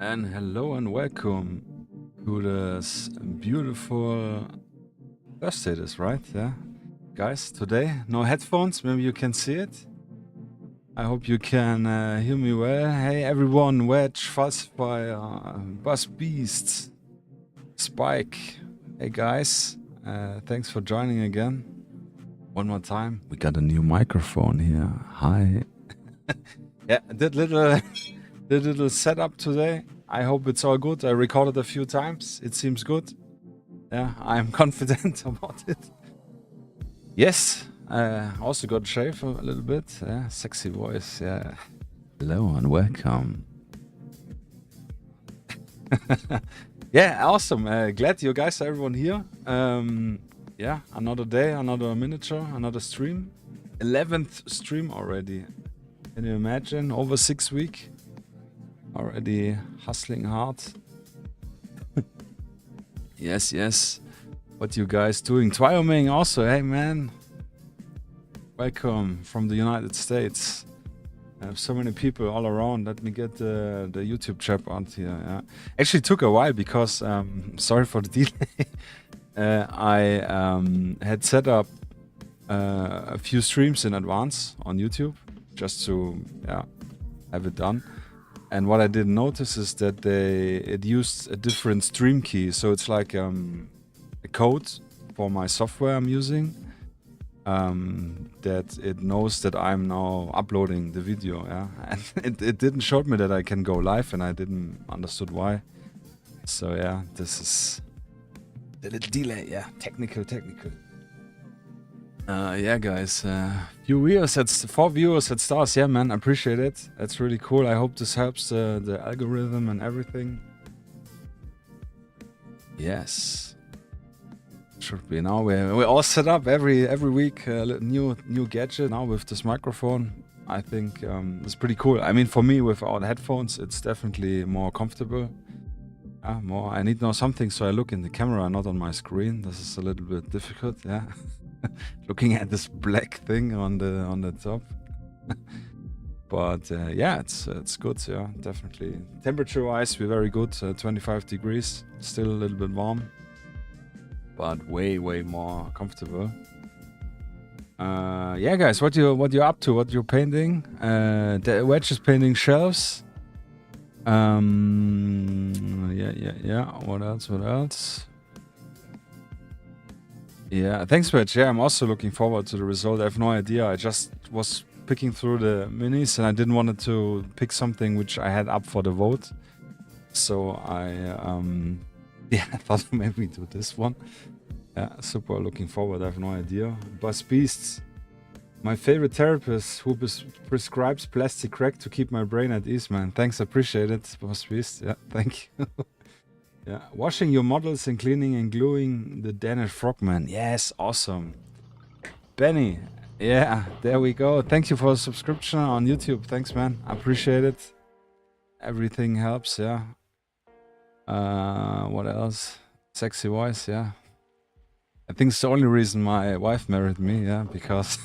And hello and welcome to this beautiful Thursday, this right? Yeah, guys. Today, no headphones. Maybe you can see it. I hope you can hear me well. Hey everyone, Wedge, Falsifier, Buzz Beasts, Spike. Hey guys, thanks for joining again. One more time. We got a new microphone here. Hi. Yeah, did little setup today. I hope it's all good. I recorded a few times. It seems good. Yeah, I'm confident about it. Yes, also got shave a little bit. Yeah, sexy voice. Yeah. Hello and welcome. Yeah, awesome. Glad you guys, everyone here. Yeah, another day, another miniature, another stream. 11th stream already. Can you imagine? Over 6 weeks. Already hustling hard. Yes. What you guys doing? Wyoming also. Hey man. Welcome from the United States. I have so many people all around. Let me get the YouTube chat on here. Yeah. Actually took a while because sorry for the delay. I had set up a few streams in advance on YouTube just to have it done. And what I didn't notice is that it used a different stream key. So it's like a code for my software I'm using that it knows that I'm now uploading the video. Yeah, and it didn't show me that I can go live, and I didn't understood why. So yeah, this is a little delay. Yeah, technical. Yeah, guys, few viewers, that's 4 viewers at stars. Yeah, man, I appreciate it. That's really cool. I hope this helps the algorithm and everything. Yes, should be. Now we're all set up every week. New gadget now with this microphone. I think it's pretty cool. I mean, for me, without headphones, it's definitely more comfortable. More. I need now something so I look in the camera, not on my screen. This is a little bit difficult. Yeah. Looking at this black thing on the top. But yeah, it's good. Yeah, definitely. Temperature wise, we're very good. 25 degrees, still a little bit warm, but way more comfortable. Yeah, guys, what you up to? What you're painting? The Wedge is painting shelves. Yeah. What else? Yeah, thanks, Wedge. Yeah, I'm also looking forward to the result. I have no idea. I just was picking through the minis and I didn't want to pick something which I had up for the vote. So I thought maybe do this one. Yeah, super looking forward. I have no idea. Buzz Beasts, my favorite therapist who prescribes plastic crack to keep my brain at ease, man. Thanks, appreciate it, Buzz Beasts. Yeah, thank you. Yeah, washing your models and cleaning and gluing the Danish frogman. Yes, awesome. Benny, yeah, there we go. Thank you for the subscription on YouTube. Thanks, man. I appreciate it. Everything helps, yeah. What else? Sexy voice, yeah. I think it's the only reason my wife married me, yeah, because...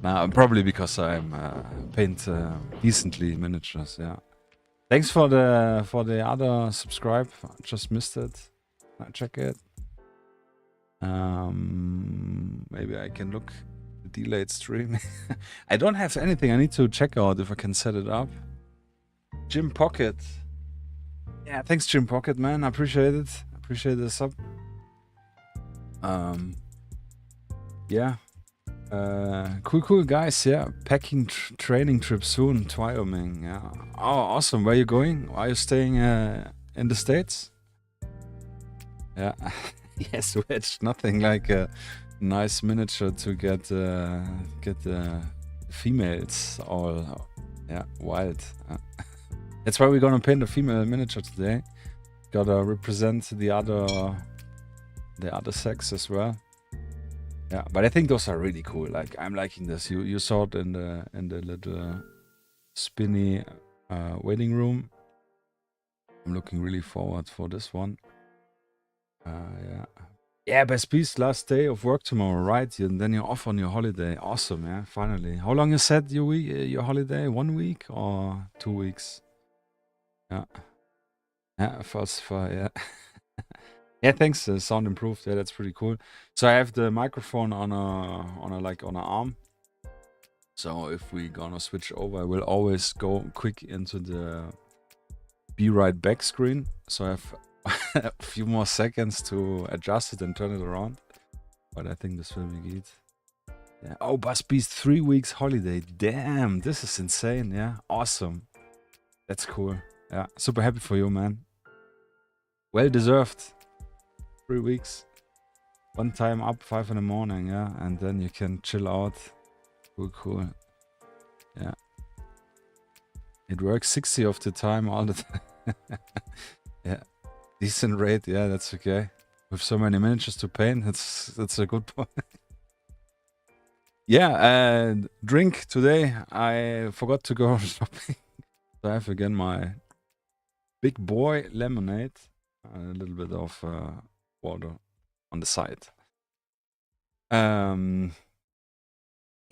nah, probably because I paint decently miniatures, yeah. Thanks for the other subscribe. I just missed it. I check it. Maybe I can look the delayed stream. I don't have anything. I need to check out if I can set it up. Jim Pocket. Yeah, thanks Jim Pocket, man. I appreciate it. I appreciate the sub. Yeah. Cool guys. Yeah, packing training trip soon to Wyoming. Yeah. Oh, awesome. Where are you going? Are you staying in the States? Yeah. Yes, Wedge. Nothing like a nice miniature to get the females all wild. That's why we're gonna paint a female miniature today. Gotta represent the other sex as well. Yeah, but I think those are really cool. Like, I'm liking this. You saw it in the little spinny waiting room. I'm looking really forward for this one. Yeah, Best Beast, last day of work tomorrow, right? And then you're off on your holiday. Awesome, yeah, finally. How long you said your holiday? 1 week or 2 weeks? Yeah, Yeah, falsify, yeah. Yeah, thanks. The sound improved. Yeah, that's pretty cool. So I have the microphone on an arm. So if we gonna switch over, I will always go quick into the be right back screen. So I have a few more seconds to adjust it and turn it around. But I think this will be good. Yeah. Oh, Buzz Beast 3 weeks holiday. Damn, this is insane. Yeah, awesome. That's cool. Yeah, super happy for you, man. Well deserved. 3 weeks. One time up, 5 in the morning, yeah, and then you can chill out. Cool. Yeah. It works 60 of the time all the time. Yeah. Decent rate, yeah, that's okay. With so many miniatures to paint, that's a good point. Yeah, and drink today. I forgot to go shopping. So I have again my big boy lemonade. A little bit of water on the side.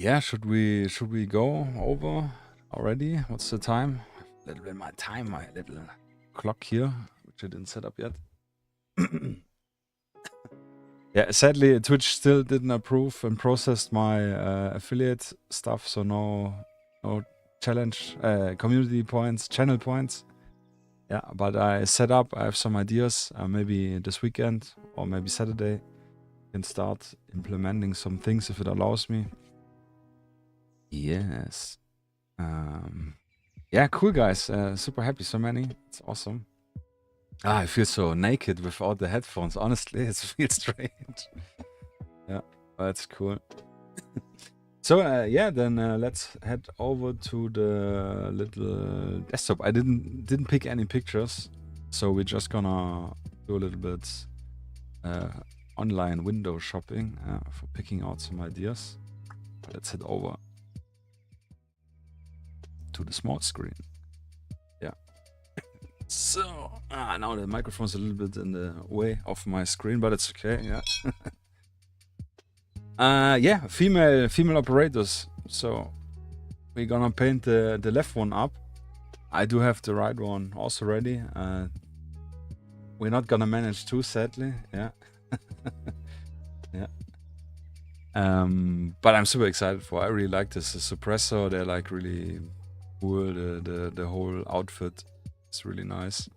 Yeah, should we go over already? What's the time? A little bit my time, my little clock here, which I didn't set up yet. Yeah, sadly Twitch still didn't approve and processed my affiliate stuff, so no challenge community points, channel points. Yeah, but I set up, I have some ideas, maybe this weekend or maybe Saturday can start implementing some things if it allows me. Yes. Yeah, cool guys. Super happy. So many. It's awesome. I feel so naked without the headphones. Honestly, it feels strange. Yeah, that's cool. So yeah, then let's head over to the little desktop. I didn't pick any pictures, so we're just gonna do a little bit online window shopping for picking out some ideas. Let's head over to the small screen. Yeah. So now the microphone's a little bit in the way of my screen, but it's okay. Yeah. Yeah, female operators. So we're gonna paint the left one up. I do have the right one also ready. We're not gonna manage two, sadly. Yeah. Yeah. But I'm super excited for. I really like this suppressor. They're like really cool. The whole outfit is really nice.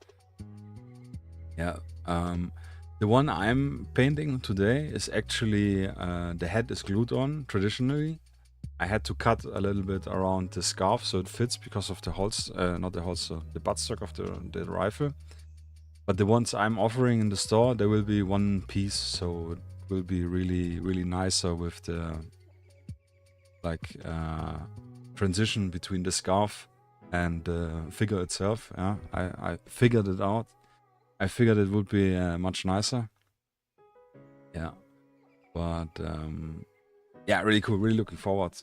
Yeah. The one I'm painting today is actually the head is glued on traditionally. I had to cut a little bit around the scarf so it fits because of the holster, not the holster, the buttstock of the rifle. But the ones I'm offering in the store, they will be one piece, so it will be really nicer with the like transition between the scarf and the figure itself. Yeah, I figured it out. I figured it would be much nicer. Yeah, but yeah, really cool. Really looking forward.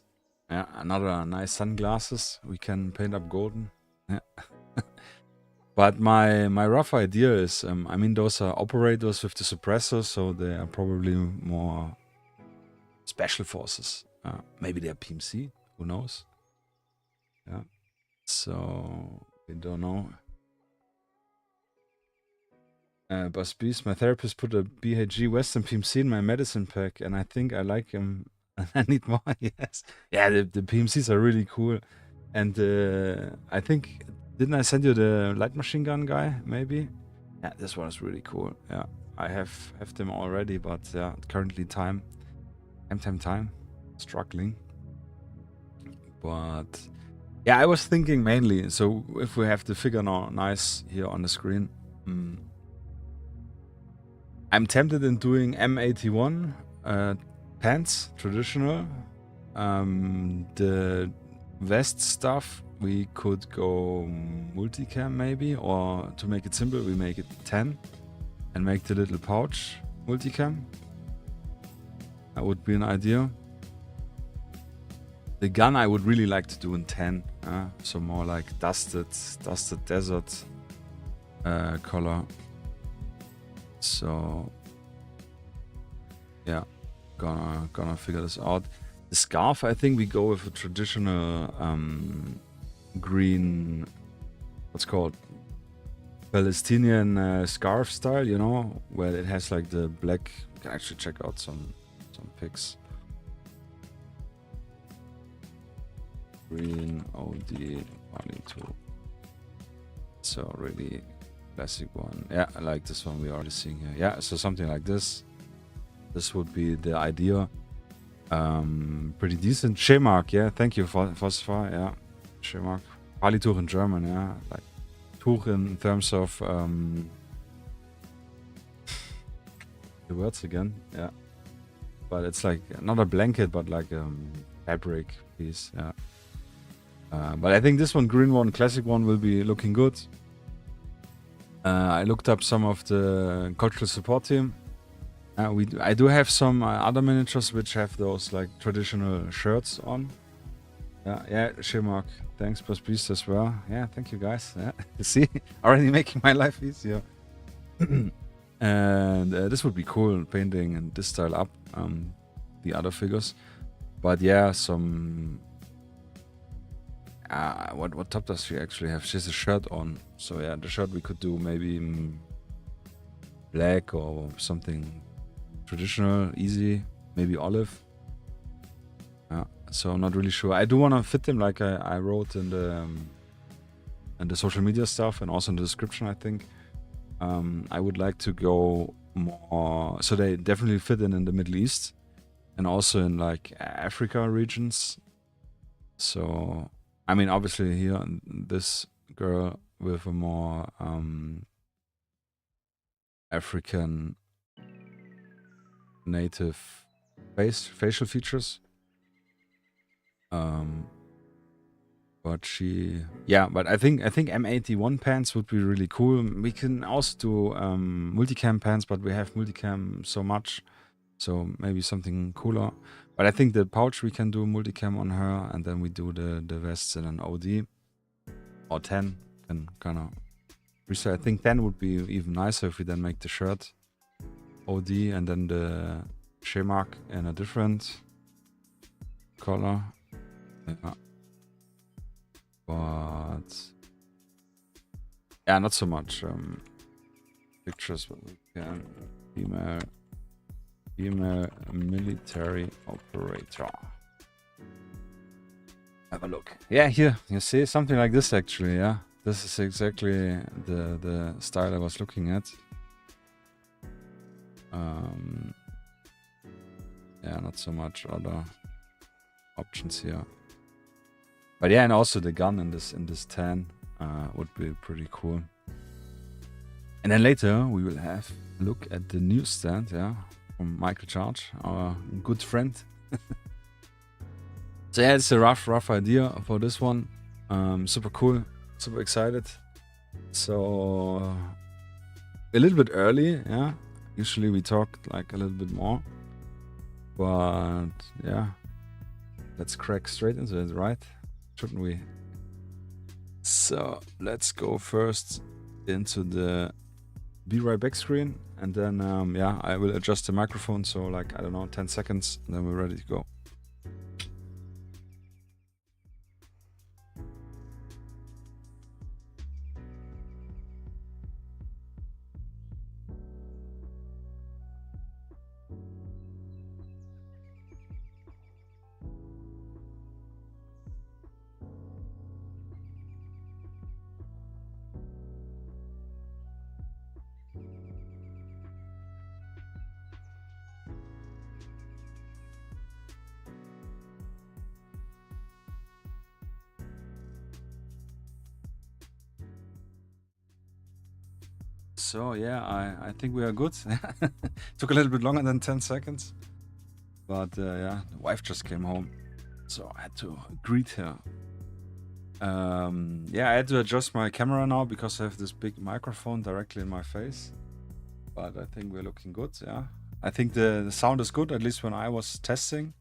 Yeah, another nice sunglasses. We can paint up golden. Yeah. But my rough idea is, I mean, those are operators with the suppressor, so they are probably more special forces. Maybe they're PMC. Who knows? Yeah. So we don't know. Buzz Beast, my therapist put a BHG Western PMC in my medicine pack, and I think I like him. I need more. Yes. Yeah, the PMCs are really cool, and I think didn't I send you the light machine gun guy? Maybe. Yeah, this one is really cool. Yeah, I have them already, but yeah, currently time, struggling. But yeah, I was thinking mainly. So if we have the figure now nice here on the screen. I'm tempted in doing M81 pants, traditional. The vest stuff, we could go multicam maybe, or to make it simple, we make it 10 and make the little pouch multicam. That would be an idea. The gun I would really like to do in 10, so more like dusted desert color. So yeah, gonna figure this out. The scarf, I think we go with a traditional green, what's called Palestinian scarf style, you know, where it has like the black. You can actually check out some pics. Green OD Marlin 2. So really classic one. Yeah, I like this one we're already seeing here. Yeah, so something like this. This would be the idea. Pretty decent. Schemark, yeah. Thank you, Phosphor. Yeah, Schemark. Palituch in German, yeah. Like Tuch in terms of the words again, yeah. But it's like not a blanket, but like fabric piece, yeah. But I think this one, green one, classic one, will be looking good. I looked up some of the cultural support team. I do have some other miniatures which have those like traditional shirts on. Yeah, Shimark. Thanks, plus Beast as well. Yeah, thank you guys. Yeah, you see, already making my life easier. And this would be cool, painting and this style up the other figures. But yeah, some. What top does she actually have? She has a shirt on. So yeah, the shirt we could do maybe black or something traditional, easy, maybe olive. So I'm not really sure. I do want to fit them like I wrote in the social media stuff and also in the description, I think. I would like to go more, so they definitely fit in the Middle East and also in like Africa regions. So, I mean, obviously here, this girl with a more African native facial features. But she, yeah, but I think M81 pants would be really cool. We can also do multicam pants, but we have multicam so much, so maybe something cooler. But I think the pouch we can do multicam on her, and then we do the vests in an OD or 10. Can kind of reset. I think 10 would be even nicer if we then make the shirt OD and then the Schemark in a different color. Yeah. But yeah, not so much pictures, but we can female military operator. Have a look. Yeah, here you see something like this actually. Yeah, this is exactly the style I was looking at. Yeah, not so much other options here. But yeah, and also the gun in this 10 would be pretty cool. And then later we will have a look at the newsstand, yeah, from Michael Charge, our good friend. So yeah, it's a rough idea for this one. Super cool, super excited. So a little bit early, yeah. Usually we talk like a little bit more, but yeah, let's crack straight into it, right? Shouldn't we? So let's go first into the Be Right Back screen, and then yeah, I will adjust the microphone, so like, I don't know, 10 seconds, and then we're ready to go. So yeah, I think we are good. Took a little bit longer than 10 seconds. But yeah, the wife just came home, so I had to greet her. Yeah, I had to adjust my camera now because I have this big microphone directly in my face. But I think we're looking good, yeah. I think the sound is good, at least when I was testing.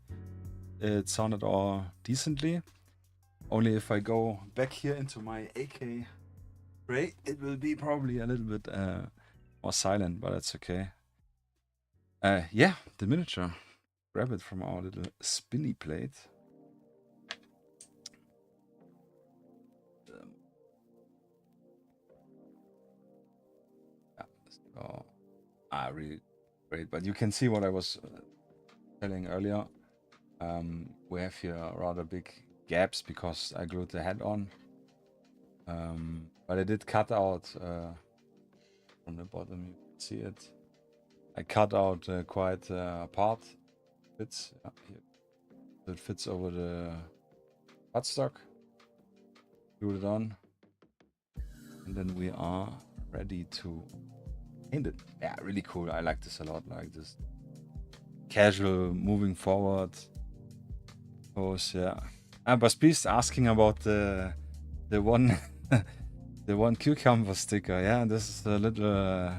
It sounded all decently. Only if I go back here into my AK Ray, it will be probably a little bit more silent, but that's okay. Yeah, the miniature. Grab it from our little spinny plate. yeah, really great. But you can see what I was telling earlier. We have here rather big gaps because I glued the head on. But I did cut out from the bottom, you can see it. I cut out quite a part. Fits here. So it fits over the buttstock. Glue it on. And then we are ready to paint it. Yeah, really cool. I like this a lot. Like this casual moving forward pose. Yeah. But Beast asking about the one the one cucumber sticker. Yeah, this is a little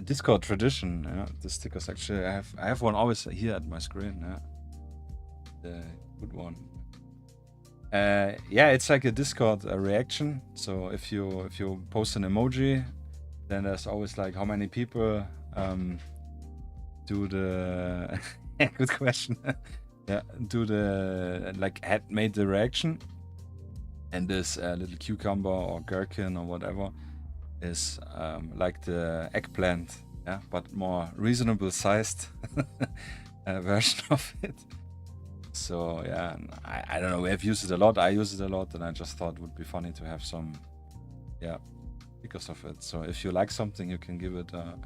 Discord tradition. Yeah, the stickers actually I have one always here at my screen. Yeah, the good one. Yeah, it's like a Discord reaction. So if you post an emoji, then there's always like how many people do the good question. Yeah, do the like had made the reaction, and this little cucumber or gherkin or whatever is like the eggplant, yeah, but more reasonable sized version of it. So yeah, I don't know, we have used it a lot, I use it a lot, and I just thought it would be funny to have some, yeah, because of it. So if you like something, you can give it a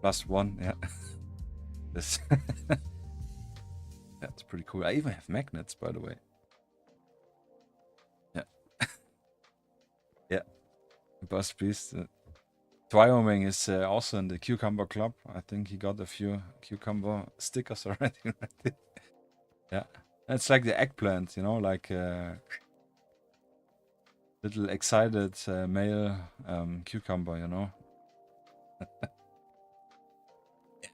+1, yeah. This that's pretty cool. I even have magnets, by the way. Yeah. Yeah. Bust Beast. Wyoming is also in the cucumber club. I think he got a few cucumber stickers already. Yeah. It's like the eggplant, you know, like little excited male cucumber, you know. Yeah.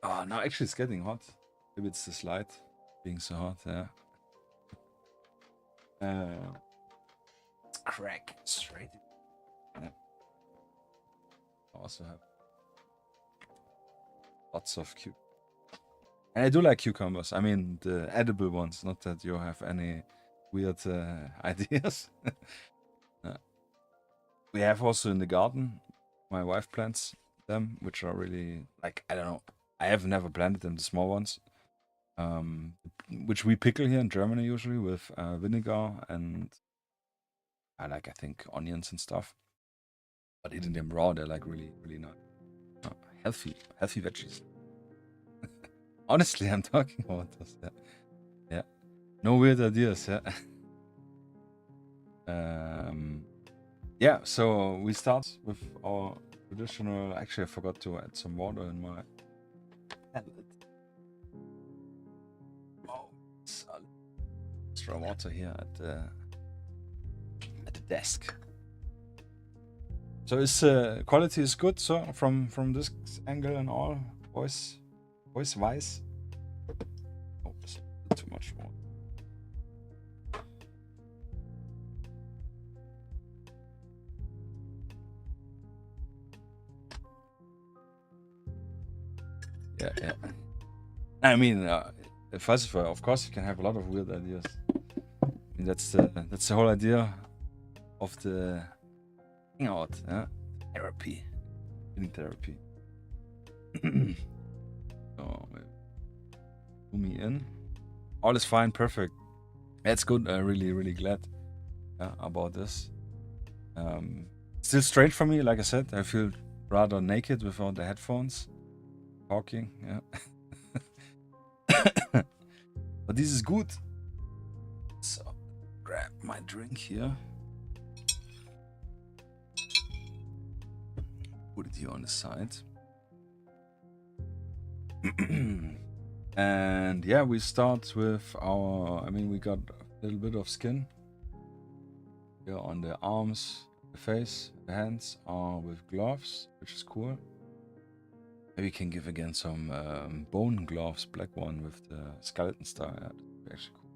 Oh, now actually it's getting hot. Maybe it's this light being so hot, yeah. Let's crack straight. Yeah. I also have lots of and I do like cucumbers. I mean the edible ones, not that you have any weird ideas. We have also in the garden, my wife plants them, which are really like, I don't know, I have never planted them, the small ones. Which we pickle here in Germany usually with vinegar and I think onions and stuff. But eating them raw, they're like really, really nice. Healthy veggies. Honestly, I'm talking about this. Yeah. Yeah. No weird ideas. Yeah. Yeah. So we start with our traditional. Actually, I forgot to add some water in my tablet. Oh, extra water here at the desk. So is quality is good, so from this angle and all, voice wise. Oh, too much more. Yeah. I mean, first of all, of course, you can have a lot of weird ideas. I mean, that's the whole idea of the hangout, yeah? Therapy, healing therapy. So, zoom me in. All is fine, perfect. That's good. I'm really glad about this. Still strange for me, like I said. I feel rather naked without the headphones. Talking, yeah. But this is good. So, grab my drink here. Put it here on the side. And yeah, we start with our, I mean, we got a little bit of skin here on the arms, the face, the hands are with gloves, which is cool. Maybe we can give again some bone gloves, black one with the skeleton star. Yeah, that's actually cool.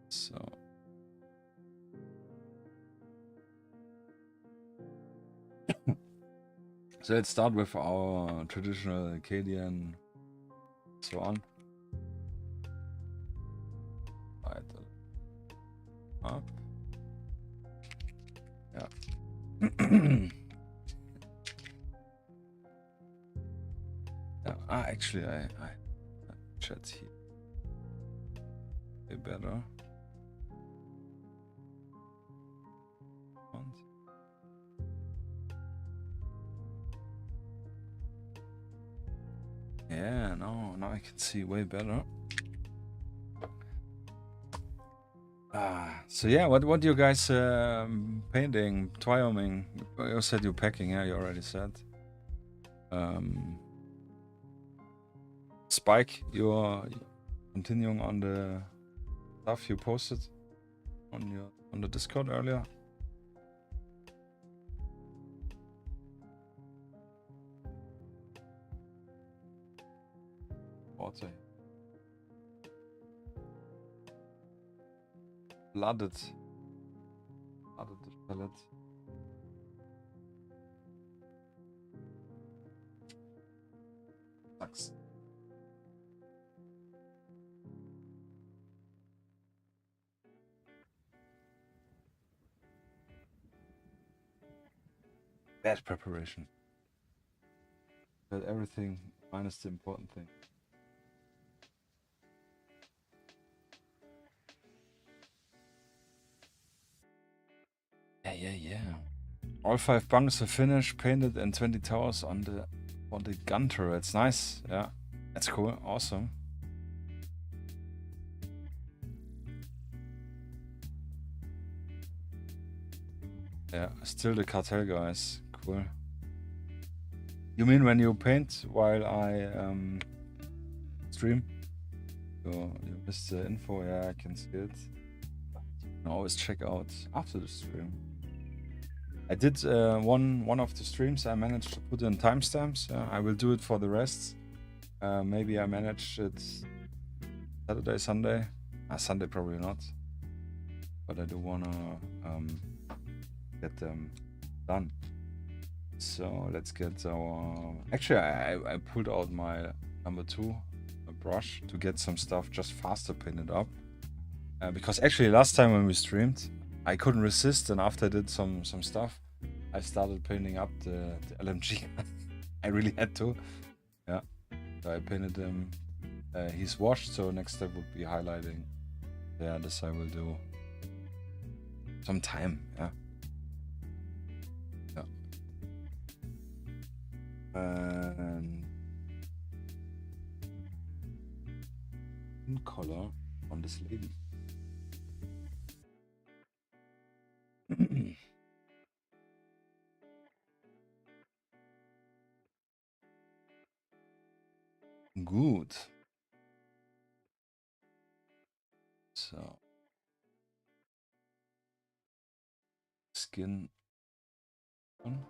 So. So let's start with our traditional Acadian, so on. Right. Up. Yeah. Actually, I chat here way better. Yeah, now I can see way better. So yeah, what you guys painting, Wyoming? You said you're packing, yeah, you already said. Spike, you're continuing on the stuff you posted on the Discord earlier. Water. Blooded pellet. Sucks. Bad preparation. But everything minus the important thing. Yeah. All 5 bunks are finished, painted, and 20 towers on the gun turrets. Nice. Yeah, that's cool. Awesome. Yeah, still the cartel guys. Cool. You mean when you paint while I stream? You missed the info. Yeah, I can see it. You can always check out after the stream. I did one of the streams. I managed to put in timestamps. I will do it for the rest. Maybe I managed it Saturday, Sunday. Sunday probably not. But I do wanna get them done. So let's get our. Actually, I pulled out my number 2 brush to get some stuff just faster painted up. Because actually last time when we streamed, I couldn't resist, and after I did some stuff, I started painting up the LMG. I really had to. Yeah. So I painted him. He's washed, so next step would be highlighting. Yeah, this I will do. Some time, yeah. And color on this lady. Good. So skin on.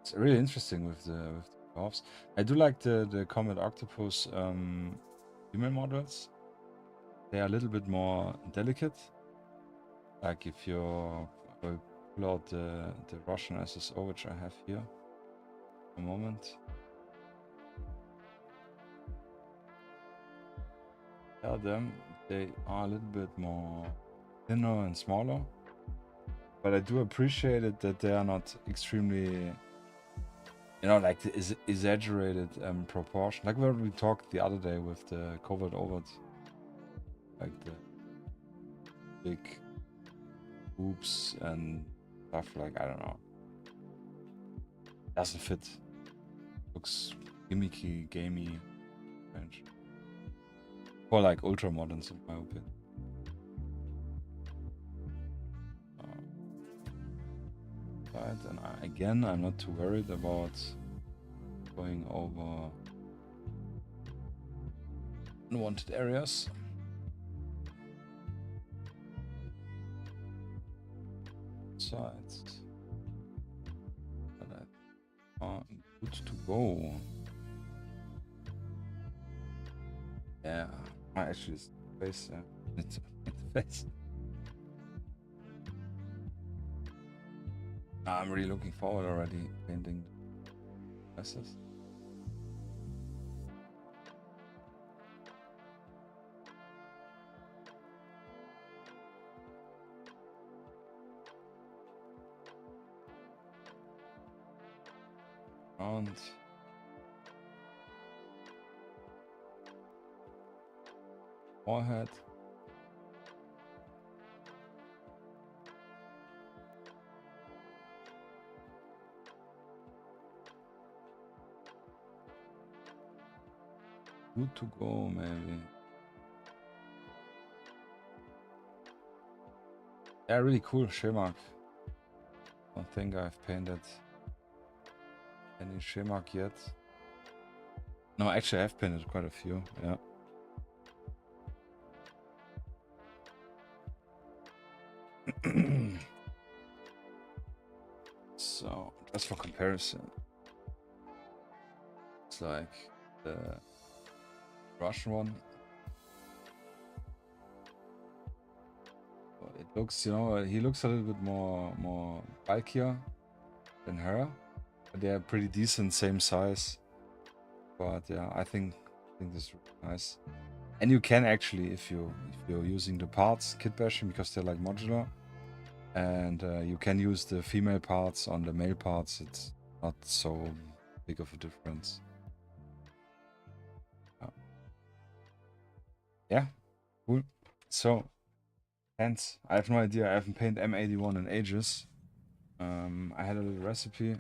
It's really interesting with the dwarves. I do like the CombatOctopus female models. They are a little bit more delicate. Like if you pull out the Russian SSO, which I have here. A moment. Yeah, they are a little bit more thinner and smaller. But I do appreciate it that they are not extremely, like the exaggerated proportion. Like when we talked the other day with the covert overt, like the big boobs and stuff. Like I don't know, doesn't fit. Looks gimmicky, gamey, strange. Or like ultramoderns, in my opinion. And again, I'm not too worried about going over unwanted areas. Sides that are good to go. Yeah, actually, it's the face. Yeah, it's the face. I'm really looking forward already painting dresses. around. Forehead. Good to go, maybe. Yeah, really cool Shemark. I don't think I've painted any Shemark yet. No, actually I've painted quite a few, yeah. So, just for comparison. It's like the Russian one. It looks, you know, he looks a little bit more bulkier than her. But they're pretty decent, same size. But yeah, I think this is really nice. And you can actually, if you're using the parts, kit bashing, because they're like modular, and you can use the female parts on the male parts. It's not so big of a difference. Yeah, cool. So, hence, I have no idea. I haven't painted M81 in ages. I had a little recipe.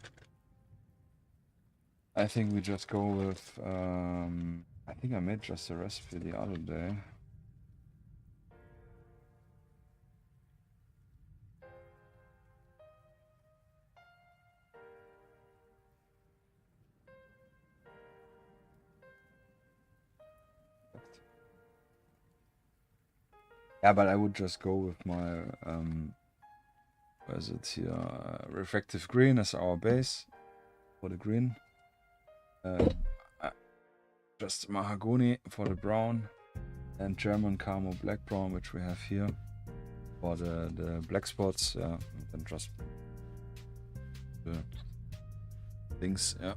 I think we just go with, I think I made just a recipe the other day. Yeah, but I would just go with my, where is it here? Refractive green as our base for the green. Just mahogany for the brown, and German camo black brown, which we have here for the black spots. Yeah, and just the things. Yeah,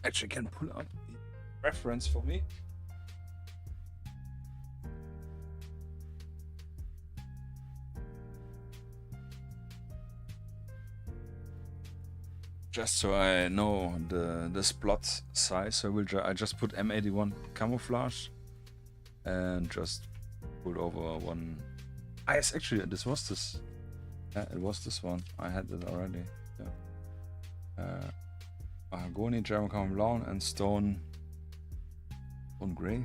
actually can pull up the reference for me. Just so I know the splot size, so I just put M81 camouflage and just put over one. Yes, actually, this was this. Yeah, it was this one. I had it already. Yeah. Mahogany, German camo brown, and stone gray.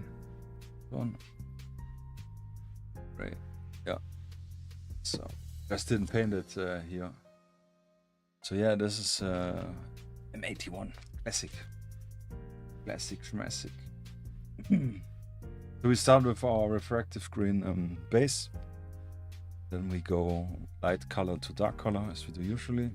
Stone gray. Yeah. So just didn't paint it here. So yeah, this is M81 classic. So we start with our refractive green base. Then we go light color to dark color as we do usually.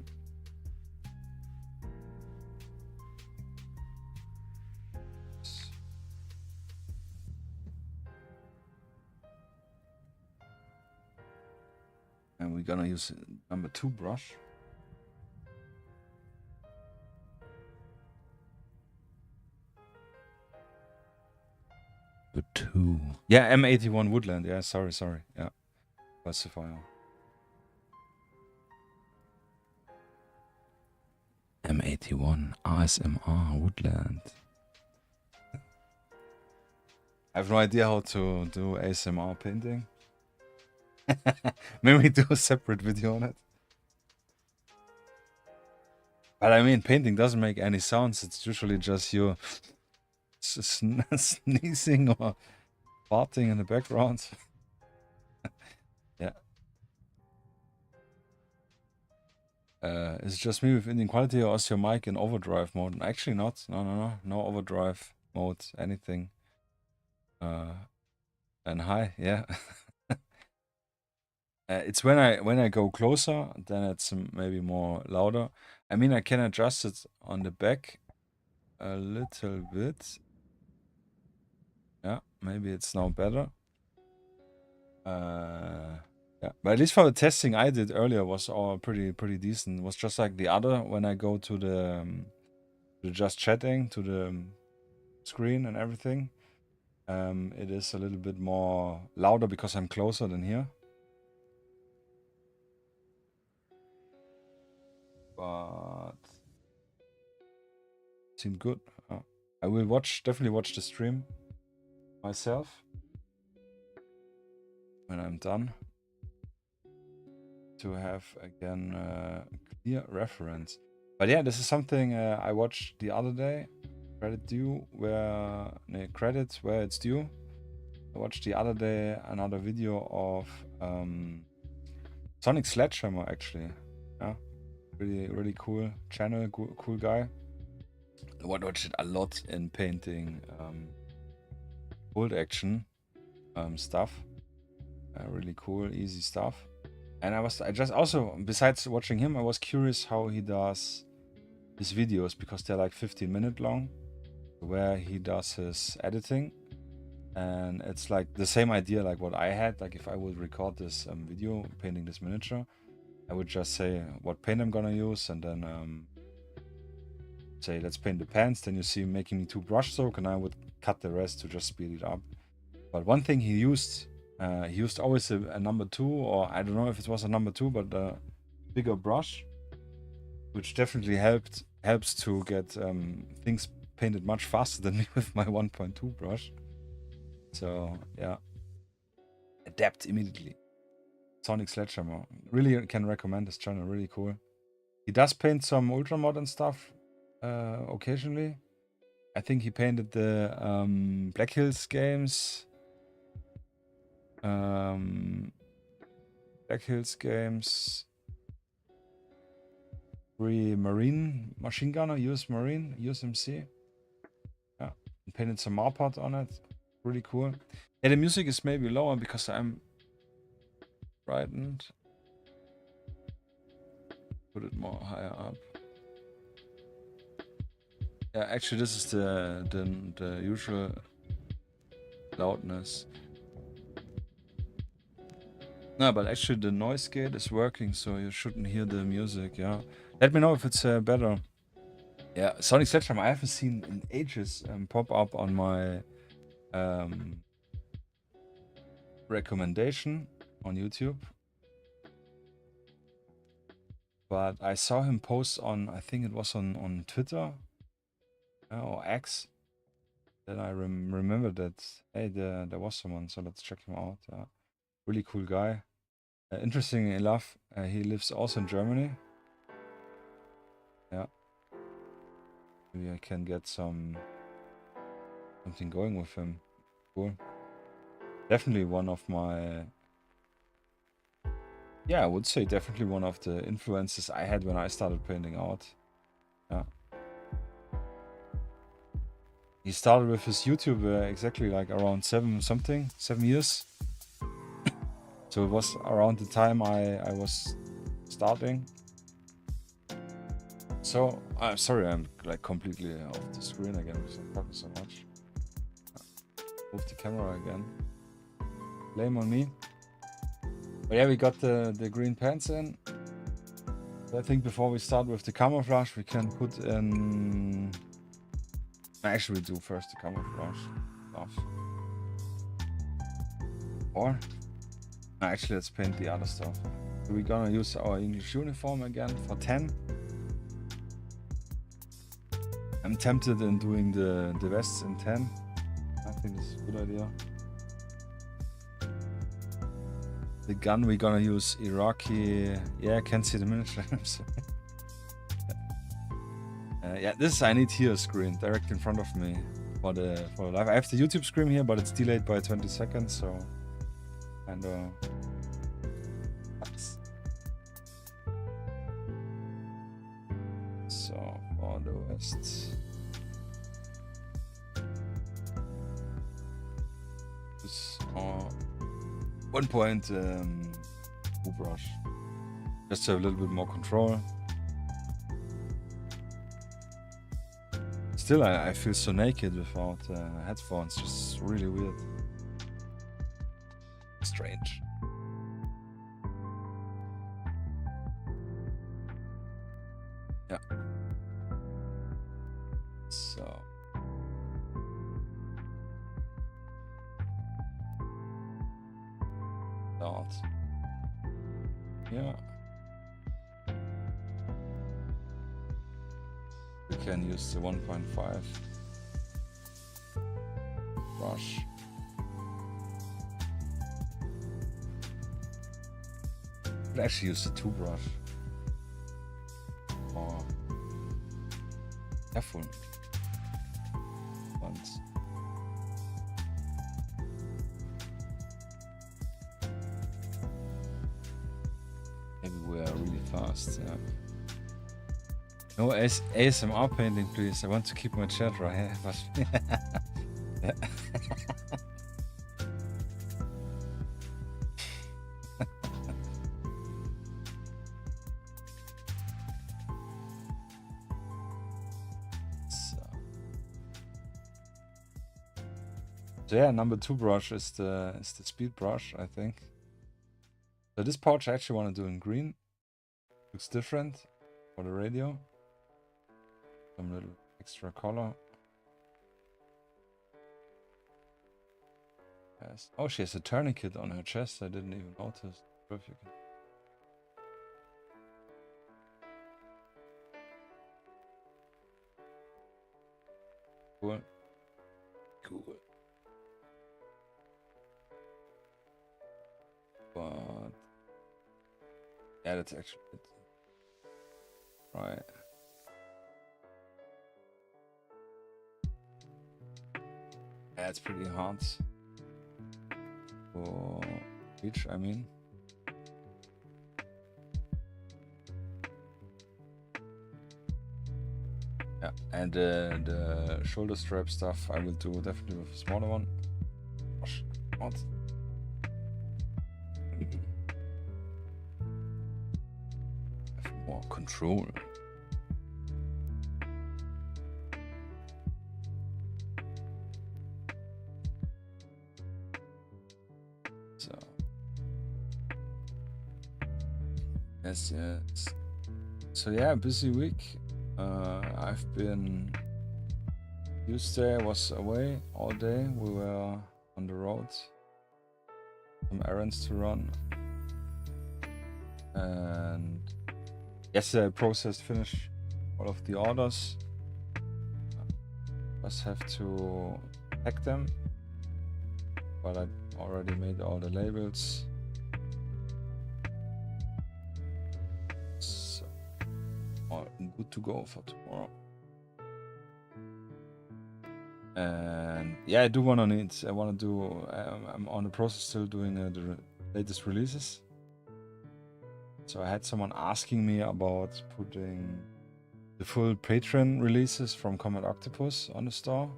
And we're gonna use number 2 brush. The 2. Yeah, M81 woodland. Yeah, sorry. Yeah, classifier. M81 ASMR woodland. I have no idea how to do ASMR painting. Maybe do a separate video on it. But I mean, painting doesn't make any sounds. It's usually just you sneezing or farting in the background. Yeah. Is it just me with Indian quality, or is your mic in overdrive mode? Actually not. No overdrive mode, anything. And high, yeah. It's when I go closer, then it's maybe more louder. I mean, I can adjust it on the back a little bit. Yeah, maybe it's now better. Yeah, but at least for the testing I did earlier was all pretty decent. It was just like the other when I go to the just chatting to the screen and everything. It is a little bit more louder because I'm closer than here. But seemed good. I will definitely watch the stream myself when I'm done to have again clear reference. But yeah, this is something I watched the other day. Credits where it's due. I watched the other day another video of Sonic Sledgehammer actually. Yeah, really cool channel, cool guy. I watched it a lot in painting bolt action stuff. Really cool, easy stuff. And I just also, besides watching him, I was curious how he does his videos, because they're like 15-minute long, where he does his editing. And it's like the same idea like what I had. Like if I would record this video painting this miniature, I would just say what paint I'm gonna use, and then say let's paint the pants. Then you see him making me 2 brush stroke, and I would cut the rest to just speed it up. But one thing he used always a number 2, or I don't know if it was a number 2, but a bigger brush, which definitely helps to get things painted much faster than me with my 1.2 brush. So yeah, adapt immediately. Sonic Sledgehammer, really can recommend this channel, really cool. He does paint some Ultramodern stuff occasionally. I think he painted the Black Hills games. Black Hills games. Marine machine gunner, US Marine, USMC. Yeah, painted some Marpot on it. Really cool. Yeah, the music is maybe lower because I'm frightened. Put it more higher up. Yeah, actually, this is the usual loudness. No, but actually the noise gate is working, so you shouldn't hear the music. Yeah, let me know if it's better. Yeah, Sonic Sledgehammer I haven't seen in ages pop up on my recommendation on YouTube. But I saw him post on, I think it was on Twitter or X. Then I remembered that, hey, there was someone, so let's check him out. Really cool guy. Interestingly enough, he lives also in Germany. Yeah. Maybe I can get something going with him. Cool. Definitely one of my... Yeah, I would say definitely one of the influences I had when I started painting out. Yeah. He started with his YouTube exactly like around 7 years. So it was around the time I was starting. So, sorry, I'm like completely off the screen again because I'm talking so much. Move the camera again. Blame on me. But yeah, we got the green pants in. So I think before we start with the camouflage, we can put in... Actually, we do first the camouflage stuff. Or... Actually, let's paint the other stuff. So we're gonna use our English uniform again for 10. I'm tempted in doing the vests in 10. I think this is a good idea. The gun we're gonna use Iraqi. Yeah, I can't see the miniature. Yeah, this I need here screen direct in front of me for the live. I have the YouTube screen here, but it's delayed by 20 seconds, so and so for the west. This 1 point brush, just to have a little bit more control. Still, I feel so naked without headphones. Just really weird, strange. Yeah. So. Start. Yeah. can use the 1.5 brush. Could actually use the 2 brush. Or careful once. Maybe we are really fast. Yeah. No ASMR painting, please. I want to keep my chat right. Yeah. So yeah, number 2 brush is the speed brush, I think. So this pouch I actually want to do in green. Looks different for the radio. Some little extra color. Yes. Oh, she has a tourniquet on her chest. I didn't even notice. Perfect. Cool. Cool. But yeah, that's actually it. Right. Yeah, it's pretty hard for each, I mean. Yeah, and the shoulder strap stuff I will do definitely with a smaller one. What? Have more control. So yes. So yeah, busy week. I've been Tuesday. I was away all day. We were on the road. Some errands to run. And yesterday I finished all of the orders. Just have to pack them. But I already made all the labels. So all good to go for tomorrow. And yeah, I do want to do. I'm on the process still doing the latest releases. So I had someone asking me about putting the full patron releases from CombatOctopus on the store.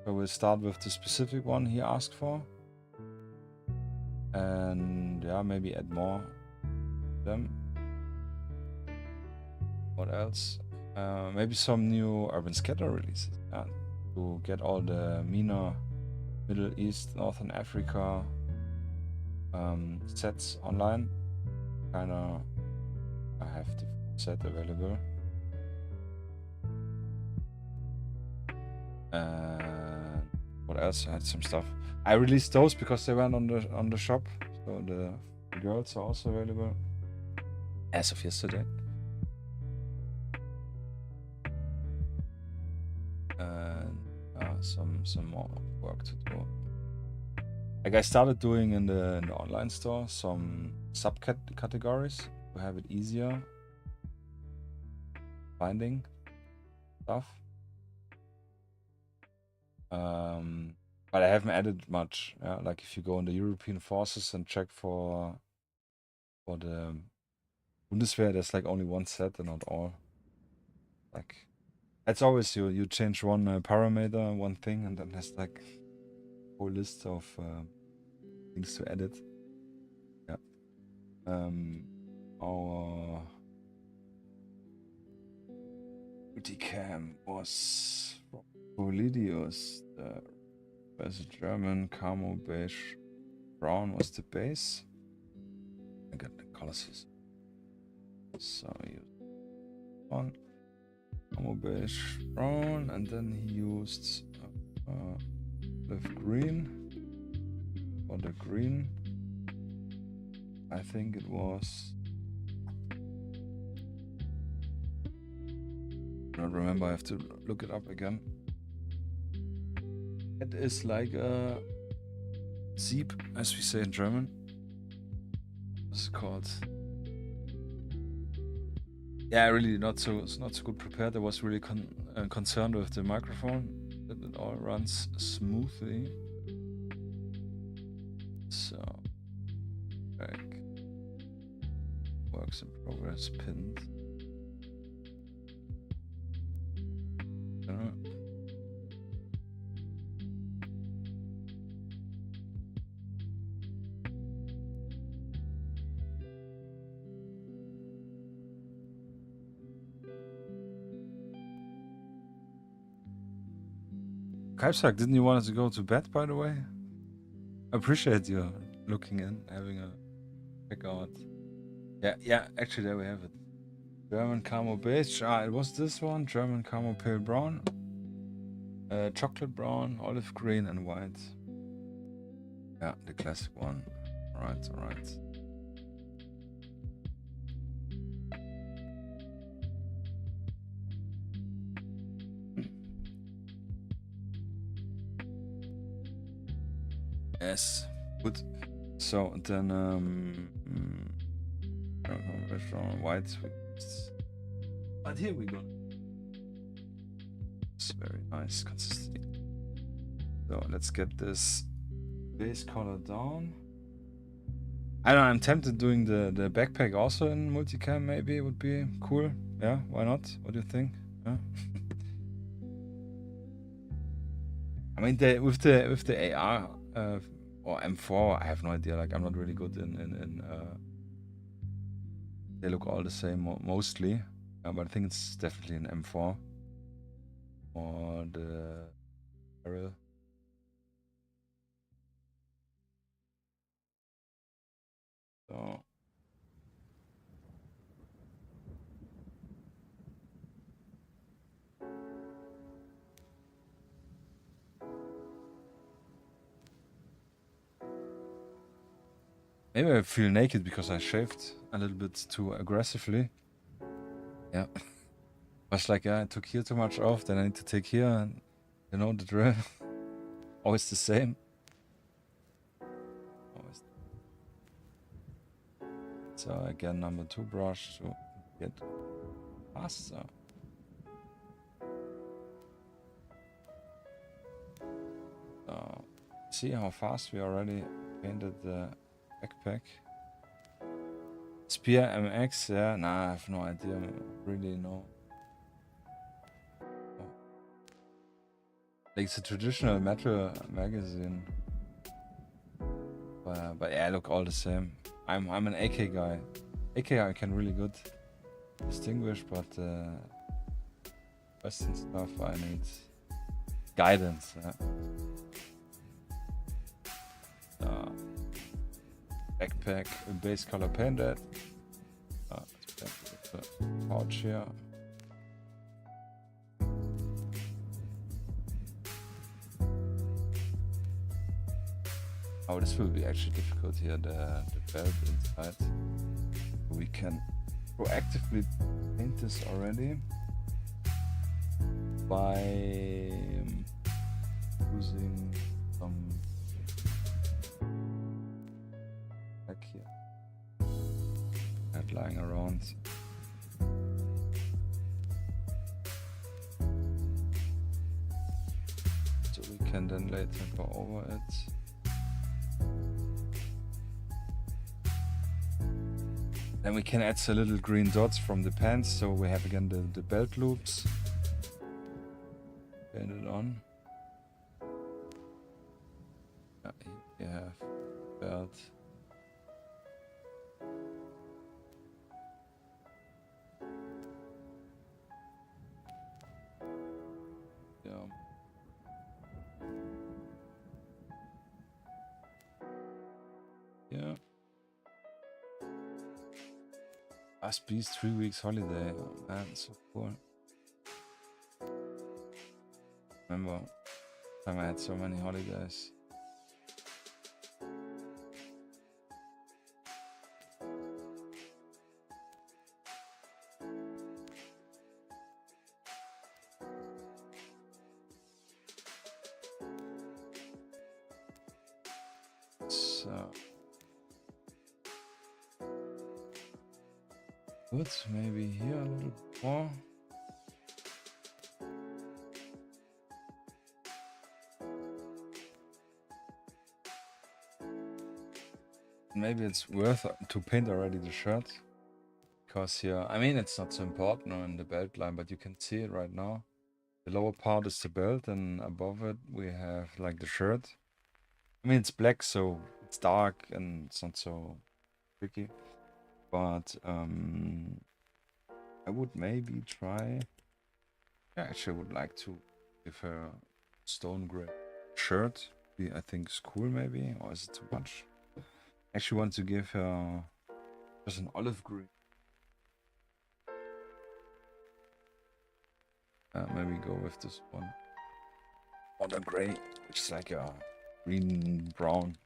So we'll start with the specific one he asked for. And yeah, maybe add more to them. What else? Maybe some new Urban Scatter releases. Yeah, to get all the MENA, Middle East, Northern Africa sets online. Kinda, I have the set available. And what else? I had some stuff. I released those because they went on the shop. So the girls are also available as of yesterday. And some more work to do. Like I started doing in the online store some subcategories to have it easier finding stuff. But I haven't added much. Like if you go in the European forces and check for the Bundeswehr, there's like only one set and not all. Like it's always you change one parameter, one thing, and then there's like a whole list of things to edit. Yeah. Our multicam was from Volidius. There's a German camo beige brown was the base. I got the colors. So he used one camo beige brown, and then he used with green for the green. I think it was I don't remember, I have to look it up again. It is like a Sieb, as we say in German. What's it called? Yeah, really not so good prepared. I was really concerned with the microphone, that it all runs smoothly. So, back, works in progress, pinned. Kaipsak, didn't you want us to go to bed, by the way? I appreciate you looking in, having a check out. Yeah, actually there we have it. German camo beige. It was this one. German camo pale brown. Chocolate brown, olive green and white. Yeah, the classic one. Alright. Yes, good. So then white. But here we go. It's very nice consistency. So let's get this base color down. I don't know, I'm tempted doing the backpack also in multicam. Maybe it would be cool. Yeah, why not? What do you think? Yeah. I mean, with the AR or M4, I have no idea. Like, I'm not really good in they look all the same mostly, but I think it's definitely an M4 or the barrel. So maybe I feel naked because I shaved a little bit too aggressively. Yeah. I was like, yeah, I took here too much off, then I need to take here, and you know the drill. Always the same. Always. So again, number 2 brush to get faster. So see how fast we already painted the backpack. Spear MX, yeah, nah, I have no idea, really no. Like, it's a traditional metal magazine. But yeah, look all the same. I'm an AK guy. AK I can really good distinguish, but Western stuff I need guidance. Yeah. Backpack base color painted. The pouch here. Oh, this will be actually difficult here, the belt inside. We can proactively paint this already by using some back here and lying around. So we can then later go over it. Then we can add some little green dots from the pants, so we have again the belt loops. Paint it on. You have belt. Yeah. Yeah. Last Beast 3 weeks holiday. Oh man, so cool. Remember time I had so many holidays. So good, maybe here a little more. Maybe it's worth to paint already the shirt, because here, I mean, it's not so important on the belt line, but you can see it right now. The lower part is the belt, and above it we have like the shirt. I mean, it's black, so it's dark and it's not so tricky. But I would maybe try. Yeah, actually, I would like to give her a stone gray shirt. I think it's cool, maybe, or is it too much? I actually want to give her just an olive green. Maybe go with this one. Or the gray, which is like a green brown.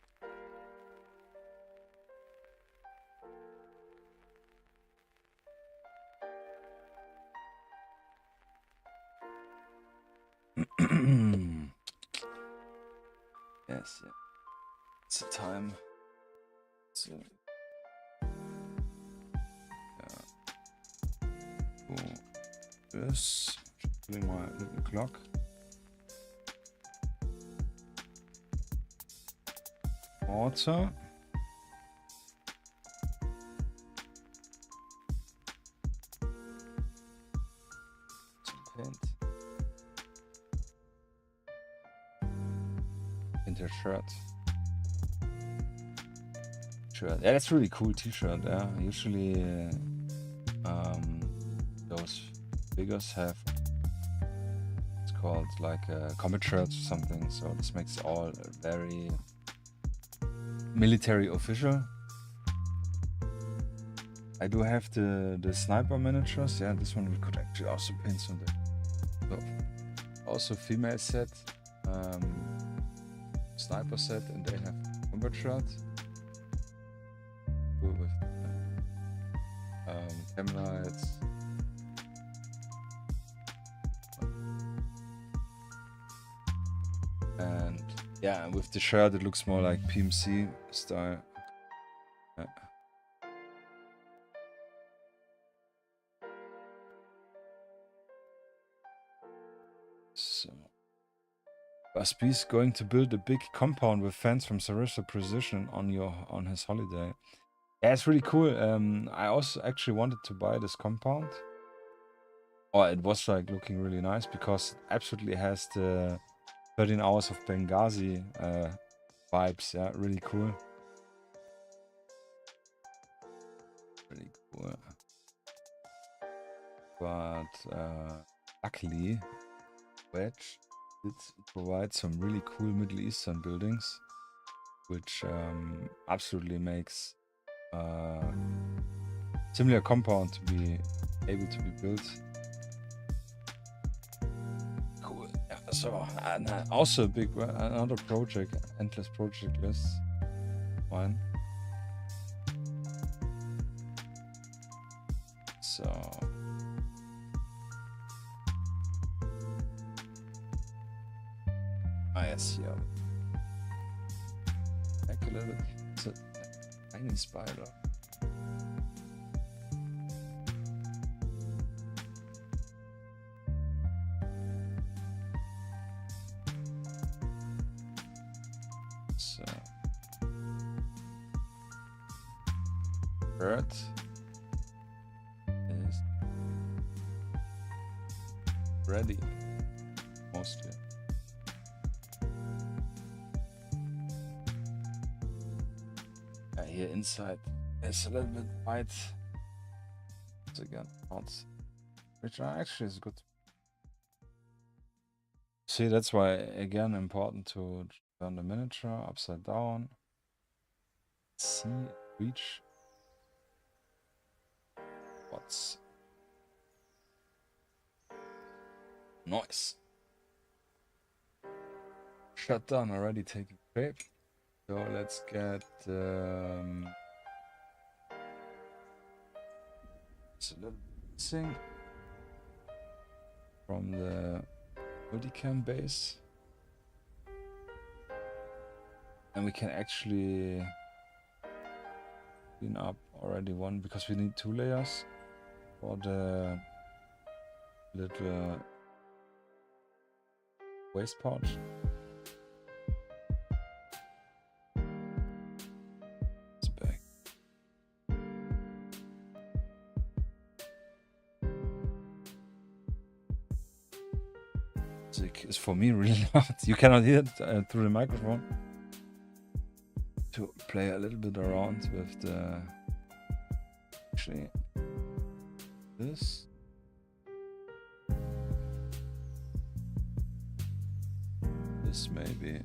Yes, yeah. It's the time. So, yeah. Cool. This. Pulling my little clock. Water. Some paint. And her shirt. Yeah, that's really cool t-shirt. Yeah, usually those figures have, it's called like a combat shirt or something. So this makes it all very military official. I do have the sniper miniatures. Yeah, this one we could actually also paint someday. So also female set, sniper set, and they have combat shirt. Cool with cam lights. And yeah, with the shirt it looks more like PMC style. Yeah. So Busby's going to build a big compound with fans from Sarissa Precision on his holiday. Yeah, it's really cool. I also actually wanted to buy this compound. Or it was like looking really nice because it absolutely has the 13 hours of Benghazi vibes. Yeah, really cool. Really cool. But luckily, Wedge did provide some really cool Middle Eastern buildings, which absolutely makes similar compound to be able to be built. Cool. Yeah, so and also a big another project, endless project list. One. So yes, yeah. Back a little bit. It's a tiny spider. So bird is ready, mostly. Here inside it's a little bit white. It's again not, which actually is good. See, that's why again important to turn the miniature upside down. See, reach. What's noise? Shut down already taking shape. So let's get it's a little sync from the multicam base. And we can actually clean up already one, because we need 2 layers for the little waste pouch. It's back. Music is for me really loud. You cannot hear it through the microphone. To play a little bit around with the actually this. This maybe.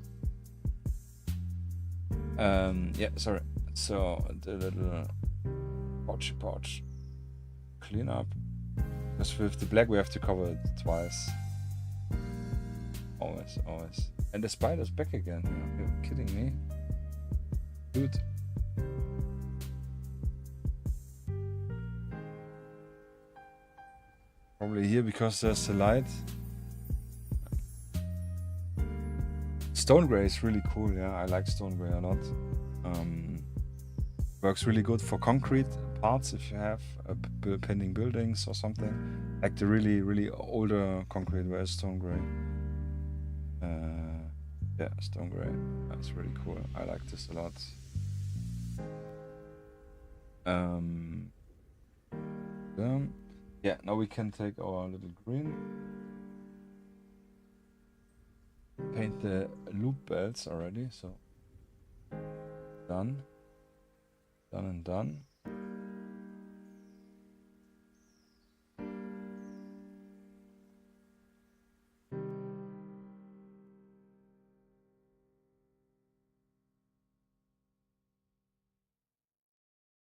Yeah, sorry. So the little pouch clean up. Because with the black we have to cover it twice. Always. And the spider's back again. You're kidding me? Dude. Probably here because there's the light. Stone gray is really cool, yeah. I like stone gray a lot. Works really good for concrete parts if you have pending buildings or something. Like the really older concrete where stone gray. Yeah, stone gray. That's really cool. I like this a lot. Yeah, now we can take our little green. Paint the loop belts already, so done and done.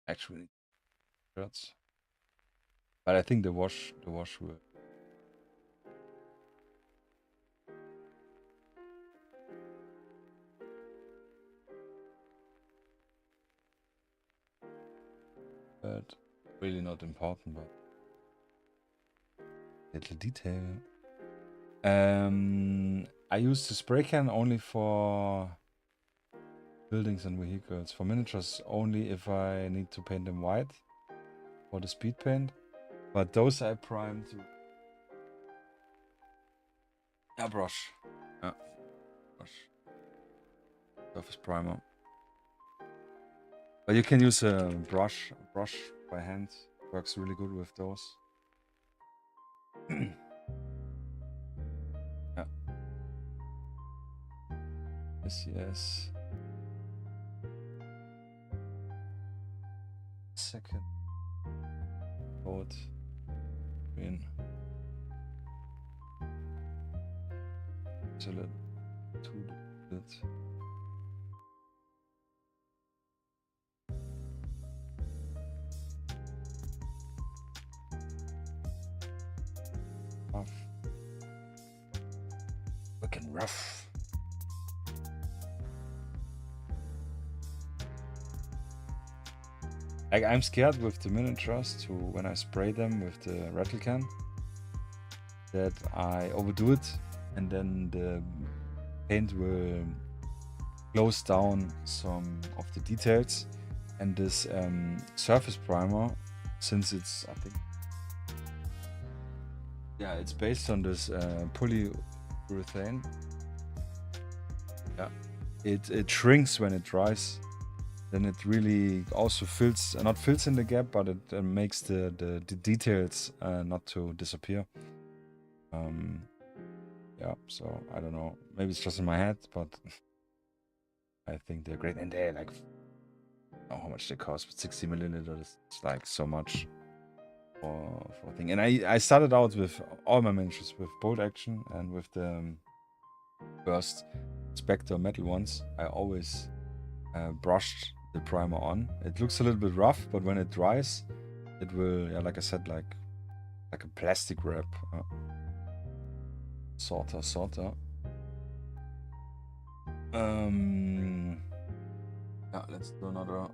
Actually, shirts, but I think the wash will. But really not important, but little detail. I use the spray can only for buildings and vehicles. For miniatures only if I need to paint them white for the speed paint. But those I primed. Yeah, brush. Yeah, brush. Surface primer. But you can use a brush by hand. Works really good with those. Yeah. Yes. Second. Coat. Green. So let it. Rough. Looking rough. Like, I'm scared with the miniatures to when I spray them with the rattle can that I overdo it and then the paint will close down some of the details, and this surface primer, since it's, I think, yeah, it's based on this polyurethane. Yeah, it shrinks when it dries. Then it really also fills, not fills in the gap, but it makes the details not to disappear. Yeah, so I don't know. Maybe it's just in my head, but I think they're great. And they're like, I don't know how much they cost, but 60 milliliters. It's like so much for a thing. And I started out with all my miniatures with bolt action and with the first Spectre metal ones. I always brushed the primer on. It looks a little bit rough, but when it dries, it will, yeah, like I said, like a plastic wrap. Sorta. Yeah, let's do another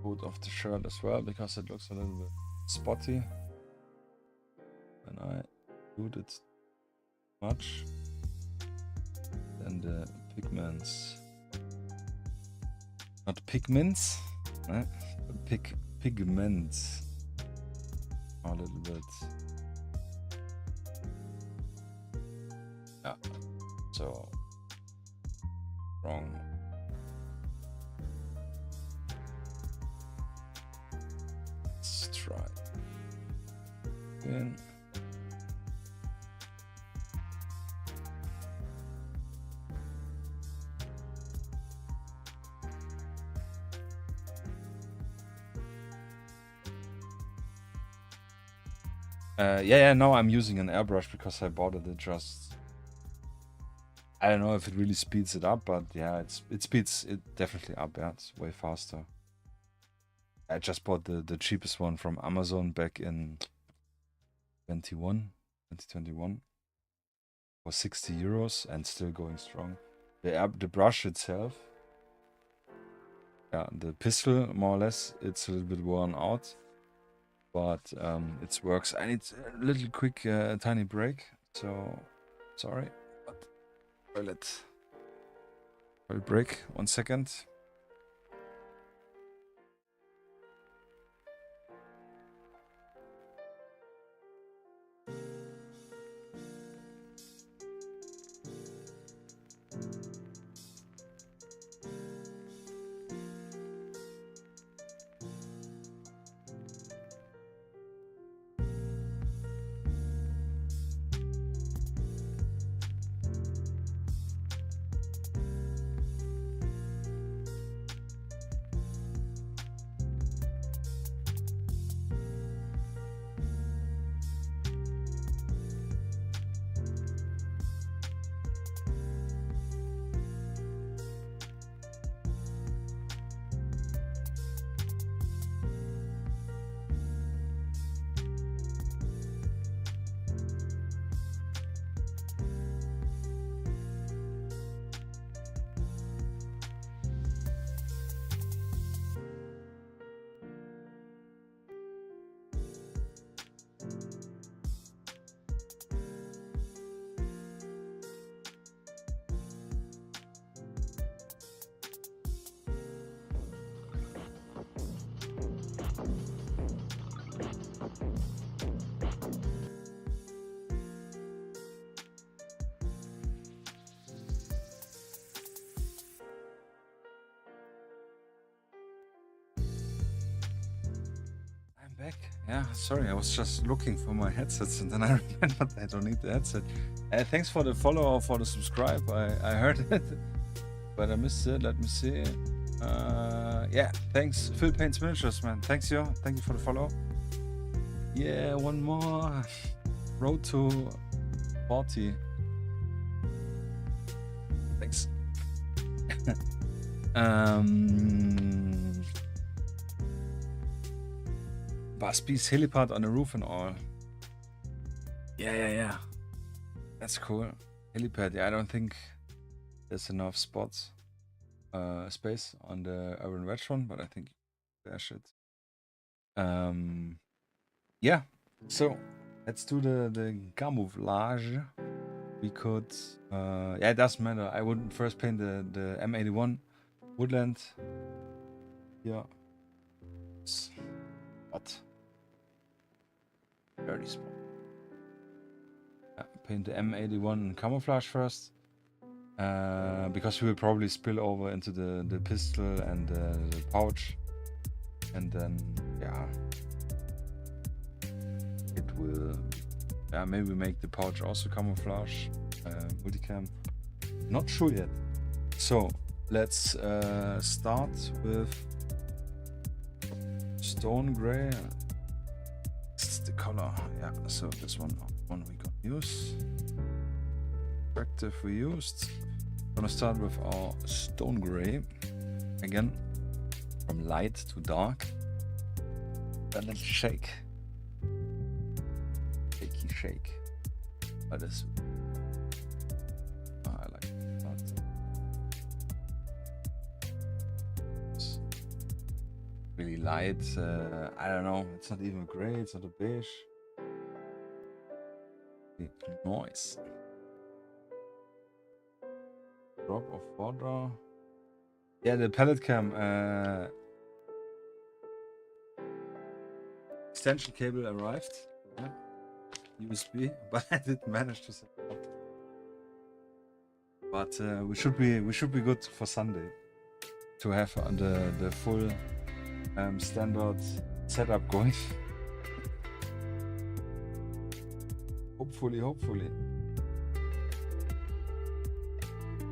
coat of the shirt as well, because it looks a little bit spotty when I do it much. Then the pigments. Not pigments, pigments. A little bit. Yeah. So wrong. Let's try again. Yeah, no, I'm using an airbrush because I bought it. It just, I don't know if it really speeds it up, but yeah, it speeds it definitely up. Yeah, it's way faster. I just bought the cheapest one from Amazon back in 2021 for 60 euros and still going strong. The brush itself, yeah, the pistol more or less, it's a little bit worn out. But it works. I need a little quick tiny break, so sorry, but I'll break 1 second. Back. Yeah, sorry, I was just looking for my headsets and then I remembered I don't need the headset. Thanks for the follow or for the subscribe. I heard it, but I missed it. Let me see. Yeah, thanks, Phil Paints Miniatures, man. Thanks, yo. Thank you for the follow. Yeah, one more. Road to 40. Thanks. Busby's helipad on the roof and all. Yeah. That's cool. Helipad. Yeah, I don't think there's enough spots, space on the Iron Wedge one, but I think you dash it. Yeah. So let's do the camouflage. We could. Yeah, it doesn't matter. I wouldn't first paint the M81 woodland. Yeah. What? Dirty spot. Yeah, paint the M81 camouflage first. Because we will probably spill over into the pistol and the pouch. And then, yeah. It will. Yeah, maybe make the pouch also camouflage. Multicam. Not sure yet. So, let's start with stone gray. It's the color. Yeah, so this one we can use. Perspective we used. Gonna start with our stone gray. Again, from light to dark. A little shake. Shaky shake. But it's I like that. It's really light. I don't know. It's not even gray. It's not a beige. Noise. Drop of water. Yeah, the pallet cam extension cable arrived. Yeah. USB, but I didn't manage to set it up. But we should be good for Sunday to have the full standard setup going. Hopefully.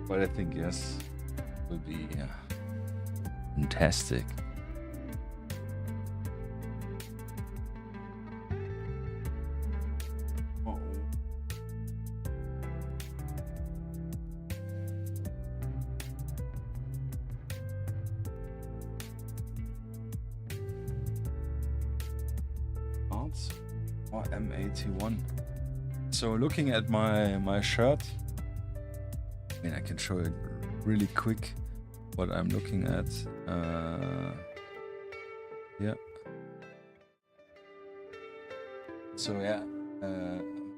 But I think yes, will be fantastic. Or M81. So looking at my shirt, I mean I can show you really quick what I'm looking at. Yeah. So yeah,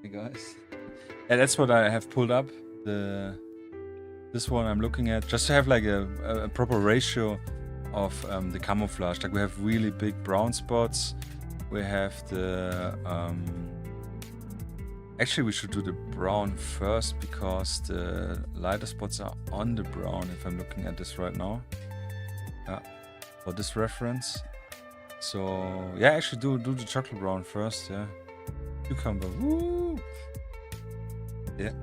hey guys. Yeah, that's what I have pulled up. This one I'm looking at, just to have like a proper ratio of the camouflage. Like we have really big brown spots. We have the actually we should do the brown first because the lighter spots are on the brown if I'm looking at this right now. Yeah, for this reference. So yeah, actually do the chocolate brown first, yeah. Cucumber, woo! Yeah.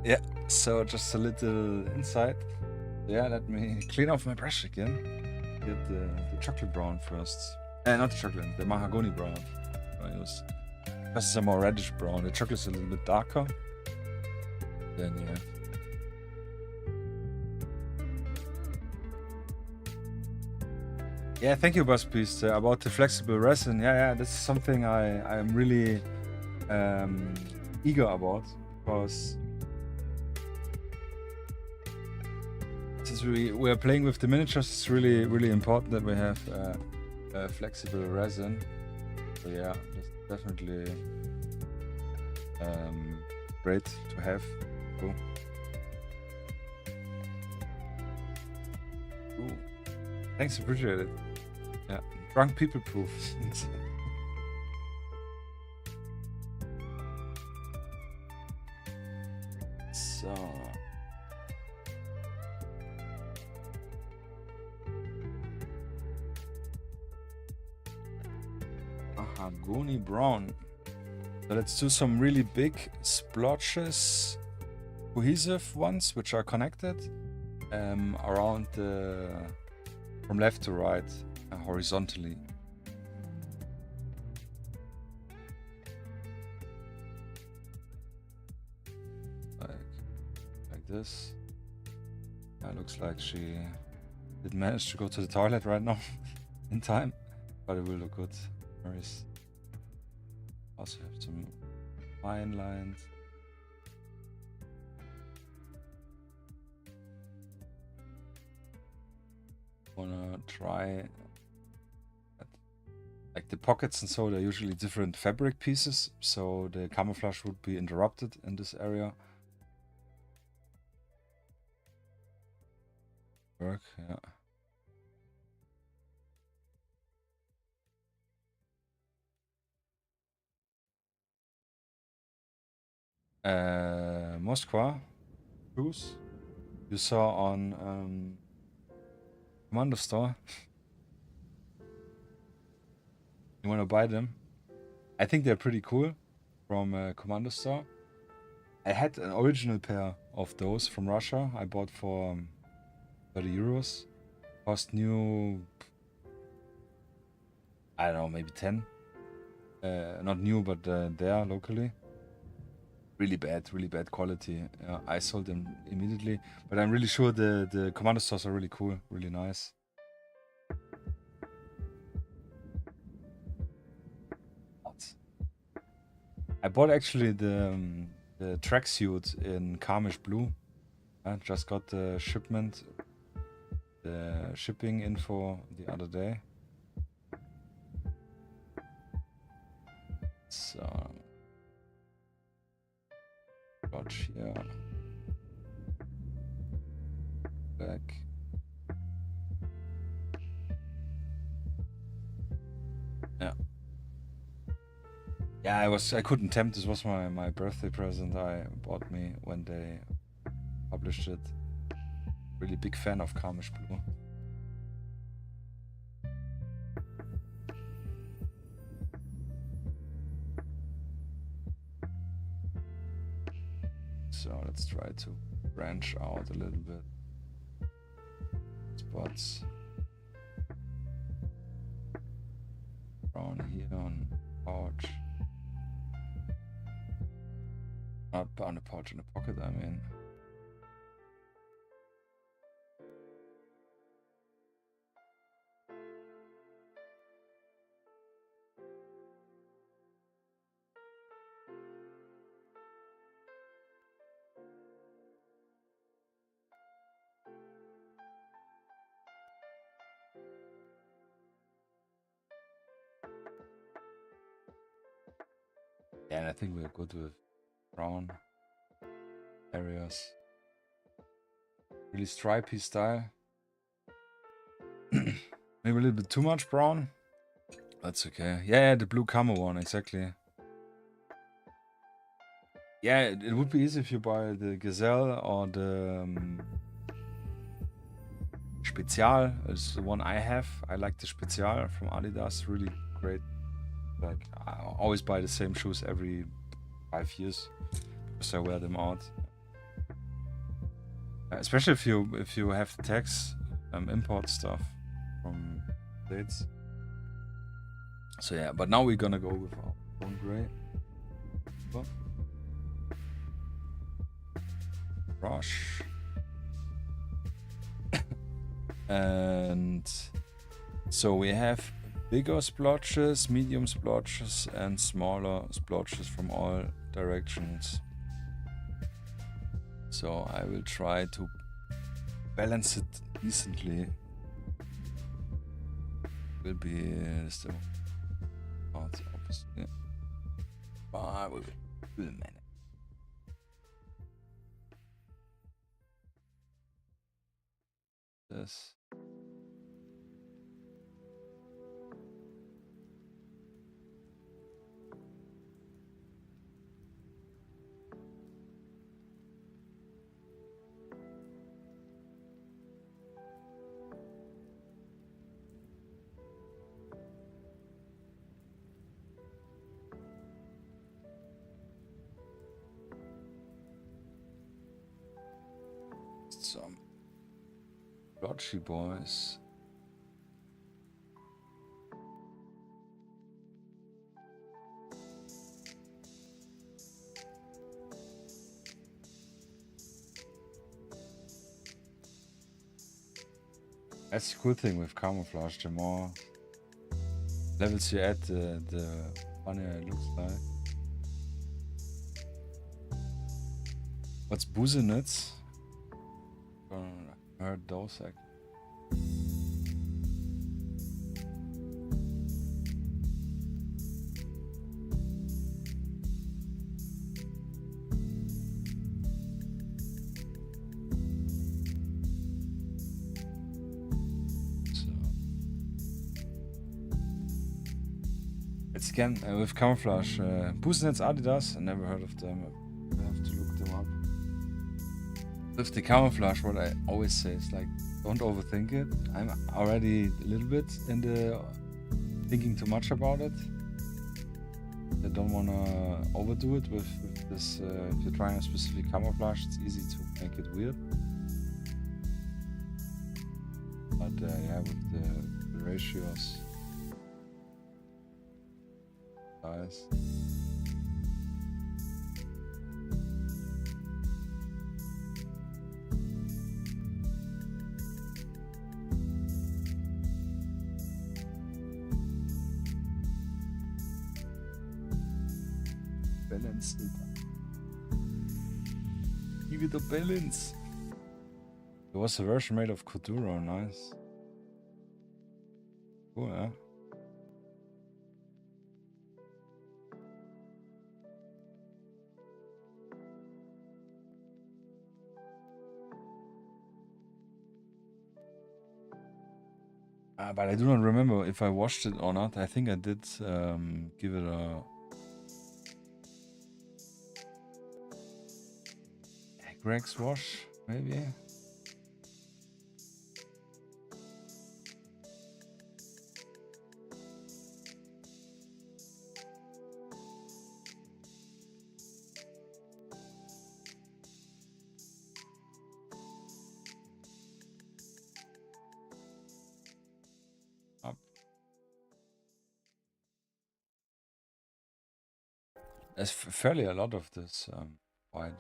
Yeah, so just a little insight. Yeah, let me clean off my brush again. Get the chocolate brown first. Not the chocolate, the mahogany brown. I use. This is a more reddish brown. The chocolate's a little bit darker. Then yeah. Yeah, thank you, Buzzbeast, about the flexible resin. Yeah, this is something I'm really eager about because since we are playing with the miniatures, it's really important that we have flexible resin. So yeah, that's definitely great to have. Cool. Ooh. Thanks, appreciate it. Yeah, drunk people proof. So. Mahogany brown. So let's do some really big splotches, cohesive ones, which are connected around the from left to right, horizontally. Like this. It looks like she didn't manage to go to the toilet right now in time, but it will look good. Nice. Also have some fine lines. Wanna try like the pockets and so they're usually different fabric pieces, so the camouflage would be interrupted in this area. Work, yeah. Moskva shoes you saw on Commando Store. You want to buy them? I think they're pretty cool from Commando Store. I had an original pair of those from Russia. I bought for 30 euros. Cost new, I don't know, maybe 10. Not new, but there locally. Really bad quality. I sold them immediately, but I'm really sure the Commando stores are really cool, really nice. I bought actually the tracksuit in Karmish Blue. I just got the shipment, the shipping info the other day. So, watch here. back. Yeah. Yeah, I couldn't tempt. This was my birthday present I bought me when they published it. Really big fan of Skirmish Blue. So let's try to branch out a little bit. Spots. Brown here on pouch. Not on the pouch, in the pocket, I mean. Yeah, and I think we're good with brown areas. Really stripy style. Maybe a little bit too much brown. That's okay. Yeah, the blue camo one, exactly. Yeah, it would be easy if you buy the Gazelle or the Spezial. It's the one I have. I like the Spezial from Adidas. Really great. Like, I always buy the same shoes every 5 years because I wear them out. Especially if you have tax import stuff from States. So yeah, but now we're gonna go with our own gray. Brush. And so we have bigger splotches, medium splotches, and smaller splotches from all directions. So I will try to balance it decently. Will be the opposite. But we will manage. This. Some blotchy boys. That's the cool thing with camouflage. The more levels you add, the funnier it looks like. What's Busenitz? I heard those actually. It's again with camouflage. Busenitz Adidas, I never heard of them. I have to look them up. With the camouflage, what I always say is like, don't overthink it. I'm already a little bit in the thinking too much about it. I don't want to overdo it with this. If you're trying a specific camouflage, it's easy to make it weird. But yeah, with the ratios, size. Balance. Give it a balance. There was a version made of Kuduro, nice. Cool, yeah. But I do not remember if I washed it or not. I think I did give it a Greg's wash, maybe. Up. There's fairly a lot of this white.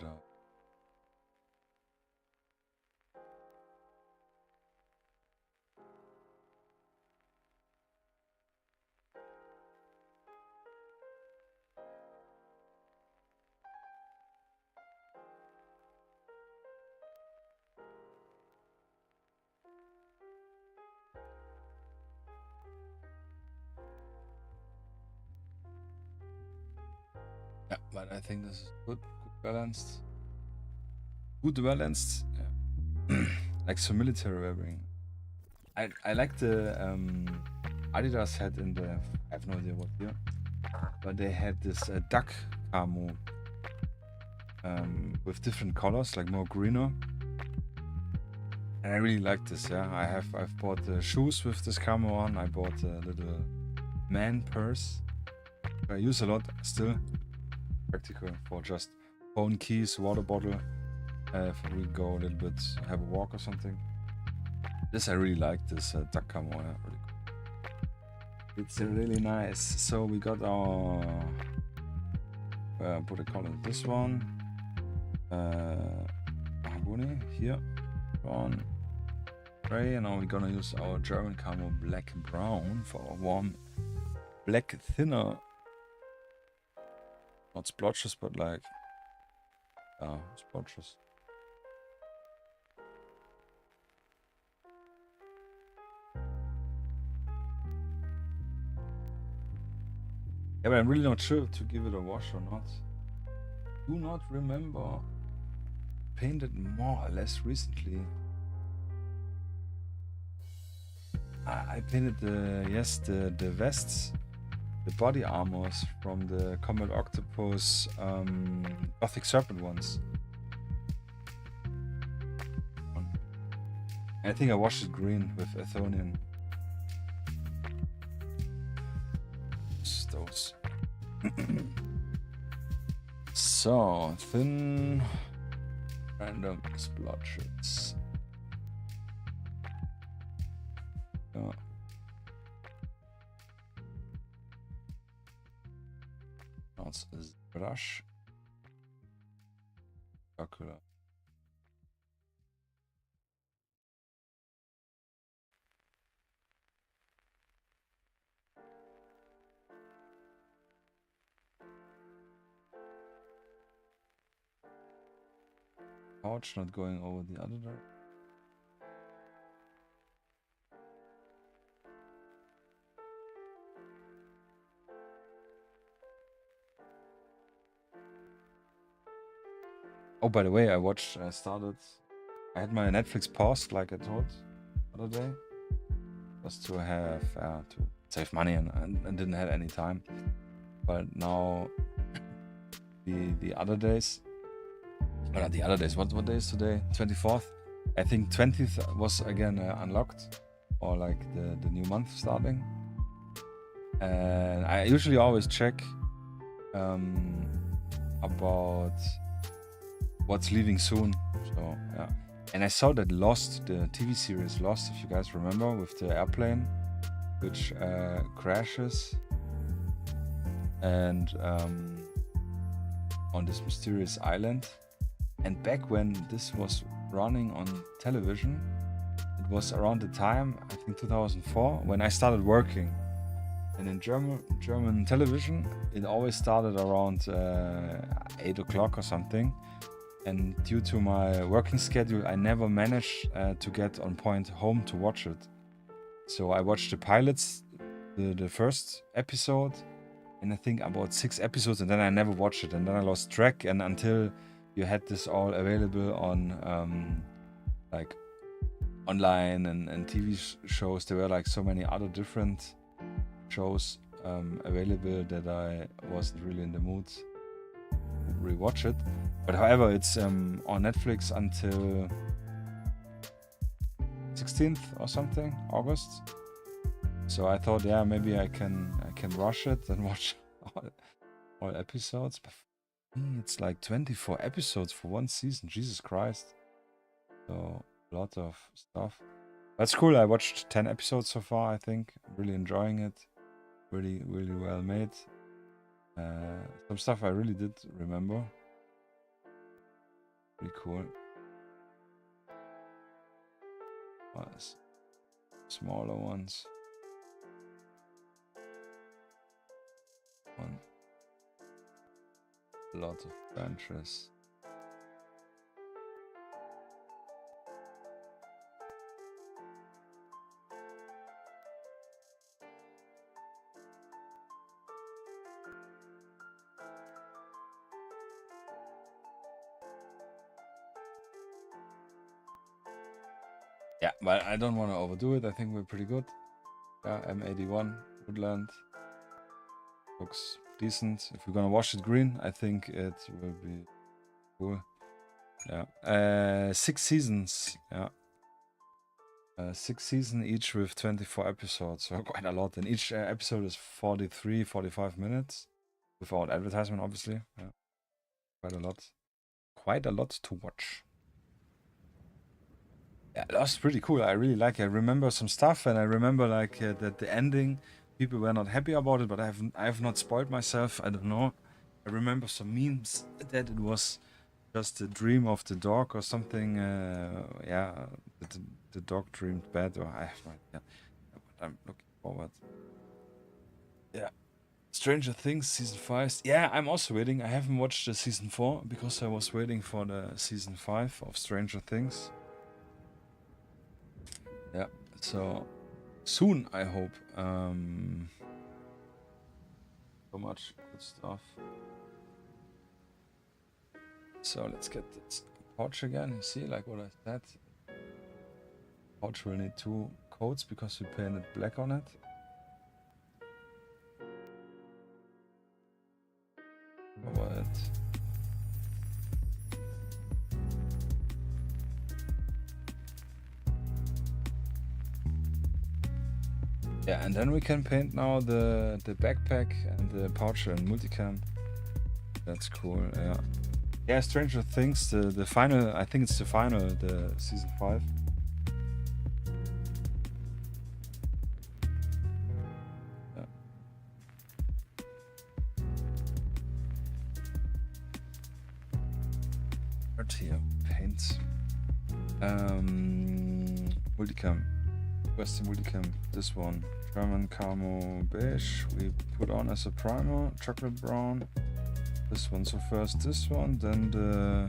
Yeah, but I think this is good balanced. Good balanced. Yeah. Like some military wearing. I like the Adidas had in the, I have no idea what year, but they had this duck camo with different colors, like more greener. And I really like this. Yeah, I've bought the shoes with this camo on. I bought a little man purse. I use a lot still. Practical for just phone, keys, water bottle. If we go a little bit, have a walk or something. This I really like, this duck camo. Yeah, really cool. It's really nice. So we got our what do you call it? This one. Mahogany here. On gray, and now we're gonna use our German camo black and brown for our warm black thinner. Not splotches, but like splotches. Yeah, but I'm really not sure to give it a wash or not. Do not remember. Painted more or less recently. I painted the vests, the body armors from the CombatOctopus Gothic Serpent ones. I think I washed it green with Athonian. Those. So thin. Random splotches. Yeah. Now it's a brush. Circular. Pouch not going over the other direction. Oh, by the way, I had my Netflix paused, like I told the other day, just to have to save money, and didn't have any time. But now the other days. Well, the other days, what day is today? 24th. I think 20th was again unlocked, or like the new month starting. And I usually always check about what's leaving soon. So yeah, and I saw that Lost, the TV series Lost, if you guys remember, with the airplane which crashes and on this mysterious island. And back when this was running on television, it was around the time, I think 2004, when I started working. And in German television, it always started around 8 o'clock or something. And due to my working schedule, I never managed to get on point home to watch it. So I watched the pilots, the first episode, and I think about 6 episodes, and then I never watched it. And then I lost track, and until you had this all available on online and TV shows. There were like so many other different shows available that I wasn't really in the mood to rewatch it. But however, it's on Netflix until 16th or something, August. So I thought, yeah, maybe I can rush it and watch all episodes. But for me, it's like 24 episodes for one season. Jesus Christ! So a lot of stuff. That's cool. I watched 10 episodes so far. I think I'm really enjoying it. Really, really well made. Some stuff I really did remember. Pretty cool. Smaller ones. A lot of branches. Yeah, but I don't want to overdo it. I think we're pretty good. Yeah, M81, Woodland. Looks decent. If we're gonna wash it green, I think it will be cool. Yeah. 6 seasons. Yeah. 6 seasons each with 24 episodes. So quite a lot. And each episode is 43, 45 minutes. Without advertisement, obviously. Yeah. Quite a lot. Quite a lot to watch. Yeah, that's pretty cool. I really like it. I remember some stuff, and I remember like that the ending, people were not happy about it, but I have not spoiled myself. I don't know. I remember some memes that it was just a dream of the dog or something. Yeah, the dog dreamed bad, or I have no idea. But I'm looking forward. Yeah. Stranger Things season 5. Yeah, I'm also waiting. I haven't watched the season 4 because I was waiting for the season 5 of Stranger Things. Yeah, so soon, I hope. So much good stuff. So let's get this pouch again. You see, like what I said. Pouch will need 2 coats because we painted black on it. Cover it. Yeah, and then we can paint now the backpack and the pouch and multicam. That's cool, yeah. Yeah, Stranger Things, the final, I think it's the final, the season 5. Yeah. Right here, paint. Multicam. Where's the multicam? This one. German camo beige. We put on as a primer. Chocolate brown. This one. So first this one, then the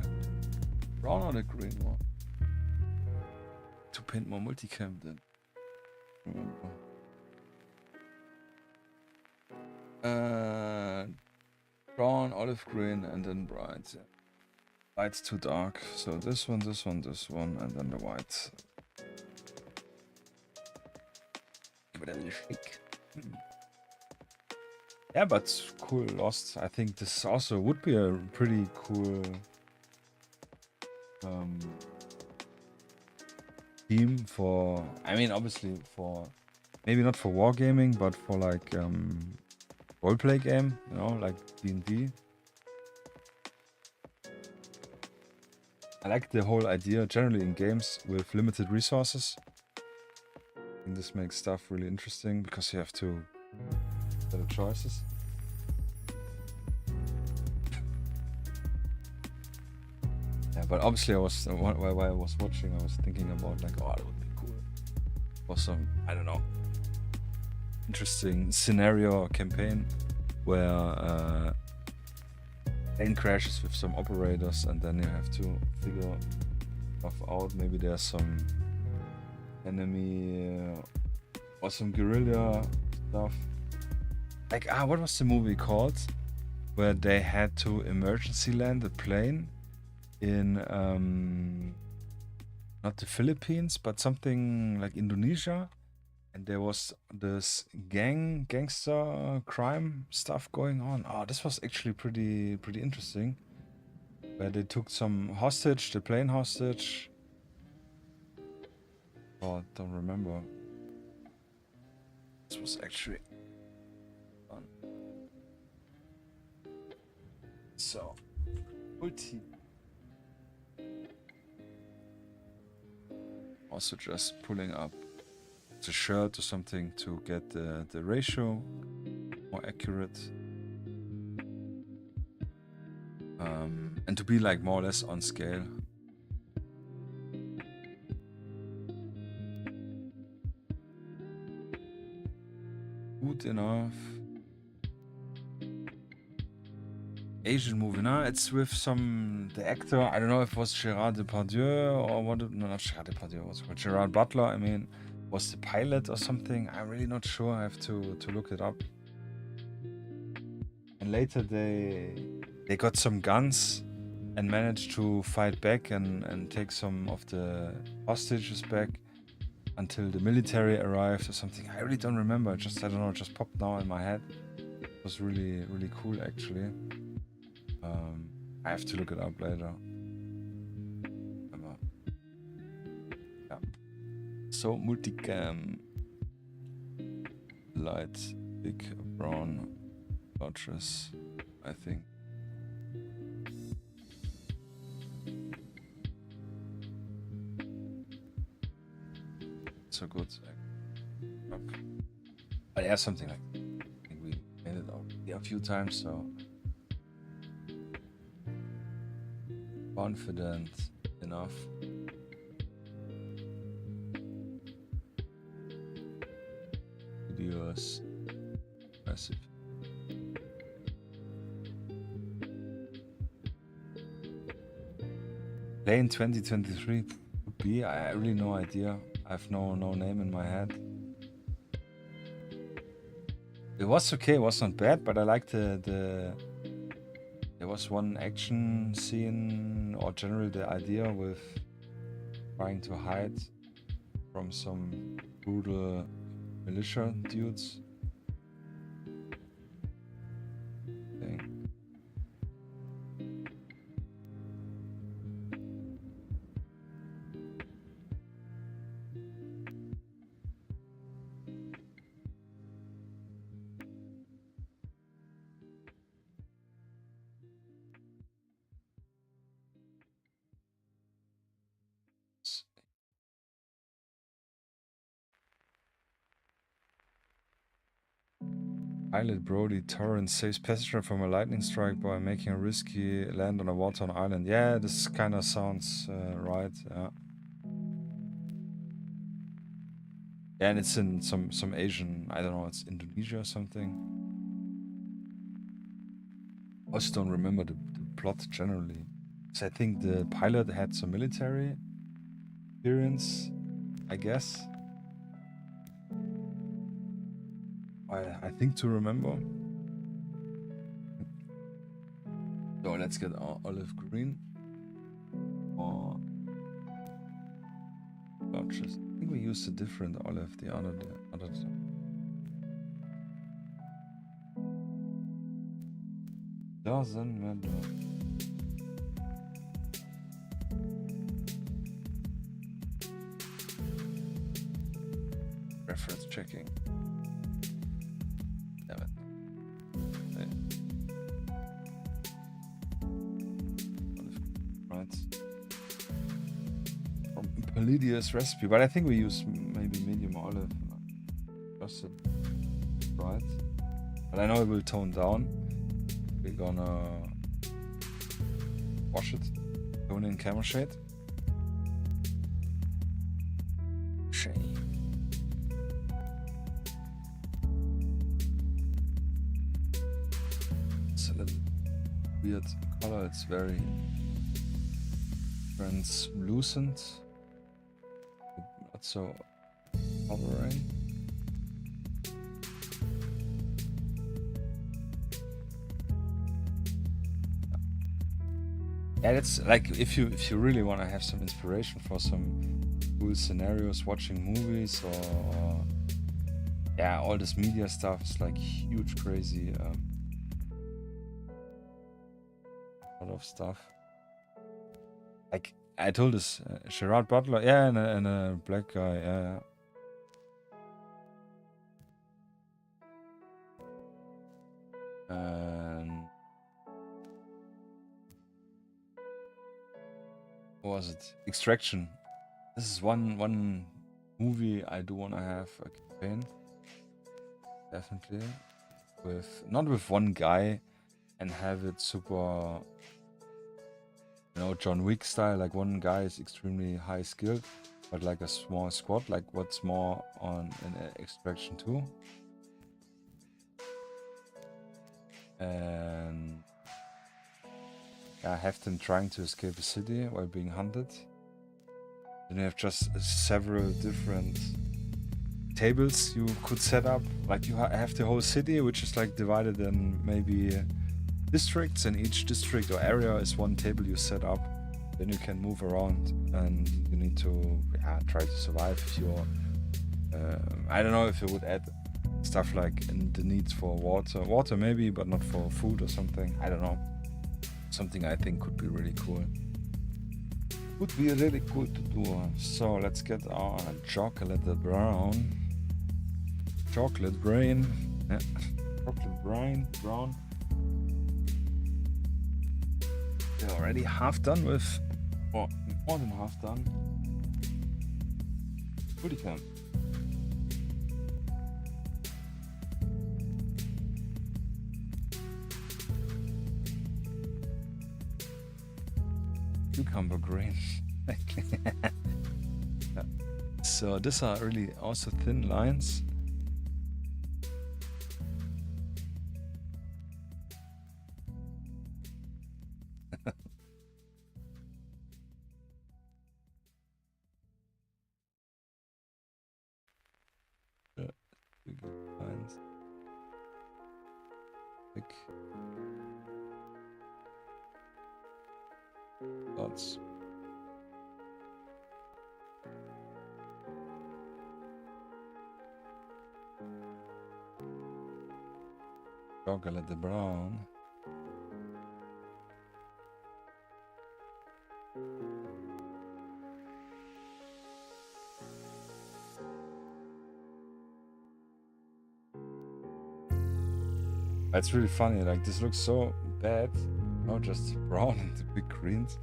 brown or the green one. To paint more multicam then. Brown, olive green, and then bright. Yeah. Light's too dark. So this one, this one, this one, and then the white. Give it a little shake. Yeah, but cool Lost. I think this also would be a pretty cool theme for, I mean, obviously for, maybe not for wargaming, but for like roleplay game, you know, like D&D. I like the whole idea generally in games with limited resources. And this makes stuff really interesting because you have to better choices. Yeah, but obviously I was while I was watching, I was thinking about like, oh, that would be cool for some, I don't know, interesting scenario or campaign where plane crashes with some operators, and then you have to figure stuff out. Maybe there's some enemy or some guerrilla stuff. Like, what was the movie called? Where they had to emergency land a plane in not the Philippines, but something like Indonesia. And there was this gangster crime stuff going on. Oh, this was actually pretty interesting. Where they took some hostage, the plane hostage. Oh, I don't remember. This was actually fun. So, multi. Also just pulling up the shirt or something to get the ratio more accurate. And to be like more or less on scale. Good enough. Asian movie, no? It's with the actor, I don't know if it was Gerard Depardieu or what, no, not Gerard Depardieu, what's it called? Gerard Butler, I mean, was the pilot or something? I'm really not sure, I have to look it up. And later they got some guns and managed to fight back and take some of the hostages back until the military arrived or something. I really don't remember, I don't know, it just popped now in my head. It was really cool actually. I have to look it up later. Yeah. So multicam. Light, big brown blotches, I think. So good. But yeah, something like that. I think we made it out a few times, so confident enough. Videos massive. Lane 2023 would be, I really no idea. I have no name in my head. It was okay, it was not bad, but I liked there was one action scene, or generally the idea with trying to hide from some brutal militia dudes. Pilot Brody Torrance saves passenger from a lightning strike by making a risky land on a war-torn island. Yeah, this kind of sounds right. Yeah. Yeah, and it's in some Asian, I don't know, it's Indonesia or something. I also don't remember the plot generally. So I think the pilot had some military experience, I guess. I think to remember. So let's get our olive green. Or blotches. I think we used a different olive the other time. Doesn't matter. Reference checking. Lydia's recipe, but I think we use maybe medium olive. Just right. But I know it will tone down. We're gonna wash it, tone in camera shade. It's a little weird color. It's very translucent. So covering. Yeah, it's like if you really want to have some inspiration for some cool scenarios, watching movies, or yeah, all this media stuff is like huge, crazy, lot of stuff. Like I told this Gerard Butler, yeah, and a black guy, yeah. And what was it? Extraction. This is one movie I do want to have a campaign. Definitely. Not with one guy and have it super, you know, John Wick style, like one guy is extremely high skilled, but like a small squad, like what's more on in Extraction 2. And yeah, have them trying to escape a city while being hunted. Then you have just several different tables you could set up. Like you have the whole city, which is like divided in maybe districts, and each district or area is one table you set up. Then you can move around, and you need to try to survive. If you're, I don't know if you would add stuff like in the needs for water maybe, but not for food or something. I don't know. Something I think could be really cool. Would be really cool to do. So let's get our chocolate brown. Chocolate brain. Yeah. Chocolate brain brown. We're already half done with, or more than half done. Booty camp. Cucumber green. Yeah. So these are really also thin lines. Lines. Thick dots. Chocolate brown. It's really funny, like this looks so bad, not just brown and the big greens,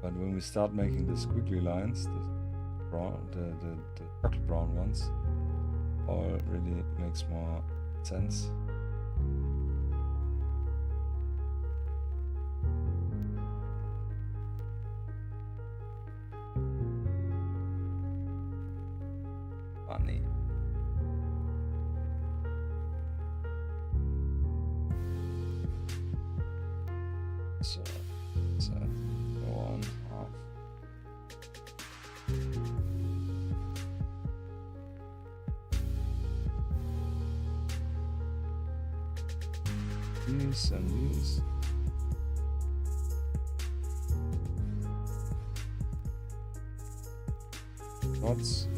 but when we start making the squiggly lines, the brown, the chocolate brown ones, all really makes more sense. Funny. So go on half. These and these. Dots.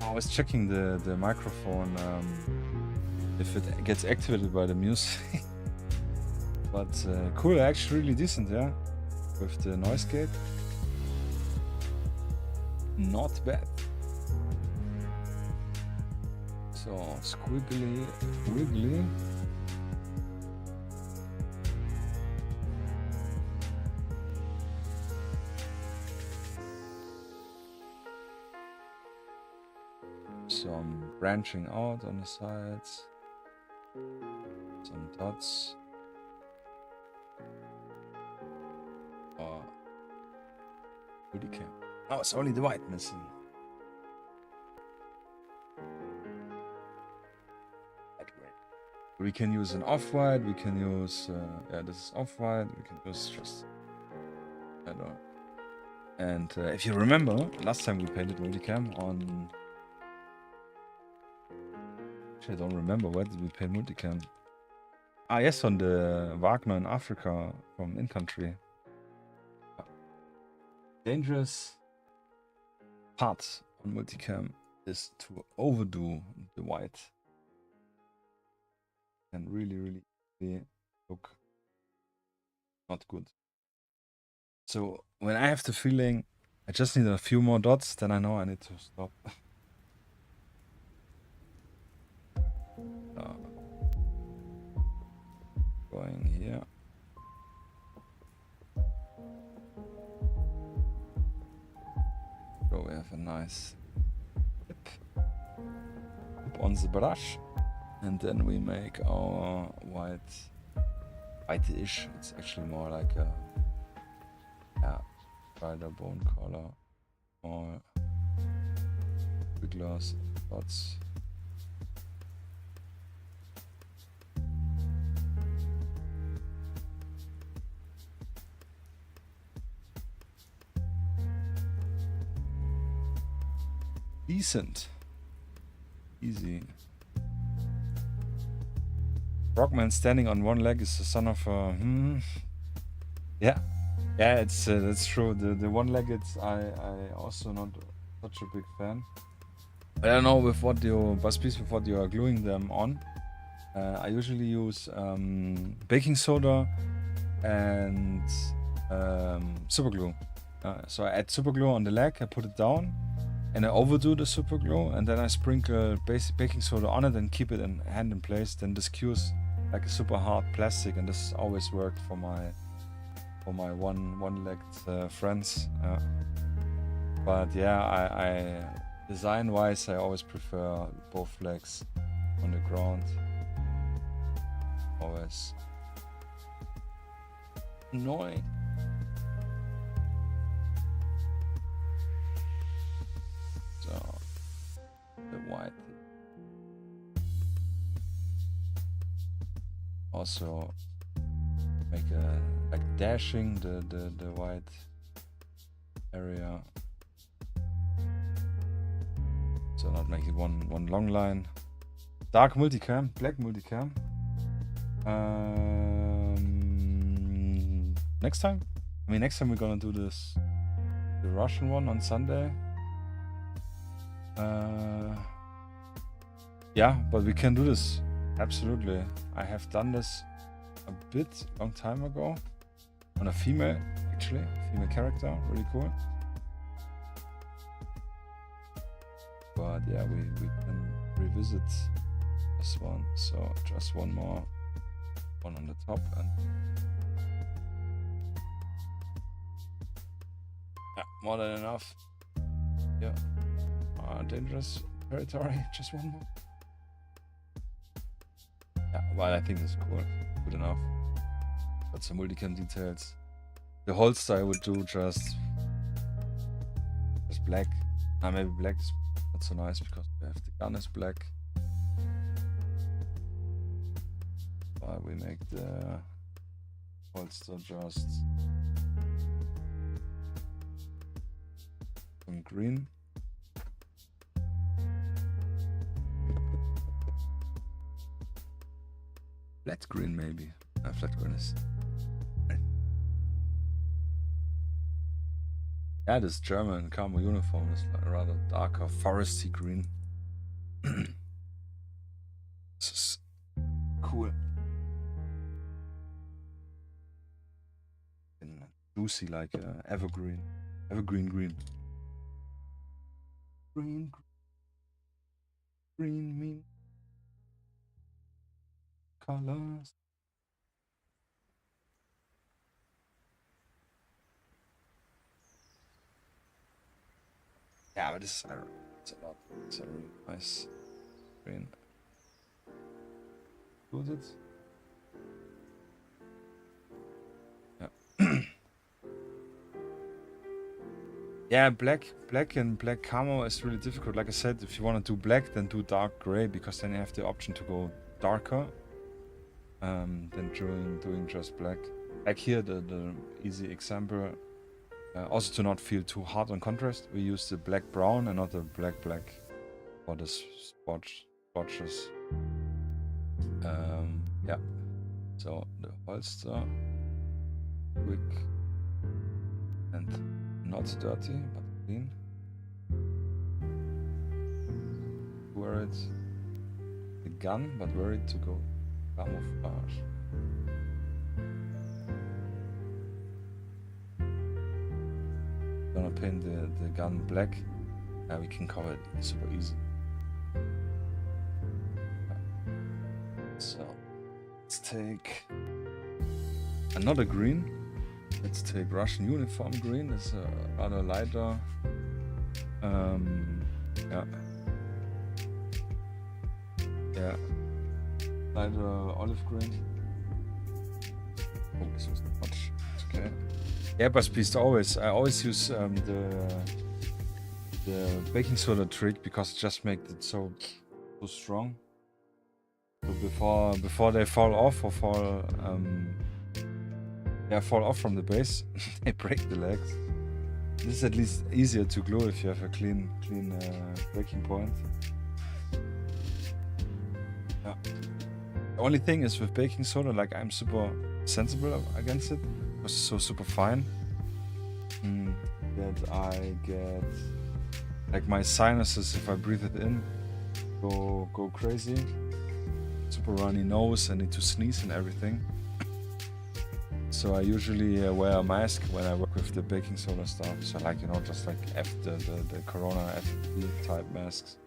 I was checking the microphone if it gets activated by the music. But cool, actually really decent, yeah, with the noise gate. Not bad. So squiggly, wiggly. Some branching out on the sides, some dots. Oh, booty camp. Oh, it's only the white missing. We can use an off-white, we can use, yeah, this is off-white, we can use just, I don't know. And if you remember, last time we painted multicam on Actually, I don't remember. Where did we pay multicam? Ah, yes, on the Wagner in Africa from in-country. Dangerous part on multicam is to overdo the white. And really look not good. So when I have the feeling I just need a few more dots, then I know I need to stop. Going here. So we have a nice tip on the brush, and then we make our white-ish. It's actually more like a brighter bone color or gloss dots. Decent. Easy. Frogman standing on one leg is the son of a... Yeah. Yeah, it's that's true. The one-legged, I also not such a big fan. I don't know with what you... Buzzpiece, with what you are gluing them on. I usually use baking soda and super glue. So I add super glue on the leg, I put it down, and I overdo the super glue, and then I sprinkle basic baking soda on it and keep it in hand in place. Then this cures like a super hard plastic, and this always worked for my one-legged friends. But yeah, I design-wise I always prefer both legs on the ground. Always annoying. So the white also make a like dashing the white area, so not make it one long line. Dark multicam, black multicam. Next time? I mean, next time we're gonna do the Russian one on Sunday. Yeah, but we can do this. Absolutely. I have done this a bit long time ago on a female, actually. Female character. Really cool. But yeah, we can revisit this one. So just one more. One on the top and yeah, more than enough. Yeah, dangerous territory. Just one more. Yeah, well, I think it's cool. Good enough. Got some multicam details. The holster I would do just black. Maybe black is not so nice because we have the gun is black. We make the holster just some green. Flat green maybe. Flat green is... Yeah, this German camo uniform is like rather darker, foresty green. This is cool. Juicy like evergreen green. Green mean colors. Yeah, but this it's a lot. It's a really nice green. Was it? Yeah. Yeah, black and black camo is really difficult. Like I said, if you want to do black, then do dark gray, because then you have the option to go darker than doing just black. Like here, the easy example. Also to not feel too hard on contrast, we use the black brown and not the black for the swatches. Yeah. So the holster, quick and not dirty, but clean. Wear it. The gun, but wear it to go camouflage. Gonna paint the gun black. We can cover it super easy. So let's take another green. Let's take Russian uniform green. It's a rather lighter. Yeah, lighter olive green. Oh, this was not much. It's okay. Yeah, but please I always use the baking soda trick because it just makes it so strong. So before they fall off or fall off from the base, they break the legs. This is at least easier to glue if you have a clean breaking point. Yeah. The only thing is with baking soda, like I'm super sensible against it. It's so super fine that I get like my sinuses, if I breathe it in, go crazy. Super runny nose, I need to sneeze and everything. So I usually wear a mask when I work with the baking soda stuff. So like, you know, just like the Corona FFP type masks.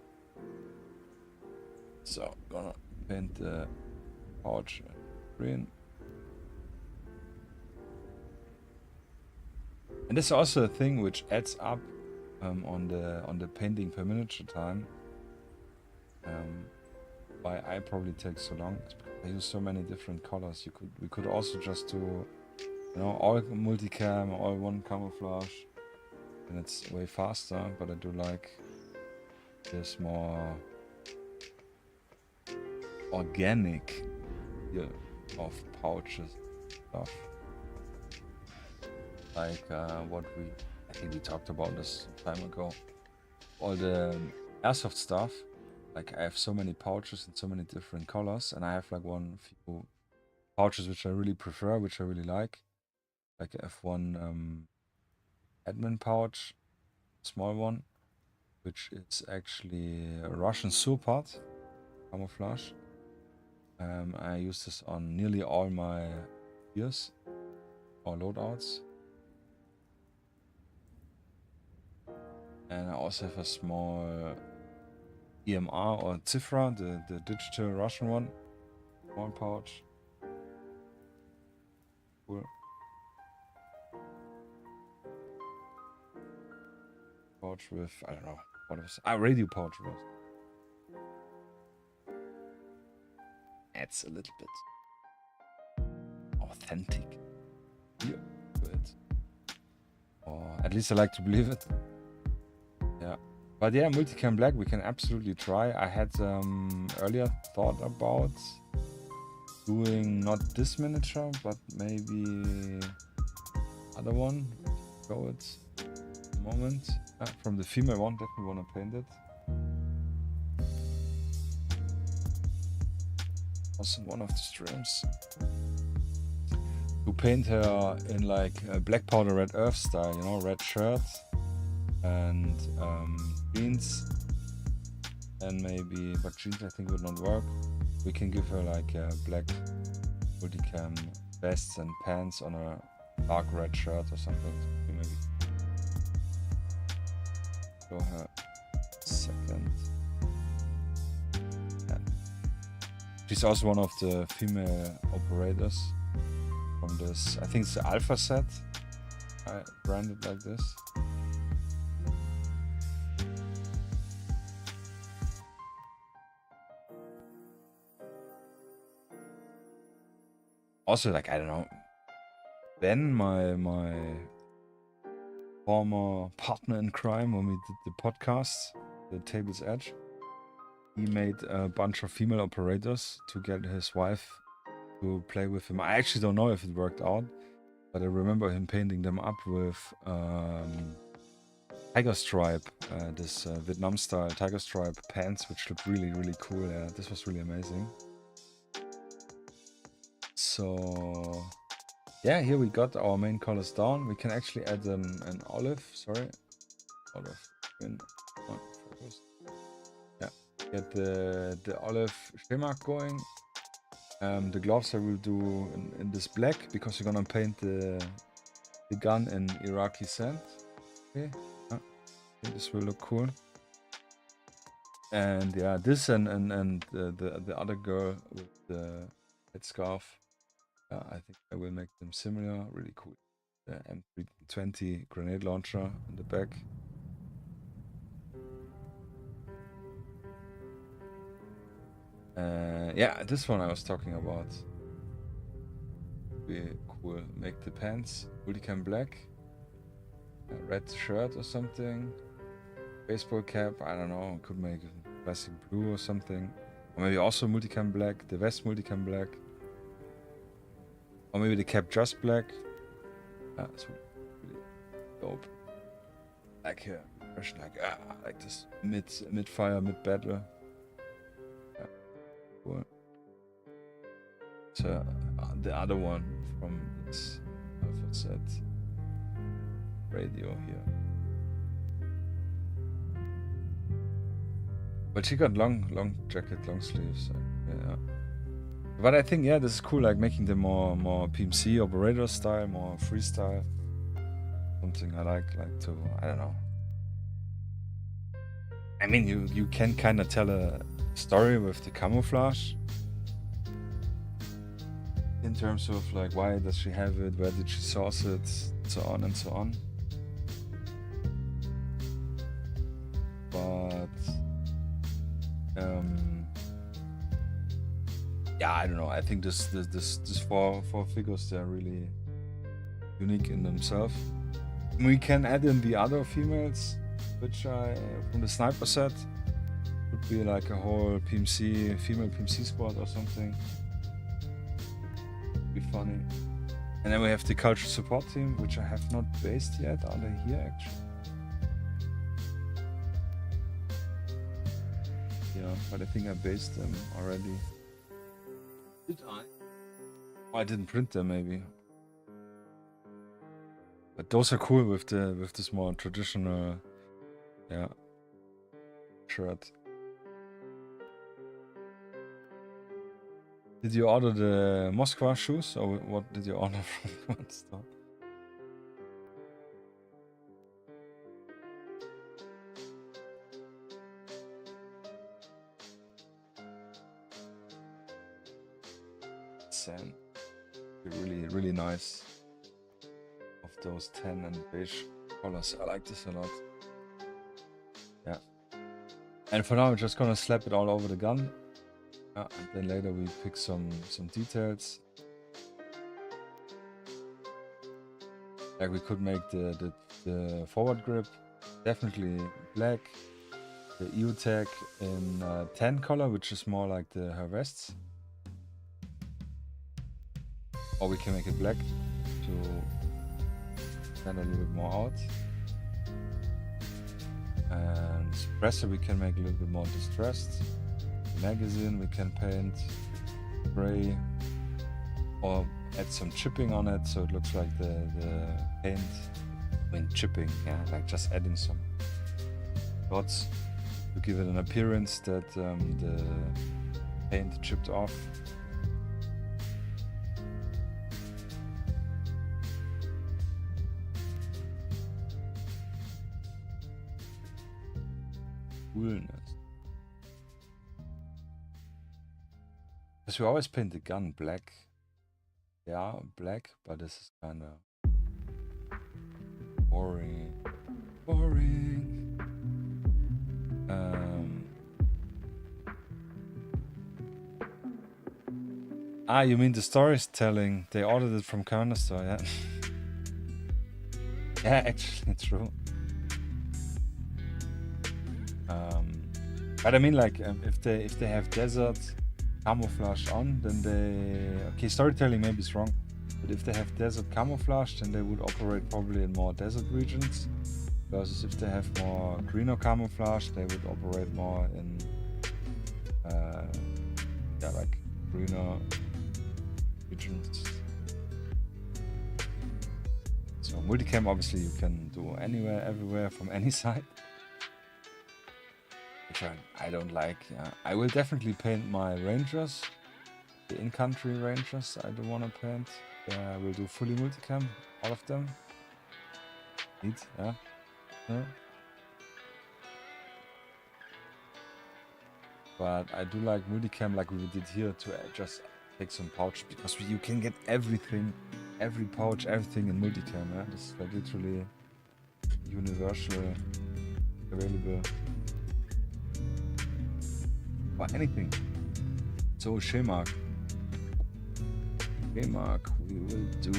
So gonna paint the pouch green. And this is also a thing which adds up on the painting per miniature time. Why I probably take so long. I use so many different colors. We could also just do, you know, all multicam, all one camouflage, and it's way faster. But I do like this more organic of pouches stuff. Like I think we talked about this time ago. All the airsoft stuff. Like I have so many pouches in so many different colors, and I have like few pouches which I really prefer, which I really like. Like I have one admin pouch, small one, which is actually a Russian Supart camouflage. I use this on nearly all my gears or loadouts. And I also have a small EMR or Cifra, the digital Russian one. Small pouch. Cool. Pouch with, I don't know, what was radio pouch was. Adds a little bit authentic here to it. Or at least I like to believe it. Yeah. But yeah, multicam black we can absolutely try. I had earlier thought about doing not this miniature, but maybe other one. Go it a moment. From the female one, definitely want to paint it. Also one of the streams. To paint her in like a black powder red earth style, you know, red shirt and jeans, and maybe, but jeans I think would not work. We can give her like a black multicam vest and pants on a dark red shirt or something. Maybe show her second. Yeah. She's also one of the female operators from this, I think it's the Alpha set. I branded like this. Also, like, I don't know, Ben, my former partner in crime when we did the podcast, The Table's Edge, he made a bunch of female operators to get his wife to play with him. I actually don't know if it worked out, but I remember him painting them up with tiger stripe, this Vietnam style tiger stripe pants, which looked really, really cool. Yeah, this was really amazing. So yeah, here we got our main colors down. We can actually add an olive, olive green. Focus. Yeah, get the olive shimmer going. The gloves I will do in this black because we're gonna paint the gun in Iraqi sand. Okay, I think this will look cool. And yeah, this and the other girl with the headscarf. I think I will make them similar. Really cool. The M320 grenade launcher in the back. Yeah, this one I was talking about. Be cool. Make the pants multicam black, a red shirt or something, baseball cap. I don't know. Could make it classic blue or something, or maybe also multicam black. The vest multicam black, or maybe the cap just black. That's really dope. Like here, like this mid fire, mid battle. Cool. So the other one from this alpha set radio here. But she got long jacket, long sleeves. So, yeah. But I think this is cool, like making them more PMC operator style, more freestyle. Something I like to, I don't know. I mean, you can kind of tell a story with the camouflage in terms of like why does she have it, where did she source it, so on and so on. But yeah, I don't know. I think this four figures, they're really unique in themselves. We can add in the other females, which I from the sniper set. Would be like a whole female PMC squad or something. Would be funny. And then we have the culture support team, which I have not based yet. Are they here actually? Yeah, but I think I based them already. Did I? Oh, I didn't print them maybe. But those are cool with this more traditional, shirt. Did you order the Moskva shoes, or what did you order from one store? Sand. Really nice. Of those tan and beige colors. I like this a lot. Yeah. And for now, I'm just gonna slap it all over the gun. And then later we pick some details. Like we could make the forward grip definitely black. The EU tag in tan color, which is more like her vests. Or we can make it black to stand a little bit more out. And suppressor we can make a little bit more distressed. Magazine we can paint gray or add some chipping on it so it looks like the paint. I mean chipping, like just adding some dots to give it an appearance that the paint chipped off. Coolness. Because we always paint the gun black. Yeah, black, but this is kind of boring. You mean the storytelling? They ordered it from Counter Store, yeah. Yeah, actually, true. But I mean, like, if they have desert camouflage on, then okay, storytelling maybe is wrong, but if they have desert camouflage, then they would operate probably in more desert regions. Versus if they have more greener camouflage, they would operate more in like greener regions. So multicam, obviously you can do anywhere, everywhere, from any side. Which I don't like. Yeah. I will definitely paint my rangers, the in-country rangers I do want to paint. I will do fully multicam, all of them. Neat, yeah. But I do like multicam like we did here to just take some pouch, because you can get everything, every pouch, everything in multicam. Yeah? This is like literally universal available for anything. So Shemark we will do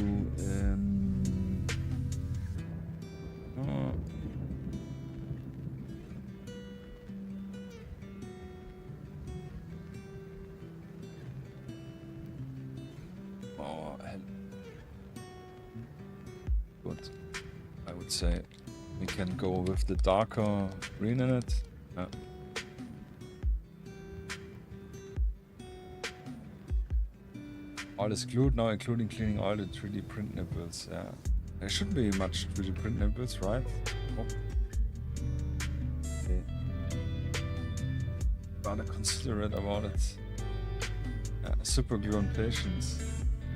good. I would say we can go with the darker green in it. All is glued now, including cleaning all the 3D print nipples. Yeah, there shouldn't be much 3D print nipples, right? Oh. Okay. Rather considerate about it. Super glue and patience.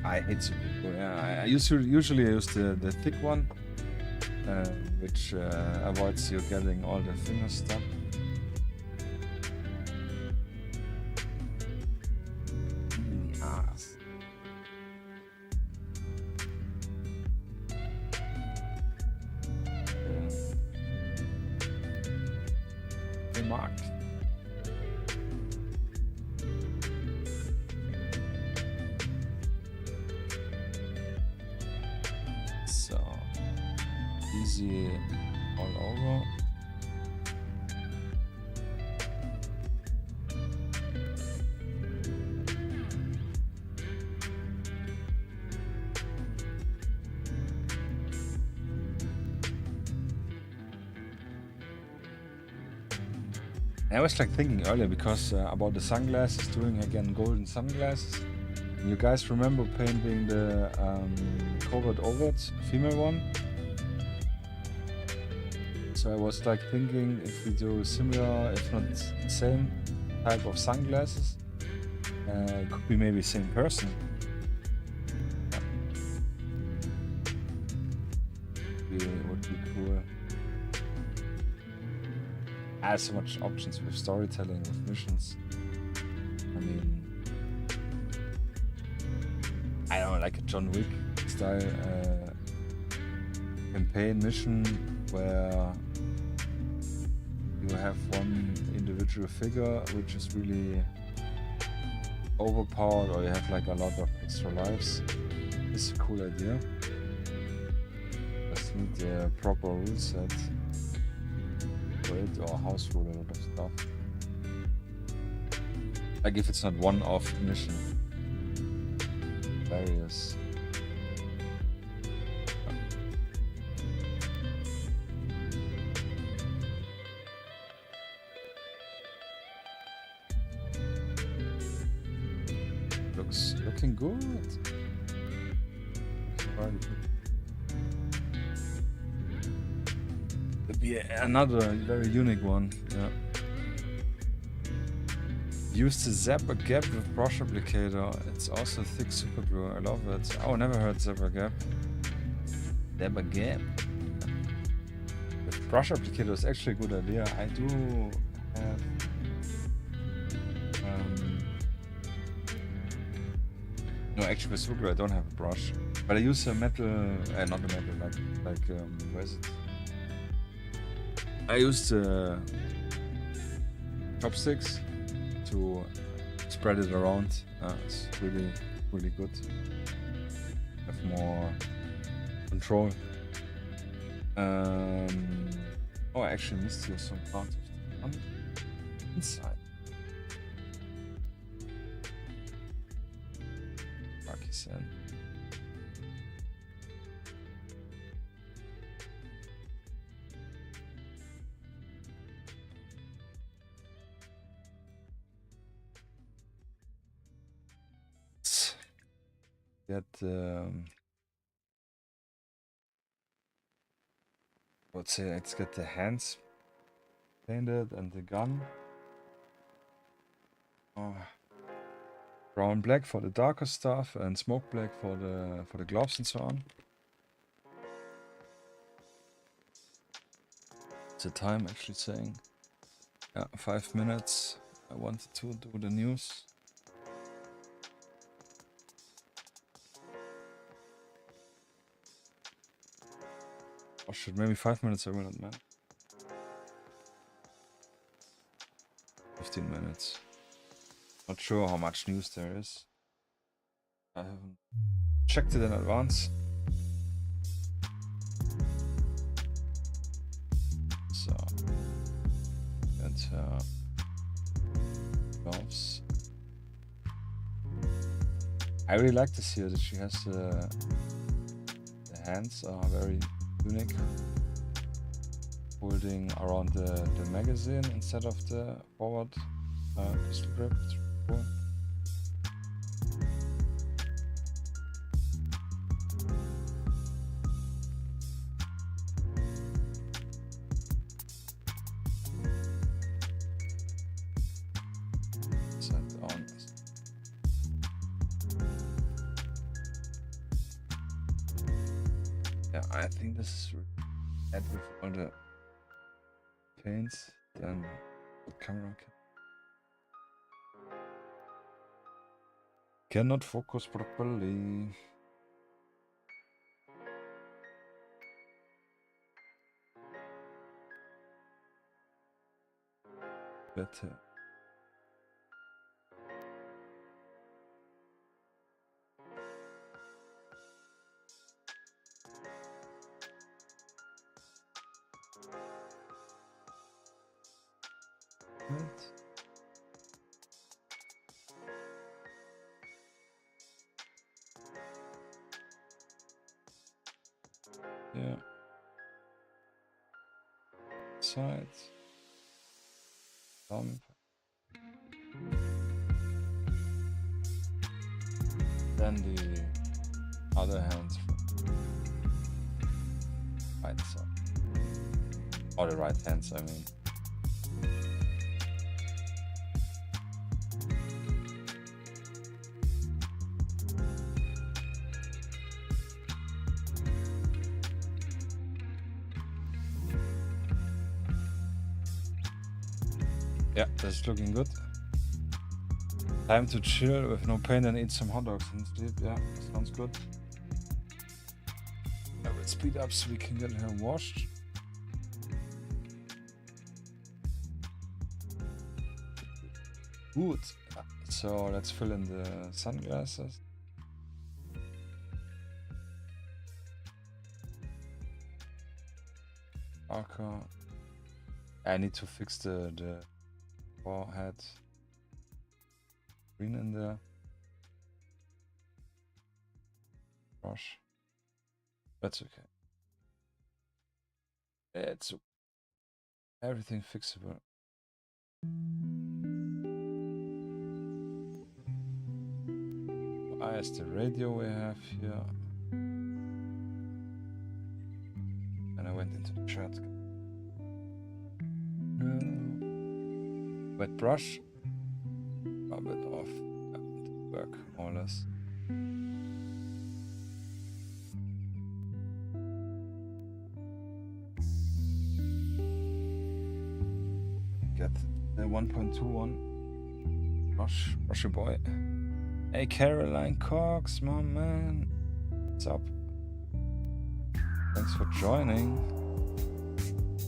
I hate super glue. Yeah, I usually use the thick one, which avoids you getting all the fingers stuck. So easy all over. I was like thinking earlier because about the sunglasses, doing again golden sunglasses. You guys remember painting the covert overt female one? So I was like thinking if we do similar, if not same type of sunglasses, could be maybe same person. Would be cool. So much options with storytelling, with missions. I mean, I don't know, like a John Wick style campaign mission where you have one individual figure which is really overpowered, or you have like a lot of extra lives. It's a cool idea. Just need the proper rule set. Or house rule, a lot of stuff. Like if it's not one-off mission. Various. Looking good. Be another very unique one. Yeah. Use the Zapper Gap with brush applicator. It's also thick super glue. I love it. Oh, never heard Zapper Gap. Zapper Gap. With brush applicator is actually a good idea. I do have no, actually with super glue I don't have a brush, but I use a metal, not a metal, like where is it? I used chopsticks to spread it around. It's really, really good. Have more control. Oh, I actually missed here some part of the inside. Rocky sand. get let's get the hands painted and the gun. Brown black for the darker stuff and smoke black for the gloves and so on. What's the time actually saying? Yeah, 5 minutes. I wanted to do the news. Oh shit, maybe 5 minutes a minute, man. 15 minutes. Not sure how much news there is. I haven't checked it in advance. So, and gloves. I really like this here that she has the hands are very unique. Holding around the magazine instead of the forward pistol grip. It's really cool. Set down. Yeah, I think this is really bad with all the paints, then the camera cannot focus properly. Better. Right. Yeah. Sides. Thumb. Then the other hands from right side. Or the right hands, I mean. Yeah, that's looking good. Time to chill with no pain and eat some hot dogs and sleep. Yeah, sounds good. I will speed up so we can get her washed. Good. So let's fill in the sunglasses. Parker. I need to fix the forehead green in there. Brush. That's okay. It's everything fixable. Is the radio we have here. And I went into the chat. Wet brush. Rub it off. Work more or less. Get the 1.21 brush your boy. Hey Caroline Cox, my man. What's up? Thanks for joining.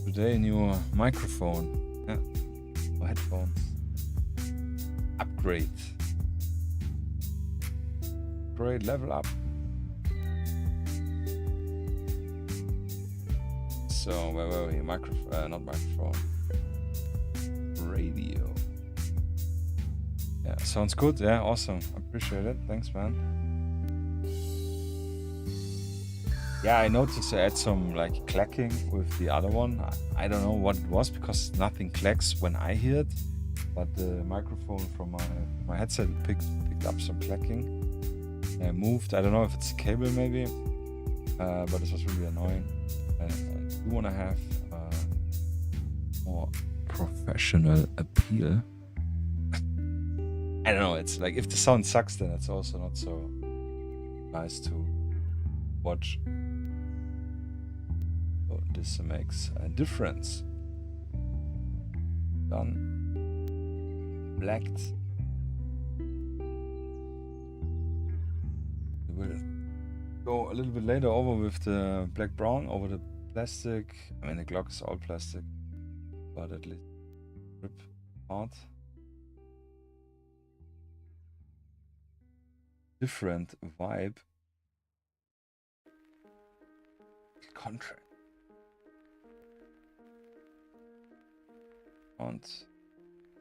Today new microphone. Yeah. Or headphones. Upgrade. Great, level up. So where were we? Microphone, not microphone. Radio. Yeah, sounds good. Yeah, awesome. Appreciate it. Thanks, man. Yeah, I noticed I had some like clacking with the other one. I don't know what it was because nothing clacks when I hear it, but the microphone from my headset picked up some clacking. moved. I don't know if it's a cable maybe, but this was really annoying. I do want to have more professional appeal. I don't know, it's like if the sound sucks, then it's also not so nice to watch. So this makes a difference. Done. Blacked. We will go a little bit later over with the black brown over the plastic. I mean, the Glock is all plastic, but at least grip part. Different vibe. Contract. And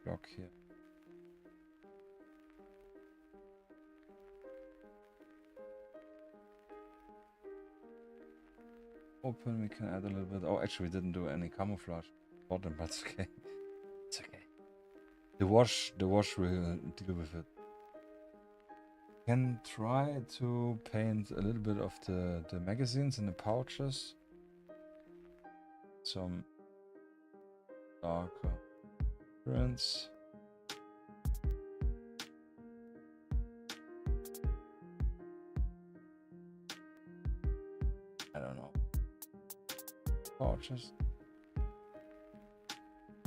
Glock here. Open, we can add a little bit. Oh, actually, we didn't do any camouflage for them, but it's okay. It's okay. The wash will deal with it. Can try to paint a little bit of the magazines and the pouches. Some darker prints. I don't know. Pouches.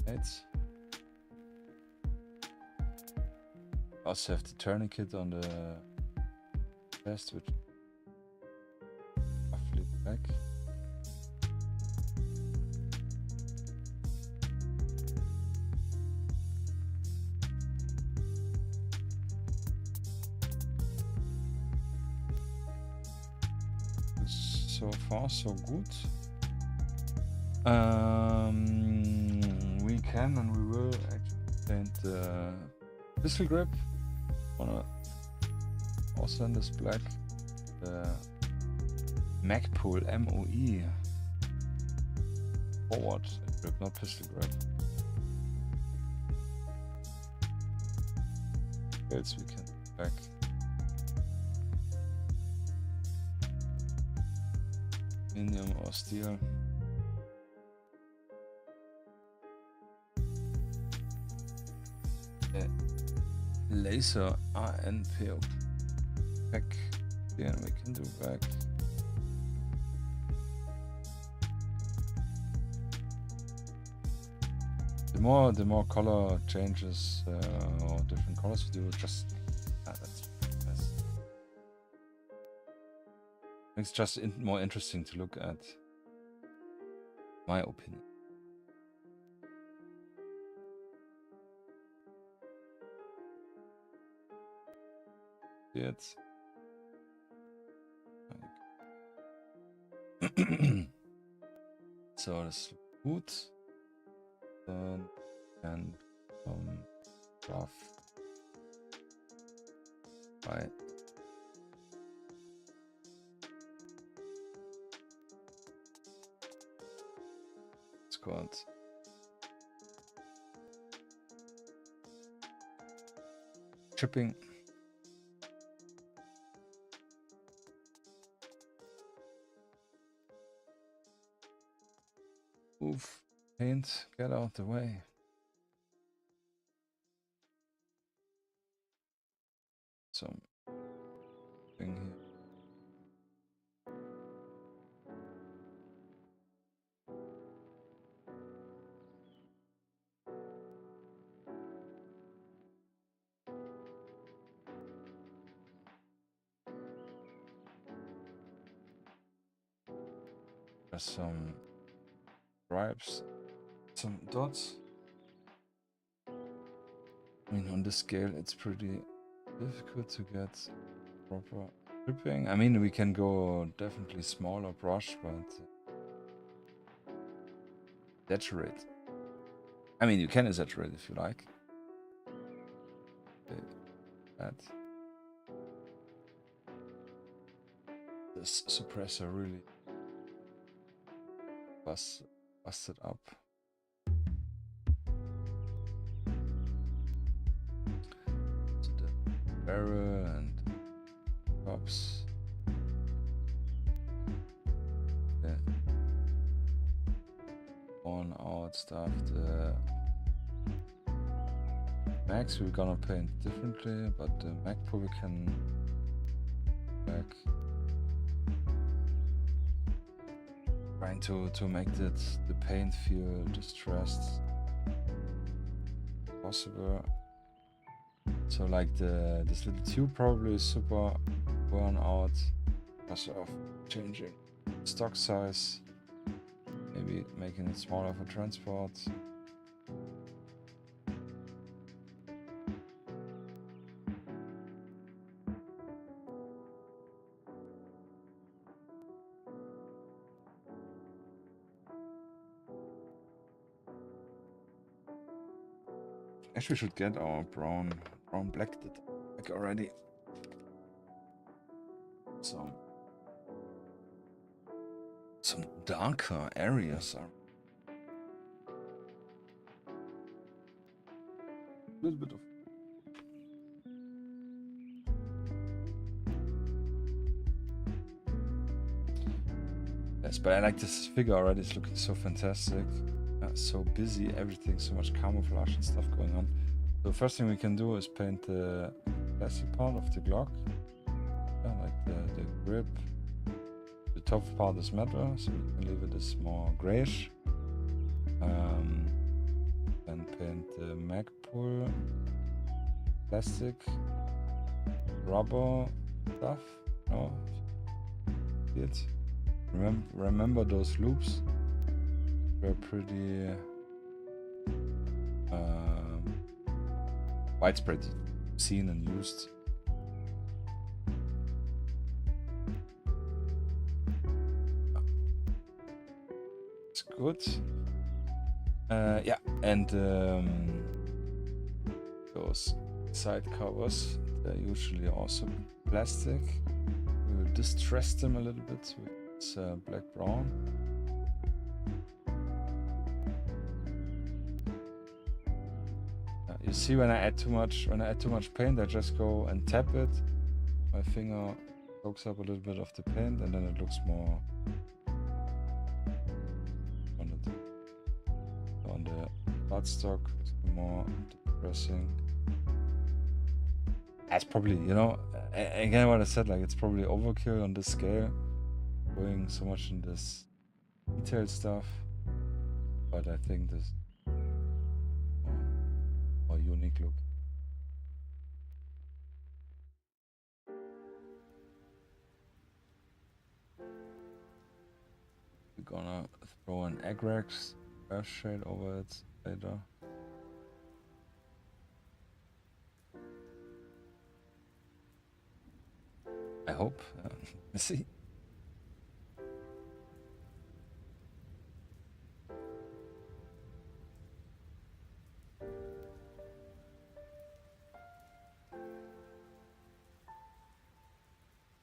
It's also have the tourniquet on the vest, which I flip back. So far, so good. We can and we will actually paint the pistol grip. Wanna also in this black. The mag pull MOE forward grip, not pistol grip. Else we can back. Medium or steel. Laser ANPO back. Yeah, we can do back. The more color changes or different colors we do, just that's best. It's just more interesting to look at. My opinion. Jetzt. So, das ist gut. Dann and rough. Right. Squad. Chipping. Move, paint, get out the way. Some thing here. There's some stripes, some dots. I mean, on this scale, it's pretty difficult to get proper dripping. I mean, we can go definitely smaller brush, but saturate. I mean, you can exaggerate if you like. Okay. That. This suppressor really busted up. So the barrel and Drops. The worn out stuff. The max we're gonna paint differently, but the Mac Pro we can back. Trying to make the paint feel distressed possible. So like this little tube probably is super worn out because of changing stock size, maybe making it smaller for transport. Actually, we should get our brown black already. Some darker areas are a little bit of. Yes, but I like this figure already. It's looking so fantastic. So busy, everything, so much camouflage and stuff going on. So first thing we can do is paint the plastic part of the Glock. Like the grip. The top part is metal, so we can leave it as more grayish. Then paint the mag pull, plastic, rubber stuff. No, see it? Remember those loops? They're pretty widespread, seen and used. It's good. Yeah, and those side covers, they're usually also plastic. We will distress them a little bit with this black brown. You see, when I add too much paint, I just go and tap it. My finger soaks up a little bit of the paint, and then it looks more on the bloodstock, more depressing. That's probably, you know, again what I said, like it's probably overkill on this scale, going so much in this detailed stuff. But I think this more unique look. We're gonna throw an Agrax earth shade over it later. I hope. Let's see.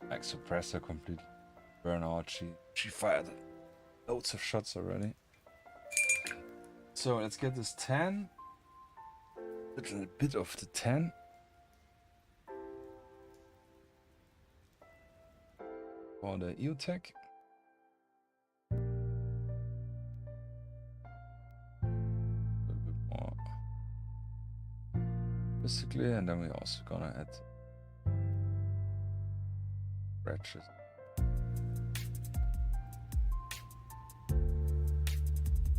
Like suppressor complete burnout. She fired loads of shots already. So let's get this 10. Little bit of the 10. For the EOTech. A little bit more. Basically, and then we're also gonna add scratches.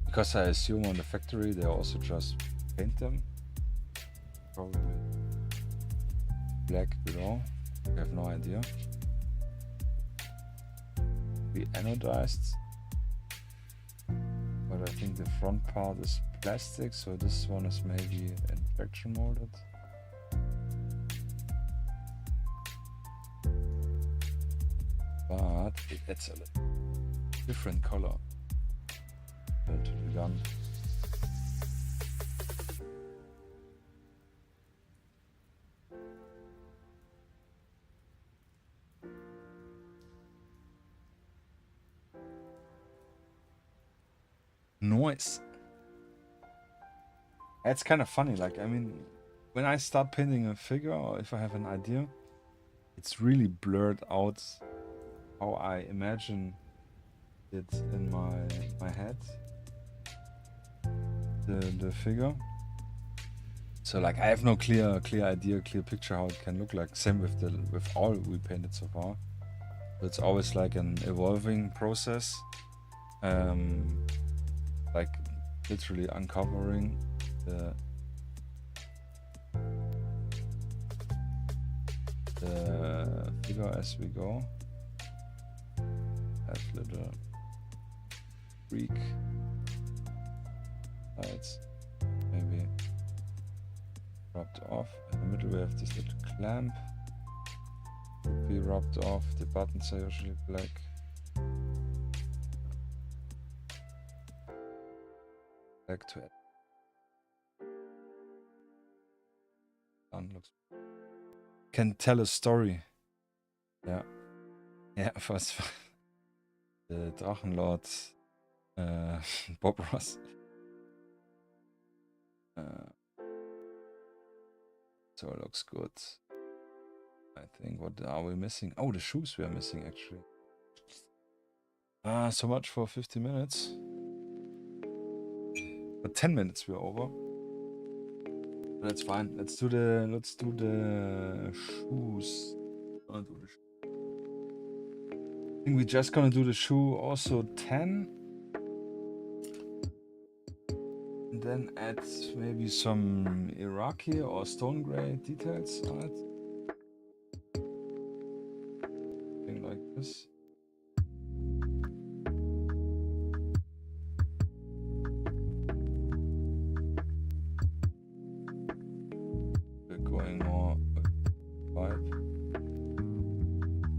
Because I assume on the factory they also just paint them. Probably black below. I have no idea. Be anodized. But I think the front part is plastic, so this one is maybe injection molded. But it adds a different color to the gun. Noise. It's kind of funny, like, I mean, when I start painting a figure, or if I have an idea, it's really blurred out how I imagine it in my head. The figure. So like I have no clear idea, clear picture how it can look like. Same with all we painted so far. It's always like an evolving process. Like literally uncovering the figure as we go. Have little freak lights, maybe rubbed off. In the middle we have this little clamp. Would be rubbed off. The buttons are usually black. Back to it. Looks. Can tell a story. Yeah. Yeah, first the Drachenlord Bob Ross. So it looks good. I think. What are we missing? Oh, the shoes we are missing actually. So much for 50 minutes. But 10 minutes we're over. That's fine. Let's do the shoes. I think we're just gonna do the shoe also 10. And then add maybe some Iraqi or stone gray details on it. Something like this. We're going more 5.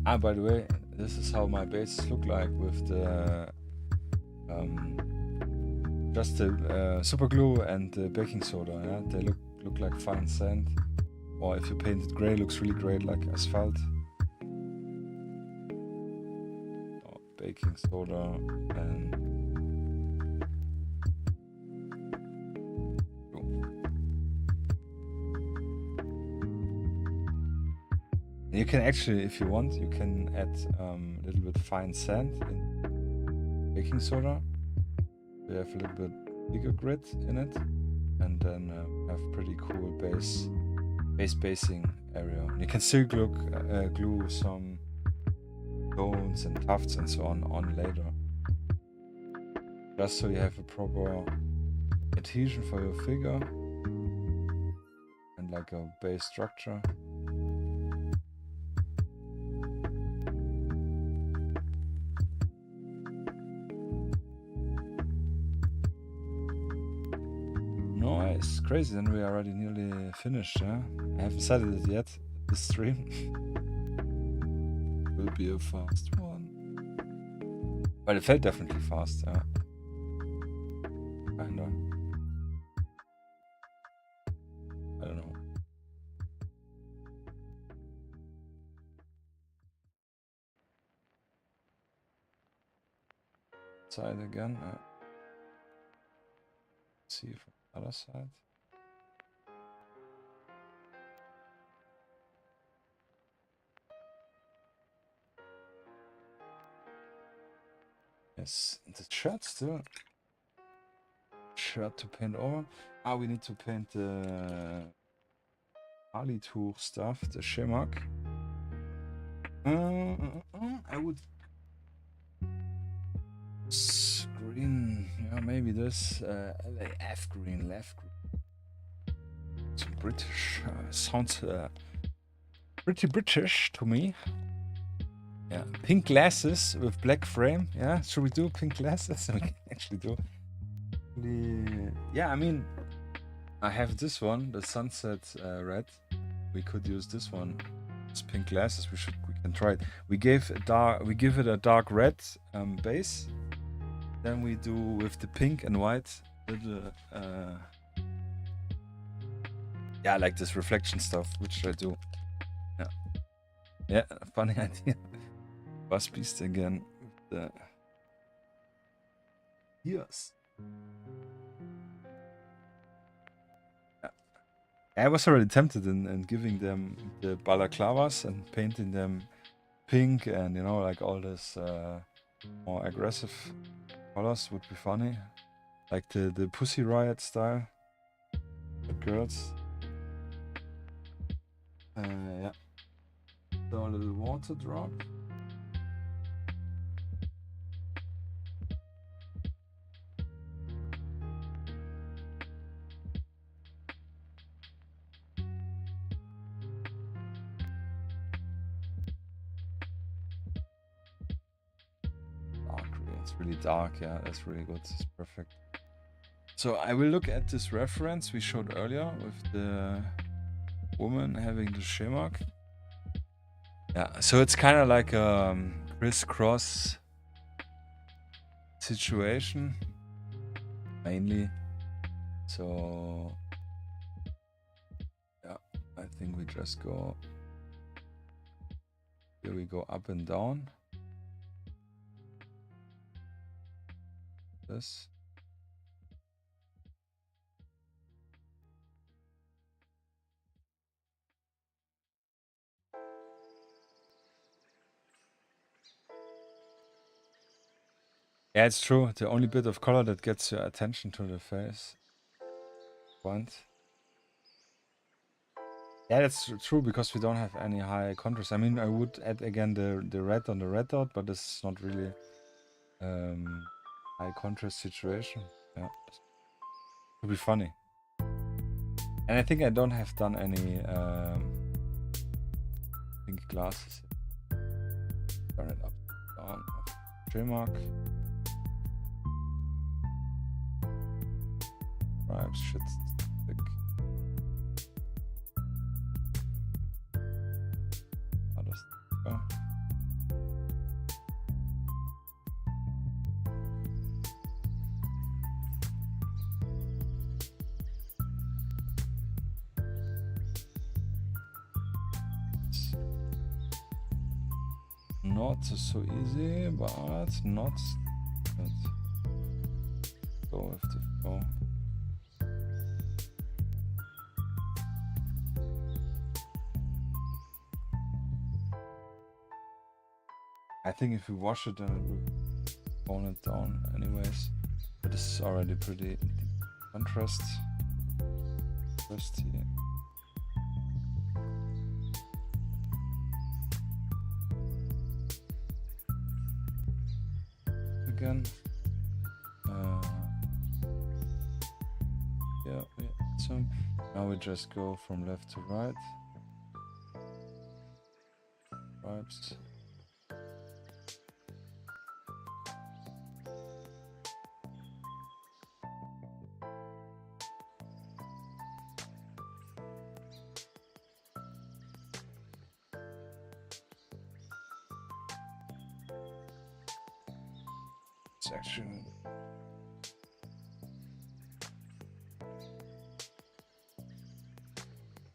Ah, by the way, this is how my bases look like with the just the super glue and the baking soda. Yeah, they look like fine sand, or if you paint it gray, looks really great like asphalt. Or baking soda and you can actually, if you want, you can add a little bit fine sand in baking soda. We have a little bit bigger grid in it, and then have pretty cool basing area. And you can still glue some bones and tufts and so on later, just so you have a proper adhesion for your figure and like a base structure. It's crazy, then we are already nearly finished. Yeah? I haven't started it yet. This stream will be a fast one, but it felt definitely fast. Yeah, kinda. I don't know. Side again. See from the other side. Yes, the shirt still. Shirt to paint over. Ah, we need to paint the Ali Tour stuff, the Shemak. I would green, yeah, maybe this LAF green, left green. Some British sounds pretty British to me. Yeah, pink glasses with black frame. Yeah, should we do pink glasses? We can actually do. Yeah, I mean, I have this one, the sunset red. We could use this one. It's pink glasses. We can try it. We give it a dark red base. Then we do with the pink and white little yeah, like this reflection stuff, which I do. Yeah, yeah, funny idea. Bust beast again with the yes. I was already tempted in giving them the balaclavas and painting them pink and, you know, like all this more aggressive colors would be funny. Like the Pussy Riot style. The girls. Yeah. So a little water drop. It's really dark, yeah, that's really good. It's perfect. So I will look at this reference we showed earlier with the woman having the shimmer. Yeah, so it's kind of like a crisscross situation, mainly. So yeah, I think we just go. Here we go up and down. This. Yeah, it's true. The only bit of color that gets your attention to the face. Point. Yeah, that's true because we don't have any high contrast. I mean, I would add again the red on the red dot, but this is not really high contrast situation. Yeah, it would be funny. And I think I don't have done any pink glasses. Turn it up, down, trademark. Right, shit. Thick. Not so easy, but not. Let's go with the flow. I think if we wash it, then it will tone it down anyways. But this is already pretty contrast. First here. Again. Yeah, so now we just go from left to right. Stripes. Section.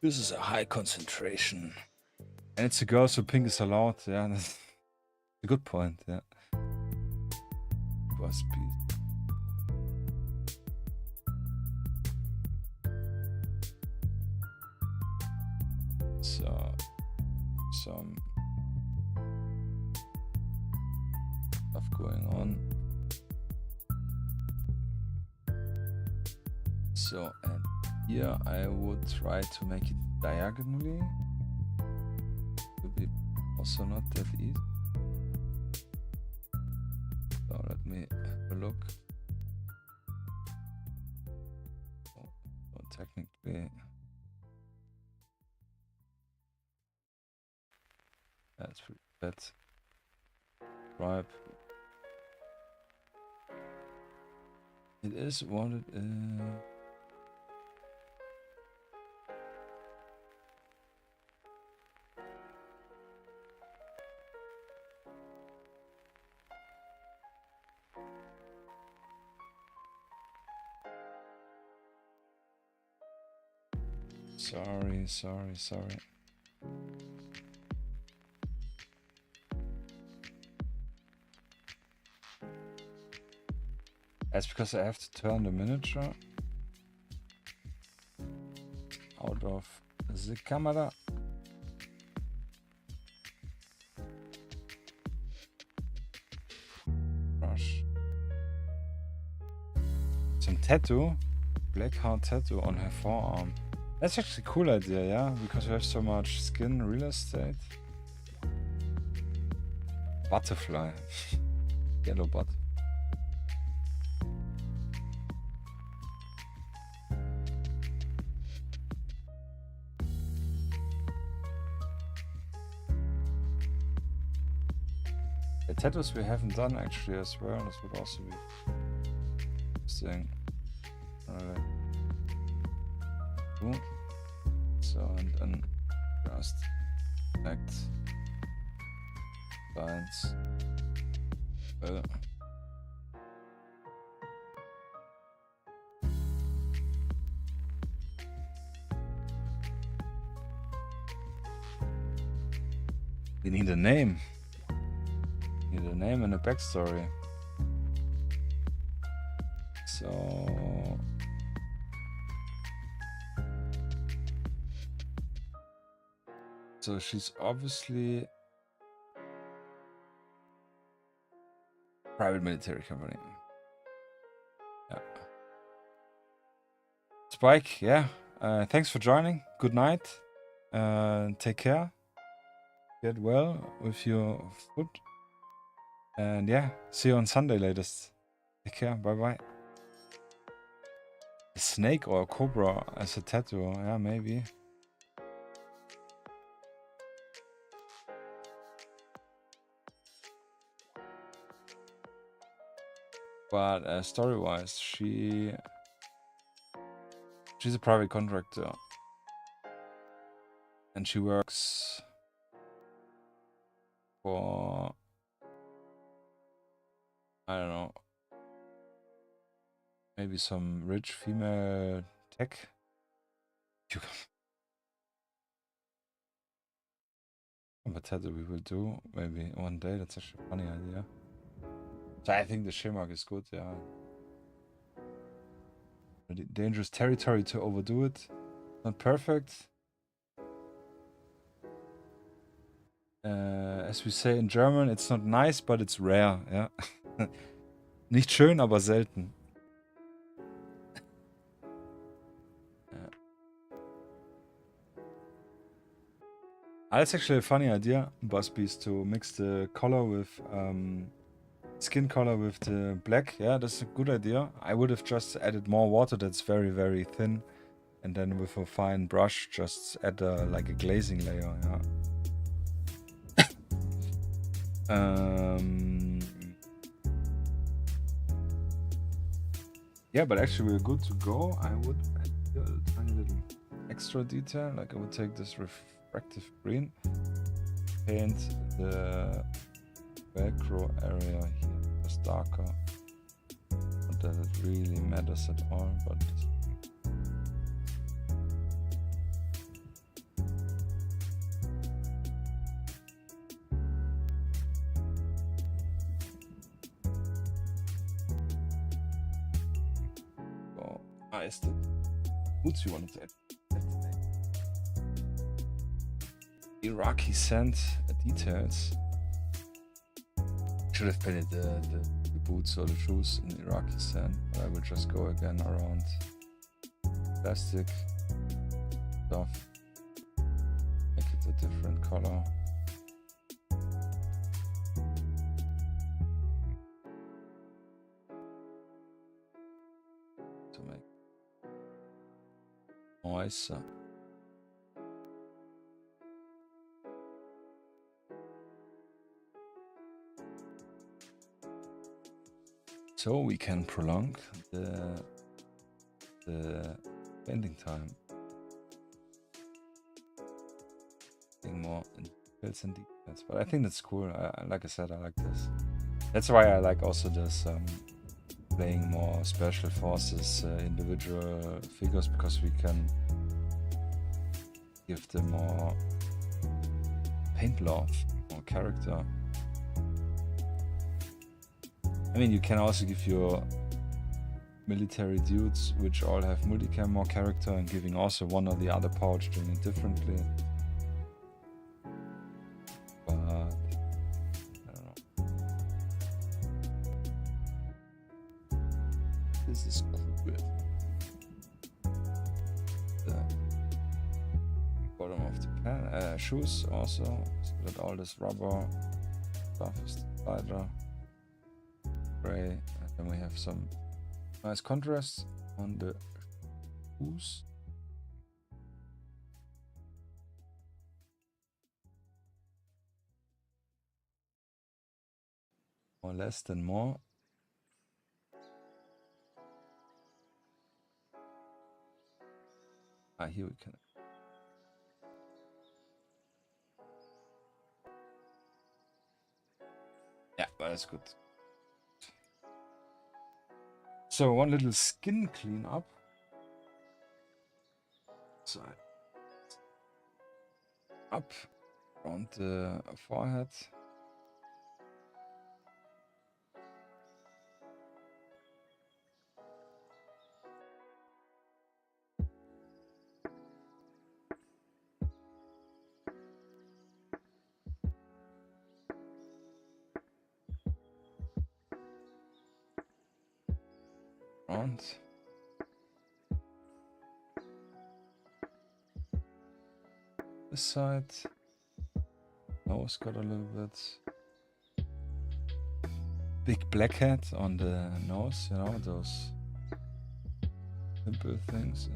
This is a high concentration. And it's a girl, so pink is allowed. Yeah, that's a good point. Yeah. Bus speed. So, some stuff going on. So, and here I would try to make it diagonally. Would be also not that easy. So let me have a look. So technically, that's pretty bad. Stripe. It is what it is. Sorry. That's because I have to turn the miniature out out of the camera. Brush. Some tattoo. Black heart tattoo on her forearm. That's actually a cool idea, yeah? Because we have so much skin real estate. Butterfly. Yellow butt. The tattoos we haven't done actually as well. This would also be interesting. Boom. So, and then just select lines. We need a name. We need a name and a backstory. So she's obviously private military company. Yeah. Spike, yeah. Thanks for joining. Good night. Take care. Get well with your foot. And yeah, see you on Sunday latest. Take care. Bye bye. A snake or a cobra as a tattoo. Yeah, maybe. But story-wise, she's a private contractor, and she works for, I don't know, maybe some rich female tech. But tattoo we will do maybe one day. That's actually a funny idea. So I think the shimmer is good, yeah. Dangerous territory to overdo it. Not perfect. As we say in German, it's not nice, but it's rare, yeah. Nicht schön, aber selten. That's actually a funny idea, Busbees, to mix the color with skin color with the black. Yeah, that's a good idea. I would have just added more water that's very, very thin, and then with a fine brush just add like a glazing layer. Yeah. Yeah, but actually we're good to go. I would add a tiny little extra detail, like I would take this refractive green, paint the Velcro area here just darker. Not that it really matters at all, but oh, is the boots you wanted to add? Iraqi sand details. Should have painted the boots or the shoes in Iraqi sand, but I will just go again around plastic stuff, make it a different color. To make nicer. So we can prolong the painting time. Getting more details and details, but I think that's cool. Like I said, I like this. That's why I like also this playing more special forces, individual figures, because we can give them more paint love, more character. I mean, you can also give your military dudes, which all have multicam, more character, and giving also one or the other pouch doing it differently. But I don't know. This is cool. The bottom of the pan, shoes also, so that all this rubber stuff is lighter, gray, and then we have some nice contrast on the shoes. More less than more. Here we can. Yeah, but that's good. So one little skin cleanup. So up around the forehead. Around. This side. Nose got a little bit. Big blackhead on the nose, you know, those simple things.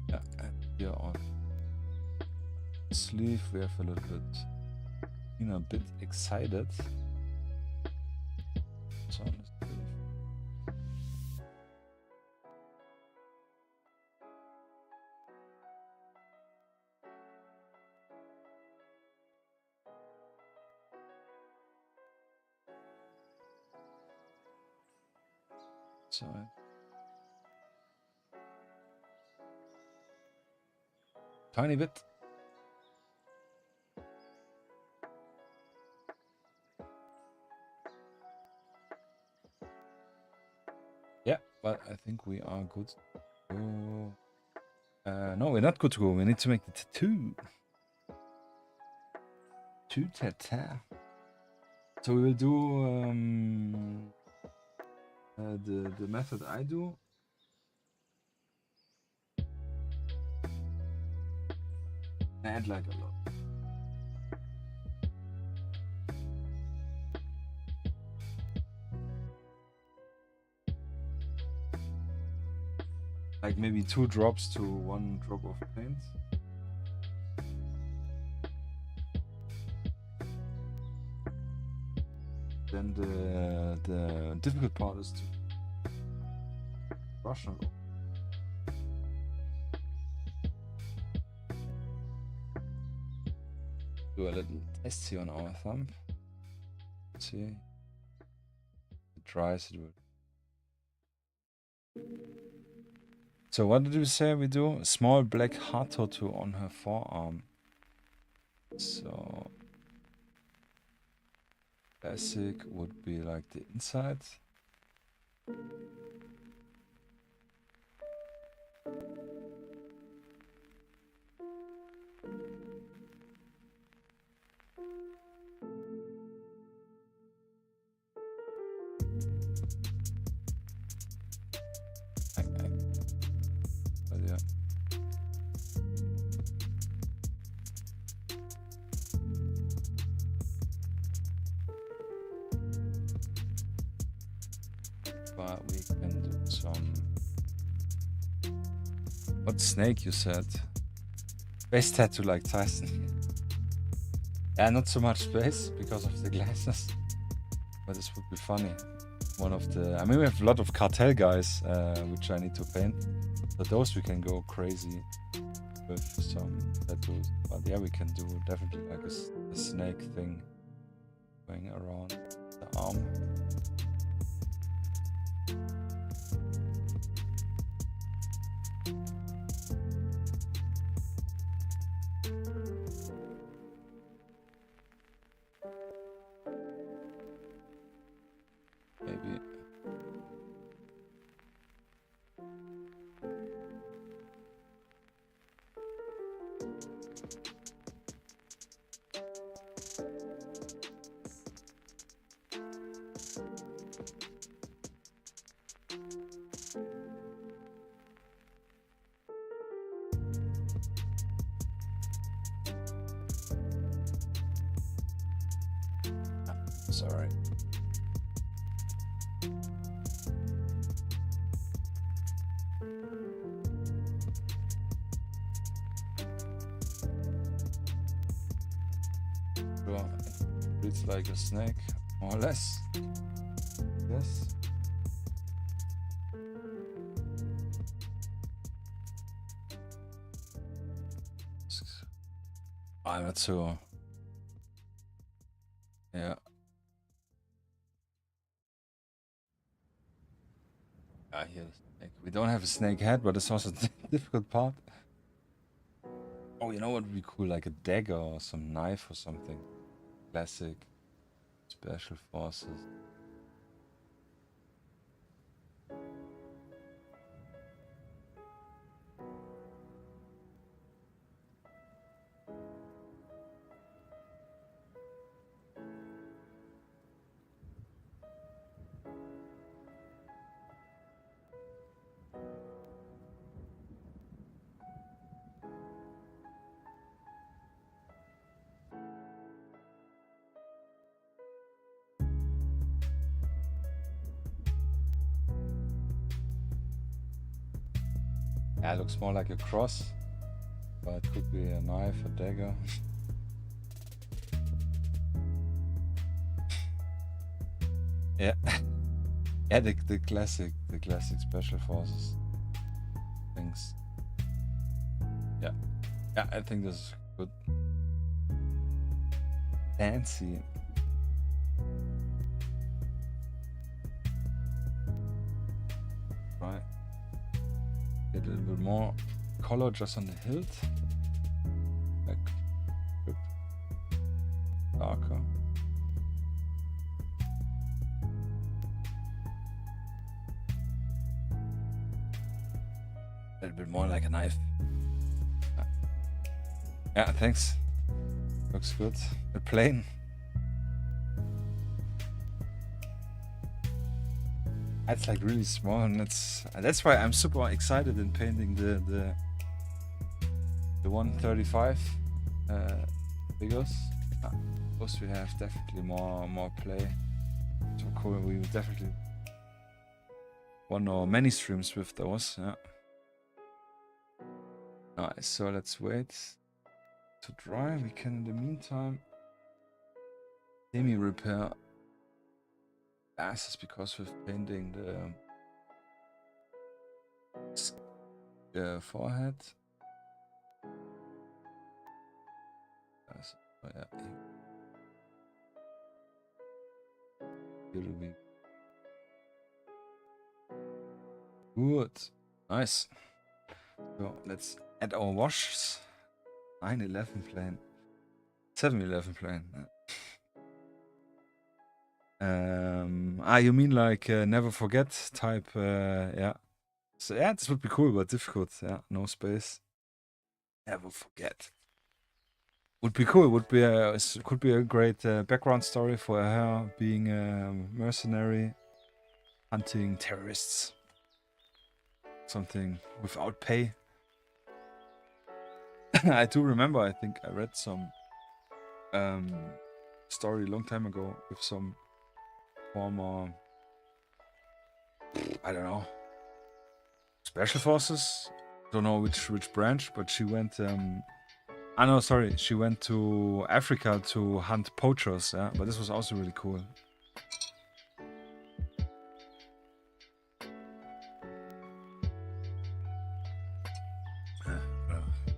Yeah, and here on the sleeve we have a little bit, you know, a bit excited. So on the sleeve. So tiny bit. Yeah, but I think we are good to go. No, we're not good to go. We need to make the tattoo. Tattoo. So we will do the method I do. Add like a lot. Like maybe 2 drops to 1 drop of paint. Then the difficult part is to brush on. Do a little test here on our thumb. Let's see. If it dries, it will. So what did we say we do? A small black heart tattoo on her forearm. So classic would be like the inside. Yeah. But we can do some. What snake you said? Space tattoo like Tyson. Yeah, not so much space because of the glasses. But this would be funny. One of the. I mean, we have a lot of cartel guys, which I need to paint. So those we can go crazy with some tattoos. But yeah, we can do definitely like a snake thing going around the arm. sorry. Well, it breathes like a snake, more or less. Yes. I'm not so. Yeah. I hear the snake. We don't have a snake head, but it's also the difficult part. Oh, you know what would be cool? Like a dagger or some knife or something. Classic. Special forces. Yeah, it looks more like a cross, but it could be a knife, a dagger. Yeah, yeah, the classic special forces things. Yeah, yeah, I think this is good. Fancy. Right. Get a little bit more color just on the hilt. Like a bit darker. A little bit more like a knife. Yeah, thanks. Looks good. A plain. It's like really small, and that's why I'm super excited in painting the 135 figures. Those we have definitely more play. So cool. We will definitely want or many streams with those. Yeah. Nice. So let's wait to dry. We can in the meantime semi-repair asses because we're painting the forehead. Oh, yeah. Here will be good. Nice. So let's add our washes. 911 plane. 711 plane. You mean like never forget type? Yeah. So yeah, this would be cool, but difficult. Yeah, no space. Never forget. Would be cool. Would be could be a great background story for her being a mercenary, hunting terrorists. Something without pay. I do remember. I think I read some story a long time ago with some former, I don't know, special forces. Don't know which branch, but she went. No, sorry, she went to Africa to hunt poachers. Yeah, but this was also really cool.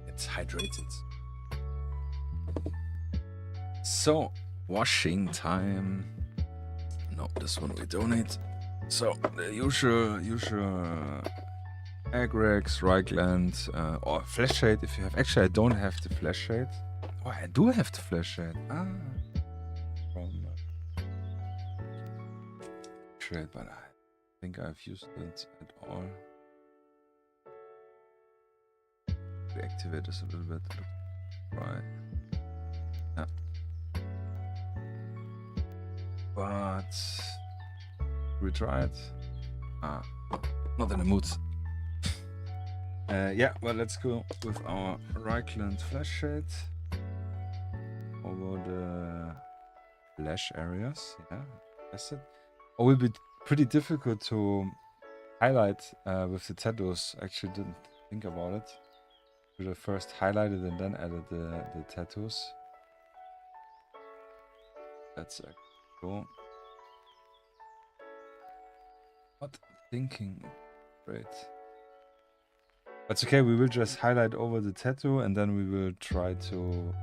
It's hydrated. So, washing time. No, this one we don't need. So, the usual Agrex, Reichland, or Flash Shade if you have. Actually, I don't have the Flash Shade. Oh, I do have the Flash Shade. From Shade, but I think I've used it at all. Deactivate this a little bit. Right. Yeah. But we try it. Not in the mood. Yeah, well, let's go with our Reichland Flash Shade over flash areas. Yeah, that's it. It will be pretty difficult to highlight with the tattoos. Actually, didn't think about it. Should have first highlighted and then added the tattoos. That's cool. Not thinking. Great. That's okay, we will just highlight over the tattoo and then we will try to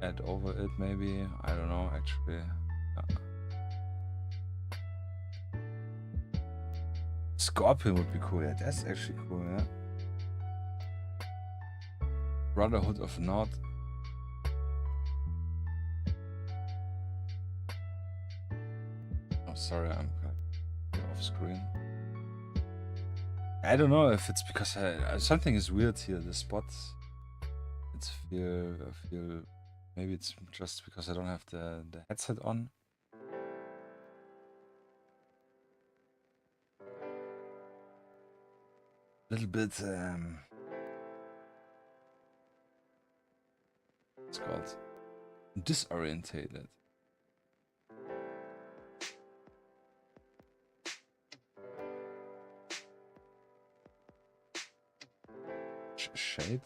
add over it maybe. I don't know actually. Scorpion would be cool, yeah, that's actually cool, yeah. Brotherhood of Nod. Oh, sorry, I'm off screen. I don't know if it's because something is weird here. The spots. I feel maybe it's just because I don't have the headset on. A little bit. It's called disorientated. Shade.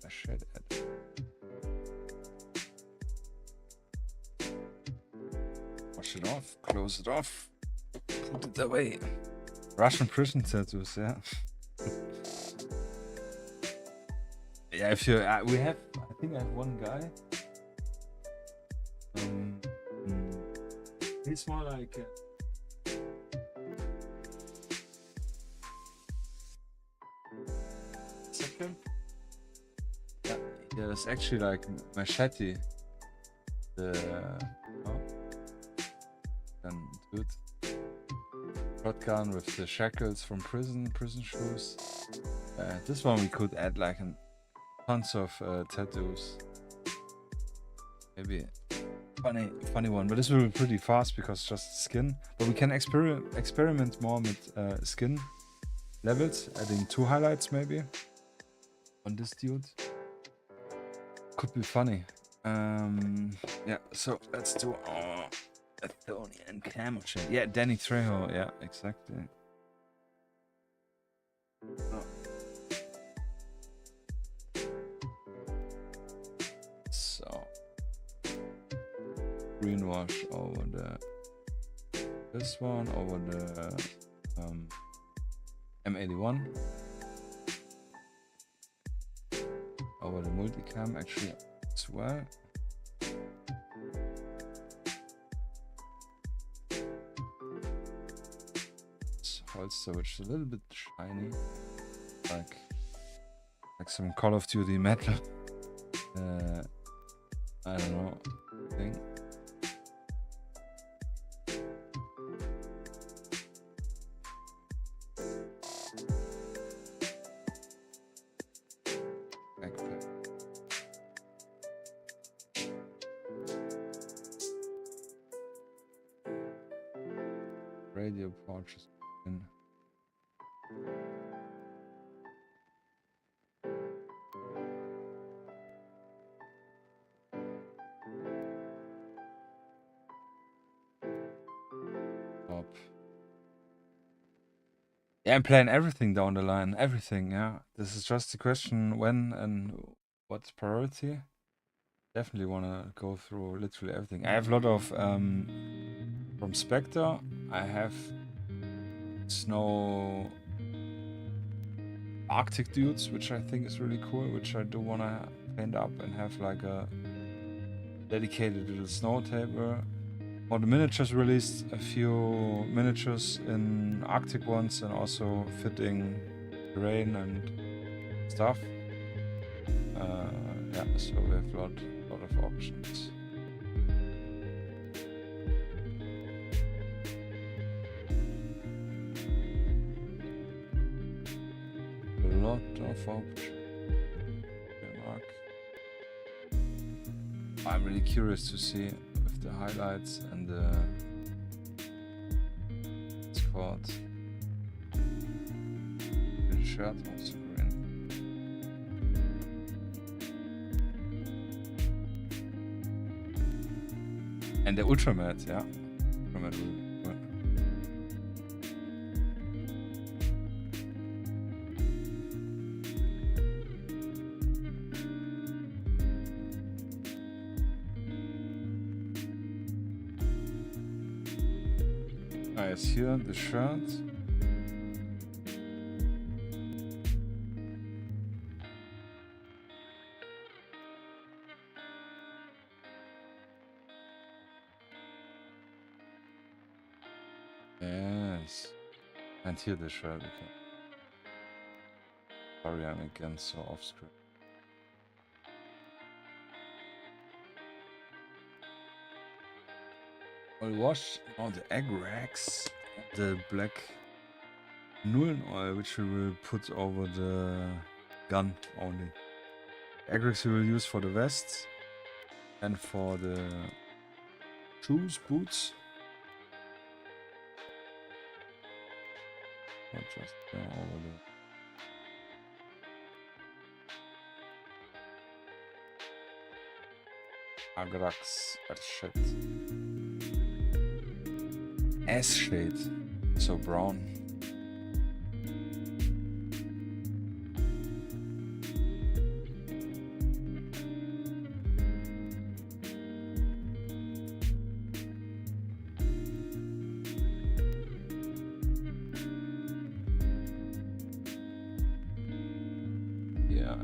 A shade add. Wash it off, close it off, put it away. Russian prison tattoos, yeah. Yeah, if you, I think I have one guy. He's more like second. Yeah, it's actually like machete. And dude, shotgun with the shackles from prison shoes. This one we could add like tons of tattoos. Maybe. Funny one, but this will be pretty fast because just skin. But we can experiment more with skin levels, adding 2 highlights maybe on this dude. Could be funny. Yeah, so let's do Athonian camo shade. Yeah, Danny Trejo. Yeah, exactly. Oh. Greenwash over this one, over the M81, over the multicam actually as well. This holster, which is a little bit shiny, like some Call of Duty metal. I don't know thing. Radio pouches in. Top. Yeah, I'm playing everything down the line, everything, yeah. This is just a question when and what's priority. Definitely want to go through literally everything. I have a lot of from Spectre. I have snow Arctic dudes, which I think is really cool, which I do want to paint up and have like a dedicated little snow table. For the miniatures, released a few miniatures in Arctic ones and also fitting terrain and stuff. Yeah, so we have a lot of options. A lot of options. I'm really curious to see with the highlights and the it's called shirt also green. And the Ultramod, yeah. Ultramod will be cool. Nice, here the shirt. Yes. And here the shirt again. Sorry, I'm again so off screen. All washed. Now the egg racks. The black Nullen oil, which we will put over the gun only. Egg racks we will use for the vests and for the shoes, boots. Not just over the Agrax, that shit. S shade, so brown.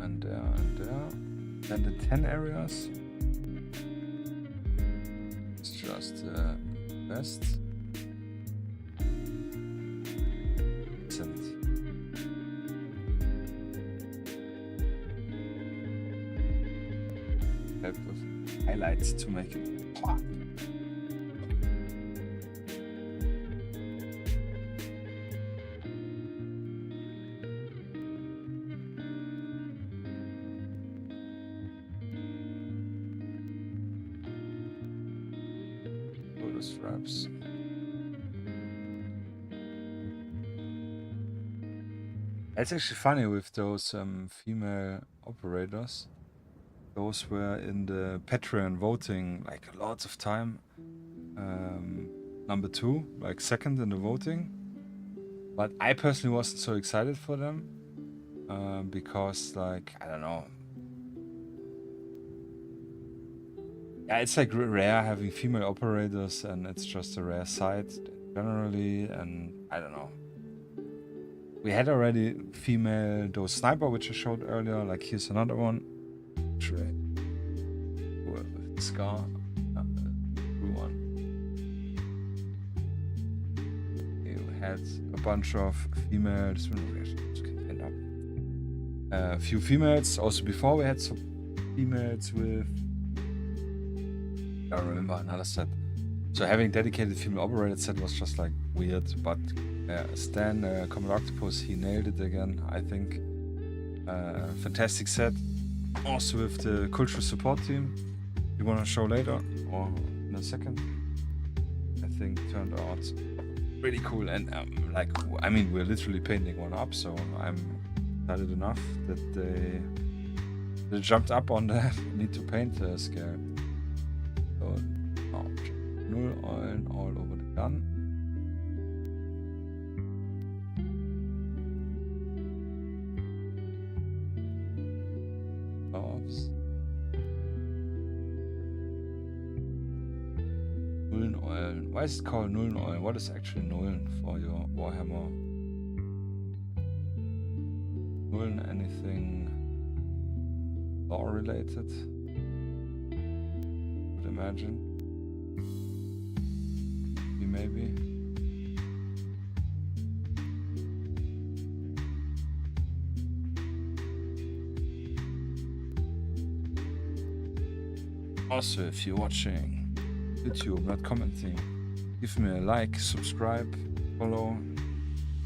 And there. Then the 10 areas. It's just best. Help with highlights to make it pop. Straps. It's actually funny with those female operators. Those were in the Patreon voting like lots of time. Number 2, like second in the voting. But I personally wasn't so excited for them because, like, I don't know. Yeah, it's like rare having female operators, and it's just a rare sight generally, and I don't know. We had already female those sniper, which I showed earlier. Like here's another one. With the scar, blue one. You had a bunch of females. A few females. Also before we had some females with. I remember another set. So having dedicated female operated set was just like weird, but Stan, CombatOctopus, he nailed it again, I think. Fantastic set. Also with the cultural support team. You want to show later or in a second? I think turned out really cool, and like, I mean, we're literally painting one up, so I'm excited enough that they jumped up on that need to paint scale. So, null oil all over the gun. Gloves. Nullen oil. Why is it called Nullen oil? What is actually Nullen for your Warhammer? Nullen anything law related? Imagine. Maybe. Also, if you're watching YouTube, not commenting, give me a like, subscribe, follow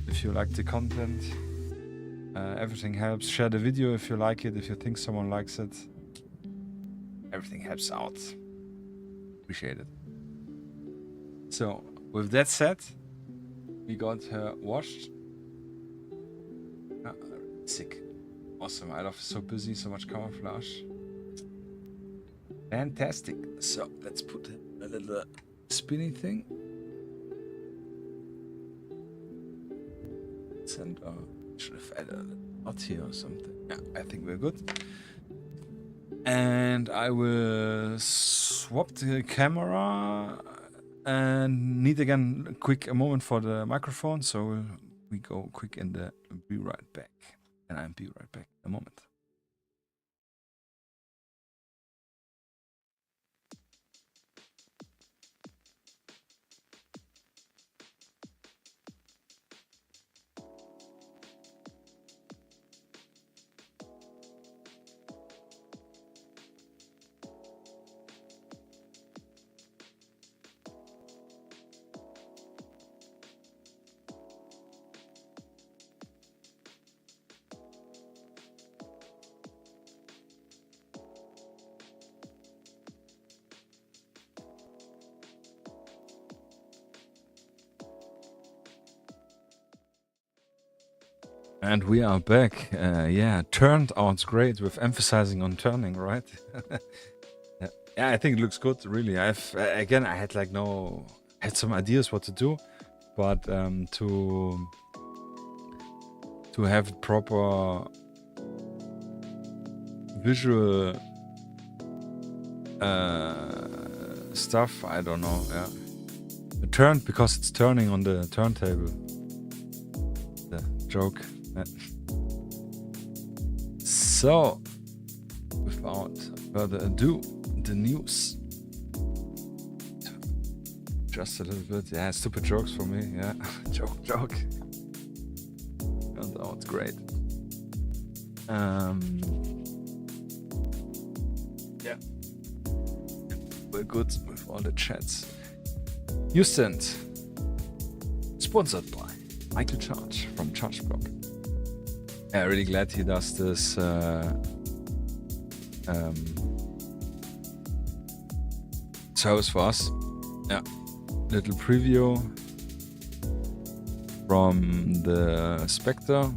if you like the content. Everything helps. Share the video if you like it, if you think someone likes it. Everything helps out. Appreciate it. So, with that said, we got her washed. Sick. Awesome. I love so busy, so much camouflage. Fantastic. So let's put a little spinny thing. And should have added a little knot here or something. Yeah, I think we're good. And I will swap the camera and need again a moment for the microphone. So we go quick in the be right back. And I'll be right back in a moment. And we are back. Yeah, turned out great with emphasizing on turning, right? Yeah, I think it looks good, really. I had like had some ideas what to do, but to have proper visual stuff, I don't know. Yeah, it turned because it's turning on the turntable. The joke. So, without further ado, the news. Just a little bit, yeah, stupid jokes for me, yeah. joke. Turned out great. Yeah. We're good with all the chats. Houston, sponsored by Michael Charge from ChargeBlock. Yeah, really glad he does this service for us. Yeah, little preview from the Spectre.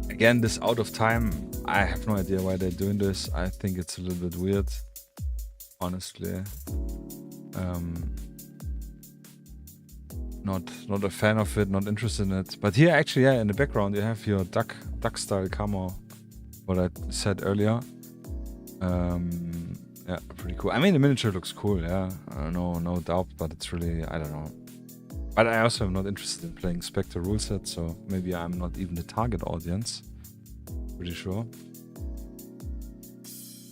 Again, this out of time. I have no idea why they're doing this. I think it's a little bit weird, honestly. Not a fan of it, not interested in it. But here, actually, yeah, in the background, you have your duck style camo. What I said earlier. Yeah, pretty cool. I mean, the miniature looks cool. Yeah, no doubt. But it's really, I don't know. But I also am not interested in playing Spectre rule set, so maybe I'm not even the target audience. Pretty sure.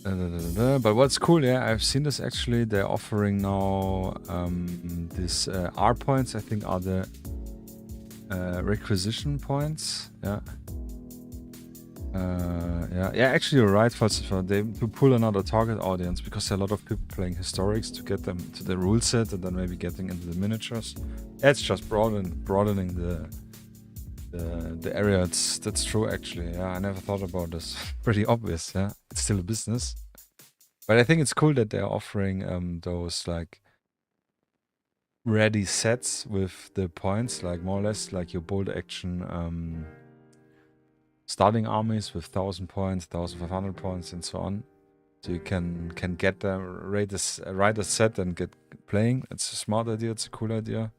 But what's cool, yeah, I've seen this actually. They're offering now these R points, I think, are the requisition points. Yeah. Yeah. Actually, you're right, Falsifier. They to pull another target audience because there are a lot of people playing historics to get them to the rule set and then maybe getting into the miniatures. Yeah, it's just broadening the area. That's true, actually. Yeah, I never thought about this. Pretty obvious. Yeah, it's still a business, but I think it's cool that they're offering those like ready sets with the points, like more or less like your bold action starting armies with 1,000 points, 1,500 points, and so on. So you can get them, write a set and get playing. It's a smart idea. It's a cool idea.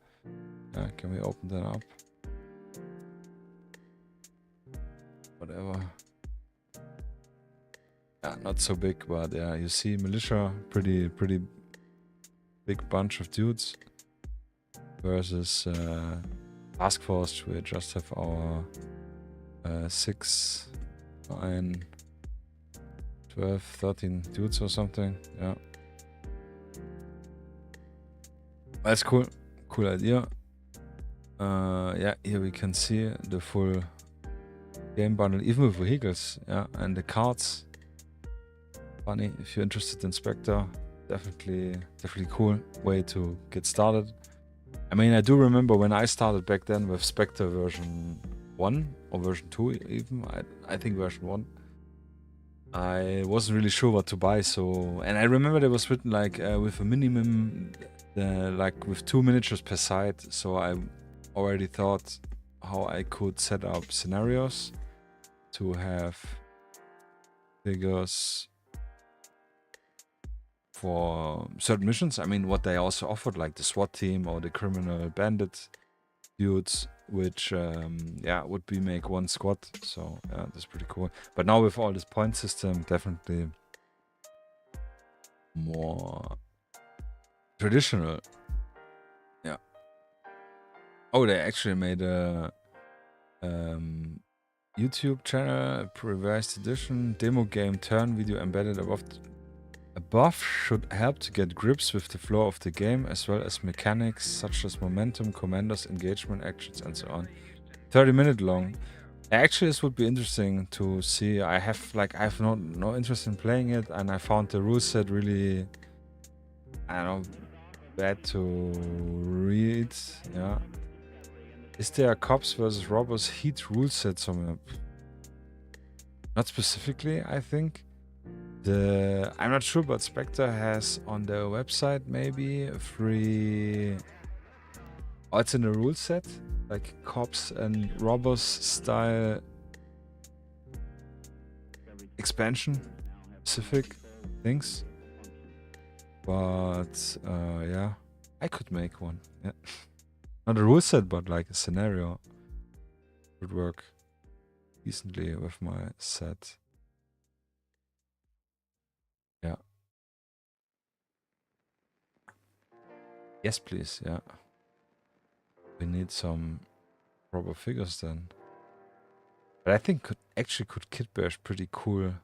Can we open that up? Whatever. Yeah, not so big, but yeah, you see militia, pretty big bunch of dudes versus task force. We just have our 6, 9, 12, 13 dudes or something. Yeah, that's cool. Cool idea. Yeah, here we can see the full game bundle, even with vehicles, yeah, and the cards. Funny, if you're interested in Spectre, definitely cool way to get started. I mean, I do remember when I started back then with Spectre version 1 or version 2 even, I think version 1. I wasn't really sure what to buy, so, and I remember there was written like with a minimum, like with 2 miniatures per side, so I already thought how I could set up scenarios. to have figures for certain missions. I mean, what they also offered, like the SWAT team or the criminal bandit dudes, which would be make one squad. So yeah, that's pretty cool. But now with all this point system, definitely more traditional. Yeah. Oh, they actually made a YouTube channel, revised edition, demo game turn video embedded above should help to get grips with the flow of the game, as well as mechanics such as momentum, commandos, engagement actions, and so on. 30-minute long. Actually, this would be interesting to see. I have no interest in playing it, and I found the rule set really, I don't know, bad to read. Yeah. Is there a cops versus robbers heat rule set somewhere? Not specifically, I think. I'm not sure, but Spectre has on their website maybe a free. Oh, it's in the rule set, like cops and robbers style expansion specific things. But yeah, I could make one. Yeah, not a rule set, but like a scenario would work decently with my set. Yeah. Yes, please. Yeah. We need some robber figures then. But I think could Kit Bash pretty cool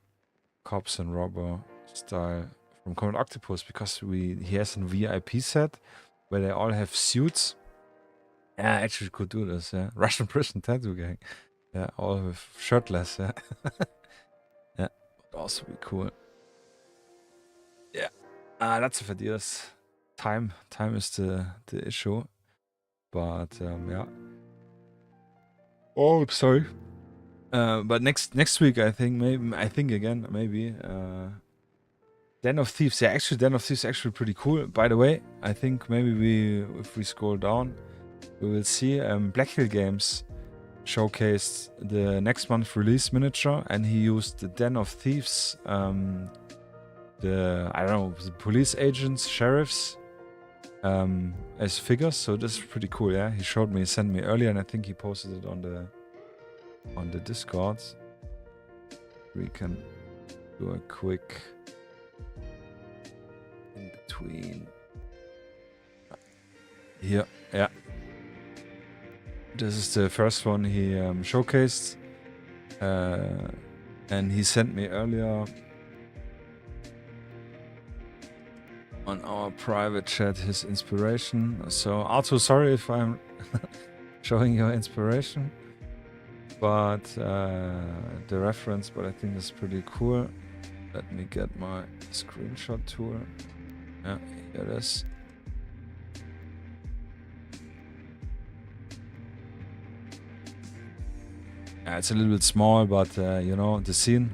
cops and robber style from CombatOctopus, because he has a VIP set where they all have suits. Yeah, actually could do this. Yeah, Russian prison tattoo gang. Yeah, all with shirtless. Yeah, yeah, would also be cool. Yeah, lots of ideas. Time is the issue. But yeah. Oh, sorry. But next week I think maybe Den of Thieves. Yeah, actually Den of Thieves is actually pretty cool. By the way, I think maybe if we scroll down, we will see Black Hill Games showcased the next month release miniature, and he used the Den of Thieves, the police agents, sheriffs, as figures. So this is pretty cool. Yeah, he sent me earlier, and I think he posted it on the Discord. We can do a quick in between here. Yeah, this is the first one he showcased, and he sent me earlier on our private chat his inspiration. So Arthur, sorry if I'm showing your inspiration, but the reference, but I think it's pretty cool. Let me get my screenshot tool. Yeah, here it is. Yeah, it's a little bit small, but you know, the scene.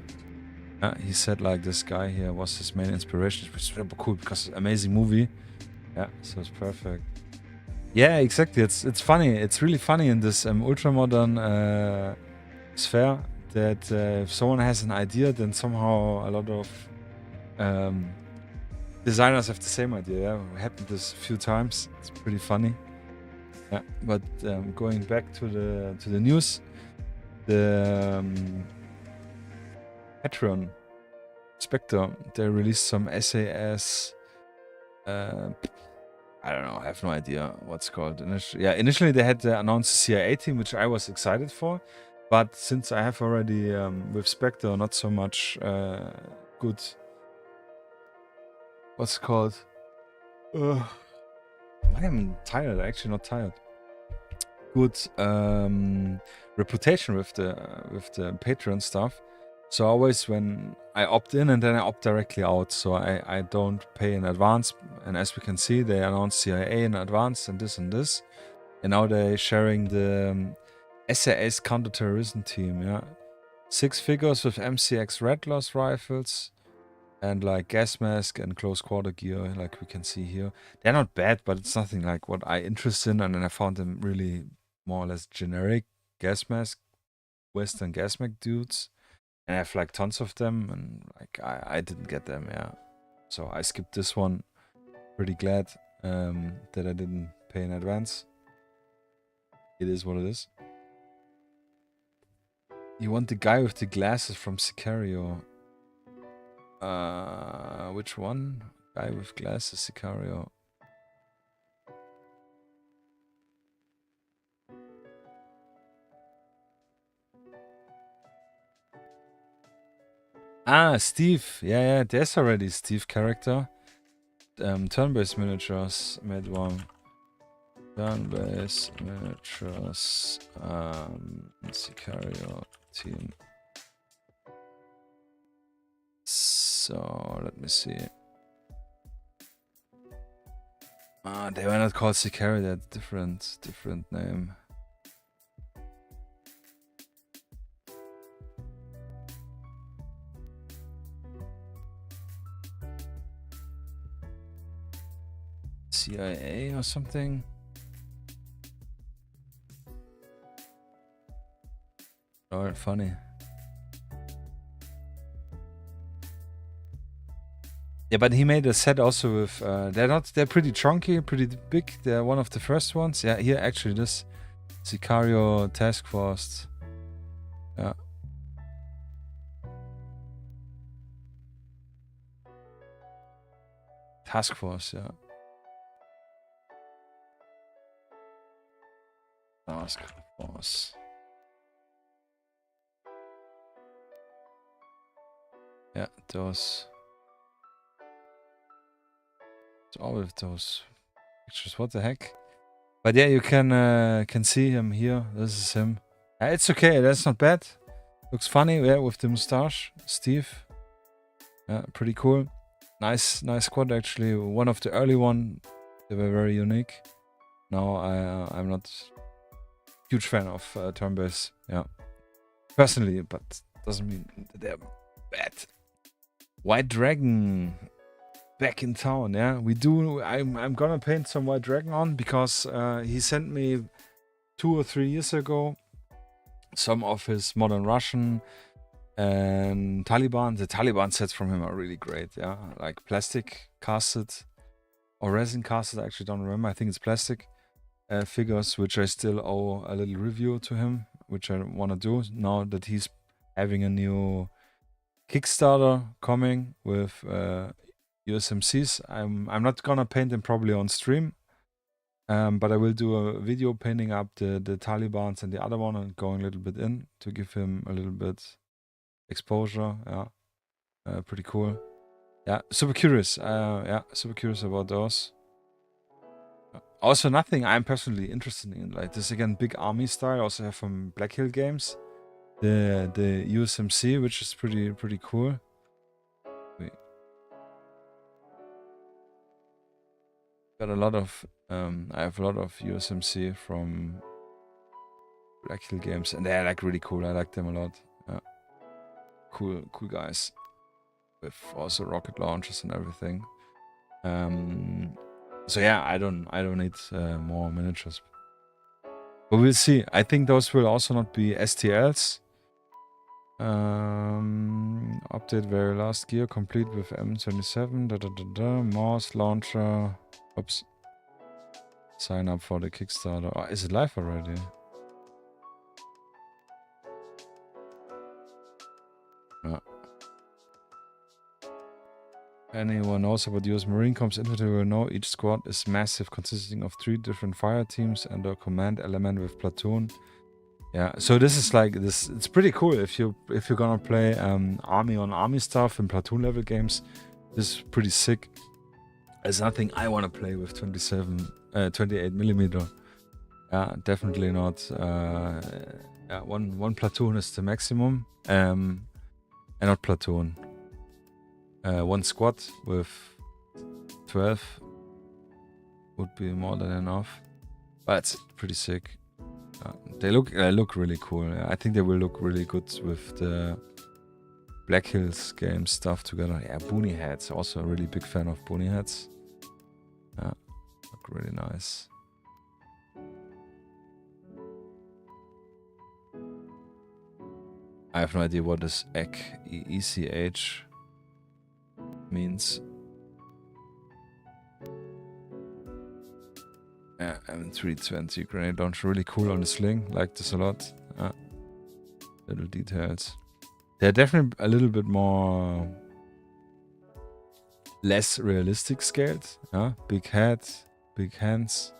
He said like this guy here was his main inspiration, which is super cool because it's an amazing movie. Yeah, so it's perfect. Yeah, exactly. It's funny. It's really funny in this ultramodern sphere that if someone has an idea, then somehow a lot of designers have the same idea. Yeah, it happened this a few times. It's pretty funny. Yeah, but going back to the news, the Patreon Spectre, they released some SAS. I don't know. I have no idea what's called. Initially they had announced the CIA team, which I was excited for, but since I have already with Spectre not so much good. What's it called? I am tired. Actually, not tired. Good reputation with the Patreon stuff. So always when I opt in and then I opt directly out, so I don't pay in advance. And as we can see, they announced CIA in advance and this, and now they're sharing the SAS counterterrorism team. Yeah, 6 figures with MCX Red Loss rifles and like gas mask and close quarter gear, like we can see here. They're not bad, but it's nothing like what I interested in, and then I found them really more or less generic gas mask Western gas mech dudes, and I have like tons of them, and like I didn't get them, yeah. So I skipped this one. Pretty glad that I didn't pay in advance. It is what it is. You want the guy with the glasses from Sicario. Which one? Guy with glasses, Sicario. Ah, Steve. Yeah, there's already Steve character. Turn-based miniatures made one. Turn-based miniatures. Sicario team. So let me see. They were not called Sicario. They're different name. CIA or something. Oh, funny. Yeah, but he made a set also with. They're pretty chunky, pretty big. They're one of the first ones. Yeah, here actually this Sicario Task Force. Yeah. Task Force, yeah. Task Force. Yeah, those. It's all of those pictures. What the heck? But yeah, you can see him here. This is him. It's okay. That's not bad. Looks funny. Yeah, with the mustache, Steve. Yeah, pretty cool. Nice squad actually. One of the early one. They were very unique. Now I'm not huge fan of turn-based. Yeah, personally, but doesn't mean they're bad. White Dragon back in town. Yeah, we do. I'm gonna paint some White Dragon on because he sent me 2 or 3 years ago some of his Modern Russian and Taliban. The Taliban sets from him are really great. Yeah, like plastic casted or resin casted. I actually don't remember. I think it's plastic figures, which I still owe a little review to him, which I want to do now that he's having a new Kickstarter coming with USMCs. I'm not gonna paint them probably on stream, but I will do a video painting up the Talibans and the other one and going a little bit in to give him a little bit exposure. Yeah, pretty cool. Yeah, super curious. Yeah, super curious about those. Also, nothing I'm personally interested in. Like this again, big army style. I also have from Black Hill Games, the USMC, which is pretty cool. Wait. Got a lot of I have a lot of USMC from Black Hill Games, and they're like really cool. I like them a lot. Yeah. Cool guys with also rocket launchers and everything. So yeah, I don't need more miniatures, but we'll see. I think those will also not be STLs. Update very last gear complete with M27. Mars launcher. Oops. Sign up for the Kickstarter. Oh, is it live already? No. Anyone knows about US Marine Corps infantry will know each squad is massive, consisting of 3 different fire teams and a command element with platoon. Yeah, so this is like this. It's pretty cool if you're gonna play army on army stuff in platoon level games. This is pretty sick. There's nothing I want to play with 28mm. Yeah, definitely not. Yeah, one platoon is the maximum. And not platoon. One squad with 12 would be more than enough. But it's pretty sick. They look really cool. I think they will look really good with the Black Hills game stuff together. Yeah, boonie heads. Also a really big fan of boonie heads. Look really nice. I have no idea what this ECH means. Yeah, M320 grenade launcher, really cool on the sling. Like this a lot. Little details. They're definitely a little bit more less realistic scaled. Yeah, big head, big hands,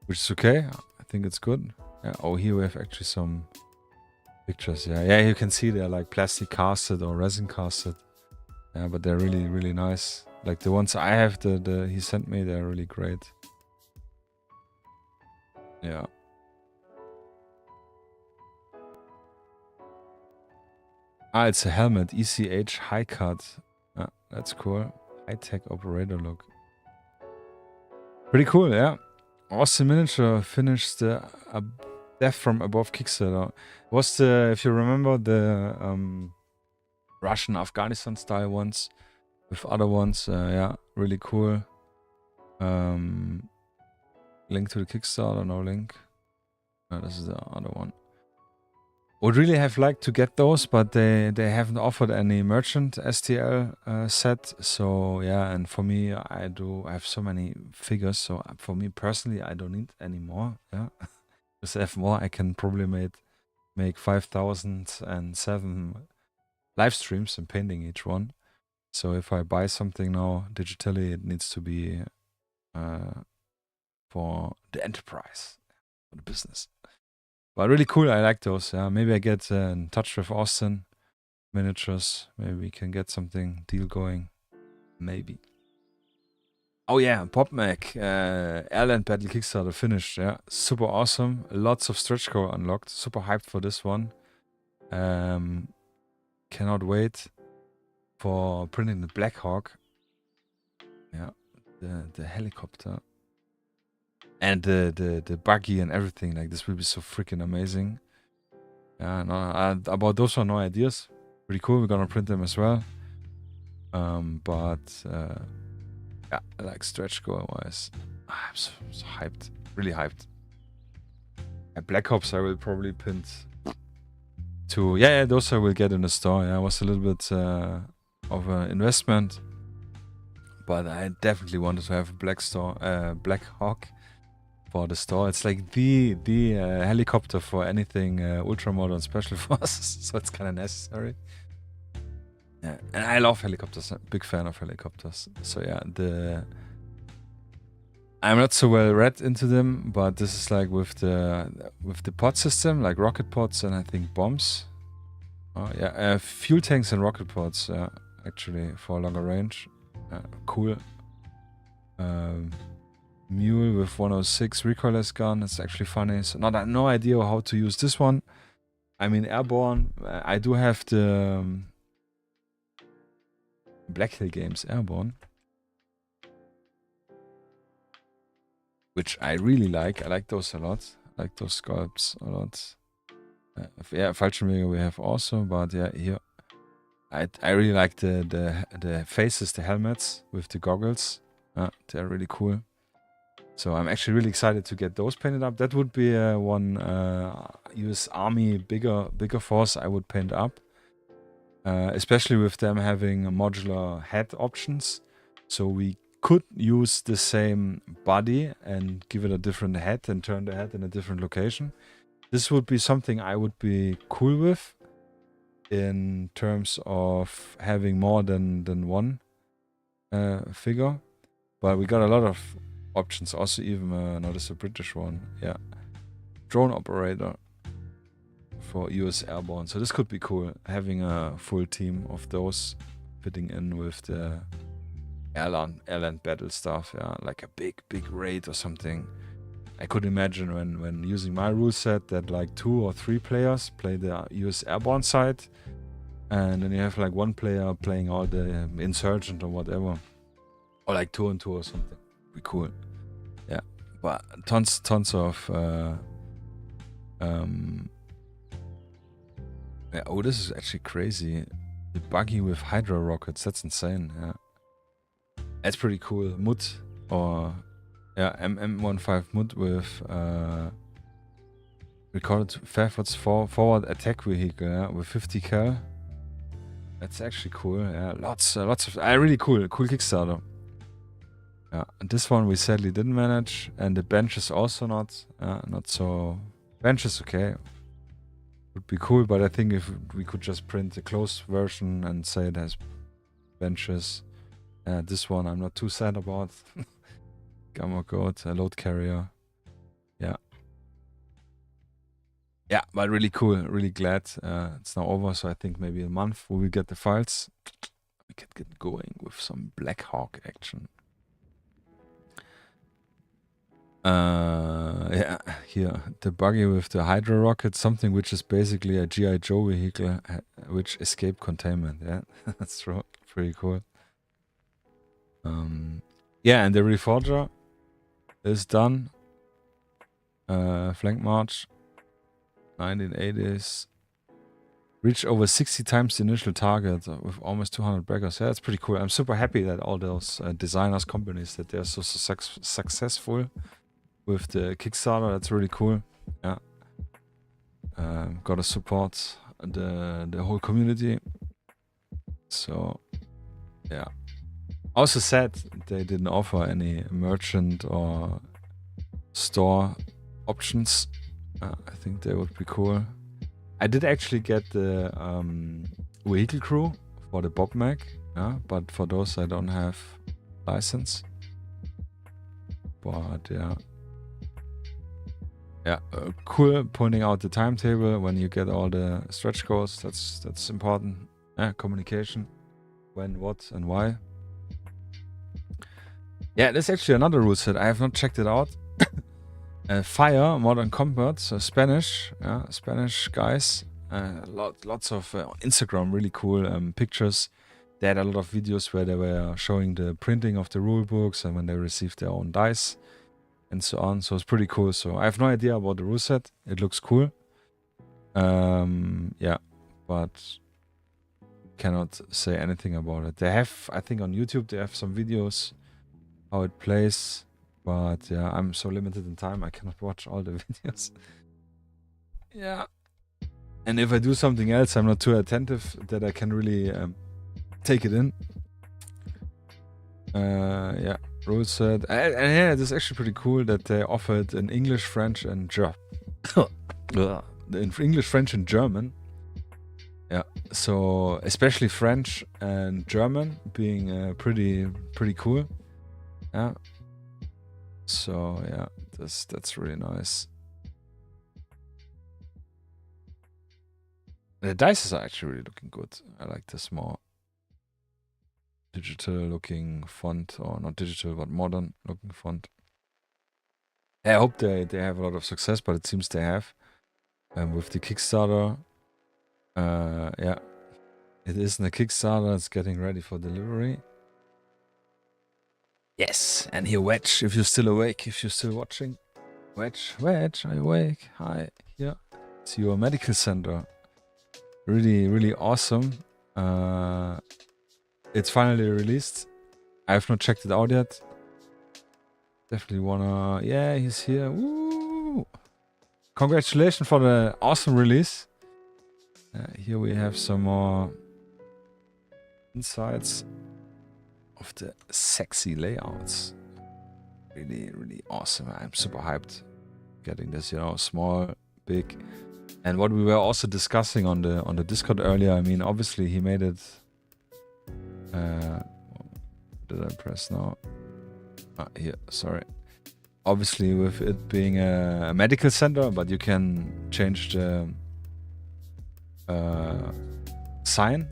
which is okay. I think it's good. Yeah. Oh, here we have actually some pictures. Yeah, you can see they're like plastic casted or resin casted. Yeah, but they're really, really nice. Like the ones I have, the he sent me, they're really great. Yeah. Ah, it's a helmet. ECH high cut. Ah, that's cool. High-tech operator look. Pretty cool, yeah. Awesome miniature finished Death from Above Kickstarter. Was the, if you remember, the Russian Afghanistan style ones with other ones. Yeah, really cool. Link to the Kickstarter, no link. No, this is the other one. Would really have liked to get those, but they haven't offered any merchant STL set. So yeah, and for me, I have so many figures. So for me personally, I don't need any more. Yeah, if I have more, I can probably make 5,007 live streams and painting each one. So if I buy something now digitally, it needs to be for the enterprise, for the business. But really cool, I like those. Yeah, maybe I get in touch with Austin Miniatures. Maybe we can get something deal going. Maybe. Oh yeah, PopMac Airland Battle Kickstarter finished. Yeah, super awesome. Lots of stretch goal unlocked. Super hyped for this one. Cannot wait for printing the Black Hawk. Yeah, the helicopter. And the buggy and everything, like this will be so freaking amazing. Yeah, no, about those one, no ideas. Pretty cool. We're gonna print them as well. But yeah, like stretch goal wise, I'm so hyped. Really hyped. And Black Ops I will probably print to. Yeah, those I will get in the store. Yeah, it was a little bit of an investment, but I definitely wanted to have a Black Hawk for the store. It's like the helicopter for anything ultramodern special forces, so it's kind of necessary. Yeah, and I love helicopters. I'm a big fan of helicopters. So yeah, I'm not so well read into them, but this is like with the pod system, like rocket pods and I think bombs. Oh yeah, fuel tanks and rocket pods. Actually for longer range. Cool. Mule with 106 recoilless gun. It's actually funny. So no idea how to use this one. I mean airborne. I do have the Black Hill Games airborne, which I really like. I like those a lot. I like those sculpts a lot. Yeah, Fallschirmjäger we have also, but yeah, here I really like the faces, the helmets with the goggles. They're really cool. So I'm actually really excited to get those painted up. That would be one US Army bigger force I would paint up. Especially with them having modular head options. So we could use the same body and give it a different head and turn the head in a different location. This would be something I would be cool with in terms of having more than one figure. But we got a lot of options. Also even, no, this is a British one. Yeah. Drone operator for US airborne. So this could be cool, having a full team of those fitting in with the airland battle stuff. Yeah, like a big raid or something. I could imagine when using my rule set that like 2 or 3 players play the US airborne side, and then you have like 1 player playing all the insurgent or whatever, or like 2 and 2 or something. Be cool. Yeah, but tons of yeah, oh, this is actually crazy. The buggy with hydro rockets, that's insane. Yeah, that's pretty cool. Mut, or yeah, M15 Mut with Recorded Fairford's forward attack vehicle, yeah, with 50 cal. That's actually cool. Yeah, lots of really cool Kickstarter. Yeah, and this one we sadly didn't manage, and the bench is also not so. Bench is okay. Would be cool, but I think if we could just print a closed version and say it has benches. This one I'm not too sad about. Gamma code, a load carrier. Yeah. Yeah, but really cool. Really glad it's now over. So I think maybe a month we will get the files. We can get going with some Black Hawk action. Yeah, here the buggy with the Hydra rocket, something which is basically a G.I. Joe vehicle, which escaped containment. Yeah, that's true. Pretty cool. Yeah, and the Reforger is done. Flank March, 1980s. Reached over 60 times the initial target with almost 200 breakers. Yeah, that's pretty cool. I'm super happy that all those designers, companies, that they're so successful with the Kickstarter. That's really cool. Yeah. Gotta support the whole community. So, yeah. Also sad they didn't offer any merchant or store options. I think they would be cool. I did actually get the vehicle crew for the Bob Mag, yeah, but for those I don't have license. But yeah. Yeah, cool pointing out the timetable when you get all the stretch goals. That's important. Yeah, communication. When, what, and why. Yeah, there's actually another rule set. I have not checked it out. Fire, Modern Combat, so Spanish. Yeah, Spanish guys. Lots of Instagram, really cool pictures. They had a lot of videos where they were showing the printing of the rule books and when they received their own dice and so on. So it's pretty cool. So I have no idea about the rule set. It looks cool. Yeah, but cannot say anything about it. They have, I think on YouTube, they have some videos how it plays. But yeah, I'm so limited in time, I cannot watch all the videos. Yeah. And if I do something else, I'm not too attentive that I can really take it in. Yeah, rule set. And yeah, it's actually pretty cool that they offered in English, French, and English, French, and German. Yeah, so especially French and German being pretty cool. Yeah. So yeah, that's really nice. The dice are actually really looking good. I like this more digital looking font, or not digital but modern looking font. I hope they have a lot of success, but it seems they have. With the Kickstarter, yeah, it isn't a Kickstarter. It's getting ready for delivery. Yes, and here Wedge, if you're still awake, if you're still watching. Wedge, are you awake? Hi, here. It's your medical center. Really awesome. It's finally released. I have not checked it out yet. Definitely wanna... Yeah, he's here. Woo! Congratulations for the awesome release. Here we have some more insights of the sexy layouts. Really awesome. I'm super hyped getting this, you know, small, big. And what we were also discussing on the Discord earlier, I mean, obviously he made it. Did I press now? Here, sorry. Obviously with it being a medical center, but you can change the sign,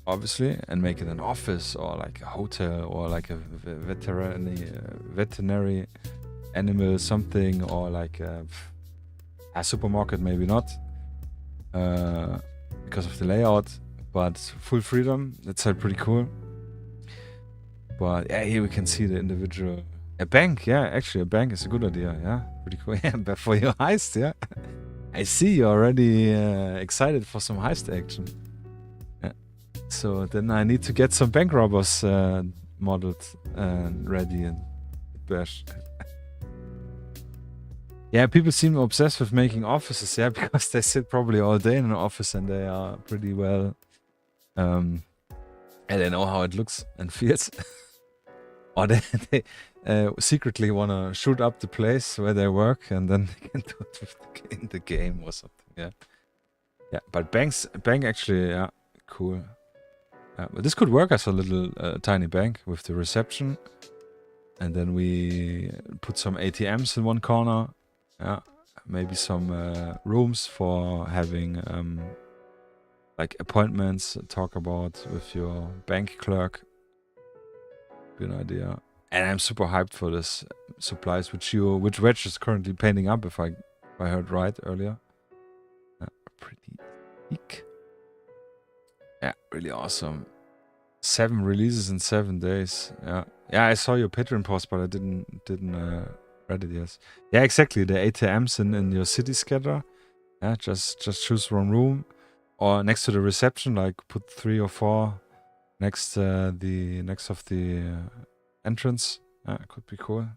obviously, and make it an office or like a hotel or like a veterinary animal something, or like a supermarket, maybe not, because of the layout, but full freedom. That's pretty cool. But yeah, here we can see the individual. A bank, yeah, actually a bank is a good idea. Yeah, pretty cool. Yeah, but for your heist, yeah. I see you're already excited for some heist action. Yeah. So then I need to get some bank robbers modeled and ready and bash. Yeah, people seem obsessed with making offices, yeah, because they sit probably all day in an office and they are pretty well, and they know how it looks and feels. Or they secretly want to shoot up the place where they work and then they can do it in the game or something, yeah. Yeah, but bank actually, yeah, cool. But this could work as a little tiny bank with the reception. And then we put some ATMs in one corner. Yeah, maybe some rooms for having like appointments, talk about with your bank clerk. Good idea. And I'm super hyped for this supplies, which Wedge is currently painting up, if I heard right earlier. Pretty eek. Yeah, really awesome. 7 releases in 7 days. Yeah, yeah. I saw your Patreon post, but I didn't read it yet. Yeah, exactly. The ATMs in your city scatter. Yeah, just choose one room, or next to the reception, like put 3 or 4 next of the entrance. Could be cool.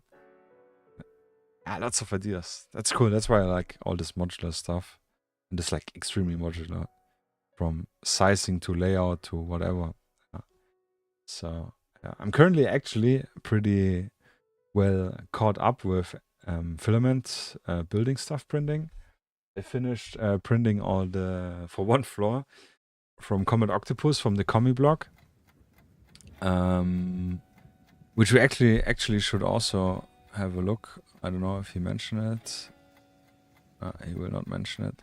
Yeah, lots of ideas. That's cool. That's why I like all this modular stuff, and it's like extremely modular, from sizing to layout to whatever. So yeah, I'm currently actually pretty well caught up with filament building stuff printing. I finished printing all for one floor from CombatOctopus from the commie block, which we actually should also have a look. I don't know if he mentioned it. He will not mention it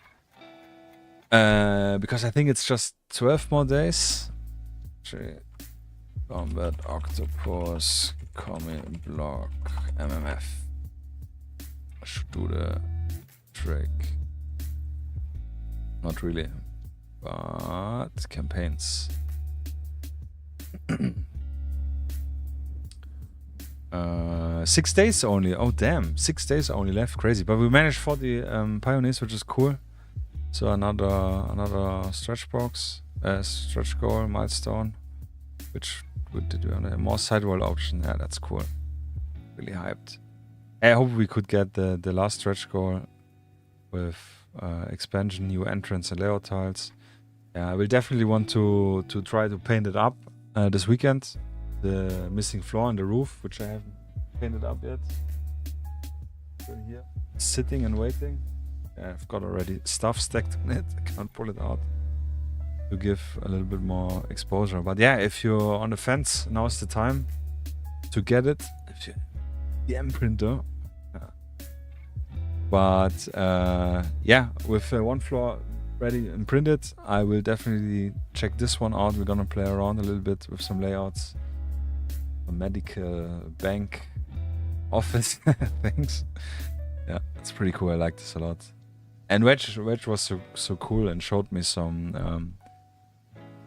because I think it's just 12 more days. Actually, CombatOctopus commie block MMF. I should do the trick. Not really, but campaigns. 6 days only. Oh damn, 6 days only left. Crazy. But we managed 40 pioneers, which is cool. So another stretch goal milestone. Which did we on a more sidewall option? Yeah, that's cool. Really hyped. I hope we could get the last stretch goal with expansion, new entrance, and layout tiles. Yeah, I will definitely want to try to paint it up this weekend. The missing floor and the roof, which I haven't painted up yet. Still here, sitting and waiting. Yeah, I've got already stuff stacked on it. I can't pull it out to give a little bit more exposure. But yeah, if you're on the fence, now's the time to get it. If you the M printer. But yeah, with one floor ready and printed, I will definitely check this one out. We're gonna play around a little bit with some layouts, a medical bank office things. Yeah, it's pretty cool. I like this a lot. And Wedge was so cool and showed me some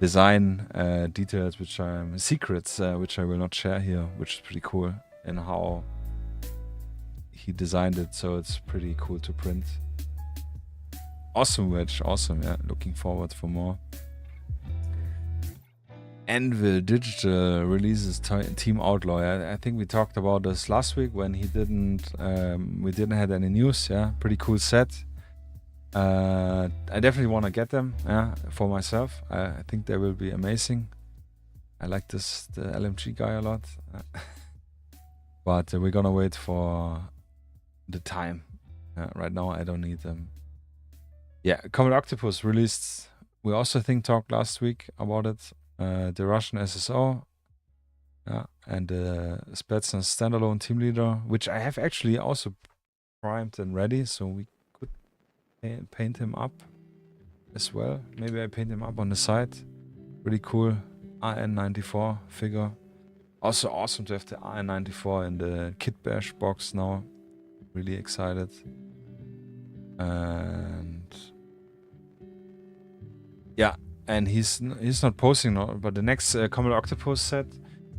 design details, which are secrets, which I will not share here, which is pretty cool, and how he designed it, so it's pretty cool to print. Awesome, Wedge. Awesome. Yeah, looking forward for more. Anvil Digital releases Team Outlaw. I think we talked about this last week when we didn't have any news. Yeah, pretty cool set. I definitely want to get them. Yeah, for myself. I think they will be amazing. I like the LMG guy a lot. But we're gonna wait for the time. Right now I don't need them. Yeah, CombatOctopus released. We also talked last week about it. The Russian SSO. Yeah, and the Spetsnaz standalone team leader, which I have actually also primed and ready, so we could paint him up as well. Maybe I paint him up on the side. Really cool RN94 figure. Also awesome to have the RN94 in the Kit Bash box now. Really excited. And yeah, and he's not posting now, but the next CombatOctopus set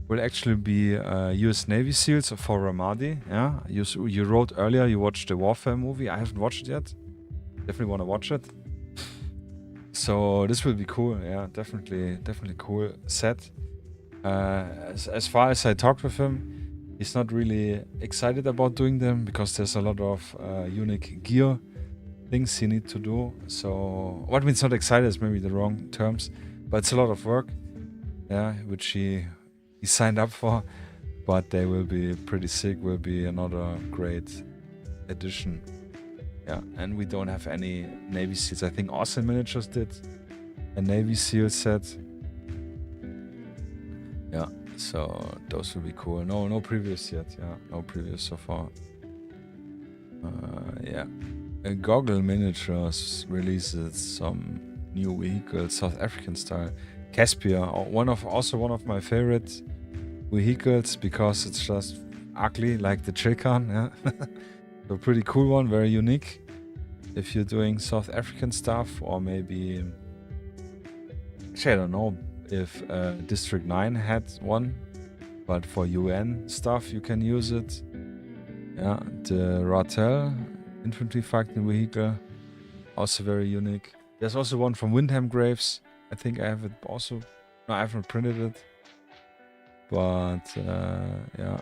will actually be US Navy SEALs for Ramadi. Yeah, you wrote earlier you watched the Warfare movie. I haven't watched it yet. Definitely want to watch it. So this will be cool. Yeah, definitely cool set. As far as I talked with him, He's not really excited about doing them because there's a lot of unique gear things he needs to do. So what means not excited is maybe the wrong terms, but it's a lot of work, yeah, which he signed up for. But they will be pretty sick. Will be another great addition. Yeah, and we don't have any Navy SEALs. I think Austin Miniatures did a Navy SEAL set. Yeah, so those will be cool. No previous yet. Yeah, no previous so far. Yeah, Goggle Miniatures releases some new vehicles, South African style. Caspia, also one of my favorite vehicles because it's just ugly like the Chilkan. Yeah, so pretty cool one, very unique. If you're doing South African stuff, or maybe actually I don't know if District 9 had one, but for UN stuff you can use it. Yeah, the Ratel infantry fighting vehicle, also very unique. There's also one from Windham Graves. I think I have it also. No, I haven't printed it. But yeah.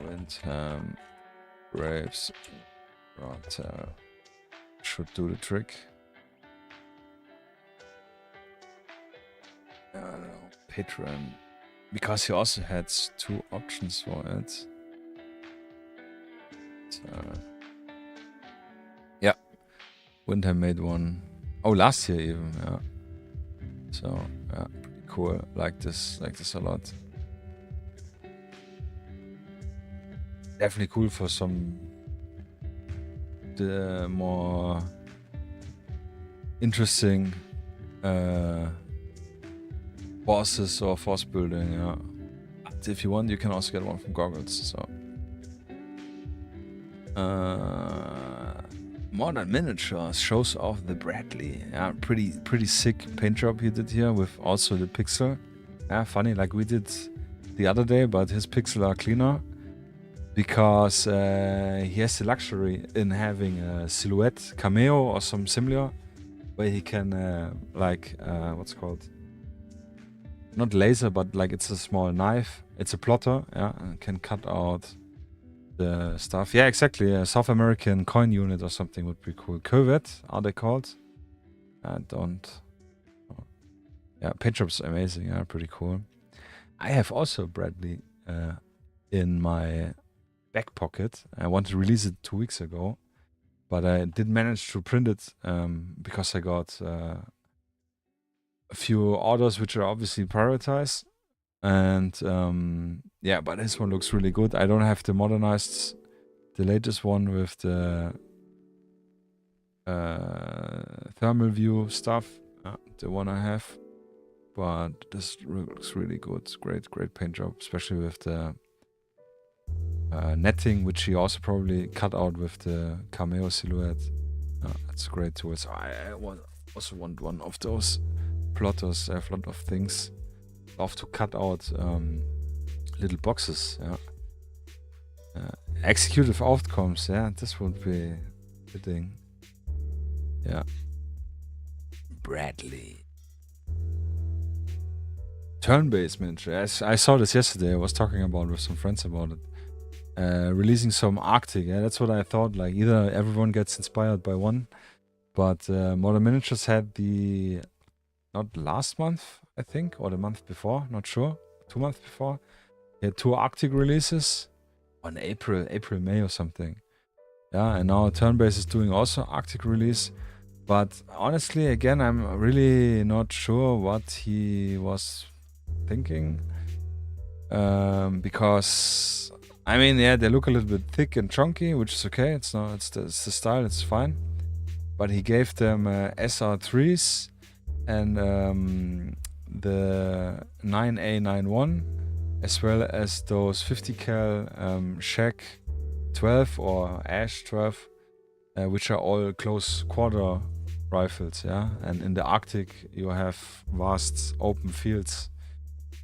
Windham Graves Ratel should do the trick. I don't know. Patron. Because he also had 2 options for it. So, yeah. Windham made one. Oh, last year even, yeah. So, yeah, pretty cool. Like this a lot. Definitely cool for some the more interesting bosses or force building, yeah. But if you want, you can also get one from Goggles. So, Modern Miniatures shows off the Bradley. Yeah, pretty sick paint job he did here with also the pixel. Yeah, funny like we did the other day, but his pixels are cleaner because he has the luxury in having a silhouette cameo or some similar, where he can what's it called? Not laser, but like it's a small knife. It's a plotter, yeah, and can cut out the stuff. Yeah, exactly. A South American coin unit or something would be cool. Cuvette, are they called? I don't. Yeah, paint job's amazing. Yeah, pretty cool. I have also Bradley in my back pocket. I wanted to release it 2 weeks ago, but I didn't manage to print it because I got a few orders which are obviously prioritized. And yeah, but this one looks really good. I don't have the modernized, the latest one with the thermal view stuff, the one I have, but this looks really good. Great paint job, especially with the netting, which he also probably cut out with the cameo silhouette. That's a great tool. So I also want one of those plotters. I have a lot of things. Love to cut out little boxes. Yeah. Executive outcomes. Yeah, this would be fitting. Yeah. Bradley. Turn-based miniature. I saw this yesterday. I was talking about with some friends about it. Releasing some Arctic. Yeah, that's what I thought. Like either everyone gets inspired by one, but Modern Miniatures had the not last month, I think, or the month before, not sure. 2 months before. He had 2 Arctic releases on April, May or something. Yeah, and now Turn-Base is doing also Arctic release. But honestly, again, I'm really not sure what he was thinking. Because, I mean, yeah, they look a little bit thick and chunky, which is okay. It's the style, it's fine. But he gave them SR3s and the 9A91, as well as those 50 cal Shack 12 or Ash 12, which are all close quarter rifles, yeah. And in the Arctic, you have vast open fields,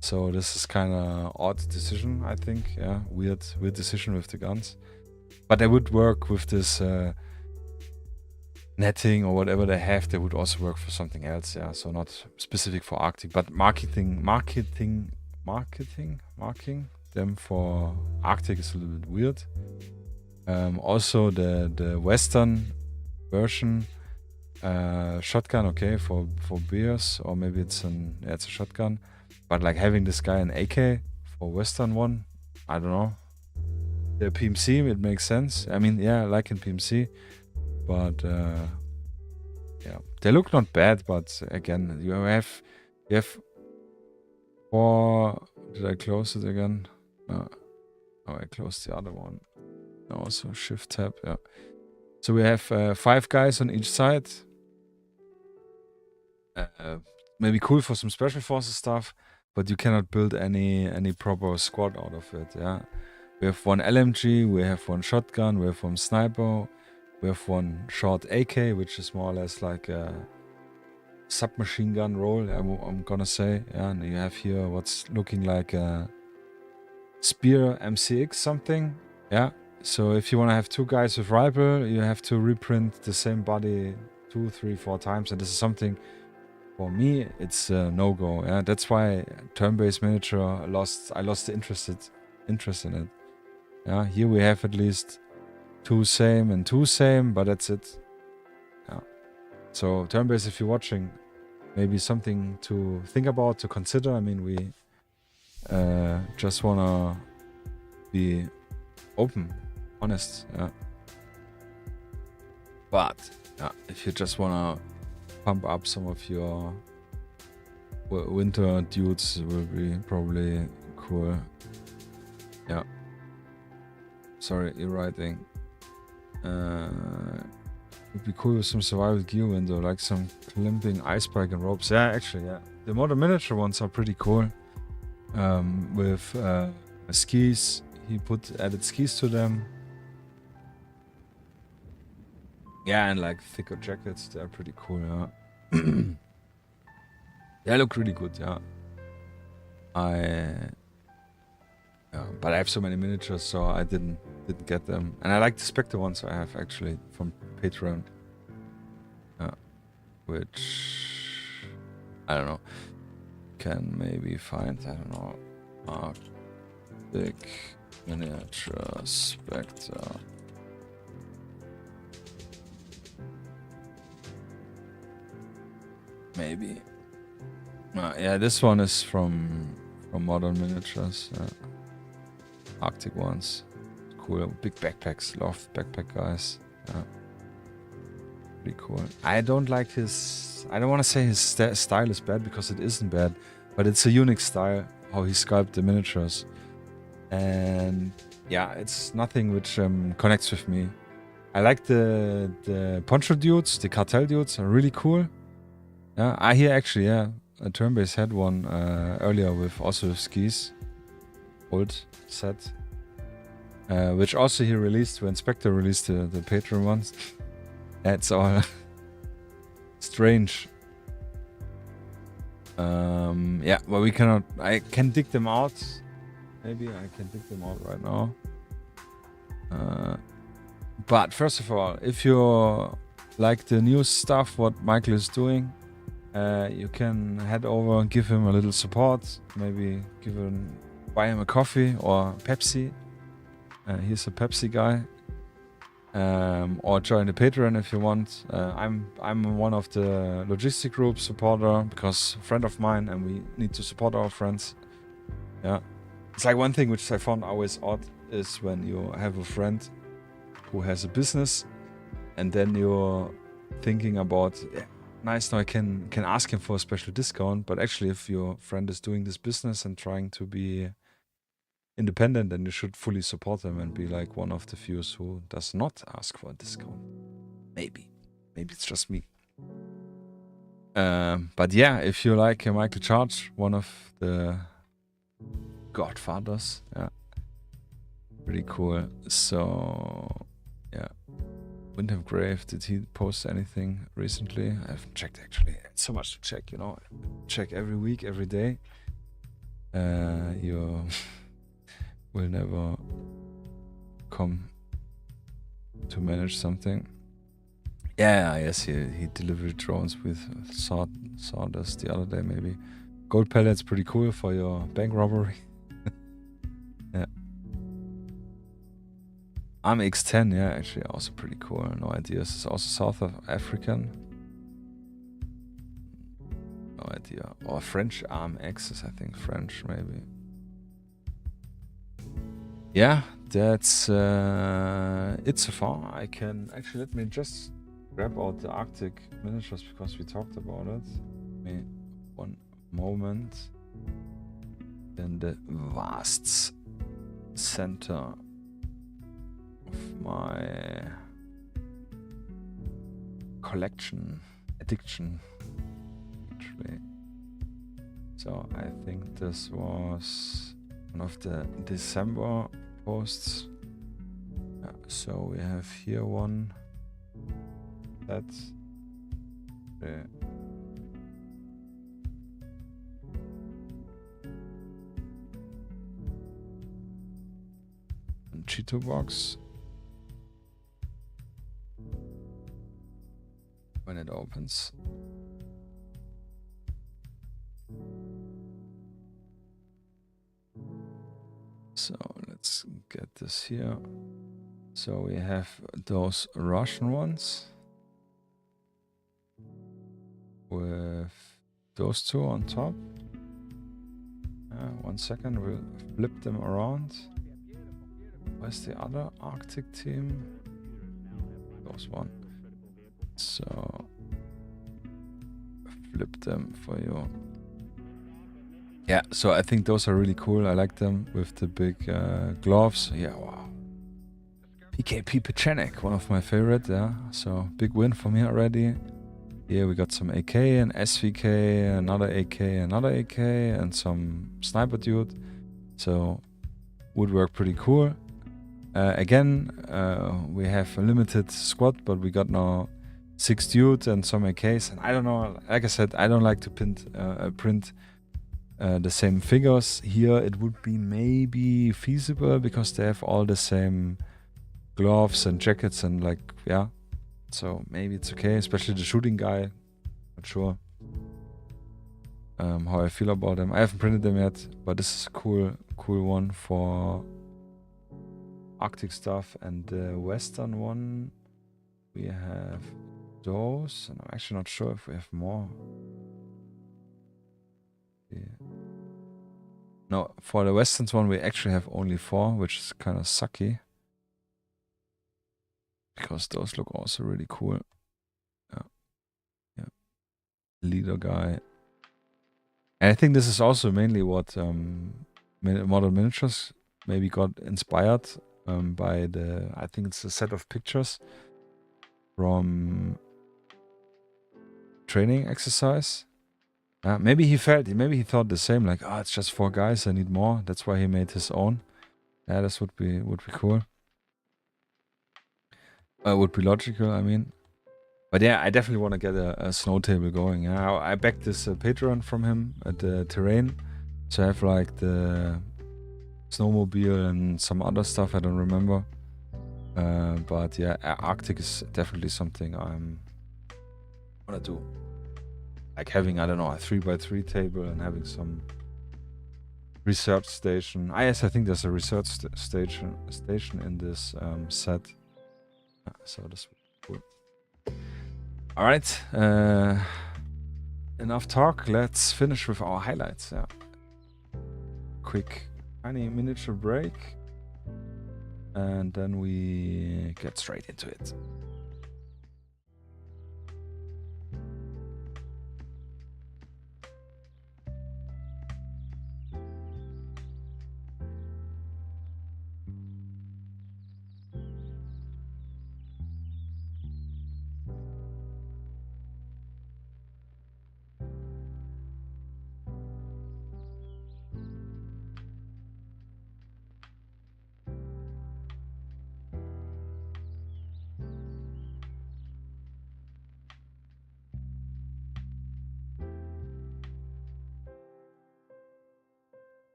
so this is kind of odd decision, I think. Yeah, weird decision with the guns, but they would work with this netting or whatever they have, they would also work for something else. Yeah, so not specific for Arctic, but marking them for Arctic is a little bit weird. Also the Western version shotgun, okay, for beers, or maybe it's a shotgun, but like having this guy an AK for Western one, I don't know. The PMC, it makes sense. I mean, yeah, like in PMC, but yeah, they look not bad. But again, you have 4. Did I close it again? No, I closed the other one. Also Shift tab. Yeah. So we have 5 guys on each side. Maybe cool for some special forces stuff, but you cannot build any proper squad out of it. Yeah. We have 1 LMG, we have 1 shotgun, we have 1 sniper, we have 1 short AK, which is more or less like a submachine gun roll, I'm gonna say. Yeah, and you have here what's looking like a Spear MCX something. Yeah, so if you want to have 2 guys with rifle, you have to reprint the same body 2, 3, 4 times, and this is something, for me, it's a no-go. Yeah, that's why turn-based miniature I lost the interest in it. Yeah, here we have at least 2 same and 2 same, but that's it. Yeah. So turn-based, if you're watching, maybe something to think about, to consider. I mean, we just wanna be open, honest. Yeah. But yeah, if you just wanna pump up some of your winter dudes, it will be probably cool. Yeah. Sorry, you're writing. Would be cool with some survival gear window, like some climbing ice bike and ropes. Yeah, actually, yeah. The modern miniature ones are pretty cool. With skis, he added skis to them. Yeah, and like thicker jackets, they're pretty cool. Yeah, they look really good. Yeah, but I have so many miniatures, so I didn't get them. And I like the Spectre ones I have actually from Patreon. Which I don't know. Can maybe find, I don't know, Arctic miniature Spectre. Maybe. Yeah, this one is from Modern Miniatures. Arctic ones. Cool. Big backpacks. Love backpack guys. Yeah. Pretty cool. I don't like his... I don't want to say his style is bad, because it isn't bad. But it's a unique style, how he sculpted the miniatures. And yeah, it's nothing which connects with me. I like the poncho dudes, the cartel dudes are really cool. Yeah, I hear actually, yeah, a turn-based had one earlier with also with skis. Old set. Which also he released when Spectre released the Patreon ones. It's all strange. Yeah, well, we cannot... I can dig them out. Maybe I can dig them out right now. But first of all, if you like the new stuff, what Michael is doing, you can head over and give him a little support. Maybe buy him a coffee or Pepsi. He's a Pepsi guy. Or join the Patreon if you want. I'm one of the logistic group supporter, because a friend of mine, and we need to support our friends. Yeah, it's like one thing which I found always odd is when you have a friend who has a business, and then you're thinking about, yeah, nice, now I can ask him for a special discount. But actually, if your friend is doing this business and trying to be independent, then you should fully support them and be like one of the few who does not ask for a discount. Maybe it's just me. But yeah, if you like Michael Charge, one of the godfathers, yeah, pretty cool. So yeah, Windham Grave, did he post anything recently? I haven't checked actually. It's so much to check, you know. Check every week, every day. You will never come to manage something. Yeah, yes, he delivered drones with sawdust the other day, maybe. Gold pellets, pretty cool for your bank robbery. Yeah. Arm X10, yeah, actually also pretty cool. No idea. This is also South of African. No idea. Or French Arm X is, I think, French, maybe. Yeah, that's it so far. I can actually, let me just grab out the Arctic miniatures because we talked about it. Give me one moment. In the vast center of my collection, addiction, actually. So I think this was one of the December posts. So we have here one that's Cheeto box. When it opens. So let's get this here. So we have those Russian ones with those two on top. 1 second, we'll flip them around. Where's the other Arctic team? Those one. So flip them for you. Yeah, so I think those are really cool. I like them with the big gloves. Yeah, wow. PKP Pechenik, one of my favorite. Yeah, so big win for me already. Here we got some AK and SVK, another AK, another AK, and some sniper dude. So would work pretty cool. Again, we have a limited squad, but we got now 6 dudes and some AKs. And I don't know, like I said, I don't like to print the same figures. Here it would be maybe feasible because they have all the same gloves and jackets and like, yeah. So maybe it's okay, especially the shooting guy. Not sure how I feel about them. I haven't printed them yet, but this is a cool one for Arctic stuff. And the Western one, we have those, and I'm actually not sure if we have more. Yeah. No, for the Westerns one, we actually have only 4, which is kind of sucky. Because those look also really cool. Yeah. Leader guy. And I think this is also mainly what Modern Miniatures maybe got inspired by the, I think it's a set of pictures from training exercise. Maybe he thought the same, like, oh, it's just 4 guys, I need more. That's why he made his own. Yeah, this would be cool. Would be logical, I mean. But yeah, I definitely want to get a snow table going. Yeah, I backed this Patreon from him at the terrain. So I have like the snowmobile and some other stuff I don't remember. But yeah, Arctic is definitely something I'm gonna do. Like having, I don't know, a 3x3 table and having some research station. Yes, I think there's a research station in this set. So this would be cool. All right, enough talk. Let's finish with our highlights. Yeah. Quick, tiny miniature break, and then we get straight into it.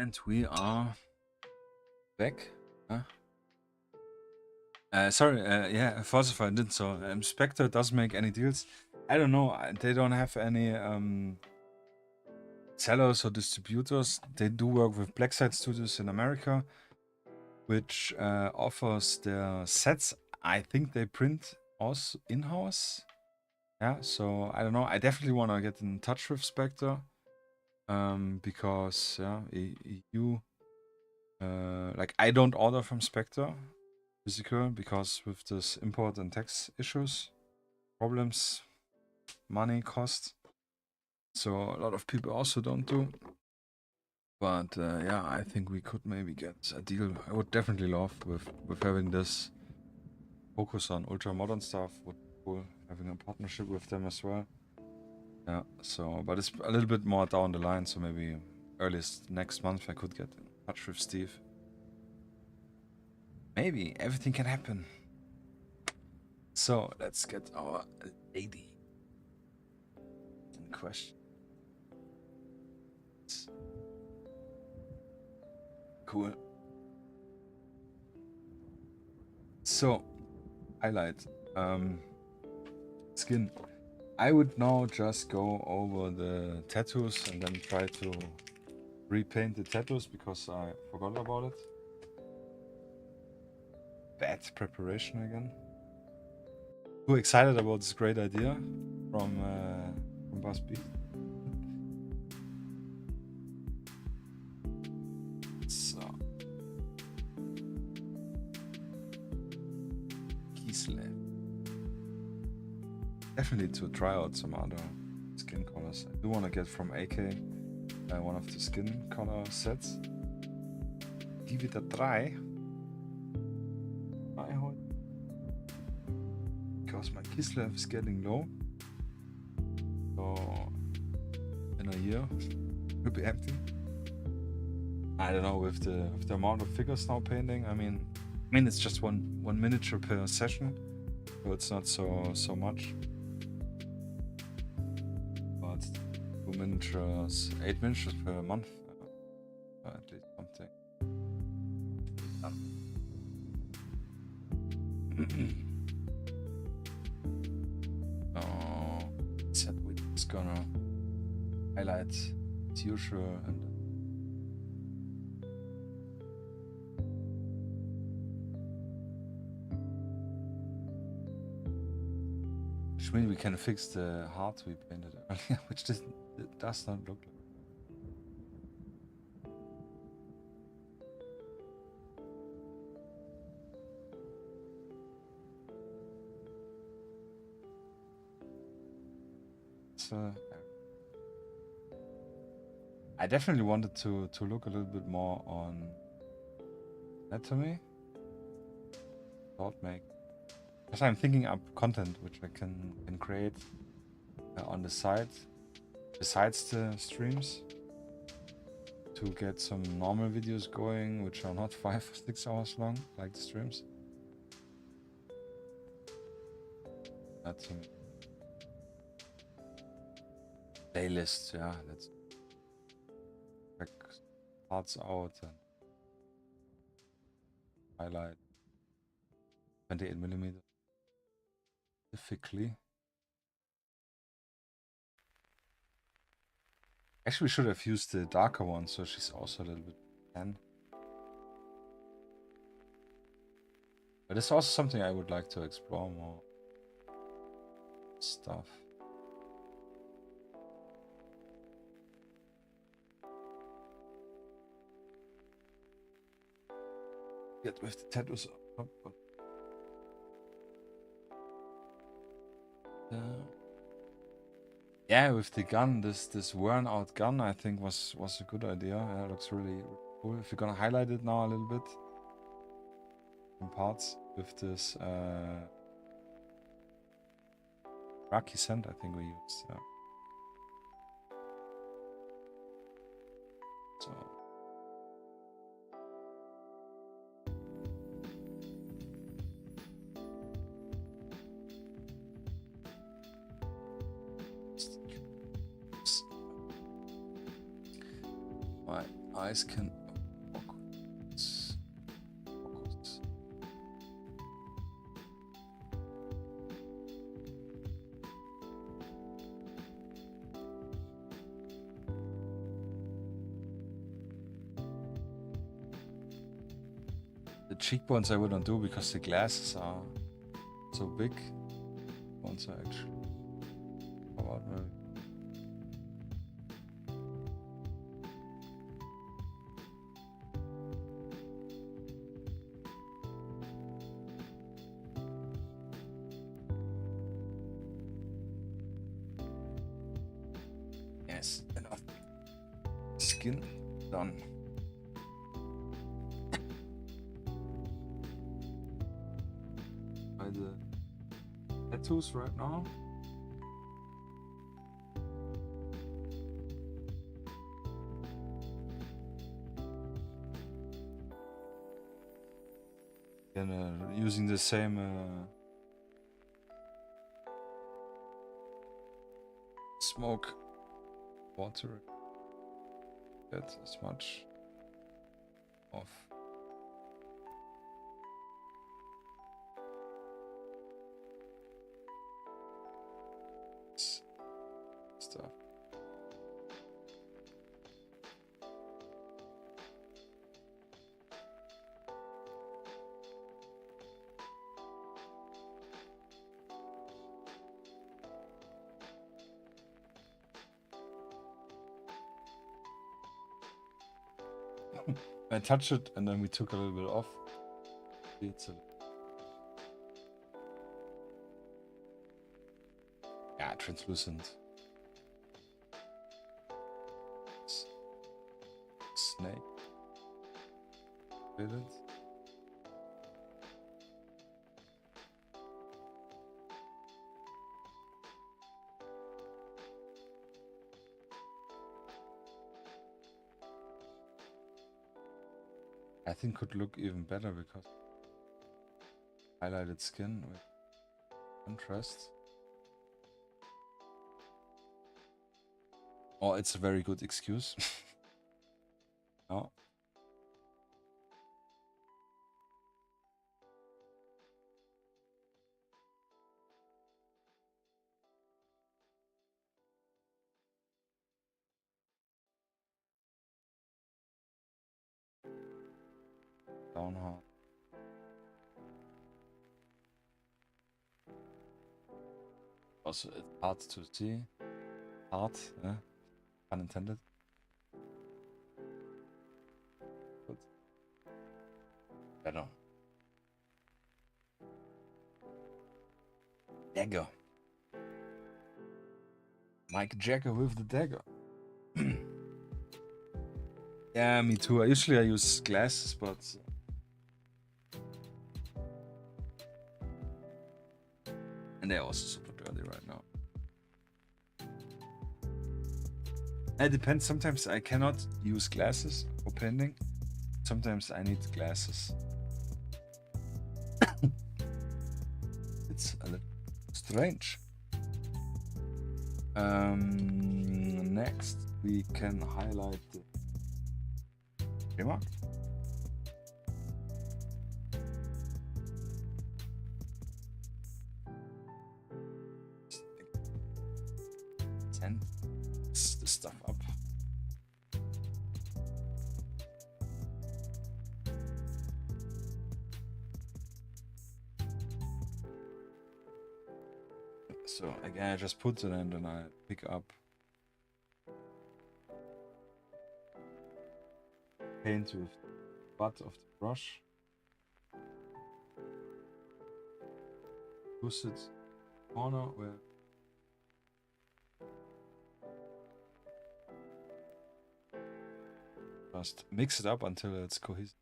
And we are back. Huh? Sorry, yeah, Falsify did so. Spectre doesn't make any deals. I don't know. They don't have any sellers or distributors. They do work with Blackside Studios in America, which offers their sets. I think they print us in-house. Yeah, so I don't know. I definitely want to get in touch with Spectre. Because yeah, EU, like I don't order from Spectre physical because with this import and tax issues, problems, money, cost. So a lot of people also don't do. But yeah, I think we could maybe get a deal. I would definitely love with having this focus on ultra-modern stuff. Would be cool having a partnership with them as well. Yeah, so, but it's a little bit more down the line, so maybe earliest next month I could get in touch with Steve. Maybe everything can happen. So let's get our lady in question. Cool. So, highlight. Skin. I would now just go over the tattoos and then try to repaint the tattoos because I forgot about it. Bad preparation again. Too excited about this great idea from BuzzBeat. So, Kislev. Definitely to try out some other skin colors. I do want to get from AK one of the skin color sets. Give it a try. Because my Kislev is getting low. So in a year it will be empty. I don't know with the amount of figures now painting. I mean it's just one miniature per session, so it's not so much. But 2 miniatures, 8 miniatures per month, at least something. Set we're just gonna highlight as usual and which means we can fix the heart we painted earlier, which does not look like. I definitely wanted to look a little bit more on anatomy. Thought make. Because I'm thinking up content which I can create on the side besides the streams to get some normal videos going which are not 5 or 6 hours long like the streams. That's a playlist, yeah, let's check parts out and highlight 28mm specifically. Actually, we should have used the darker one, so she's also a little bit tan. But it's also something I would like to explore more stuff. Get with the tattoos up, but yeah, with the gun, this worn out gun, I think was a good idea. Yeah, it looks really cool. If you're gonna highlight it now a little bit, some parts with this Rocky scent, I think we used. Yeah. So. eyes can focus. The cheekbones I wouldn't do because the glasses are so big. One side. How about maybe? Yes, enough. Skin done. By the tattoos right now. And using the same smoke water, get as much of stuff. I touched it and then we took a little bit off. It's a... Yeah, translucent. Snake. Did it? I think could look even better because highlighted skin with contrast. Oh, it's a very good excuse. No. Down hard. Also, it's hard to see. Hard, yeah. Unintended. Good. Better. Dagger. Mike Jagger with the dagger. Yeah, me too. Usually I use glasses, but and they're also super dirty right now. It depends. Sometimes I cannot use glasses for painting. Sometimes I need glasses. It's a little strange. Next, we can highlight the remark. Send the stuff up. So again, I just put it and then I pick up paint with the butt of the brush. Push it corner where just mix it up until it's cohesive.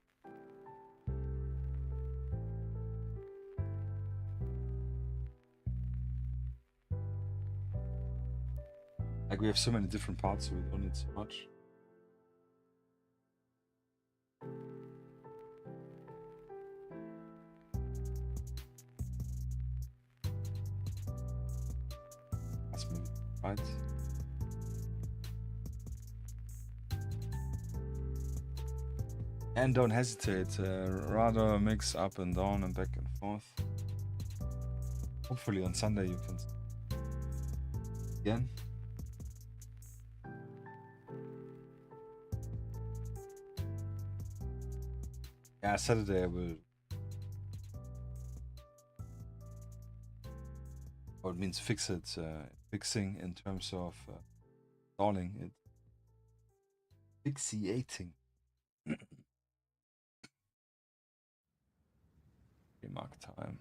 Like we have so many different parts, so we don't need so much. That's maybe right. And don't hesitate, rather mix up and down and back and forth. Hopefully on Sunday you can again. Yeah, Saturday I will. Or it means fix it, fixing in terms of installing it. Fixiating. Remark time.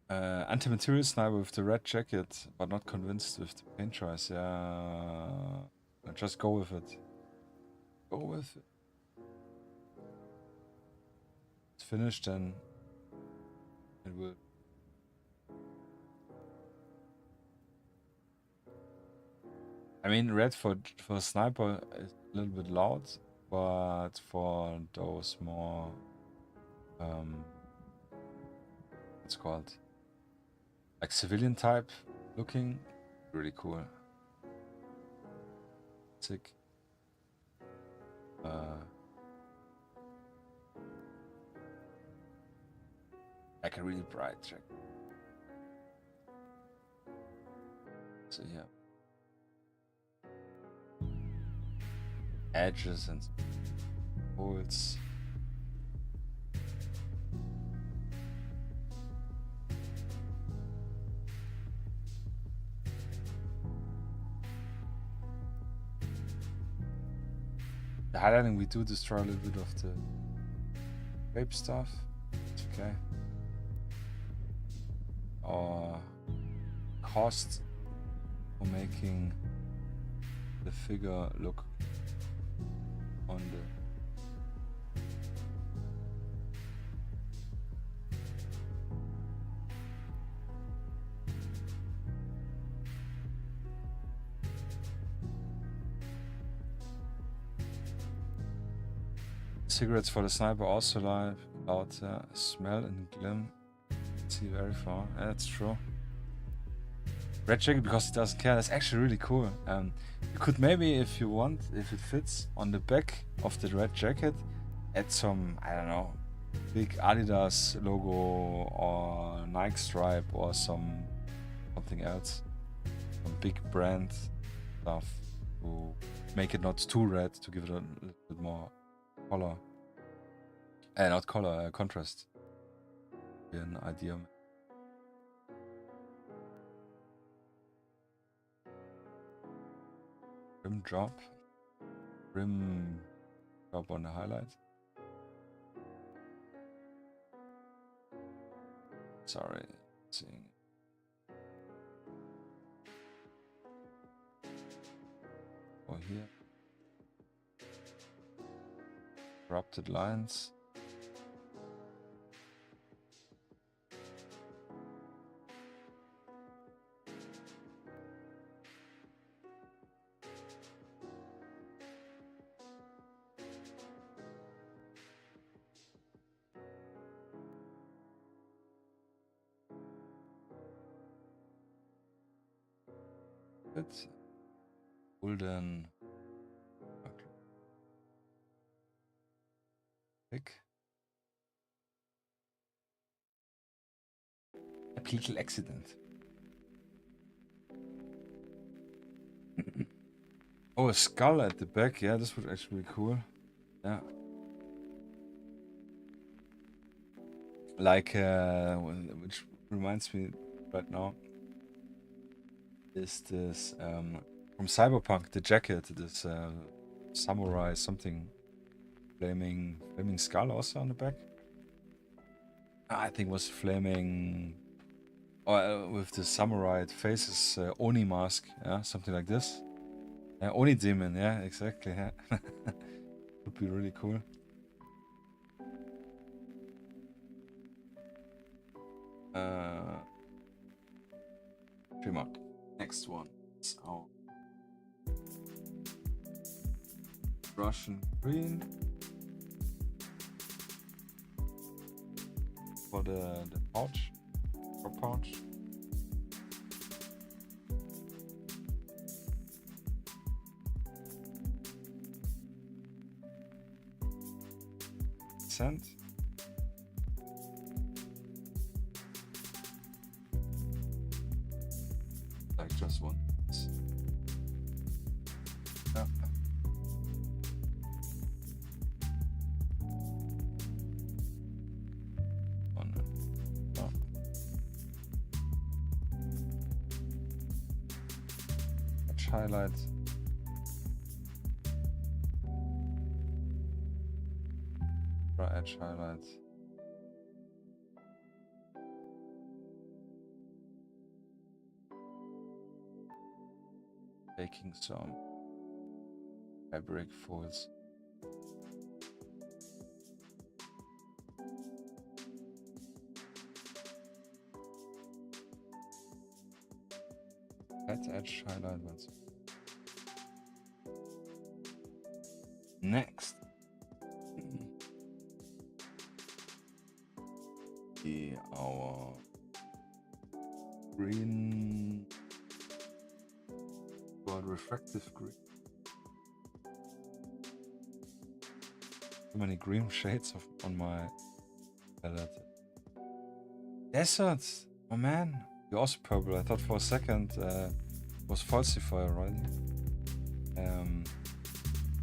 Anti-material sniper with the red jacket, but not convinced with the paint choice. Yeah, just go with it. Go with it. It's finished, then it will. I mean, red for sniper is a little bit loud, but for those more what's called like civilian type looking, really cool. Sick. Like a really bright track. So yeah. Edges and holes. The highlighting, we do destroy a little bit of the vape stuff. It's okay. Or cost for making the figure look on the cigarettes for the sniper also live loud smell and glim. See very far. Yeah, that's true. Red jacket because it doesn't care. That's actually really cool. You could maybe, if you want, if it fits, on the back of the red jacket, add some, I don't know, big Adidas logo or Nike stripe or something else, some big brand stuff to make it not too red, to give it a little bit more color. Not color, contrast. Be an idea. Rim drop on the highlight. Sorry, seeing or here. Corrupted lines. It golden pick. A little accident. Oh, a skull at the back. Yeah, this would actually be cool. Yeah. Like, which reminds me right now, is this from Cyberpunk, the jacket, this samurai something, flaming skull also on the back. I think was flaming, or with the samurai faces, Oni mask, yeah, something like this. Oni demon, yeah, exactly. Yeah. Would be really cool. Remark. Next one is our Russian green for the pouch, or pouch. 100%. Like just one. Yeah. One. Oh. Edge highlights. Edge highlights. Taking some fabric folds. Let's edge highlight once. Next. Our green, refractive green. Too many green shades on my palette. Desert, oh man, you're also purple. I thought for a second it was falsify already.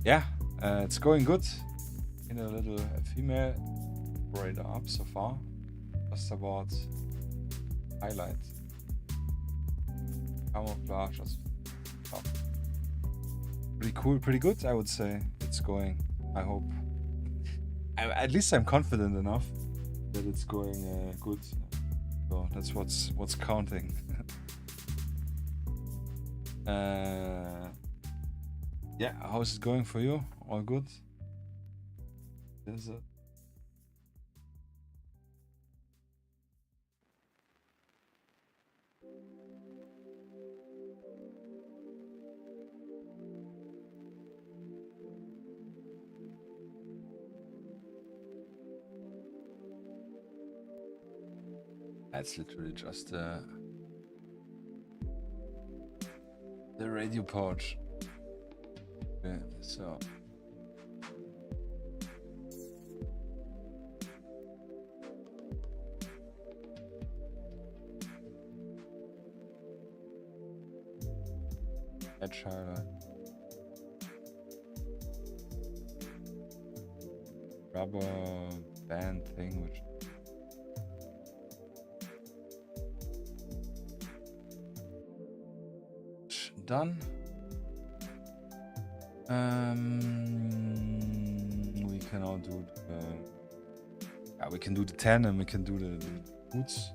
Yeah, it's going good. In a little female braid up so far. Just about highlight, camouflage, pretty cool, pretty good. I would say it's going. I hope. At least I'm confident enough that it's going good. So that's what's counting. Yeah, how's it going for you? All good? Is it? That's literally just the radio pouch. Okay, so edge highlight, rubber band thing, which done. We can now do yeah, we can do the 10 and we can do the boots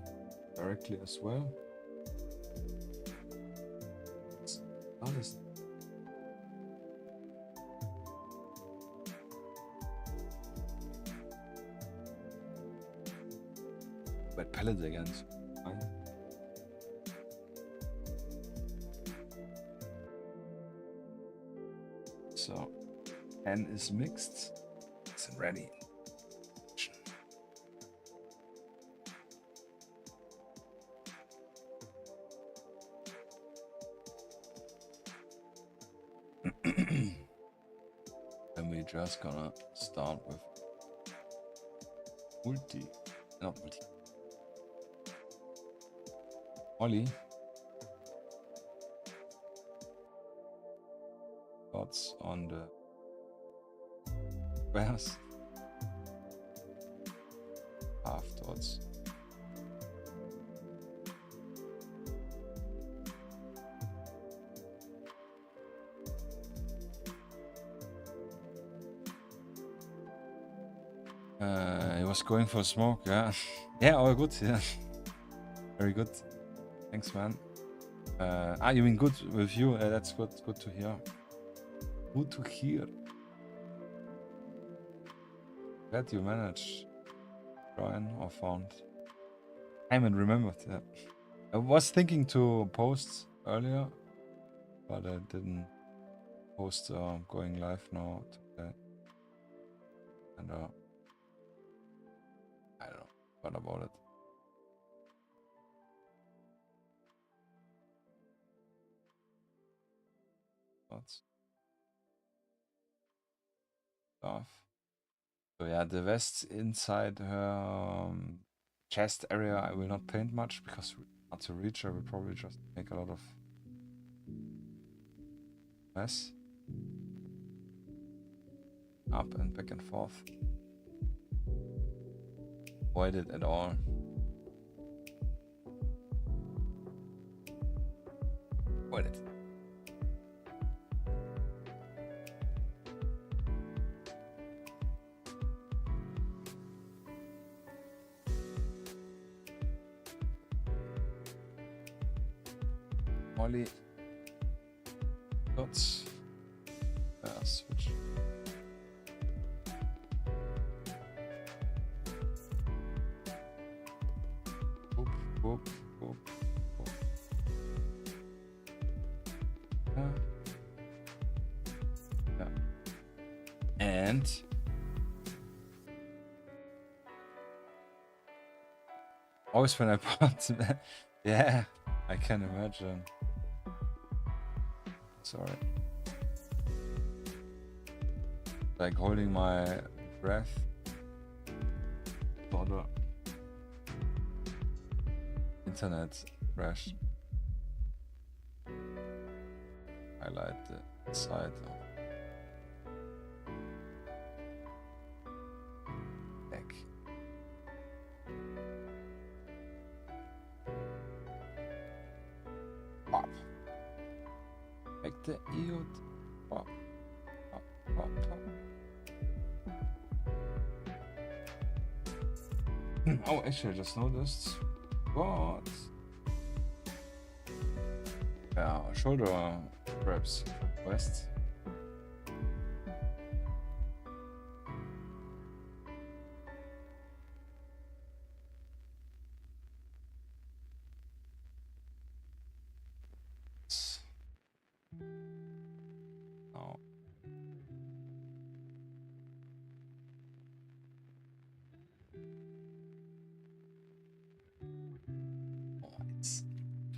directly as well. It's honest. Wet palette again. Fine. So, N is mixed. It's ready. And we're just gonna start with not multi. Ollie. Dots on the squares. Half dots. He was going for smoke, yeah. Yeah, all good, yeah. Very good. Thanks, man. You mean good with you? That's good to hear. Good to hear. Glad you managed, Brian, or found. I haven't remembered that. I was thinking to post earlier, but I didn't post going live now today. And I don't know what about it. Thoughts? Stuff. So yeah, the vest inside her chest area I will not paint much because not to reach I will probably just make a lot of mess. Up and back and forth. Avoid it at all. Avoid it. Molly dots. Switch. Whoop, whoop, whoop, whoop. Yeah. And always when I put yeah, I can imagine. Sorry. Like holding my breath for the internet crashed. Highlight the side of deck. Pop. Make the EOD pop. Pop, pop, pop. Oh, actually, I just noticed. What? Yeah, shoulder straps west. No.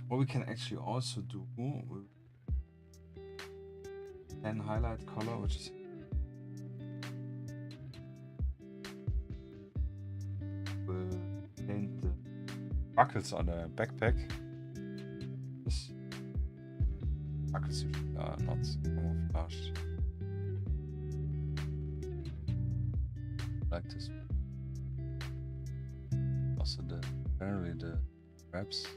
What we can actually also do, we can highlight color, which is we'll paint the buckles on the backpack. This buckles are not camouflaged like this. Also generally the wraps.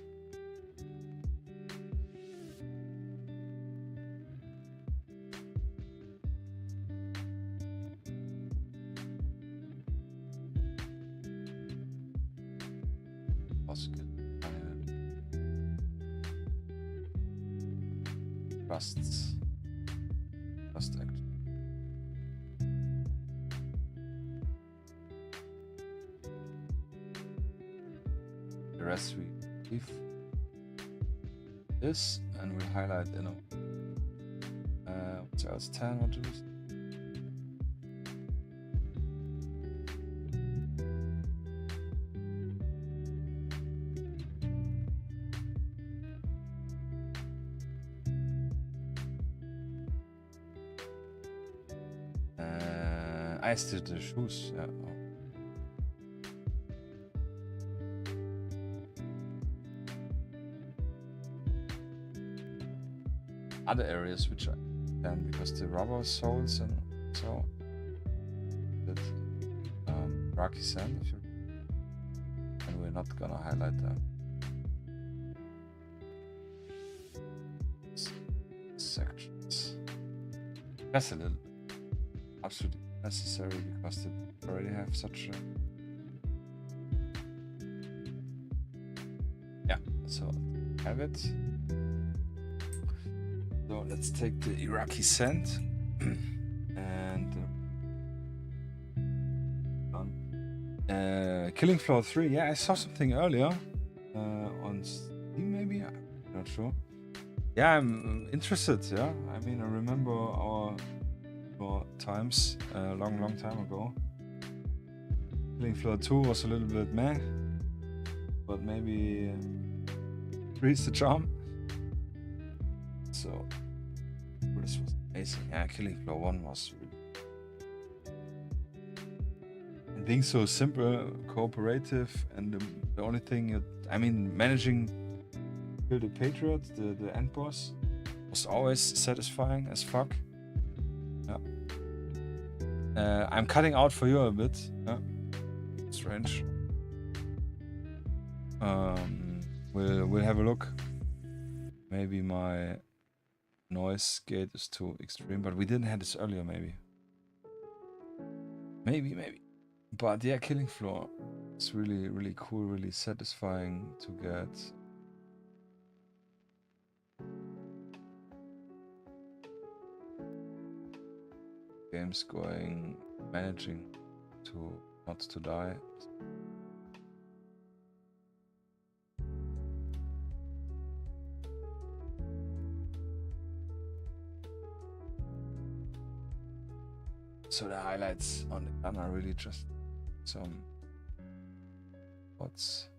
Rust act. The rest we leave this and we highlight what's else? 10 what do we say? I still the shoes, yeah. Other areas which I can because the rubber soles and so that rocky sand if you and we're not gonna highlight them. Sections. Just a little absolutely necessary because they already have such a yeah, so have it. So let's take the Iraqi sand and Killing Floor 3. Yeah, I saw something earlier on Steam maybe, I'm not sure. Yeah, I'm interested, yeah. I mean, I remember our times a long time ago. Killing Floor 2 was a little bit meh, but maybe increased the charm. So this was amazing. Yeah, Killing Floor 1 was really being so simple, cooperative, and the only thing, I mean, managing to kill the Patriot, the end boss, was always satisfying as fuck. Yeah. I'm cutting out for you a bit. Yeah. Strange. We'll have a look. Maybe my noise gate is too extreme, but we didn't have this earlier, maybe. Maybe. But yeah, killing floor. It's really, really cool, really satisfying to get. Games going, managing to not to die. So the highlights on the gun are really just some spots.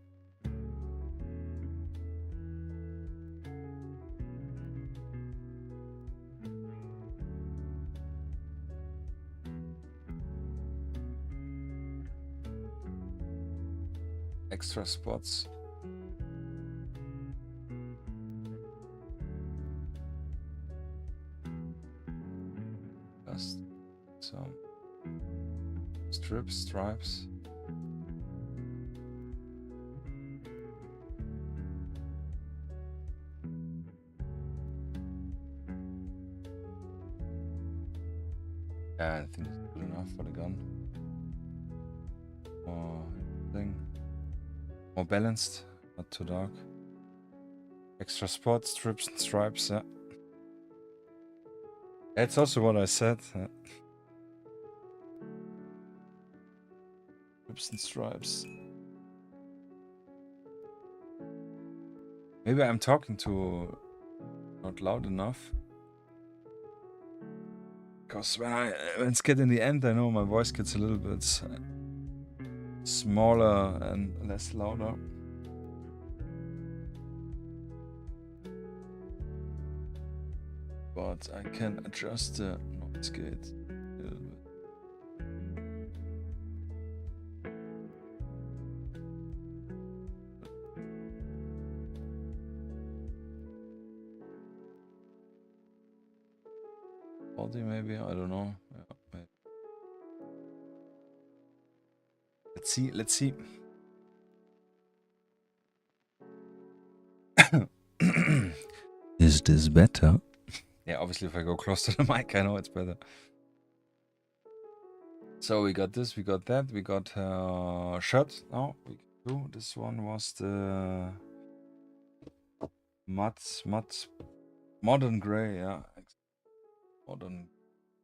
Extra spots. Just some stripes. Yeah, I think it's good enough for the gun. More balanced, not too dark. Extra spots, strips and stripes, yeah. That's also what I said. Strips and stripes. Maybe I'm talking too not loud enough. Because when it's getting the end, I know my voice gets a little bit smaller and less louder. But I can adjust the noise gate a little bit. Audio maybe, I don't know. Yeah, maybe. Let's see. Is this better? Yeah, obviously if I go close to the mic, I know it's better. So we got this, we got that, we got shirt now. We can do. This one was the modern gray, yeah. Modern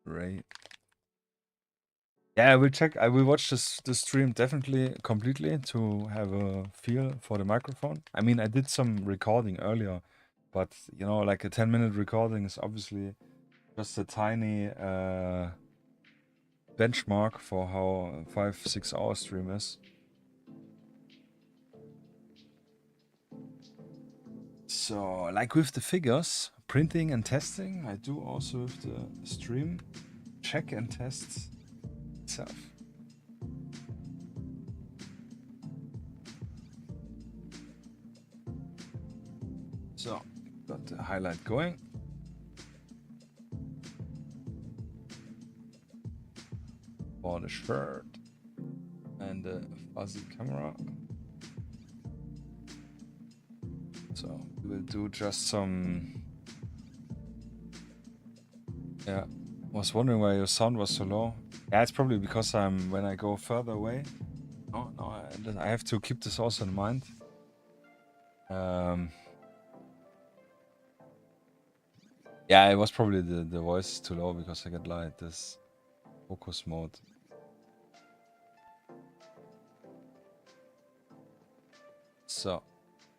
gray. Yeah, I will check. I will watch this stream definitely completely to have a feel for the microphone. I mean, I did some recording earlier, but you know, like a 10-minute recording is obviously just a tiny benchmark for how 5-6 hour stream is. So, like with the figures, printing and testing, I do also with the stream check and test itself. So, got the highlight going. For the shirt and the fuzzy camera. So we will do just some. Yeah, was wondering why your sound was so low. Yeah, it's probably because when I go further away. No, I have to keep this also in mind. Yeah, it was probably the voice too low because I got like this focus mode. So,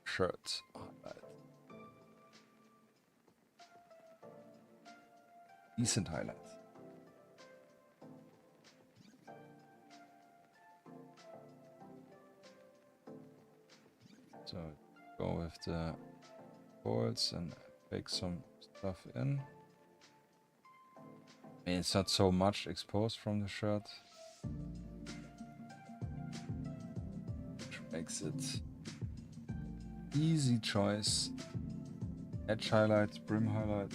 shirt. Decent highlight. So, go with the boards and bake some stuff in. I mean, it's not so much exposed from the shirt. Makes it easy choice. Edge highlight, brim highlight.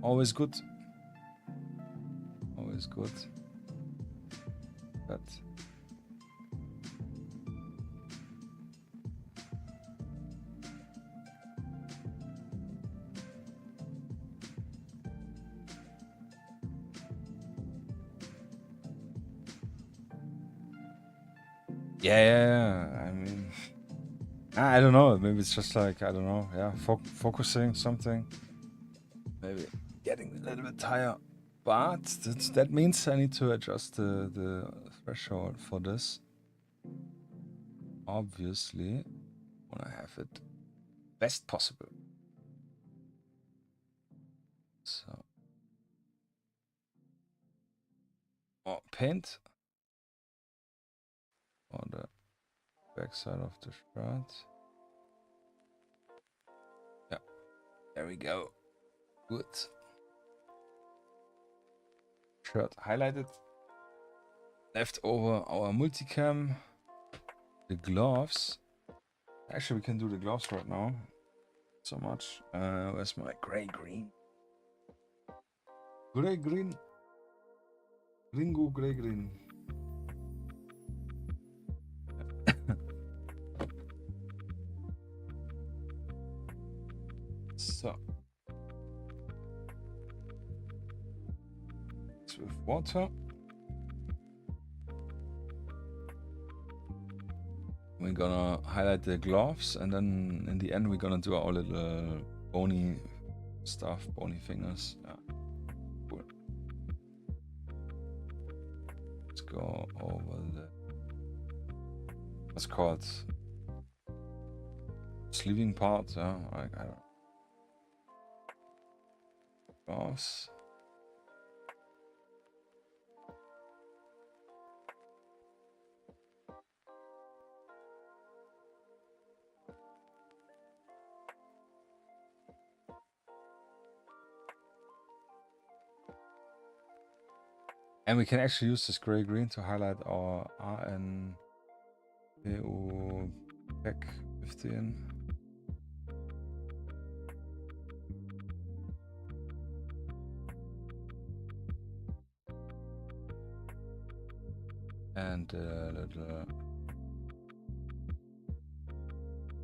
Always good. Always good. But yeah. I mean, I don't know. Maybe it's just like, I don't know. Yeah, focusing something. Maybe getting a little bit higher. But that means I need to adjust the threshold for this. Obviously, want to have it best possible. So, more paint on the backside of the shirt. Yeah, there we go. Good. Shirt highlighted. Left over our multicam. The gloves. Actually, we can do the gloves right now. So much. Where's my gray green? Gray green. Ringo gray green. So. It's with water. We're gonna highlight the gloves, and then in the end we're gonna do our little bony stuff, bony fingers. Yeah. Cool. Let's go over the what's called sleeving part. Yeah, I don't know. Gloves. And we can actually use this gray green to highlight our RNPO pack 15. And a little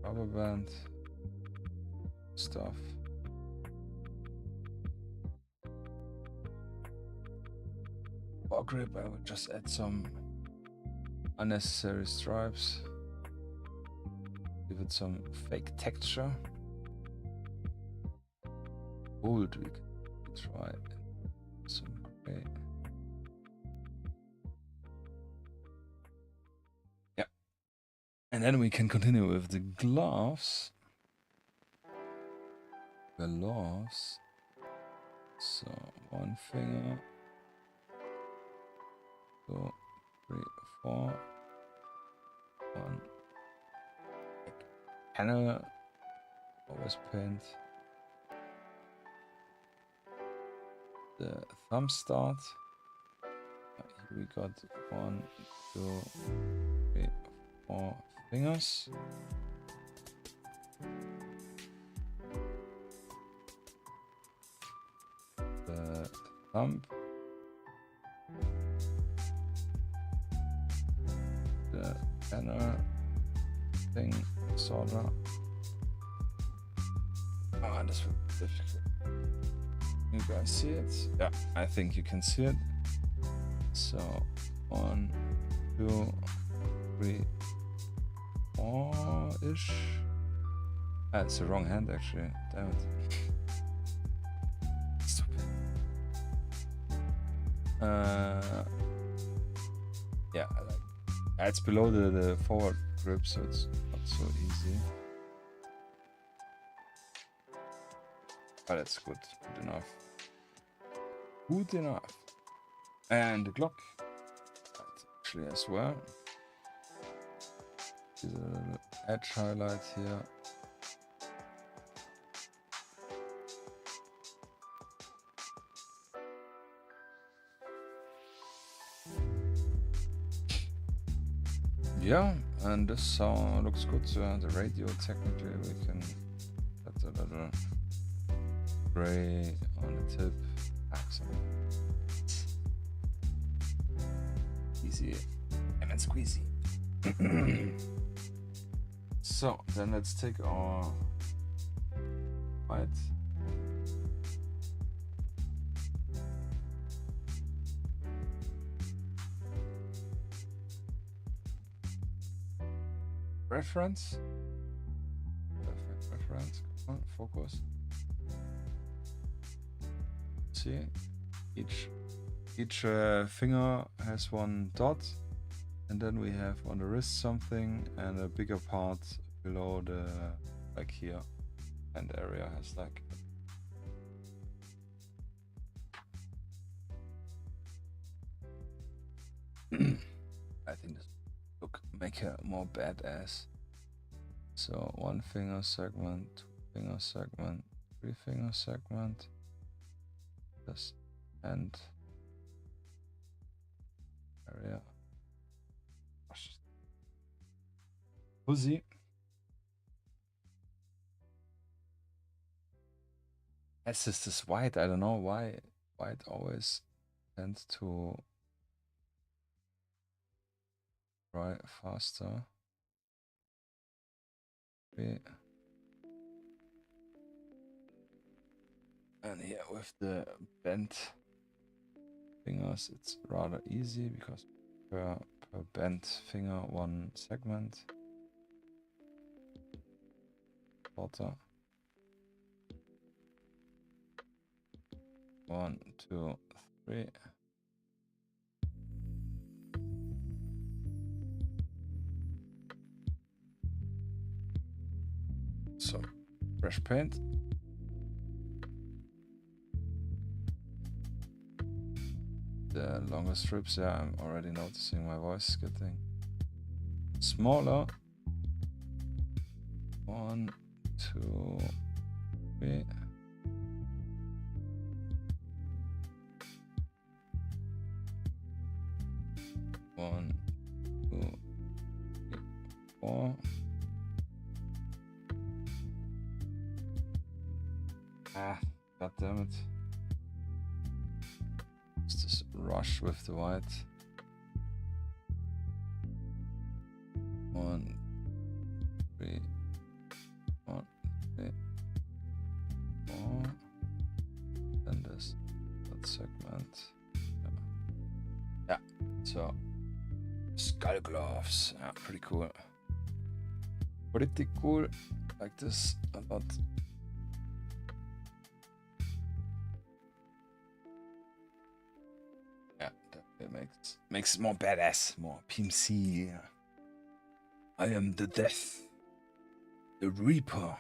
rubber band stuff. For grip, I will just add some unnecessary stripes. Give it some fake texture. Gold, we can try some gray. Yeah. And then we can continue with the gloves. Gloves. So, one finger. 2, 3, 4. One. Panel. Always paint. The thumb start. Here we got 1, 2, 3, 4 fingers. The thumb. The banner thing, sorta. Oh, this will be difficult. You guys see it? Yeah, I think you can see it. So 1, 2, 3, 4-ish. Ah, it's the wrong hand actually. Damn it. Stupid. Yeah, I like. It's below the forward grip, so it's not so easy. But it's good enough. Good enough. And the Glock, actually as well. There's a little edge highlight here. Yeah, and this sound looks good. The radio technically we can add a little gray on the tip. Excellent. Easy and squeezy. So then let's take our white. Reference. Perfect reference. Come on, focus. See, each finger has one dot, and then we have on the wrist something, and a bigger part below the, like here, and the area has like. I think this make her more badass. So 1 finger segment, 2 finger segment, 3 finger segment. This and area. Pussy. As is this white, I don't know why white always tends to dry faster. Okay. And here with the bent fingers, it's rather easy because per bent finger 1 segment. Quarter. 1, 2, 3. So, fresh paint. The longer strips, yeah, I'm already noticing my voice getting smaller. 1, 2, 3. One, 2, 3, 4. Ah, god damn it. It's this rush with the white. 1, 3, 1, 3, 4. Then this that segment. Yeah. So skull gloves. Yeah, pretty cool. Pretty cool. Like this a lot. Yeah, that makes it more badass, more PMC. Yeah. I am the death, the Reaper,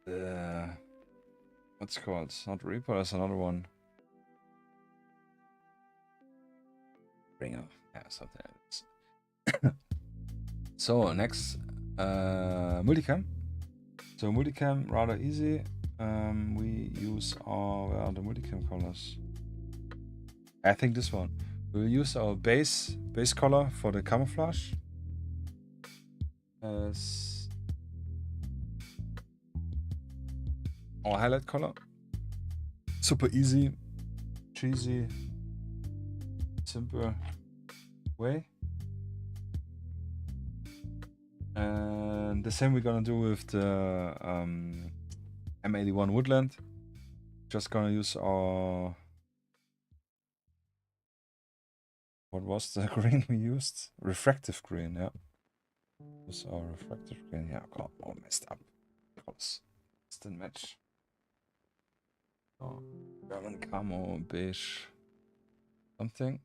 the what's it called? It's not Reaper. That's another one. Bringer. Yeah, something like this. So next, multicam. So multicam rather easy. We use our the multicam colors. I think this one. We'll use our base color for the camouflage as our highlight color. Super easy, cheesy, simple way. And the same we're gonna do with the M81 Woodland. Just gonna use our, what was the green we used? Refractive green, yeah. Use our refractive green. Yeah, God, all messed up. Colors didn't match. Oh, German camo, beige, something.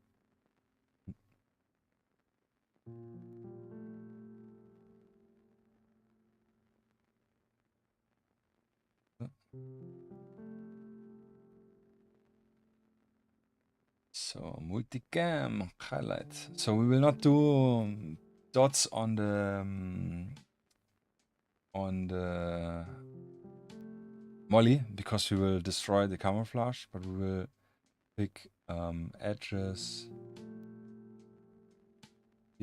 So multicam highlight. So we will not do dots on the molly because we will destroy the camouflage, but we will pick edges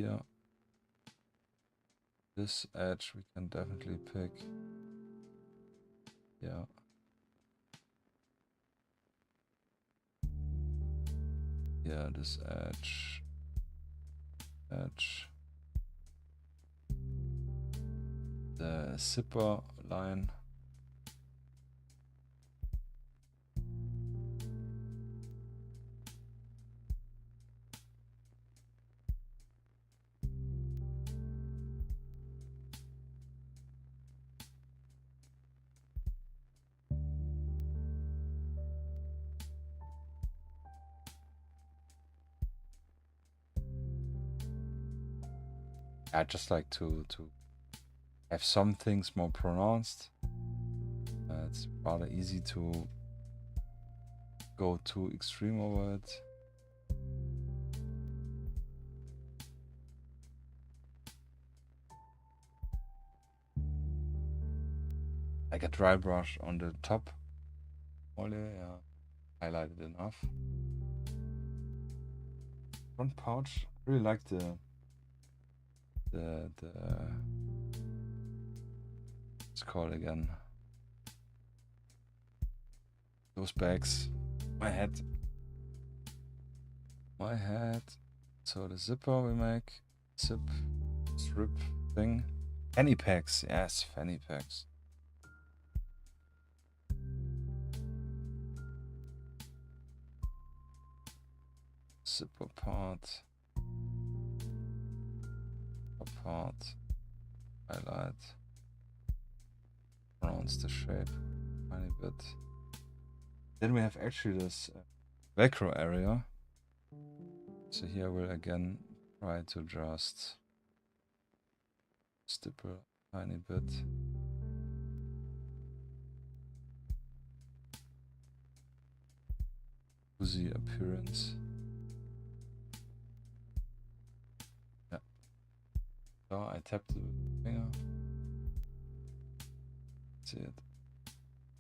here. This edge we can definitely pick. Yeah. Yeah, this edge. The zipper line. I just like to have some things more pronounced. It's rather easy to go too extreme over it. Like a dry brush on the top. Only, yeah, highlighted enough. Front pouch. I really like the what's it called again? Those bags. My head. So the zipper we make. Strip thing. Fanny packs. Yes, fanny packs. Zipper part. Highlight. Pronounce the shape a tiny bit. Then we have actually this Velcro area. So here we'll again try to just stipple a tiny bit. Cozy appearance. Yeah. So I tapped the finger. See it.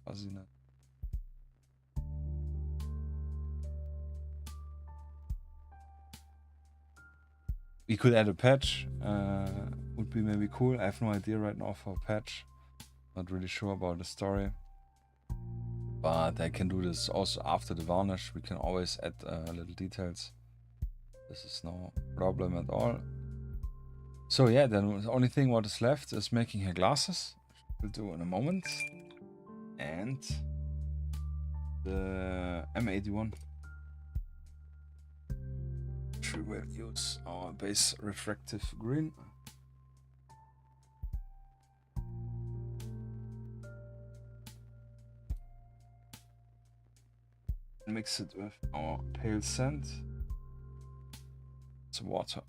Fuzziness. We could add a patch, would be maybe cool. I have no idea right now for a patch. Not really sure about the story. But I can do this also after the varnish. We can always add little details. This is no problem at all. So yeah, then the only thing what is left is making her glasses. We'll do in a moment. And the M81. We will use our base refractive green. Mix it with our pale sand. It's water.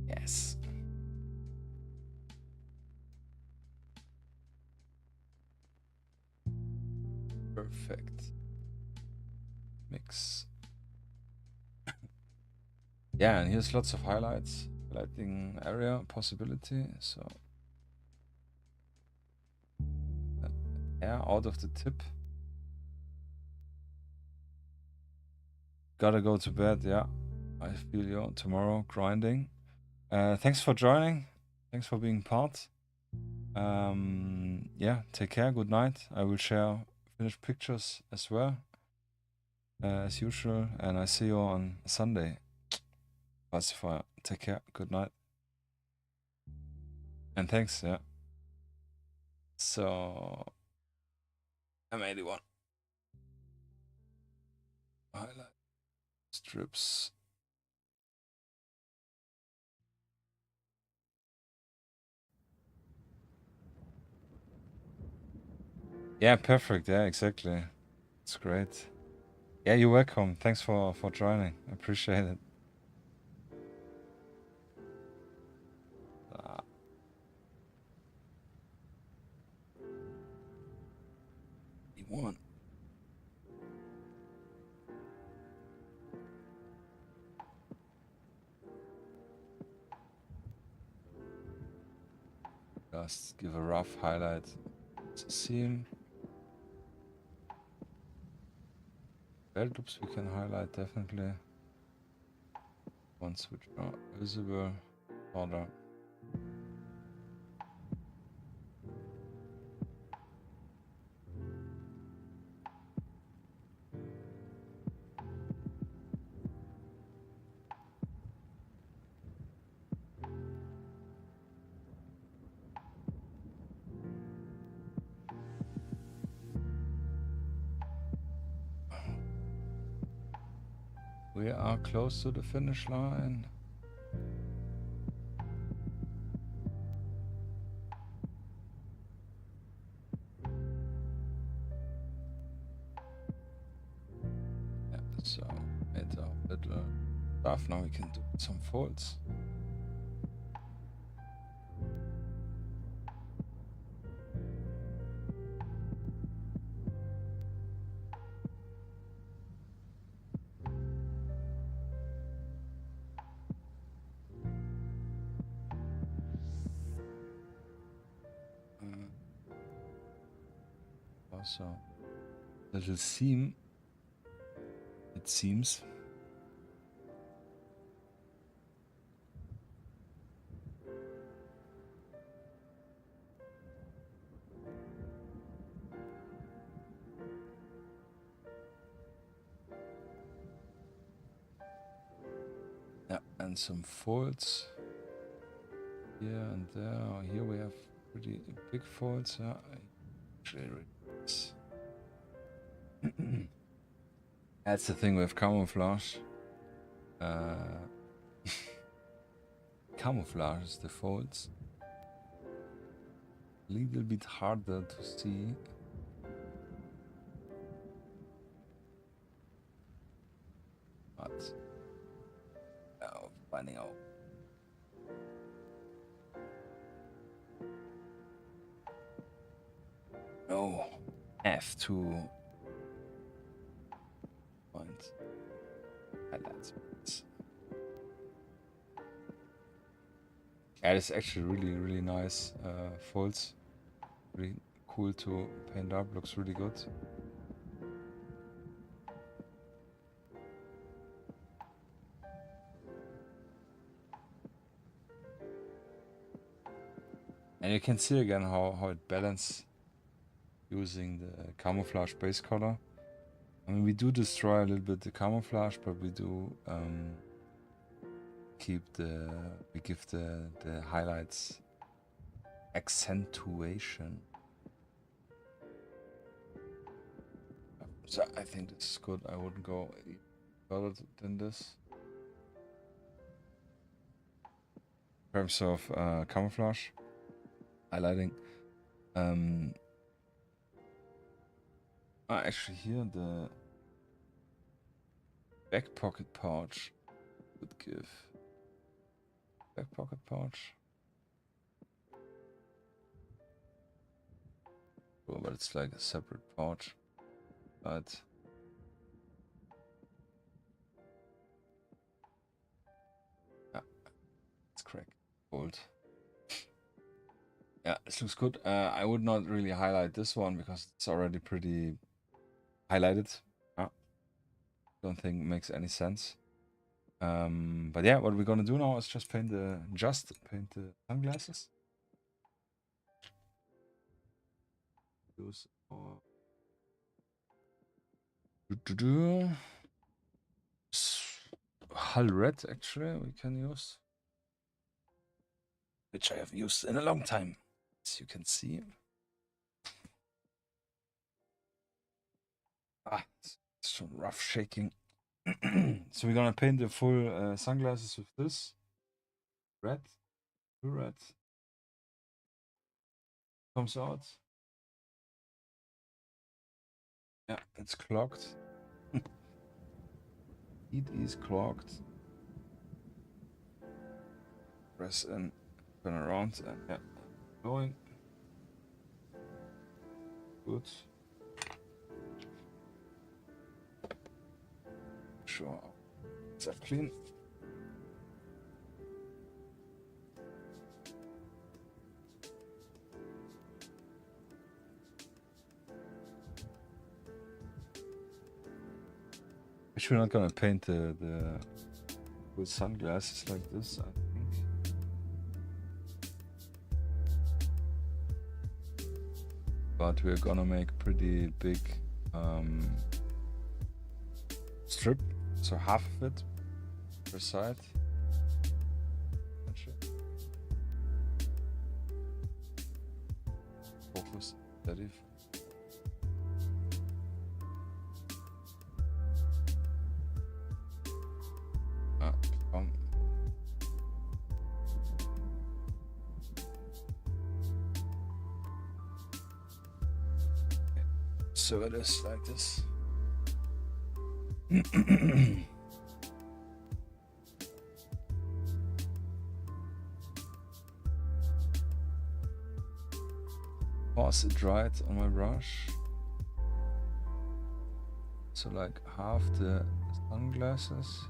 Yes. Perfect. Mix. Yeah, and here's lots of highlights. Lighting area possibility. So air out of the tip. Gotta go to bed. Yeah, I feel you. Tomorrow grinding. Thanks for joining. Thanks for being part. Yeah, take care. Good night. I will share finished pictures as well, as usual. And I see you on Sunday. Pacifier. Take care. Good night. And thanks. Yeah. So M81. Highlight strips. Yeah, perfect. Yeah, exactly. It's great. Yeah, you're welcome. Thanks for joining. I appreciate it. One. Just give a rough highlight. It's a seam. Loops we can highlight definitely. Ones which are visible. Order. We are close to the finish line. Yeah, so it's a little stuff. Now we can do some folds. Also, little seam, it seems. Yeah, and some folds here and there. Here we have pretty big folds. Actually, that's the thing with camouflage. Camouflage the folds. A little bit harder to see. But finding out. No, F2 point highlights. Yeah, it's actually really nice folds. Really cool to paint up. Looks really good. And you can see again how it balances using the camouflage base color. I mean, we do destroy a little bit the camouflage, but we do give the highlights accentuation. So I think this is good. I wouldn't go further than this. In terms of camouflage, highlighting. Actually here the back pocket pouch would give back pocket pouch. Oh, but it's like a separate pouch. But yeah, it's crack. Bold. Yeah, this looks good. I would not really highlight this one because it's already pretty highlighted. Don't think it makes any sense. But yeah, what we're gonna do now is just paint the sunglasses. Use our hull red actually we can use, which I have used in a long time, as you can see. It's some rough shaking. So we're gonna paint the full sunglasses with this red. Red comes out. Yeah, it's clogged. It is clogged. Press and turn around and yeah, going. Good. Sure, it's clean. Actually, not gonna paint the with sunglasses like this, I think. But we're gonna make pretty big strip, so half of it per side. Focus, steady. Come. So it is like this. Pause it right on my brush. So like half the sunglasses.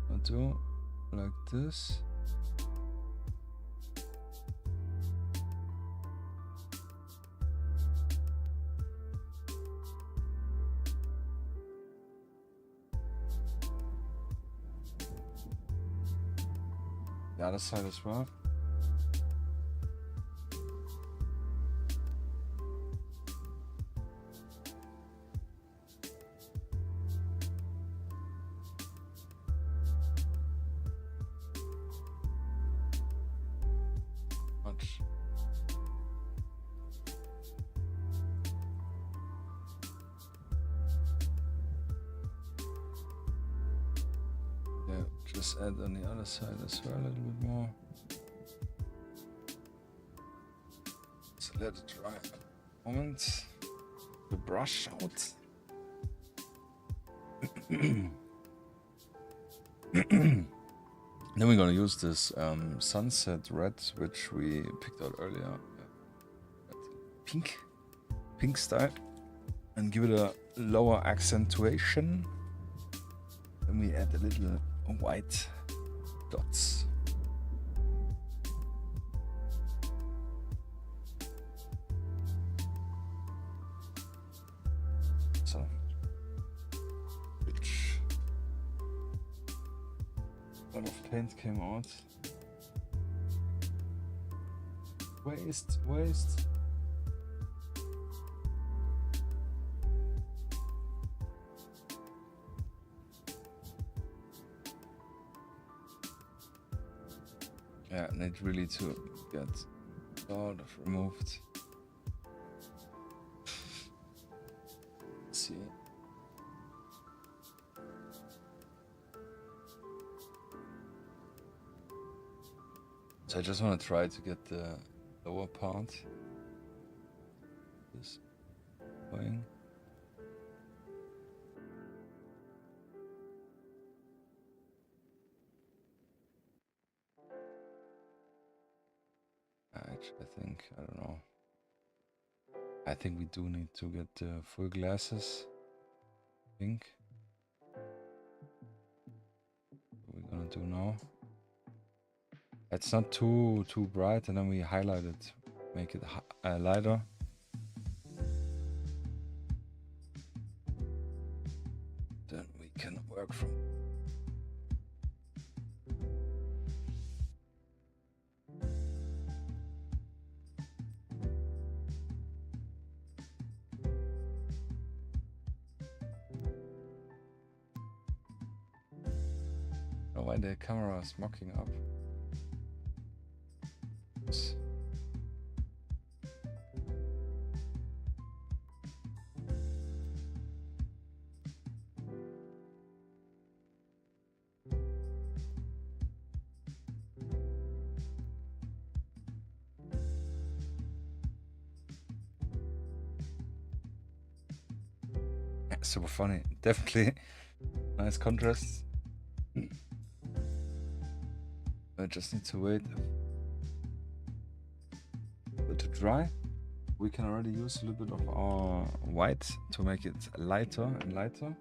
I'll do like this. The other side as well. Much. Yeah, just add on the other side as well a little bit more. So let it dry a moment. The brush out. Then we're gonna use this sunset red, which we picked out earlier. Pink style, and give it a lower accentuation. Then we add a little white dots. So, which a lot of paint came out. Waste. Yeah, need really to get a lot of removed. Let's see. So I just want to try to get the lower part. This going. Actually, I don't know. I think we do need to get the full glasses. Pink. What we're gonna do now. It's not too bright, and then we highlight it, make it lighter. Then we can work from. Oh, why the camera is mocking up. Super funny, definitely nice contrast. I just need to wait for it to dry. We can already use a little bit of our white to make it lighter and lighter.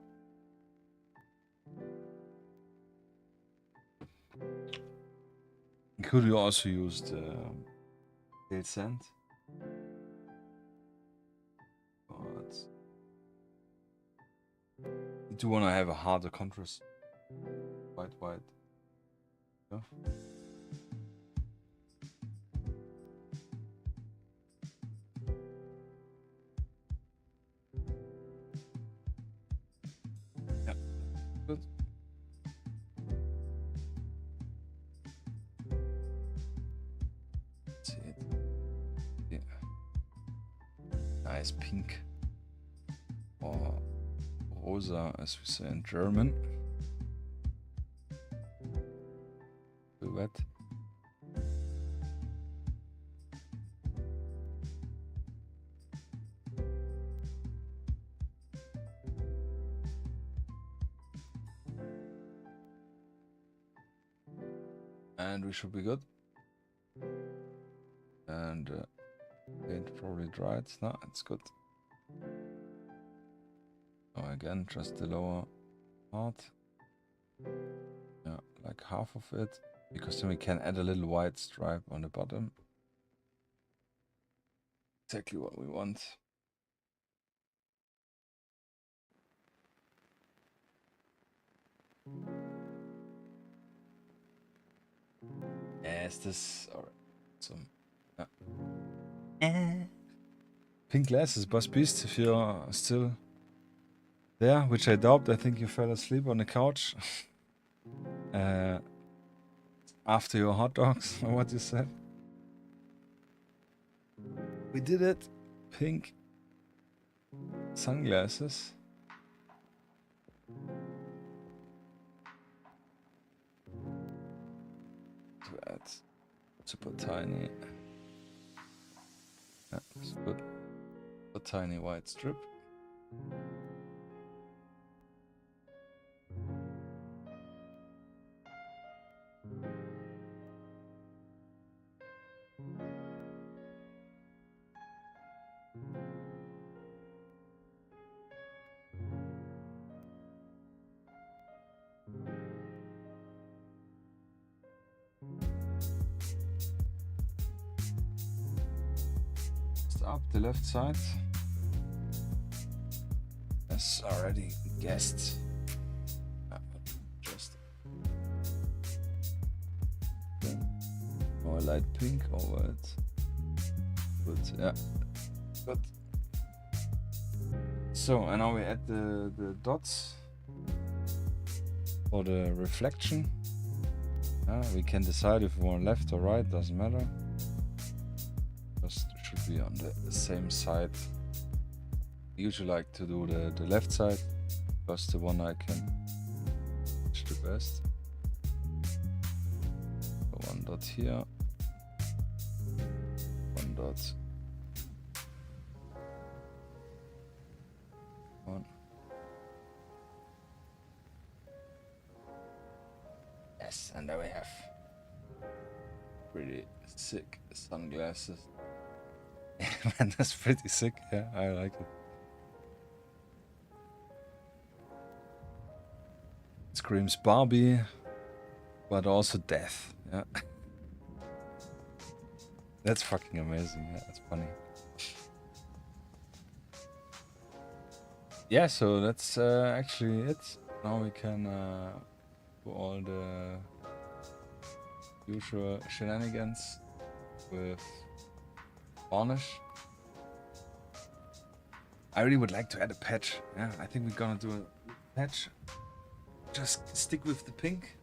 Could you also use the pale sand? You do want to have a harder contrast. White. Yeah. Yeah. Good. See it. Yeah. Nice pink. Or rosa, as we say in German. Too wet. And we should be good. And paint probably dried. No, it's good. Oh, again, just the lower part. Yeah, like half of it. Because then we can add a little white stripe on the bottom. Exactly what we want. Is this alright? Some pink glasses, Boss Beast, if you're still there, which I doubt. I think you fell asleep on the couch after your hot dogs, or what you said. We did it. Pink sunglasses. To add super tiny. Yeah, super tiny white strip. Up the left side, as already guessed. Just more light pink over it. Good, yeah, good. So, and now we add the dots for the reflection. We can decide if we want left or right, doesn't matter. Just should be on the same side. I usually like to do the left side because the one I can reach the best. So one dot here, one dot, one. Yes, and there we have pretty sick sunglasses. Man, that's pretty sick. Yeah, I like it. It screams Barbie, but also death. Yeah. That's fucking amazing. Yeah, that's funny. Yeah, so that's actually it. Now we can do all the usual shenanigans with varnish. I really would like to add a patch. Yeah, I think we're gonna do a patch. Just stick with the pink.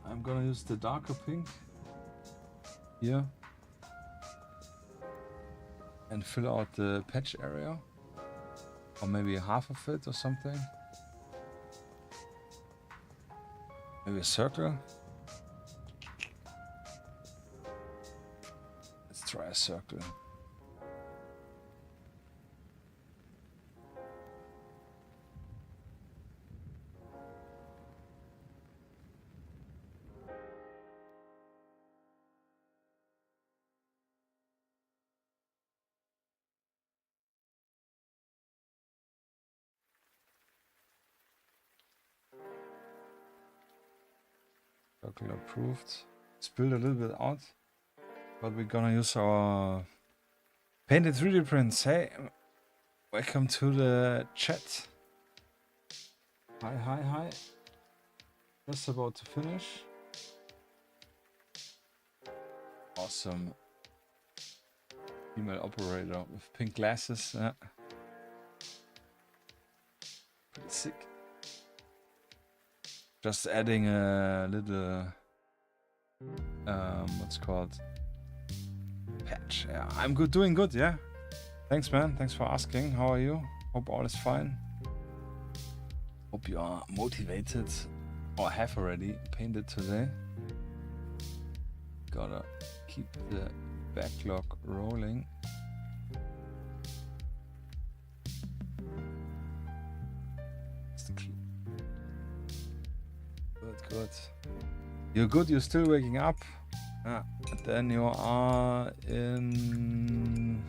I'm gonna use the darker pink here and fill out the patch area, or maybe half of it or something. Maybe a circle. Let's try a circle. Circle approved. Spilled a little bit out, but we're gonna use our Painted 3D prints. Hey, welcome to the chat. Hi, hi, hi. Just about to finish. Awesome. Female operator with pink glasses. Pretty sick. Just adding a little, what's it called? Patch. Yeah, I'm good, doing good, yeah. Thanks, man. Thanks for asking. How are you? Hope all is fine. Hope you are motivated or have already painted today. Gotta keep the backlog rolling. Good. You're good, you're still waking up. Then you are in...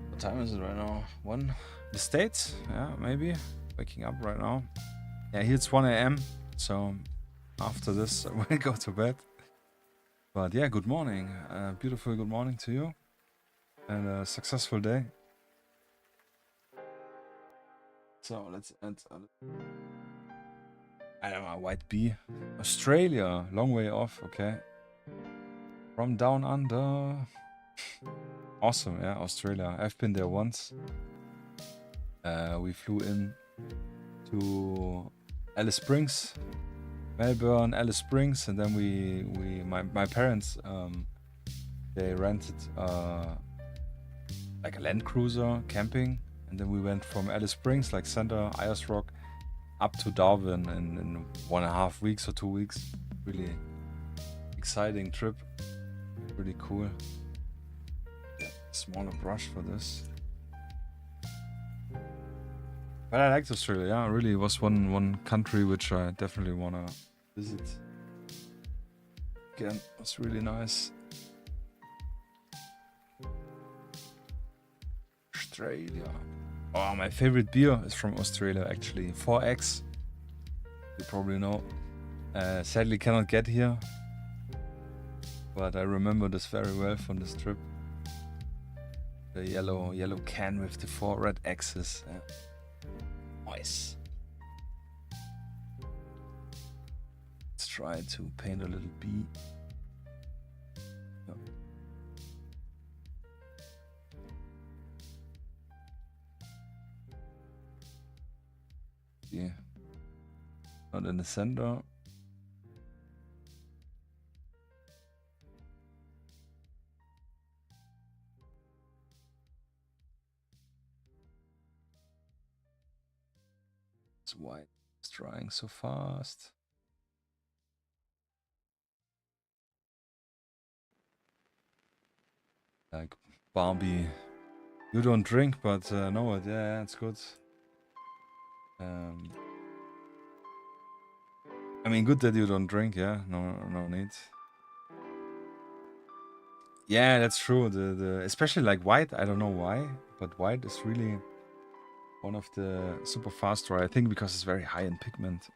What time is it right now? 1? The States? Yeah, maybe. Waking up right now. Yeah, here it's 1 AM. So after this, I will go to bed. But yeah, good morning. Beautiful good morning to you. And a successful day. So let's add... I don't know, white bee. Australia, long way off, okay. From down under. Awesome, yeah, Australia. I've been there once. We flew in to Alice Springs, Melbourne, Alice Springs, and then my parents, they rented like a Land Cruiser camping, and then we went from Alice Springs, like center, Ayers Rock, up to Darwin in 1.5 weeks or 2 weeks. Really exciting trip. Really cool. Yeah, smaller brush for this. But I liked Australia. Yeah, really was one country which I definitely wanna visit. Again, it was really nice. Australia. Oh, my favorite beer is from Australia, actually. 4X. You probably know. Sadly cannot get here. But I remember this very well from this trip. The yellow can with the 4 red X's. Nice. Let's try to paint a little bee. Yep. Yeah. Not in the center. It's white. It's drying so fast. Like Barbie. You don't drink, but no, yeah, it's good. I mean, good that you don't drink, yeah. No need. Yeah, that's true. The especially like white. I don't know why, but white is really one of the super fast dry. I think because it's very high in pigment.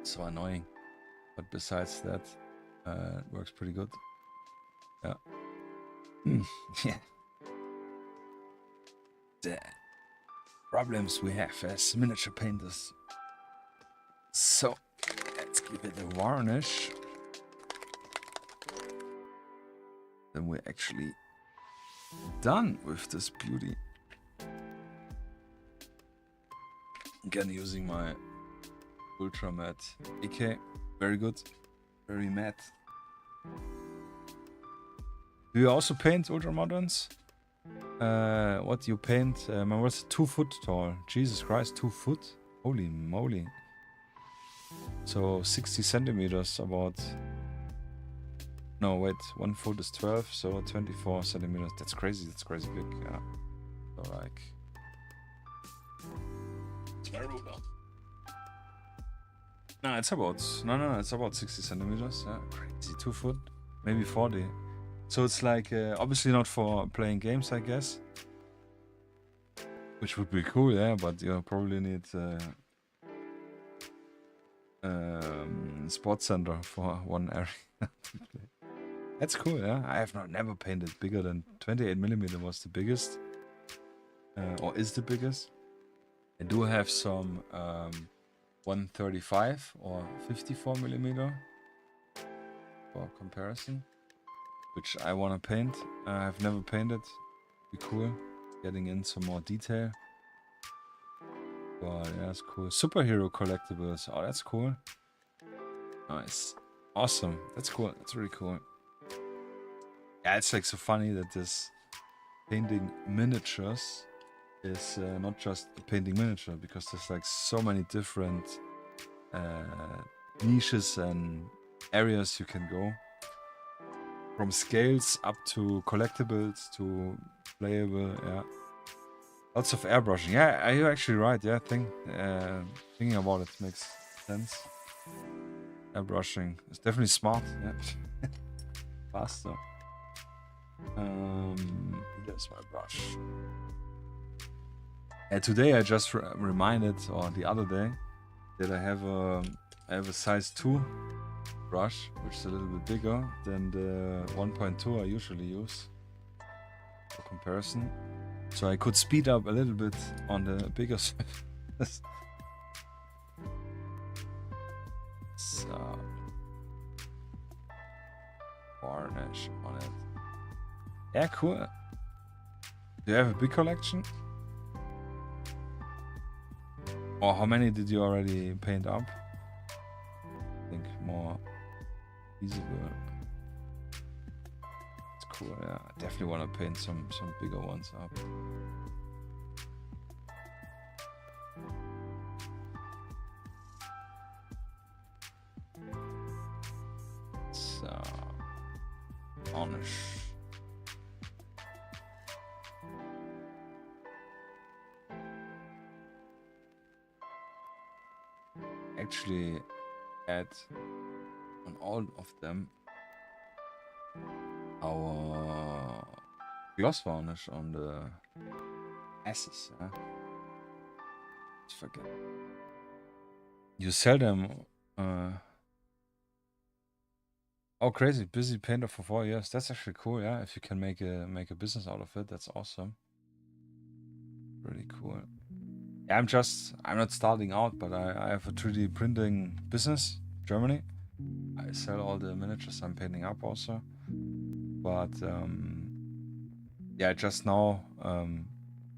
It's so annoying. But besides that, it works pretty good. Yeah. Yeah. The problems we have as miniature painters. So let's give it a varnish. Then we're actually done with this beauty. Again, using my Ultra Matte AK. Very good. Very matte. Do you also paint Ultramoderns? What do you paint? Man was 2 foot tall. Jesus Christ, 2 foot? Holy moly. So 60 centimeters about... No, wait, 1 foot is 12, so 24 centimeters. That's crazy big, yeah. So like... It's my ruler. No, it's about... No, it's about 60 centimeters. Yeah, crazy, 2 foot, maybe 40. So it's like, obviously not for playing games, I guess. Which would be cool, yeah, but you probably need... sports center for one area. That's cool, yeah. I have never painted bigger than 28mm was the biggest. Or is the biggest. I do have some 135 or 54mm for comparison, which I want to paint. I've never painted. Be cool getting in some more detail. But yeah, that's cool. Superhero collectibles. Oh, that's cool. Nice. Awesome. That's cool. That's really cool. Yeah, it's like so funny that this painting miniatures is not just a painting miniature, because there's like so many different niches and areas you can go. From scales up to collectibles to playable, yeah. Lots of airbrushing. Yeah, you're actually right. Yeah, thinking about it makes sense. Airbrushing is definitely smart. Yeah, faster. Here's my brush. Today I just reminded, or the other day, that I have a size 2 brush, which is a little bit bigger than the 1.2 I usually use for comparison. So I could speed up a little bit on the bigger surface. So, varnish on it. Yeah, cool. Do you have a big collection? Or how many did you already paint up? I think more feasible. It's cool, yeah. I definitely want to paint some bigger ones up. So, varnish. Actually add on all of them our gloss varnish on the asses. Yeah? Let's forget. You sell them. Oh, crazy! Busy painter for 4 years. That's actually cool. Yeah, if you can make a business out of it, that's awesome. Really cool. Yeah, I'm not starting out, but I have a 3D printing business in Germany. I sell all the miniatures I'm painting up also. But yeah, just now,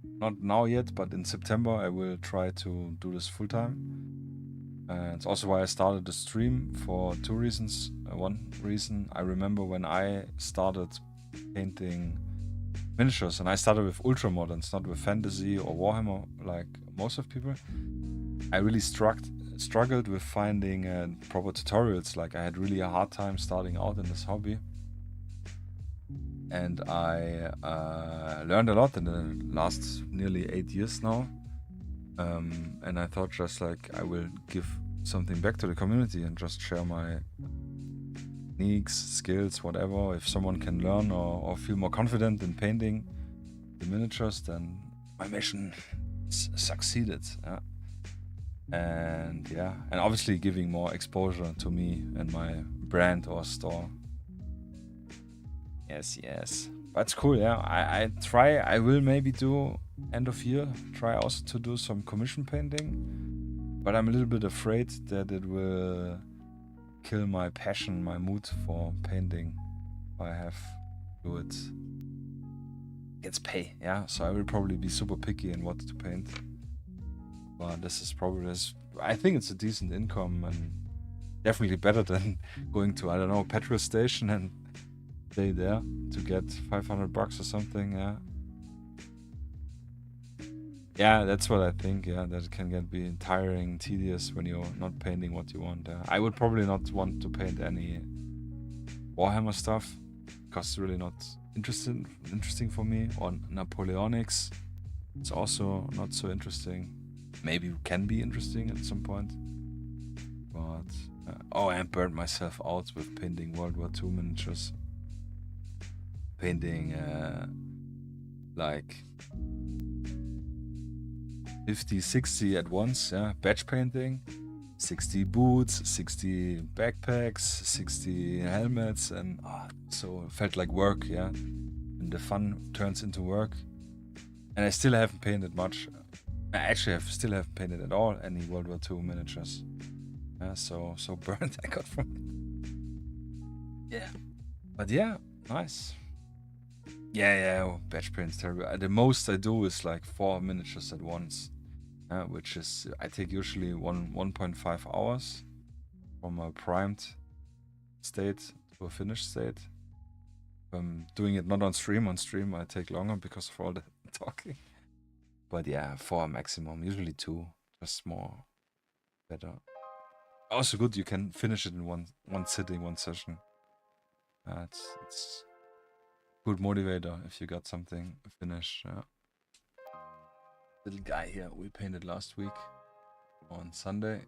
not now yet, but in September I will try to do this full time. It's also why I started the stream for 2 reasons. One reason, I remember when I started painting miniatures, and I started with Ultramoderns, not with fantasy or Warhammer like most of people. I really struggled with finding proper tutorials. Like, I had really a hard time starting out in this hobby, and I learned a lot in the last nearly 8 years now. And I thought, just like, I will give something back to the community and just share my techniques, skills, whatever. If someone can learn or feel more confident in painting the miniatures, then my mission succeeded. Yeah. And obviously giving more exposure to me and my brand or store. Yes. That's cool, yeah. I will maybe do end of year, try also to do some commission painting, but I'm a little bit afraid that it will kill my passion, my mood for painting. I have to do it. Gets pay, yeah. So I will probably be super picky in what to paint. But this is probably I think it's a decent income and definitely better than going to, I don't know, petrol station and stay there to get $500 or something. Yeah, that's what I think. Yeah, that it can be tiring, tedious when you're not painting what you want. I would probably not want to paint any Warhammer stuff because it's really not interesting for me. Or Napoleonics, it's also not so interesting. Maybe can be interesting at some point. But I burned myself out with painting World War II miniatures. Painting like 50, 60 at once, yeah. Batch painting, 60 boots, 60 backpacks, 60 helmets, and so it felt like work, yeah. And the fun turns into work. And I still haven't painted much. I actually still haven't painted at all any World War II miniatures. So burnt I got from it. Yeah. But yeah, nice. Yeah, batch paint's terrible. The most I do is like 4 miniatures at once. Which is, I take usually 1.5 hours from a primed state to a finished state. If I'm doing it not on stream I take longer because of all the talking. But yeah, 4 maximum, usually 2, just more better. Also good, you can finish it in one sitting, one session. It's good motivator if you got something finished. Little guy here we painted last week on Sunday.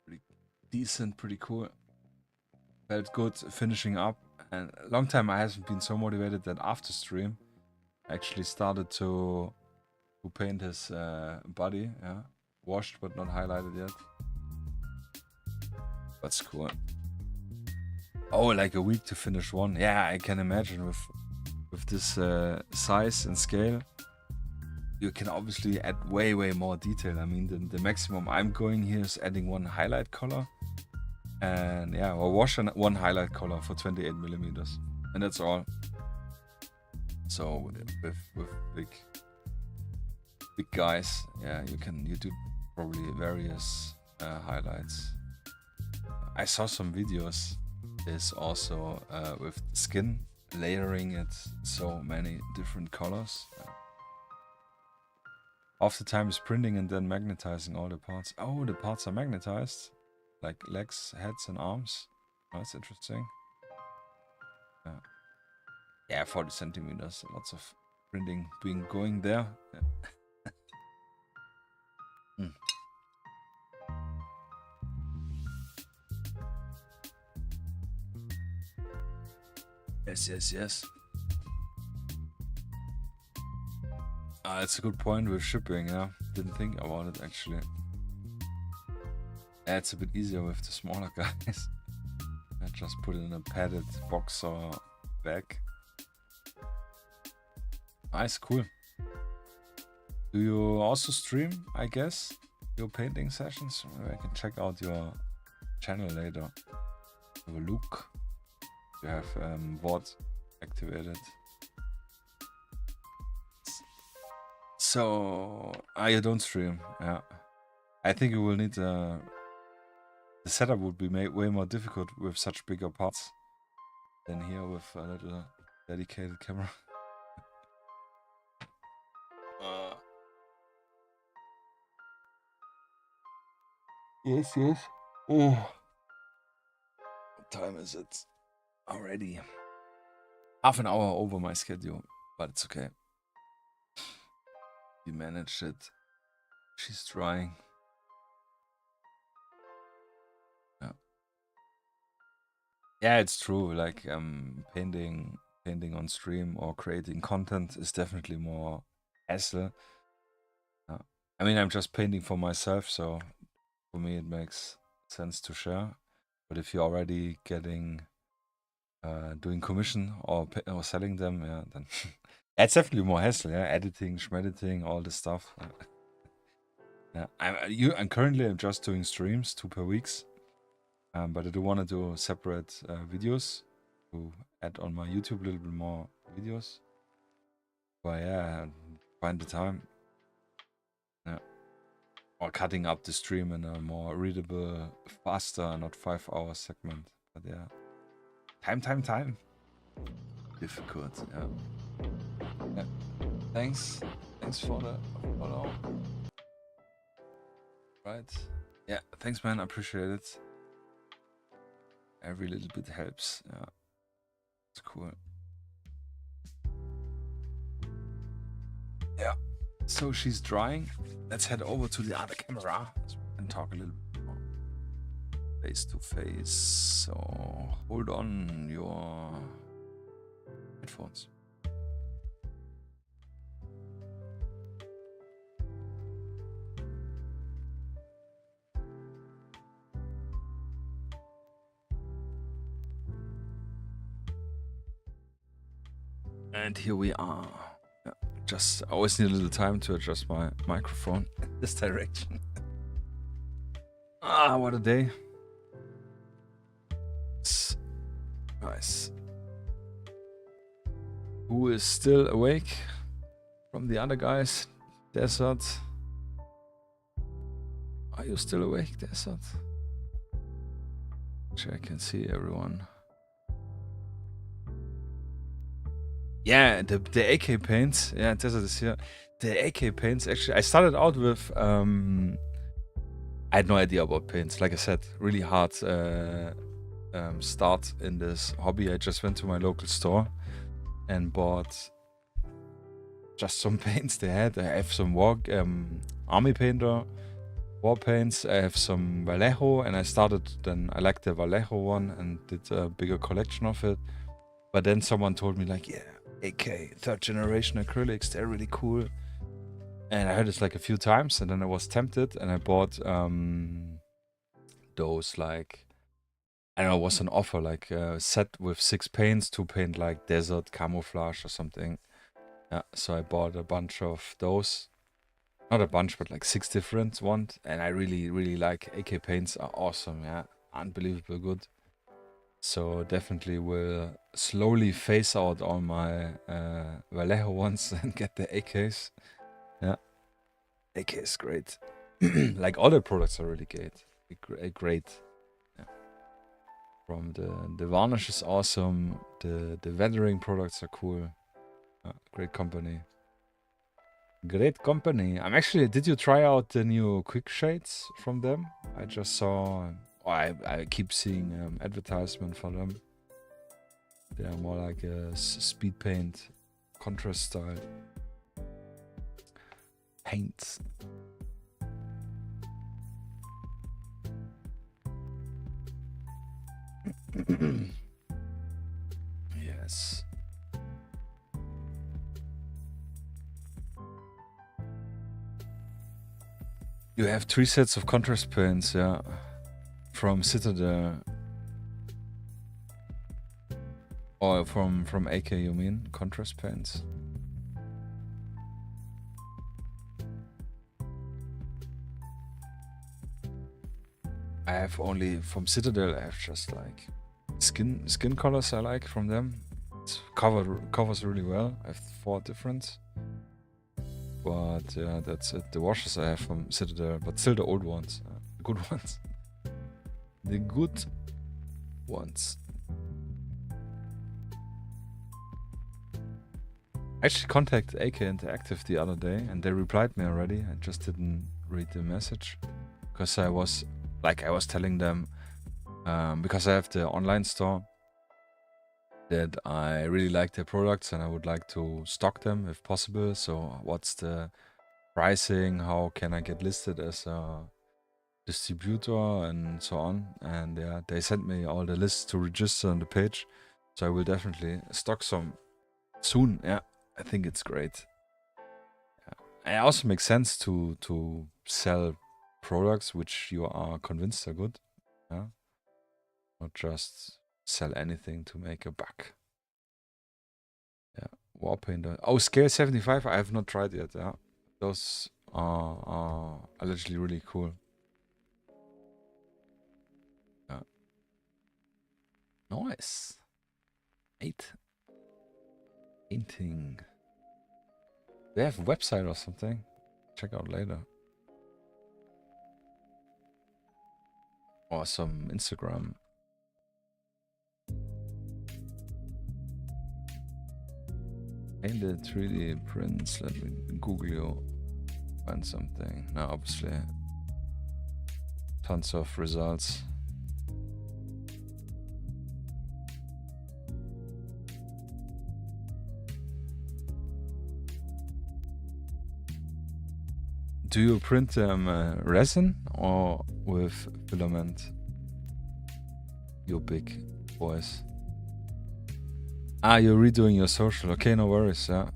Pretty decent, pretty cool. Felt good finishing up, and a long time I haven't been so motivated that after stream I actually started to paint his body. Yeah, washed but not highlighted yet. That's cool. Oh, like a week to finish one. Yeah, I can imagine with this size and scale, you can obviously add way more detail. I mean, the maximum I'm going here is adding 1 highlight color, and yeah, or wash 1 highlight color for 28 millimeters, and that's all. So with big guys, yeah, you do probably various highlights. I saw some videos. Is also with skin, layering it so many different colors. Half the time is printing and then magnetizing all the parts. Oh, the parts are magnetized, like legs, heads, and arms. Oh, that's interesting. Yeah, 40 centimeters. Lots of printing going there. Yeah. Yes. That's a good point with shipping, yeah. Didn't think about it actually. Yeah, it's a bit easier with the smaller guys. I just put it in a padded box or bag. Nice, cool. Do you also stream, I guess, your painting sessions? Maybe I can check out your channel later. Have a look. You have VOD activated. So, you don't stream, yeah. I think you will need the setup would be made way more difficult with such bigger parts than here with a little dedicated camera. Yes. Oh, what time is it already? Half an hour over my schedule, but it's okay. We managed it. She's trying. Yeah, it's true. Like painting on stream or creating content is definitely more hassle. I mean, I'm just painting for myself, so for me it makes sense to share. But if you're already getting doing commission or selling them, yeah, then it's definitely more hassle. Yeah, editing, schmediting, all this stuff. Yeah, I'm currently just doing streams 2 per weeks, but I do want to do separate videos to add on my YouTube a little bit more videos. But yeah, find the time. Yeah. Or cutting up the stream in a more readable, faster, not 5-hour segment. But yeah. Time. Difficult, yeah. Thanks for the follow. Right. Yeah, thanks man, I appreciate it. Every little bit helps. Yeah. It's cool. Yeah. So she's drying. Let's head over to the other camera and talk a little bit more face to face. So hold on your headphones. And here we are. Yeah, just I always need a little time to adjust my microphone in this direction. Ah, what a day. It's nice. Who is still awake from the other guys? Desert. Are you still awake, Desert? Actually, I can see everyone. Yeah, the AK paints. Yeah, Desert is here. The AK paints, actually, I started out with... I had no idea about paints. Like I said, really hard start in this hobby. I just went to my local store and bought just some paints they had. I have some army painter, war paints. I have some Vallejo, and I started then. I liked the Vallejo one and did a bigger collection of it. But then someone told me like, yeah, AK 3rd generation acrylics, they're really cool. And I heard this like a few times, and then I was tempted, and I bought those like, I don't know, it was an offer, like a set with 6 paints to paint like desert camouflage or something. Yeah, so I bought a bunch of those. Not a bunch, but like 6 different ones. And I really, really like AK paints are awesome, yeah. Unbelievable good. So definitely will slowly phase out all my Vallejo ones and get the AKs. Yeah. AK is great. Like all the products are really great. Yeah. From the varnish is awesome. The weathering products are cool. Great company. Great company. I'm actually. Did you try out the new quick shades from them? I just saw. Oh, I keep seeing advertisement for them. They are more like a speed paint, contrast style paints. Yes. You have 3 sets of contrast paints, yeah, from Citadel. Or from AK, you mean? Contrast paints? I have only from Citadel. I have just like skin colors I like from them. It's covers really well. I have 4 different. But yeah, that's it. The washes I have from Citadel, but still the old ones, the good ones. The good ones. I actually contacted AK Interactive the other day, and they replied me already. I just didn't read the message because I was telling them because I have the online store that I really like their products and I would like to stock them if possible. So what's the pricing? How can I get listed as a distributor and so on? And yeah, they sent me all the lists to register on the page. So I will definitely stock some soon. Yeah, I think it's great. Yeah. It also makes sense to sell products which you are convinced are good. Yeah. Not just sell anything to make a buck. Yeah, Warpainter. Oh, Scale 75. I have not tried yet. Yeah, those are allegedly really cool. Yeah. Nice. 8. Painting. They have a website or something. Check out later. Or some Instagram. Painted 3D prints. Let me Google you. Find something. Now, obviously, tons of results. Do you print them resin or with filament? You big boys. Ah, you're redoing your social. Okay, no worries. Yeah,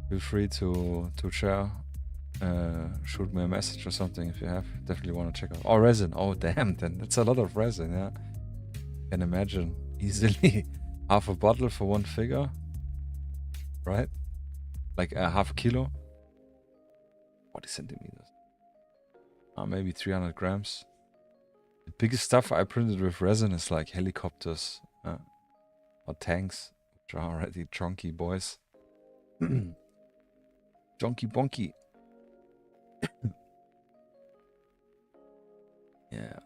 feel free to share. Shoot me a message or something if you have. Definitely want to check out. Oh, resin. Oh, damn. Then that's a lot of resin. Yeah, can imagine easily half a bottle for one figure. right? Like a half a kilo. 40 centimeters. Maybe 300 grams. The biggest stuff I printed with resin is like helicopters or tanks, which are already chunky boys. Chunky bonky. Yeah.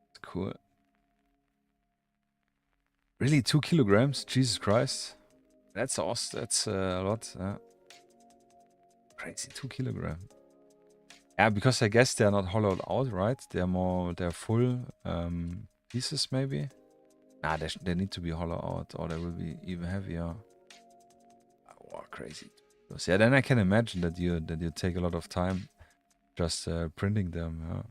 It's cool. Really, 2 kilograms? Jesus Christ. That's awesome. That's a lot. Crazy, 2 kilograms. Yeah, because I guess they're not hollowed out, right? They're full pieces, maybe. Nah, they need to be hollowed out, or they will be even heavier. Oh, crazy. So, yeah, then I can imagine that you take a lot of time just printing them.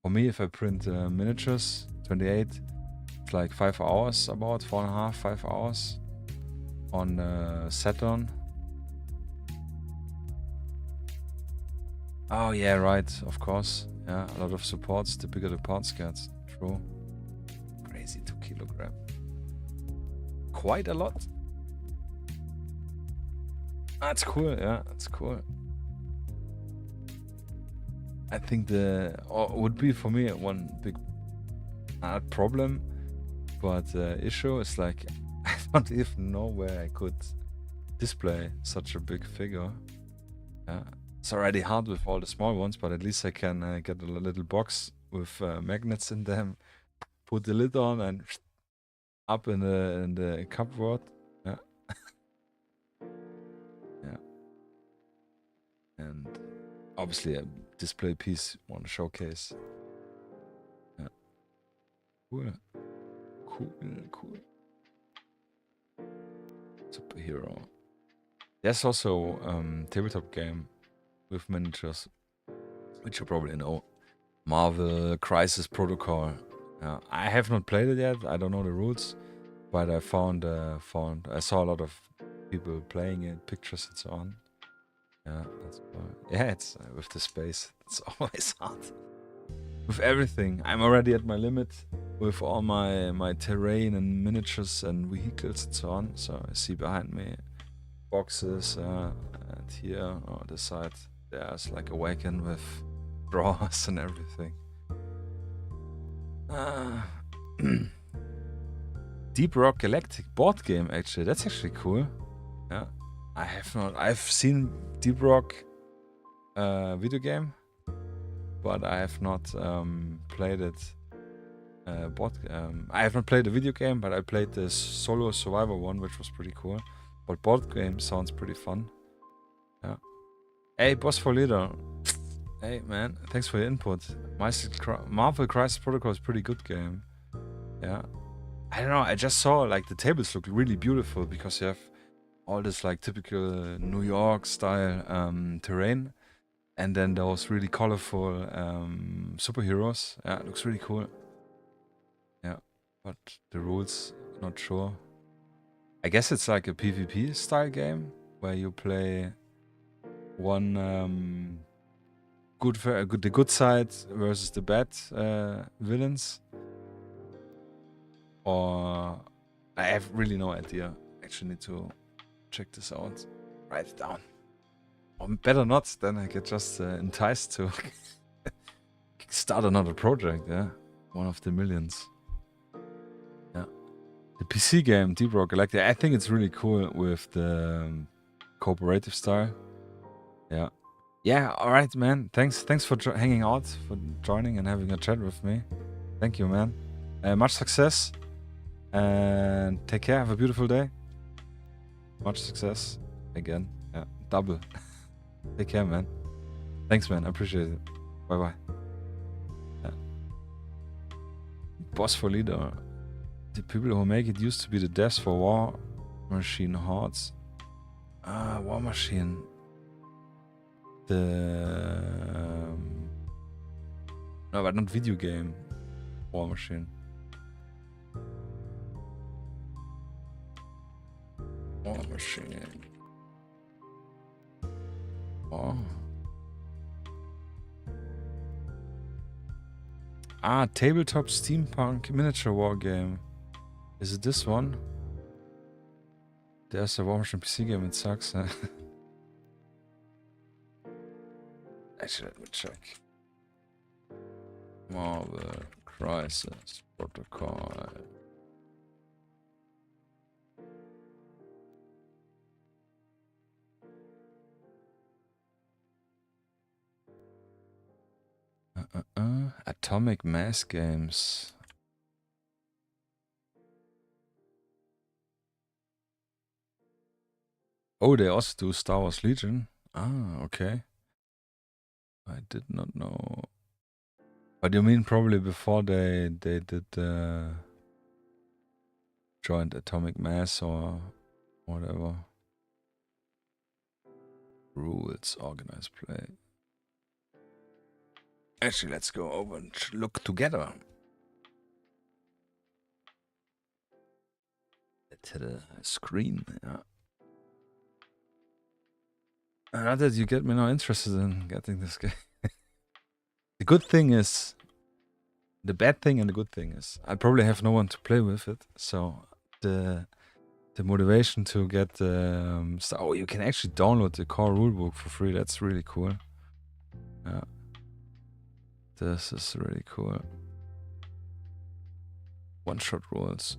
For me, if I print miniatures, 28, it's like 5 hours, about 4.5, 5 hours on Saturn. Oh yeah, right, of course. Yeah, a lot of supports, the bigger the parts get. True. Crazy, 2 kilograms. Quite a lot. That's cool, yeah, that's cool. I think would be for me one big problem, but issue is like I don't even know where I could display such a big figure. It's already hard with all the small ones, but at least I can get a little box with magnets in them, put the lid on, and up in the cupboard. Yeah. Yeah. And obviously a display piece, one showcase. Yeah. Cool. Cool. Superhero. There's also tabletop game with miniatures, which you probably know. Marvel Crisis Protocol. I have not played it yet. I don't know the rules, but I I saw a lot of people playing it, pictures and so on. Yeah, that's it's with the space. It's always hard. With everything, I'm already at my limit with all my terrain and miniatures and vehicles and so on. So I see behind me boxes, and here on this side there's like a wagon with drawers and everything. Deep Rock Galactic board game, actually. That's actually cool. Yeah, I've seen Deep Rock video game, but I have not played it. I have not played the video game, but I played the solo survivor one, which was pretty cool. But board game sounds pretty fun. Yeah. Hey, Boss for Leader. Hey, man. Thanks for your input. Marvel Crisis Protocol is a pretty good game. Yeah. I don't know. I just saw like the tables look really beautiful because you have all this like typical New York style terrain, and then those really colorful superheroes. Yeah, it looks really cool. Yeah, but the rules, not sure. I guess it's like a PvP style game where you play one the good side versus the bad villains. Or I have really no idea. Actually need to check this out. Write it down. Or better not, then I get just enticed to start another project, yeah. One of the millions. Yeah. The PC game, Deep Rock Galactic, I think it's really cool with the cooperative style. Yeah. Yeah, alright, man. Thanks for hanging out, for joining and having a chat with me. Thank you, man. Much success. And take care. Have a beautiful day. Much success. Again. Yeah, double. Take care, man. Thanks, man. I appreciate it. Bye-bye. Yeah. Boss for Leader. The people who make it used to be the devs for War Machine Hordes. War Machine. No, but not video game. War Machine. War Machine. Oh. Tabletop Steampunk Miniature War Game. Is it this one? there's a Warhammer PC game, it sucks. Huh? Actually, let me check. Marvel Crisis Protocol. Atomic Mass Games. Oh, they also do Star Wars Legion. Ah, okay. I did not know. But you mean probably before they did joined Atomic Mass or whatever. Rules, organized play. Actually, let's go over and look together. To the screen, yeah. Not that you get me now interested in getting this game. The good thing is, the bad thing and the good thing is, I probably have no one to play with it, so the motivation to get oh, you can actually download the core rulebook for free. That's really cool. Yeah, this is really cool. One-shot rules.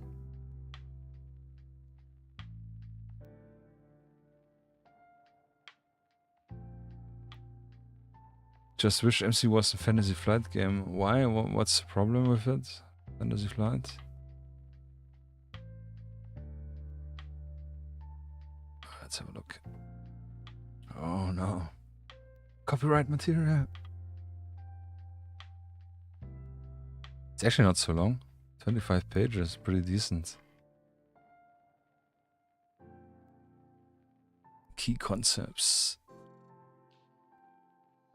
Just wish MC was a Fantasy Flight game. Why? What's the problem with it? Fantasy Flight? Let's have a look. Oh no. Copyright material. It's actually not so long. 25 pages, pretty decent. Key concepts.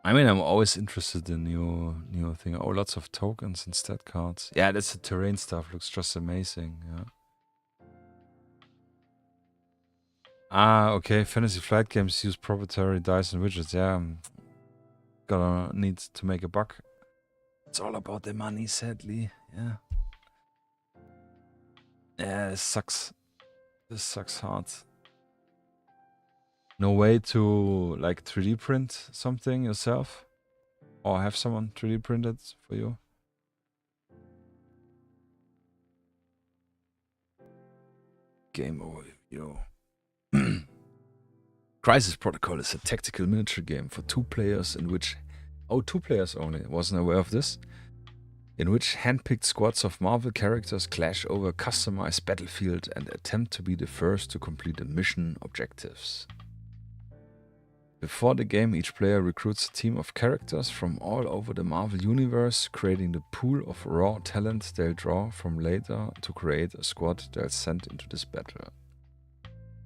I mean, I'm always interested in new thing. Oh, lots of tokens and stat cards. Yeah, that's the terrain stuff. Looks just amazing. Yeah. Ah, okay. Fantasy Flight games use proprietary dice and widgets. Yeah, I'm gonna need to make a buck. It's all about the money, sadly. Yeah. Yeah, this sucks. This sucks hard. No way to like 3D print something yourself? Or have someone 3D print it for you? Game overview. Crisis Protocol is a tactical miniature game for 2 players in which... Oh, 2 players only. Wasn't aware of this. In which hand-picked squads of Marvel characters clash over a customized battlefield and attempt to be the first to complete the mission objectives. Before the game, each player recruits a team of characters from all over the Marvel universe, creating the pool of raw talent they'll draw from later to create a squad they'll send into this battle.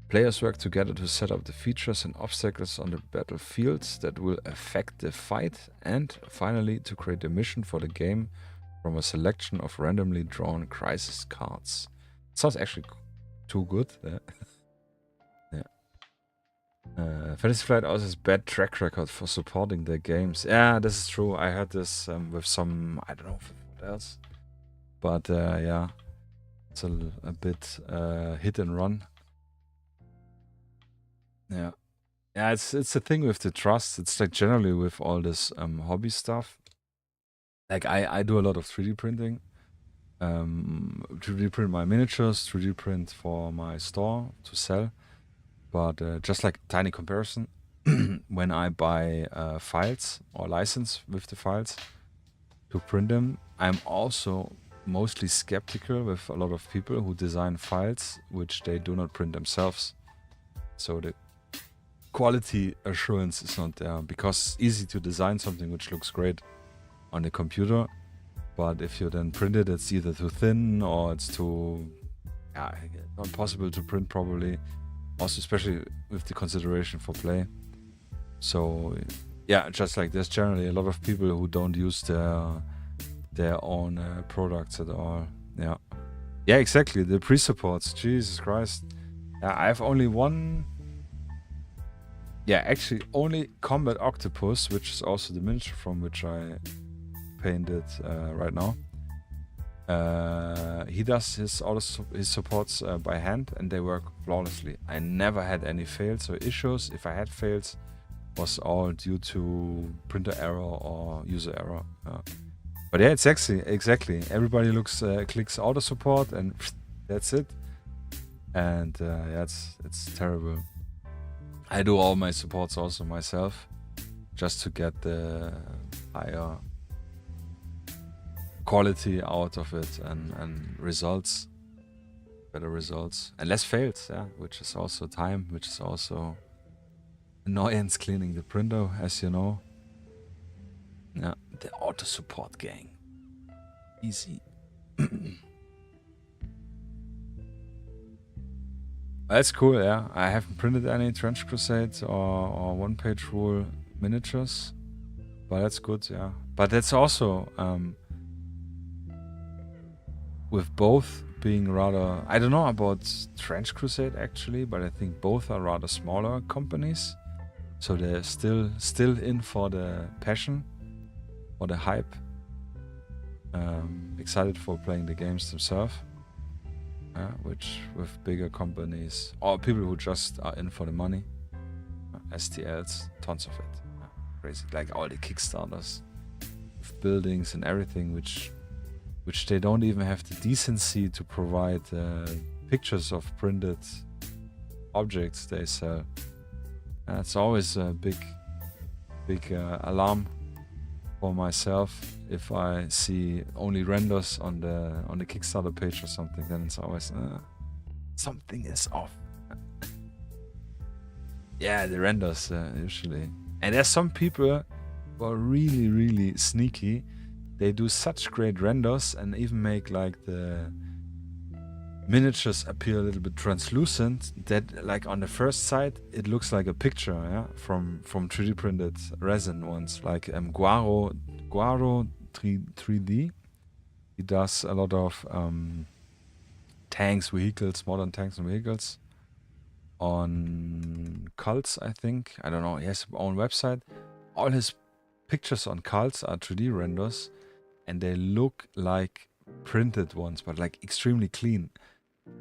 Players work together to set up the features and obstacles on the battlefields that will affect the fight, and finally to create a mission for the game from a selection of randomly drawn crisis cards. Sounds actually too good. Yeah. Fantasy Flight also has bad track record for supporting their games. Yeah, this is true. I heard this with some, I don't know what else. But yeah, it's a bit hit and run. Yeah. Yeah, it's a thing with the trust. It's like generally with all this hobby stuff. Like I do a lot of 3D printing. 3D print my miniatures, 3D print for my store to sell. But just like tiny comparison, when I buy files or license with the files to print them, I'm also mostly skeptical with a lot of people who design files which they do not print themselves. So the quality assurance is not there, because it's easy to design something which looks great on the computer, but if you then print it, it's either too thin or it's too not possible to print properly. Also, especially with the consideration for play. So, yeah, just like there's generally a lot of people who don't use their own products at all. Yeah, yeah, exactly. The pre-supports. Jesus Christ. Yeah, I have only one. Yeah, actually, only CombatOctopus, which is also the miniature from which I painted right now. He does his supports by hand, and they work flawlessly. I never had any fails or issues. If I had fails, was all due to printer error or user error. But yeah, it's exactly. Everybody clicks auto support, and that's it. And yeah, it's terrible. I do all my supports also myself, just to get the higher quality out of it and results, better results, and less fails. Yeah, which is also time, which is also annoyance cleaning the printer, as you know. Yeah, the auto support gang. Easy. That's cool, yeah. I haven't printed any Trench Crusades or one-page rule miniatures, but that's good, yeah. But that's also with both being rather, I don't know about Trench Crusade actually, but I think both are rather smaller companies. So they're still in for the passion, for the hype. Excited for playing the games themselves. Which with bigger companies or people who just are in for the money, STLs, tons of it, crazy, like all the Kickstarters with buildings and everything, which they don't even have the decency to provide pictures of printed objects they sell. It's always a big alarm for myself if I see only renders on the Kickstarter page or something. Then it's always something is off. Yeah, the renders usually. And there's some people who are really sneaky. They do such great renders and even make like the miniatures appear a little bit translucent that like on the first sight it looks like a picture, yeah, from 3D printed resin ones, like Guaro 3D. He does a lot of tanks, vehicles, modern tanks and vehicles on cults, I think. I don't know, he has his own website. All his pictures on cults are 3D renders and they look like printed ones, but like extremely clean.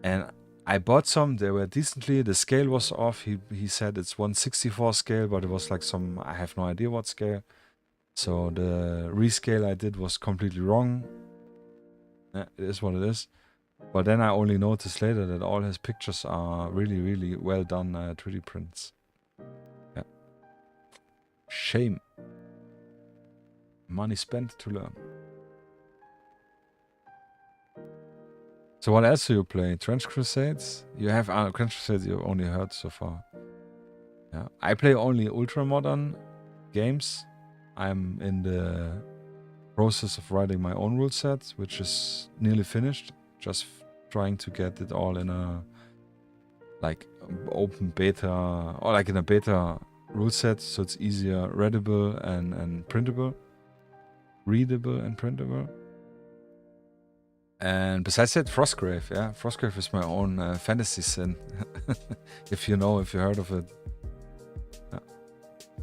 And I bought some, they were decently, the scale was off. He said it's 1/64 scale, but it was like some, I have no idea what scale. So the rescale I did was completely wrong. Yeah, it is what it is. But then I only noticed later that all his pictures are really well done 3D prints. Yeah. Shame. Money spent to learn. So what else do you play? Trench Crusades? You have Trench Crusades you only heard so far. Yeah, I play only Ultramodern games. I'm in the process of writing my own rule set, which is nearly finished. Just trying to get it all in a like open beta or like in a beta rule set, so it's easier readable and printable, readable and printable. And besides that, Frostgrave, yeah. Frostgrave is my own fantasy sin. if you heard of it. Yeah.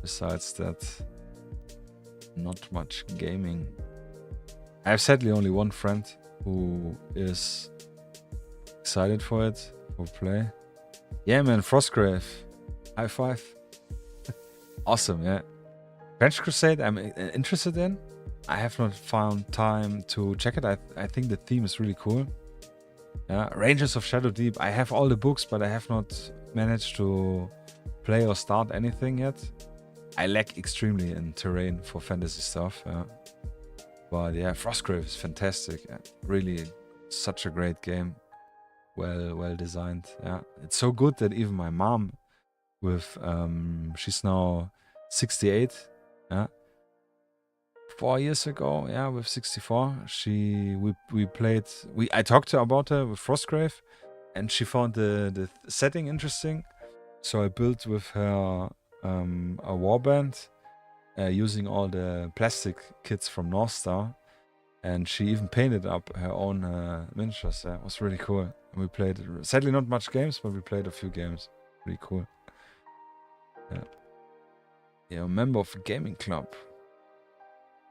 Besides that, not much gaming. I have sadly only one friend who is excited for it, for play. Yeah, man, Frostgrave. High five. Awesome, yeah. Trench Crusade, I'm interested in. I have not found time to check it. I think the theme is really cool. Yeah, Rangers of Shadow Deep. I have all the books, but I have not managed to play or start anything yet. I lack extremely in terrain for fantasy stuff. Yeah. But yeah, Frostgrave is fantastic. Yeah, really, such a great game. Well designed. Yeah, it's so good that even my mom, with she's now 68. Yeah. 4 years ago, yeah, with 64, I talked to her about her with Frostgrave, and she found the setting interesting. So I built with her a warband using all the plastic kits from North Star, and she even painted up her own miniatures. Yeah, it was really cool. And we played, sadly not much games, but we played a few games. Pretty cool. Yeah, a member of a gaming club.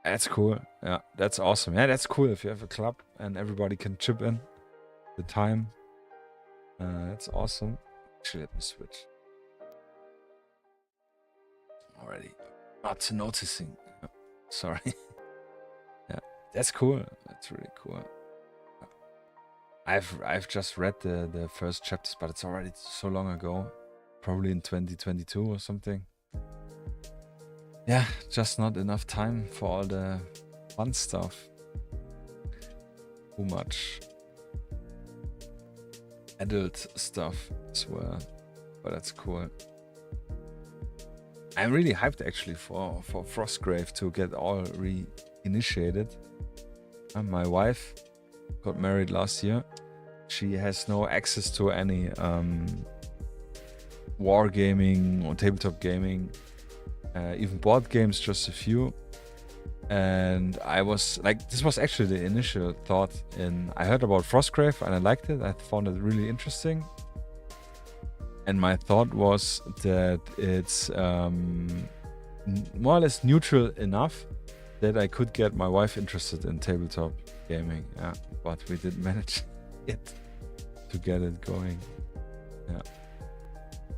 That's cool. Yeah, that's awesome. Yeah, that's cool if you have a club and everybody can chip in the time. That's awesome. Actually, let me switch. Already not noticing. Sorry. Yeah, that's cool. That's really cool. I've just read the first chapters, but it's already so long ago. Probably in 2022 or something. Yeah, just not enough time for all the fun stuff. Too much adult stuff as well, but that's cool. I'm really hyped actually for Frostgrave to get all reinitiated. And my wife got married last year. She has no access to any wargaming or tabletop gaming, even board games, just a few. And I was like, this was actually the initial thought. I heard about Frostgrave and I liked it. I found it really interesting. And my thought was that it's more or less neutral enough that I could get my wife interested in tabletop gaming. Yeah, but we didn't manage it to get it going. Yeah.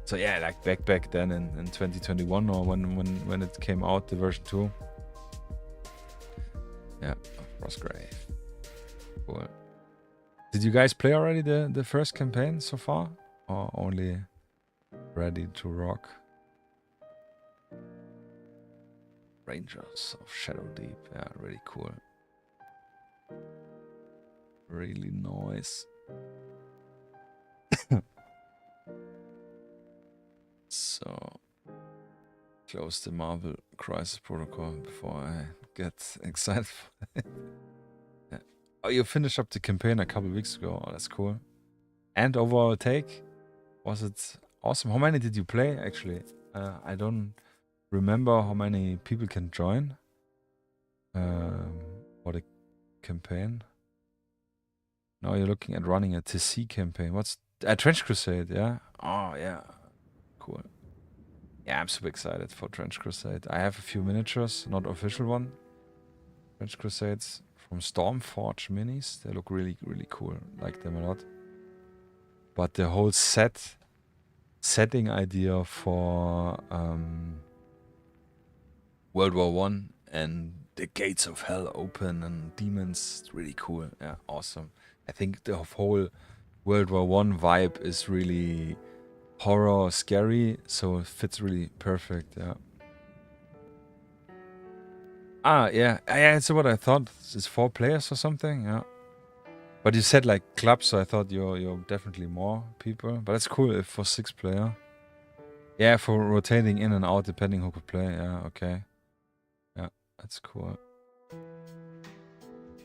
So yeah, like back then in 2021 or when it came out, the version 2. Yeah, Frostgrave. Cool. Did you guys play already the first campaign so far? Or only ready to rock? Rangers of Shadow Deep. Yeah, really cool. Really nice. So, close the Marvel Crisis Protocol before I get excited for it. Yeah. Oh, you finished up the campaign a couple weeks ago. Oh, that's cool. And overall take? Was it awesome? How many did you play, actually? I don't remember how many people can join for the campaign. Now you're looking at running a TC campaign. What's a Trench Crusade? Yeah. Oh yeah, cool. Yeah, I'm super excited for Trench Crusade. I have a few miniatures, not official one. Trench Crusades from Stormforge minis. They look really cool. Like them a lot. But the whole setting idea for World War I and the gates of hell open and demons, it's really cool. Yeah, awesome. I think the whole World War I vibe is really horror, scary, so it fits really perfect. Yeah. Ah, yeah, it's what I thought. It's 4 players or something. Yeah. But you said like clubs, so I thought you're definitely more people. But it's cool if for 6 player. Yeah, for rotating in and out depending who could play. Yeah, okay. Yeah, that's cool.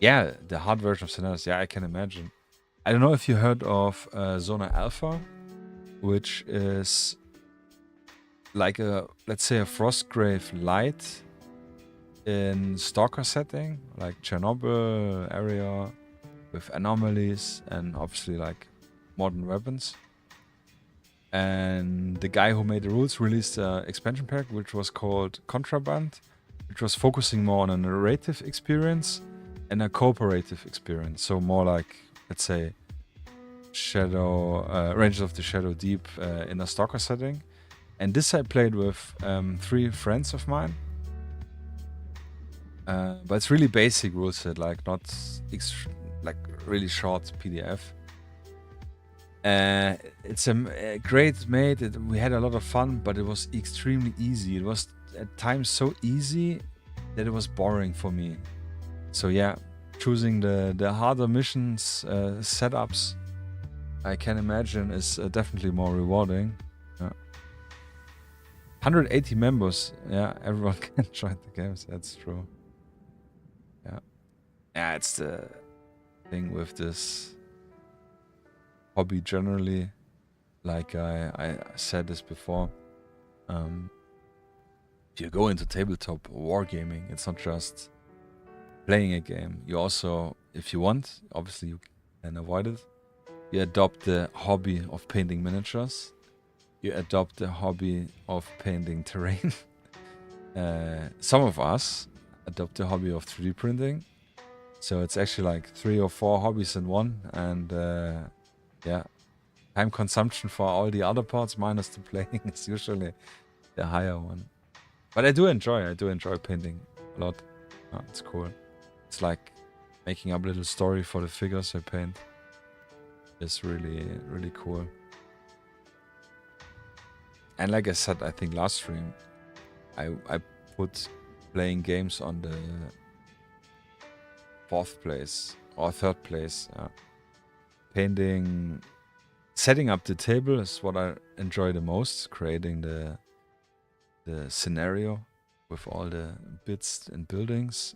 Yeah, the hard version of Scenarios. Yeah, I can imagine. I don't know if you heard of Zona Alpha, which is like let's say a Frostgrave light in Stalker setting, like Chernobyl area with anomalies and obviously like modern weapons. And the guy who made the rules released an expansion pack which was called Contraband, which was focusing more on a narrative experience and a cooperative experience. So more like, let's say, Rangers of the Shadow Deep in a Stalker setting. And this I played with 3 friends of mine. But it's really basic rule set, like not like really short PDF. It's a great made. We had a lot of fun, but it was extremely easy. It was at times so easy that it was boring for me. So yeah, choosing the harder missions, setups, I can imagine is definitely more rewarding. Yeah. 180 members. Yeah, everyone can join the games. That's true. Yeah. Yeah, it's the thing with this hobby generally. Like I said this before. If you go into tabletop wargaming, it's not just playing a game. You also, if you want, obviously you can avoid it. You adopt the hobby of painting miniatures. You adopt the hobby of painting terrain. Some of us adopt the hobby of 3D printing. So it's actually like 3 or 4 hobbies in one, and yeah, time consumption for all the other parts minus the playing is usually the higher one. But I do enjoy painting a lot. It's cool. It's like making up a little story for the figures I paint. It's really, really cool. And like I said, I think last stream, I put playing games on the 4th place or 3rd place. Painting, setting up the table is what I enjoy the most. Creating the scenario with all the bits and buildings.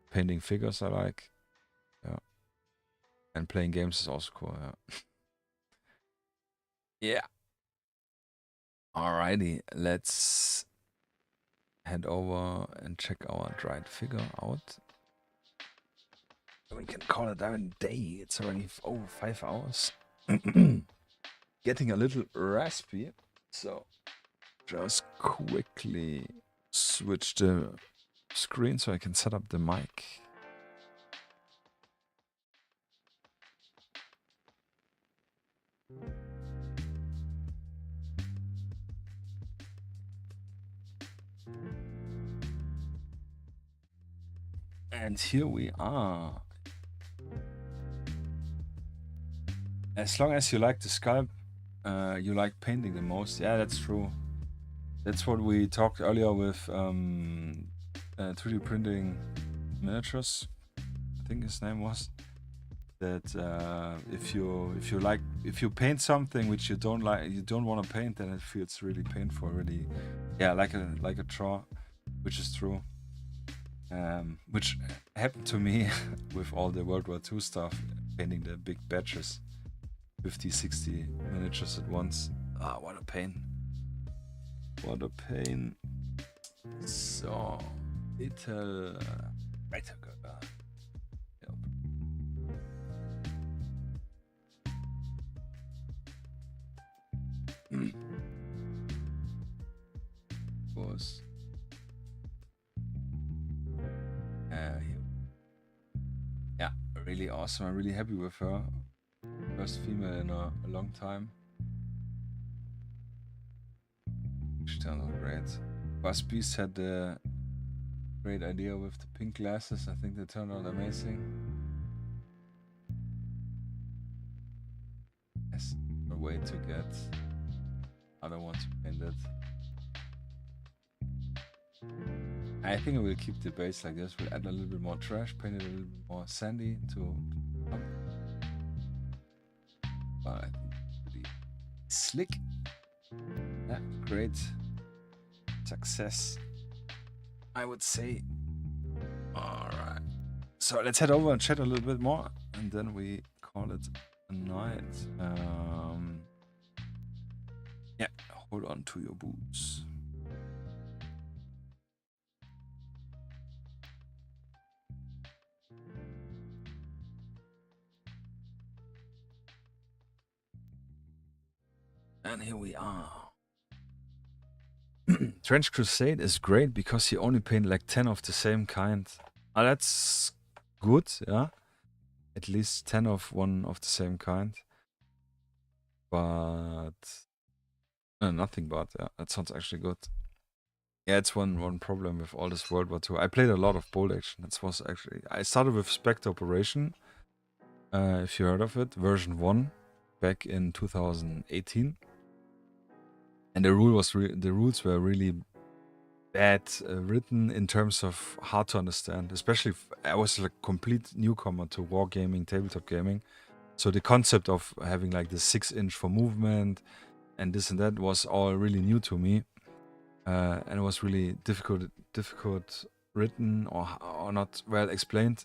Painting figures I like. Yeah. And playing games is also cool. Yeah. Yeah. Alrighty, let's head over and check our dried figure out. We can call it a day. It's already 5 hours. Getting a little raspy, so just quickly switch the screen so I can set up the mic. And here we are. As long as you like the sculpt, you like painting the most. Yeah, that's true. That's what we talked earlier with 3D printing miniatures. I think his name was that. If you paint something which you don't like, you don't want to paint, then it feels really painful. Really, yeah, like a draw, which is true. Which happened to me with all the World War II stuff, painting the big batches, 50, 60 miniatures at once. Ah, what a pain. What a pain. So, little... Right, was... yeah, really awesome. I'm really happy with her. First female in a long time. She turned out great. Buzz Beast had the great idea with the pink glasses. I think they turned out amazing. Yes, a way to get other ones painted. I think I will keep the base like this. We'll add a little bit more trash, paint it a little bit more sandy to but I think pretty slick. Yeah, great success, I would say. Alright. So let's head over and chat a little bit more and then we call it a night. Yeah, hold on to your boots. And here we are. Trench Crusade is great because you only paint like 10 of the same kind. That's good, yeah. At least 10 of one of the same kind. But nothing but, yeah, that sounds actually good. Yeah, it's one problem with all this World War II. I played a lot of bolt action. That was actually... I started with Spectre Operation, if you heard of it, version 1, back in 2018. And the rules were really bad written in terms of hard to understand. Especially if I was like a complete newcomer to Wargaming, tabletop gaming. So the concept of having like the 6-inch for movement and this and that was all really new to me. And it was really difficult written or not well explained.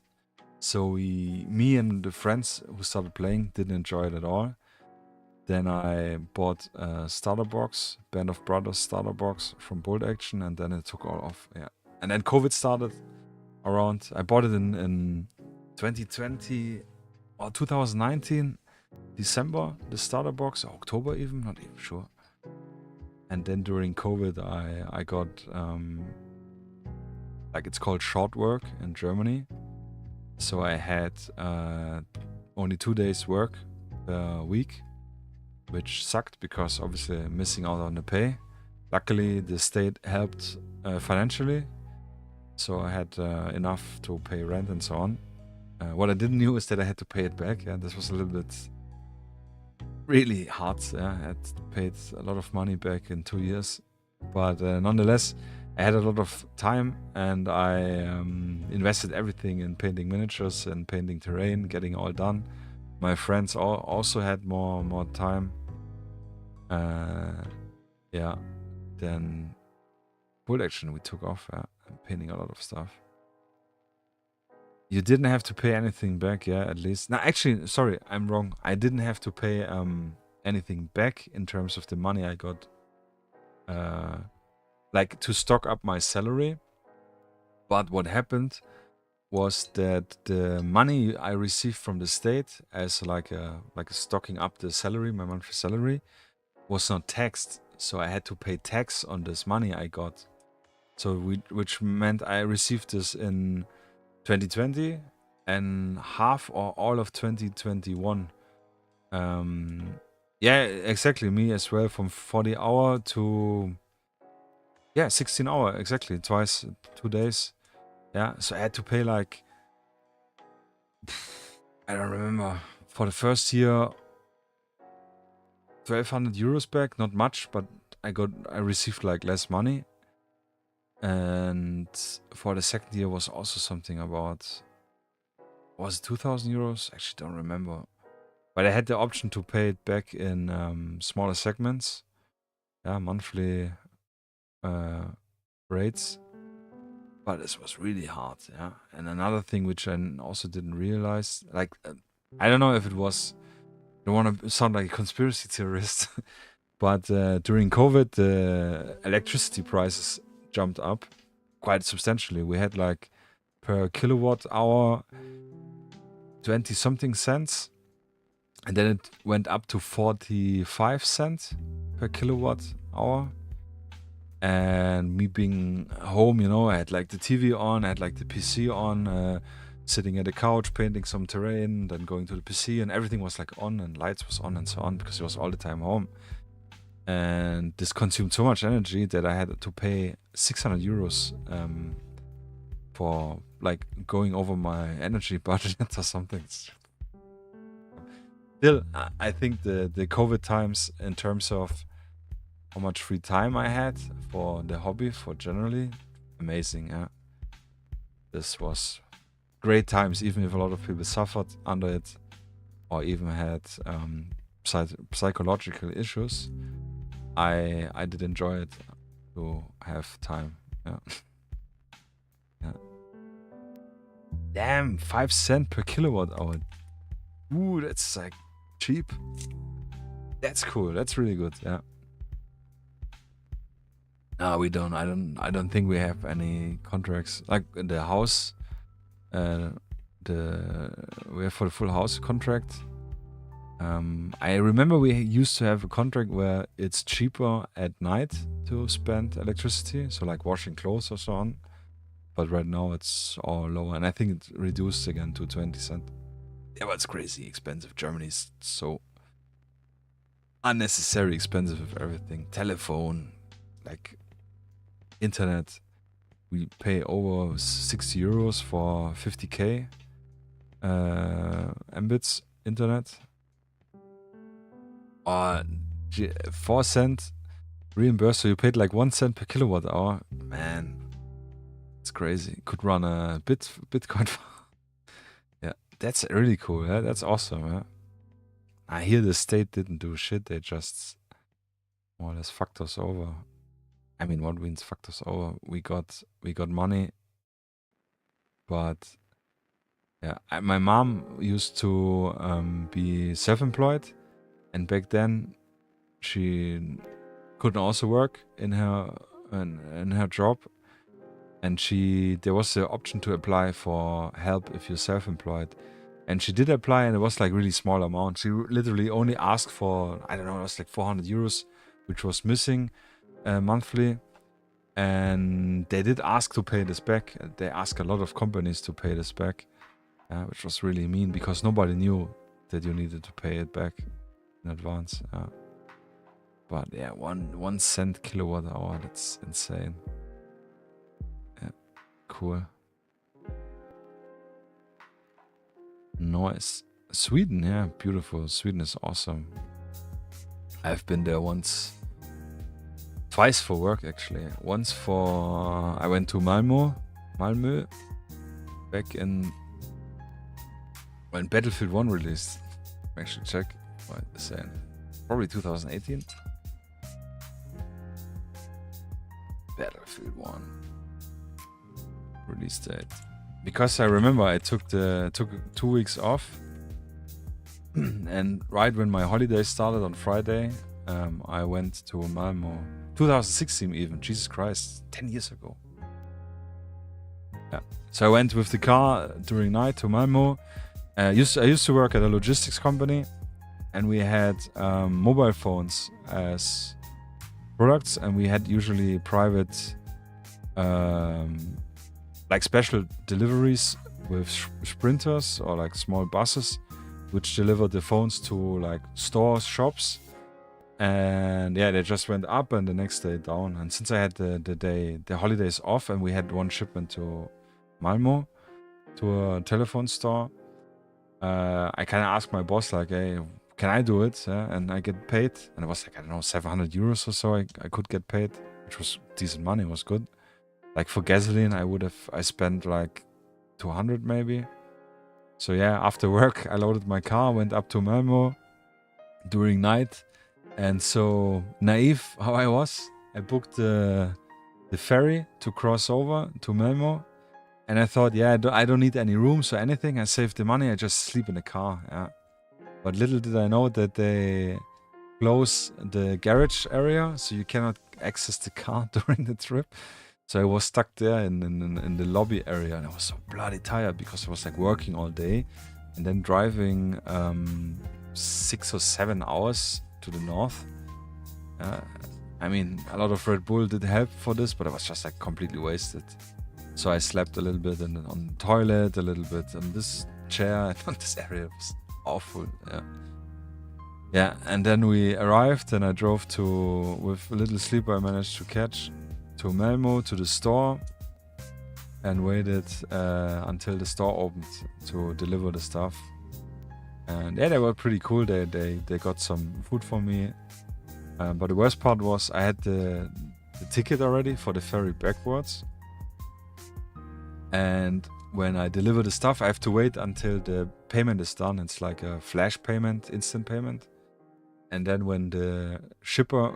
So me and the friends who started playing didn't enjoy it at all. Then I bought a starter box, Band of Brothers starter box from Bolt Action, and then it took all off. Yeah, and then COVID started around. I bought it in 2020 or 2019, December, the starter box, or October even, not even sure. And then during COVID, I got like it's called short work in Germany. So I had only 2 days work per week, which sucked because obviously I'm missing out on the pay. Luckily, the state helped financially, so I had enough to pay rent and so on. What I didn't know is that I had to pay it back. Yeah, this was a little bit really hard. Yeah, I had paid a lot of money back in 2 years, but nonetheless, I had a lot of time, and I invested everything in painting miniatures and painting terrain, getting all done. My friends also had more time. Yeah, then full action we took off. Painting a lot of stuff. You didn't have to pay anything back, yeah, at least. No, actually, sorry, I'm wrong. I didn't have to pay anything back in terms of the money I got, like to stock up my salary. But what happened was that the money I received from the state as like a stocking up the salary, my monthly salary, was not taxed. So I had to pay tax on this money I got. So which meant I received this in 2020 and half or all of 2021. Yeah, exactly. Me as well, from 40 hour to 16 hour, exactly, twice 2 days. Yeah, so I had to pay like, I don't remember, for the first year 1,200 euros back. Not much, but I received like less money. And for the second year was also something about, was it 2,000 euros? Actually don't remember. But I had the option to pay it back in smaller segments. Yeah, monthly rates. But this was really hard, yeah. And another thing which I also didn't realize, like, I don't know if it was, I don't want to sound like a conspiracy theorist, but during COVID, the electricity prices jumped up quite substantially. We had like per kilowatt hour 20 something cents, and then it went up to 45 cents per kilowatt hour. And me being home, you know, I had like the TV on, I had like the PC on, sitting at the couch, painting some terrain, then going to the PC, and everything was like on, and lights was on and so on, because it was all the time home. And this consumed so much energy that I had to pay 600 euros for like going over my energy budget or something. Still, I think the COVID times, in terms of how much free time I had for the hobby, for generally, amazing. Yeah, this was great times, even if a lot of people suffered under it, or even had psychological issues. I did enjoy it to have time. Yeah. Yeah. Damn, 5 cents per kilowatt hour. Ooh, that's like cheap. That's cool. That's really good. Yeah. No, we don't. I don't think we have any contracts like the house. We have for the full house contract. I remember we used to have a contract where it's cheaper at night to spend electricity, so like washing clothes or so on. But right now it's all lower, and I think it reduced again to 20 cents. Yeah, but it's crazy expensive. Germany is so unnecessarily expensive with everything. Telephone, like internet. We pay over 60 euros for 50k Mbits internet. Or 4 cents reimbursed, so you paid like 1 cent per kilowatt hour. Man, it's crazy. Could run a Bitcoin. Yeah, that's really cool. Yeah? That's awesome. Yeah? I hear the state didn't do shit. They just more or less fucked us over. I mean, what means fucked us over? We got money, but yeah, my mom used to be self-employed, and back then she couldn't also work in her job, and there was the option to apply for help if you're self-employed, and she did apply, and it was like really small amount. She literally only asked for, I don't know, it was like 400 euros, which was missing monthly. And they did ask to pay this back. They asked a lot of companies to pay this back, which was really mean because nobody knew that you needed to pay it back in advance. But yeah, 1 cent kilowatt hour, that's insane. Yeah, cool. Nice. Sweden, yeah, beautiful. Sweden is awesome. I've been there twice for work actually. Once I went to Malmö, back in when Battlefield 1 released. Actually check what they're saying. Probably 2018. Battlefield 1 release date. Because I remember I took 2 weeks off, and right when my holiday started on Friday, I went to Malmö. 2016 even, Jesus Christ, 10 years ago. Yeah. So I went with the car during night to Malmö. I used to work at a logistics company, and we had mobile phones as products, and we had usually private like special deliveries with sprinters or like small buses which delivered the phones to like stores, shops, and yeah, they just went up and the next day down. And since I had the holidays off and we had one shipment to Malmö to a telephone store, I kind of asked my boss like, hey, can I do it? And I get paid, and it was like, I don't know, 700 euros or so I could get paid, which was decent money. It was good. Like for gasoline, I spent like 200 maybe. So yeah, after work, I loaded my car, went up to Malmö during night. And so naive how I was, I booked the ferry to cross over to Malmö. And I thought, yeah, I don't need any rooms or anything. I saved the money, I just sleep in the car. Yeah. But little did I know that they close the garage area, so you cannot access the car during the trip. So I was stuck there in the lobby area, and I was so bloody tired because I was like working all day and then driving 6 or 7 hours to the north. I mean, a lot of Red Bull did help for this, but I was just like completely wasted. So I slept a little bit on the toilet, a little bit on this chair, and on this area. It was awful. Yeah, and then we arrived, and I drove with a little sleep I managed to catch, to Malmö, to the store, and waited until the store opened to deliver the stuff. And yeah, they were pretty cool. They got some food for me. But the worst part was I had the ticket already for the ferry backwards. And when I deliver the stuff, I have to wait until the payment is done. It's like a flash payment, instant payment. And then when the shipper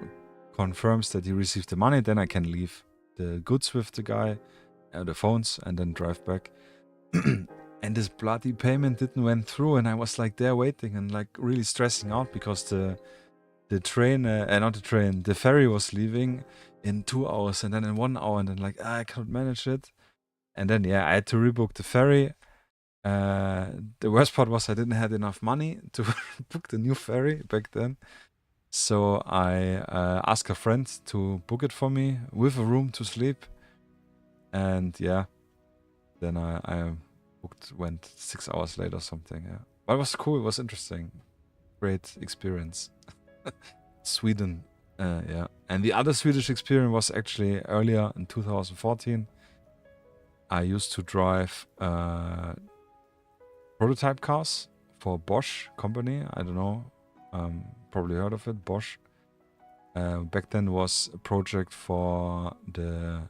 confirms that he received the money, then I can leave the goods with the guy, the phones, and then drive back. And this bloody payment didn't went through, and I was like there waiting and like really stressing out because the ferry was leaving in 2 hours and then in 1 hour, and then like I can't manage it. And then yeah, I had to rebook the ferry. The worst part was I didn't have enough money to book the new ferry back then. So I asked a friend to book it for me with a room to sleep. And yeah, then I went 6 hours later or something. Yeah, but it was cool. It was interesting. Great experience. Sweden. Yeah. And the other Swedish experience was actually earlier in 2014. I used to drive prototype cars for Bosch company. I don't know. Probably heard of it, Bosch. Back then was a project for the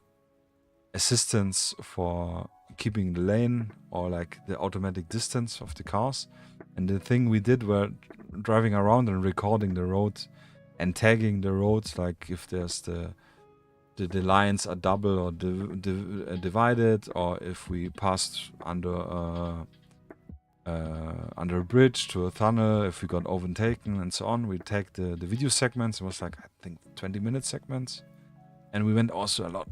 assistance for keeping the lane or like the automatic distance of the cars. And the thing we did were driving around and recording the road and tagging the roads, like if there's the lines are double or divided, or if we passed under a bridge to a tunnel, if we got overtaken and so on. We take the video segments. It was like, I think, 20-minute segments. And we went also a lot,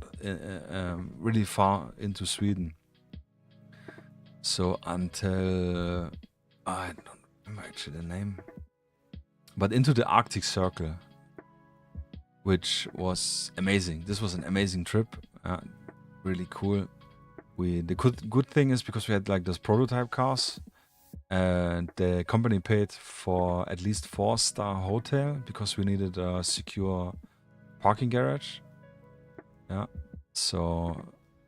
really far into Sweden. So until, I don't remember actually the name, but into the Arctic Circle. which was amazing. This was an amazing trip. Really cool. The good thing is because we had like those prototype cars, and the company paid for at least 4-star hotel because we needed a secure parking garage. Yeah, so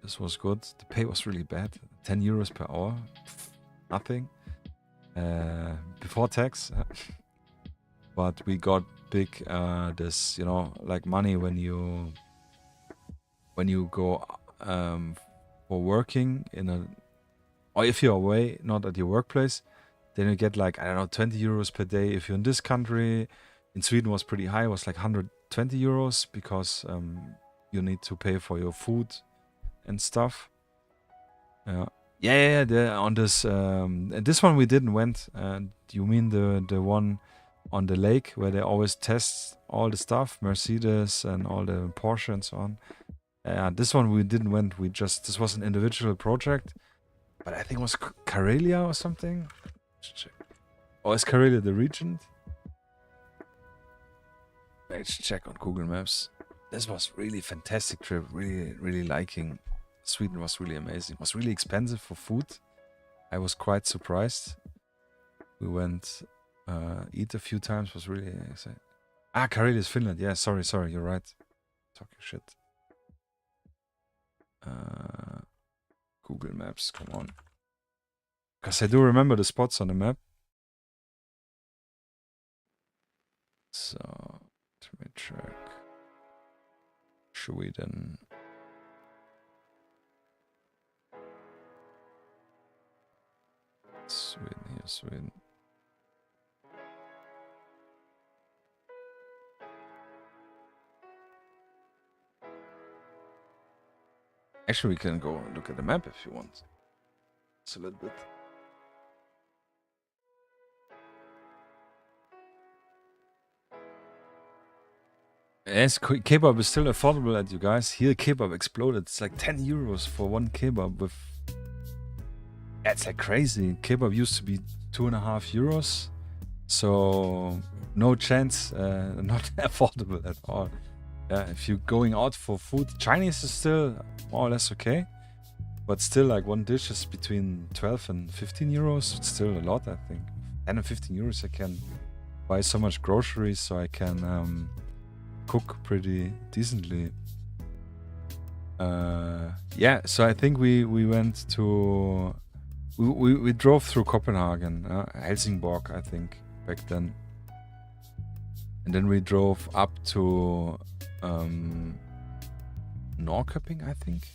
this was good. The pay was really bad, 10 euros per hour, nothing before tax. But we got big this, you know, like money when you go for working in a, or if you're away, not at your workplace, then you get like, I don't know, 20 euros per day. If you're in this country, in Sweden was pretty high, it was like 120 euros because you need to pay for your food and stuff. Yeah. On this this one we didn't went. You mean the one on the lake where they always test all the stuff, Mercedes and all the Porsche and so on. This one we didn't went. This was an individual project, but I think it was Karelia or something. Check. Or is Karelia the region? Let's check on Google Maps. This was really fantastic trip. Really liking. Sweden was really amazing. It was really expensive for food. I was quite surprised. We went eat a few times. Was really exciting. Karelia is Finland. Yeah, sorry, you're right. Talking shit. Google Maps, come on. Because I do remember the spots on the map. So, let me check. Sweden. Sweden. Actually, we can go look at the map if you want. It's a little bit. Yes, kebab is still affordable at you guys. Here, kebab exploded. It's like 10 euros for one kebab with... That's like crazy. Kebab used to be 2.5 euros. So, no chance. Not affordable at all. Yeah, if you're going out for food, Chinese is still more or less okay. But still, like one dish is between 12 and 15 euros. It's still a lot, I think. 10 and 15 euros, I can buy so much groceries, so I can cook pretty decently. Yeah, so I think we went to... We drove through Copenhagen, Helsingborg, I think, back then. And then we drove up to Norrköping, I think.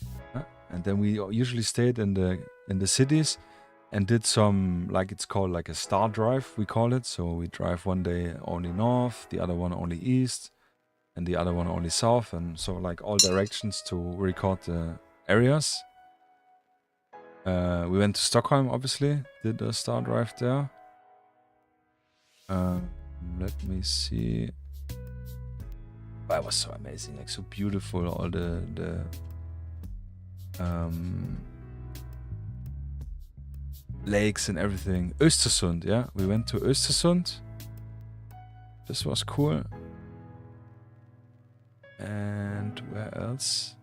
And then we usually stayed in the cities and did some, like it's called like a star drive, we call it. So we drive one day only north, the other one only east, and the other one only south, and so like all directions to record the areas. We went to Stockholm, obviously, did a star drive there. Let me see. That was so amazing, like so beautiful, all the lakes and everything. Östersund, yeah, we went to Östersund. This was cool. And where else?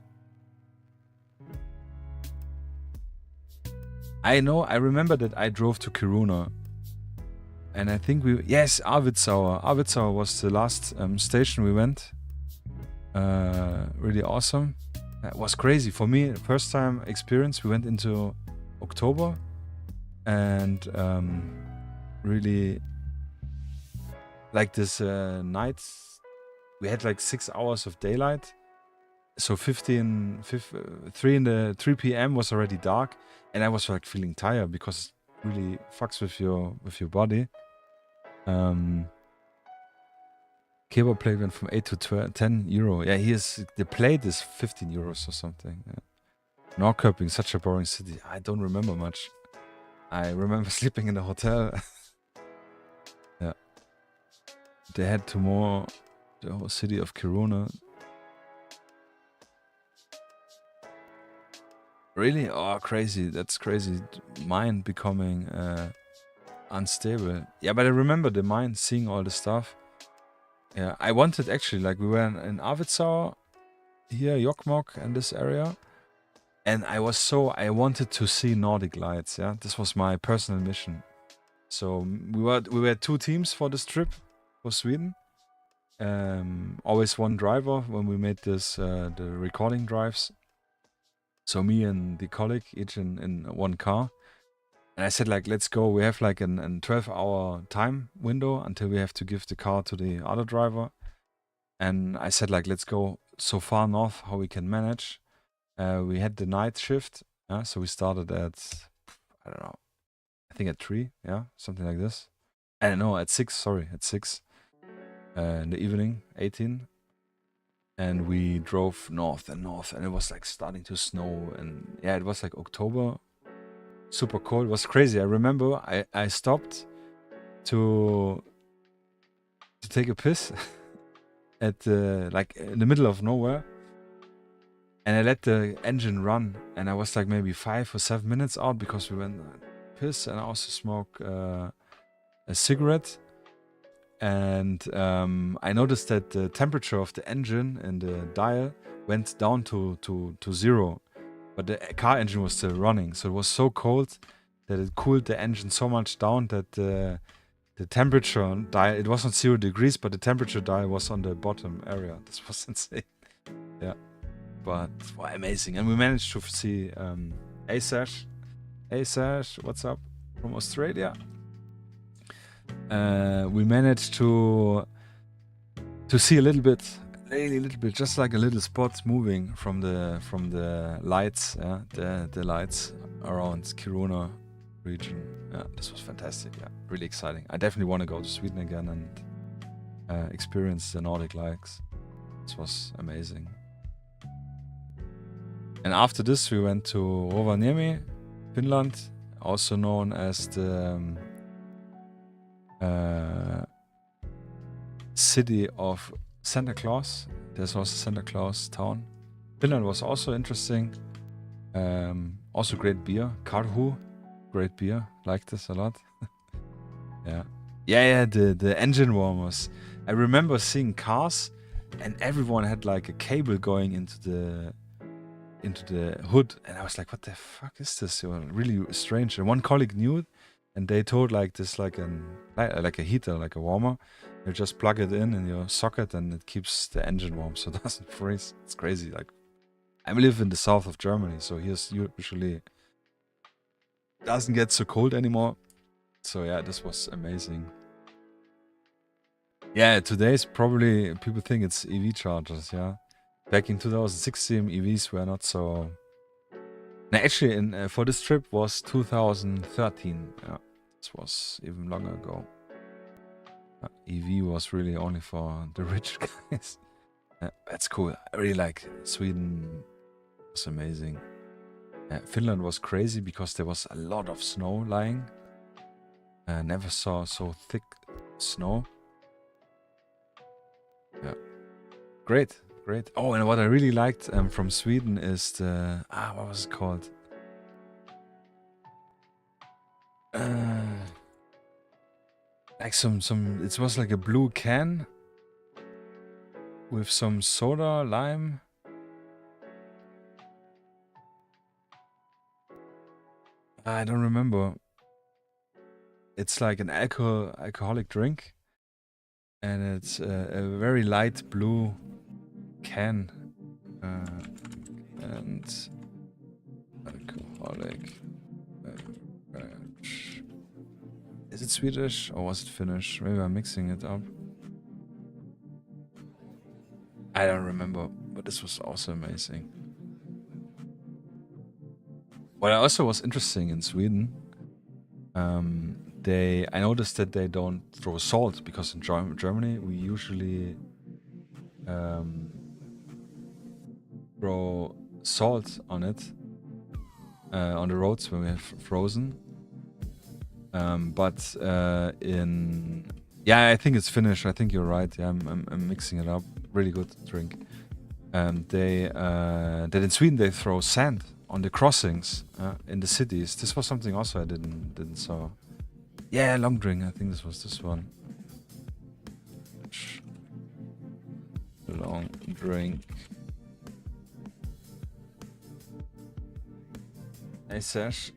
I remember that I drove to Kiruna. And I think yes, Arvidsjaur. Arvidsjaur was the last station we went. Really awesome. It was crazy for me. First time experience. We went into October, and really like this night. We had like 6 hours of daylight. So 3 p.m. was already dark, and I was like feeling tired because it really fucks with your body. Kebab plate went from 8 to 10 euro. Yeah, the plate is 15 euros or something. Yeah. Norrköping, such a boring city. I don't remember much. I remember sleeping in the hotel. Yeah. They had to more the whole city of Kiruna. Really? Oh, crazy. That's crazy. Mind becoming unstable. Yeah, but I remember the mine, seeing all the stuff. Yeah, I wanted actually, like, we were in Arvidsjaur, here, Jokkmokk, and this area. And I wanted to see Nordic lights, yeah? This was my personal mission. So we were 2 teams for this trip for Sweden. Always one driver when we made this the recording drives. So me and the colleague, each in one car. And I said, like, let's go. We have like an 12-hour time window until we have to give the car to the other driver. And I said, like, let's go so far north how we can manage. We had the night shift, so we started at, I don't know, I think at 3, yeah, something like this. I don't know, at 6, sorry, at 6 in the evening, 18. And we drove north and north, and it was like starting to snow. And yeah, it was like October, super cold. It was crazy. I remember I stopped to take a piss at like in the middle of nowhere. And I let the engine run, and I was like maybe 5 or 7 minutes out because we went piss, and I also smoked a cigarette. And I noticed that the temperature of the engine and the dial went down to 0, but the car engine was still running. So it was so cold that it cooled the engine so much down that the temperature dial, it wasn't 0 degrees, but the temperature dial was on the bottom area. This was insane. Yeah. But well, amazing. And we managed to see Asash. Asash, what's up? From Australia. We managed to see a little bit, just like a little spot moving from the lights, the lights around Kiruna region. Yeah, this was fantastic. Yeah, really exciting. I definitely want to go to Sweden again and experience the Nordic lights. This was amazing. And after this, we went to Rovaniemi, Finland, also known as the city of Santa Claus. There's also Santa Claus town. Finland was also interesting. Also great beer. Karhu, great beer. Like this a lot. Yeah. The engine warmers. I remember seeing cars, and everyone had like a cable going into the hood, and I was like, what the fuck is this? It was really strange. And one colleague knew it, and they told like this, like a heater, like a warmer. You just plug it in your socket, and it keeps the engine warm, so it doesn't freeze. It's crazy. Like, I live in the south of Germany, so here's usually doesn't get so cold anymore. So yeah, this was amazing. Yeah, today's probably people think it's EV chargers. Yeah. Back in 2016, EVs were not so. No, actually, for this trip was 2013. Yeah, this was even longer ago. EV was really only for the rich guys. That's cool. I really like Sweden. It was amazing. Finland was crazy because there was a lot of snow lying. I never saw so thick snow. Yeah, great. Great. Oh, and what I really liked from Sweden is the what was it called? Like some it was like a blue can with some soda, lime. I don't remember. It's like an alcoholic drink, and it's a very light blue can, and alcoholic beverage. Is it Swedish or was it Finnish? Maybe I'm mixing it up. I don't remember, but this was also amazing. What also was interesting in Sweden, I noticed that they don't throw salt, because in Germany we usually throw salt on it, on the roads when we have frozen. But I think it's Finnish. I think you're right. Yeah, I'm mixing it up. Really good drink. That in Sweden they throw sand on the crossings in the cities. This was something also I didn't saw. Yeah, long drink. I think this was this one. long drink. Hey Sash,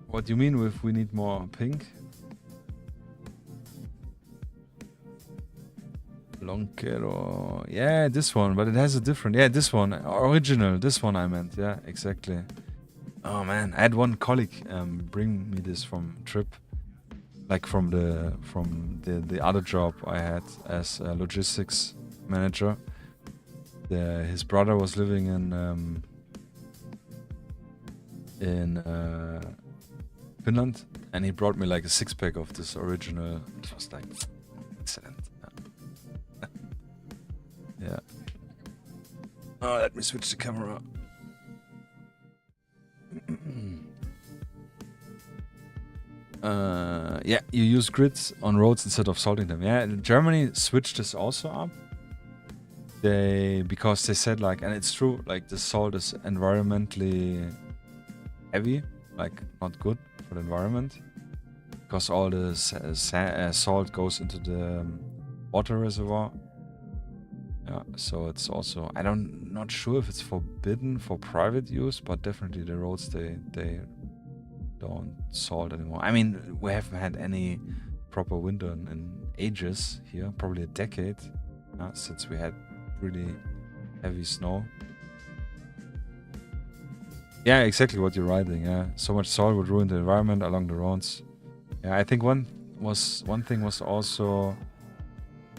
what do you mean with we need more pink? Lonquero, yeah, this one, but it has a different, yeah, this one, original, this one I meant, yeah, exactly. Oh man, I had one colleague bring me this from trip, like from the other job I had as a logistics manager. His brother was living in Finland, and he brought me like a 6-pack of this original. It was like excellent. Yeah. Oh, let me switch the camera. Yeah, you use grids on roads instead of salting them. Yeah, Germany switched this also up. Because they said like, and it's true, like the salt is environmentally heavy, like not good for the environment, because all the salt goes into the water reservoir. Yeah, so it's also, not sure if it's forbidden for private use, but definitely the roads they don't salt anymore. I mean, we haven't had any proper winter in ages here, probably a decade, since we had really heavy snow. Yeah, exactly what you're writing. Yeah, so much salt would ruin the environment along the roads. Yeah, I think one thing was also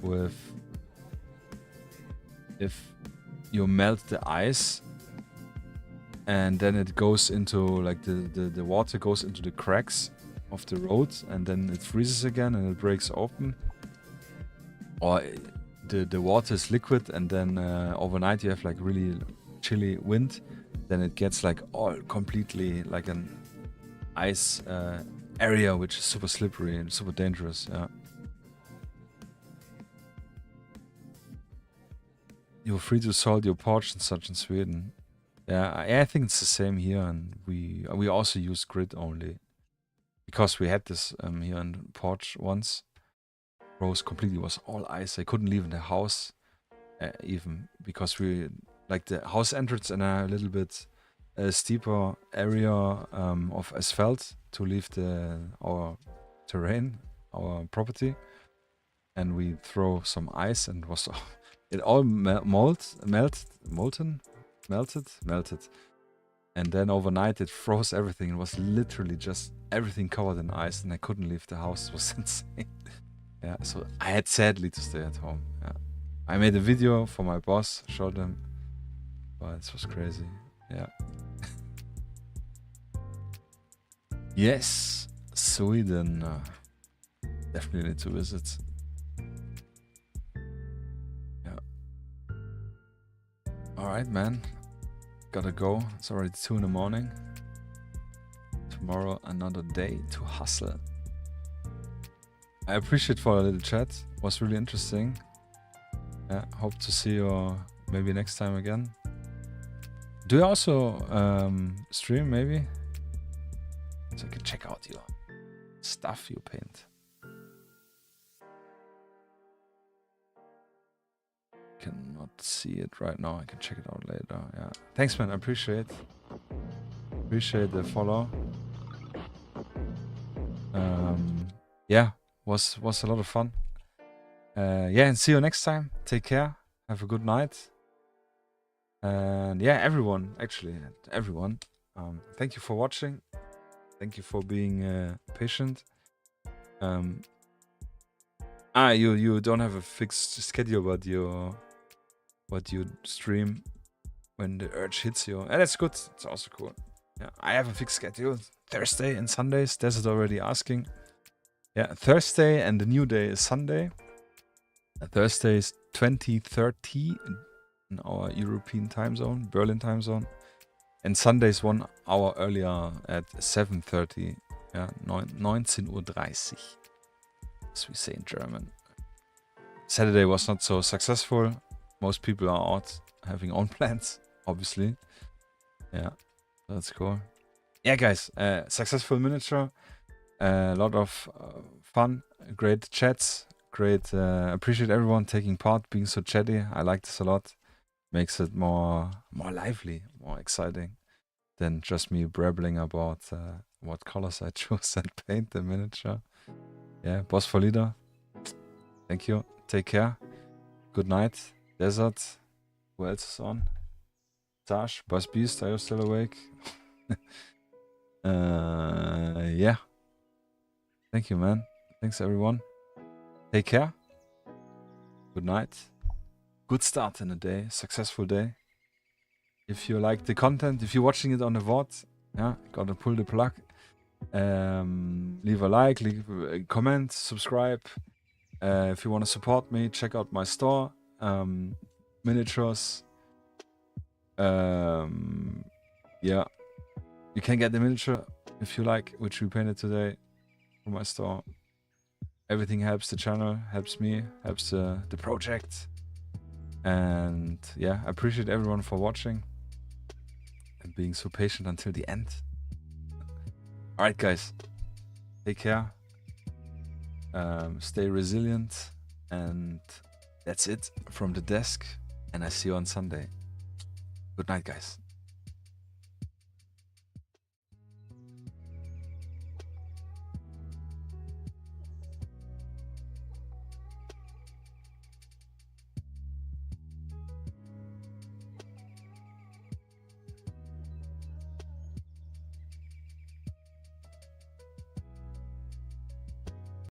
with if you melt the ice and then it goes into like the water goes into the cracks of the road and then it freezes again and it breaks open, or the water is liquid and then overnight you have like really chilly wind, then it gets like all completely like an ice area which is super slippery and super dangerous. Yeah. You're free to salt your porch and such in Sweden. Yeah, I think it's the same here, and we also use grid only because we had this here in porch once. Rose completely was all ice. I couldn't leave in the house even because we like the house entrance in a little bit steeper area of asphalt to leave our terrain, our property, and we throw some ice and it all melted, and then overnight it froze everything. It was literally just everything covered in ice, and I couldn't leave the house. It was insane. Yeah, so I had sadly to stay at home. Yeah, I made a video for my boss, showed him, but it was crazy. Yeah. Yes, Sweden. Definitely need to visit. Alright, man. Gotta go. It's already 2 in the morning. Tomorrow, another day to hustle. I appreciate for a little chat. It was really interesting. Yeah, hope to see you maybe next time again. Do you also stream, maybe? So I can check out your stuff you paint. Cannot see it right now. I can check it out later. Yeah. Thanks, man. I appreciate the follow. Yeah, was a lot of fun. Yeah, and see you next time. Take care. Have a good night. And yeah, everyone. Thank you for watching. Thank you for being patient. You don't have a fixed schedule, but you stream when the urge hits you. And that's good. It's also cool. Yeah, I have a fixed schedule. Thursday and Sundays. Desert already asking. Yeah, Thursday and the new day is Sunday. Thursday is 20:30 in our European time zone, Berlin time zone. And Sunday is 1 hour earlier at 7:30. Yeah, 19:30 Uhr, as we say in German. Saturday was not so successful. Most people are out having own plans, obviously. Yeah, that's cool. Yeah, guys, successful miniature. A lot of fun, great chats, great. Appreciate everyone taking part, being so chatty. I like this a lot. Makes it more lively, more exciting than just me brabbling about what colors I choose and paint the miniature. Yeah, Boss for Leader. Thank you. Take care. Good night. Desert. Who else is on? Tash, Buzz Beast, are you still awake? Yeah. Thank you, man. Thanks, everyone. Take care. Good night. Good start in the day. Successful day. If you like the content, if you're watching it on the VOD, yeah, gotta pull the plug. Leave a like, leave a comment, subscribe. If you want to support me, check out my store. Miniatures. Yeah. You can get the miniature if you like, which we painted today from my store. Everything helps the channel, helps me, helps the project. And yeah, I appreciate everyone for watching and being so patient until the end. Alright guys, take care, stay resilient, and that's it from the desk, and I see you on Sunday. Good night guys.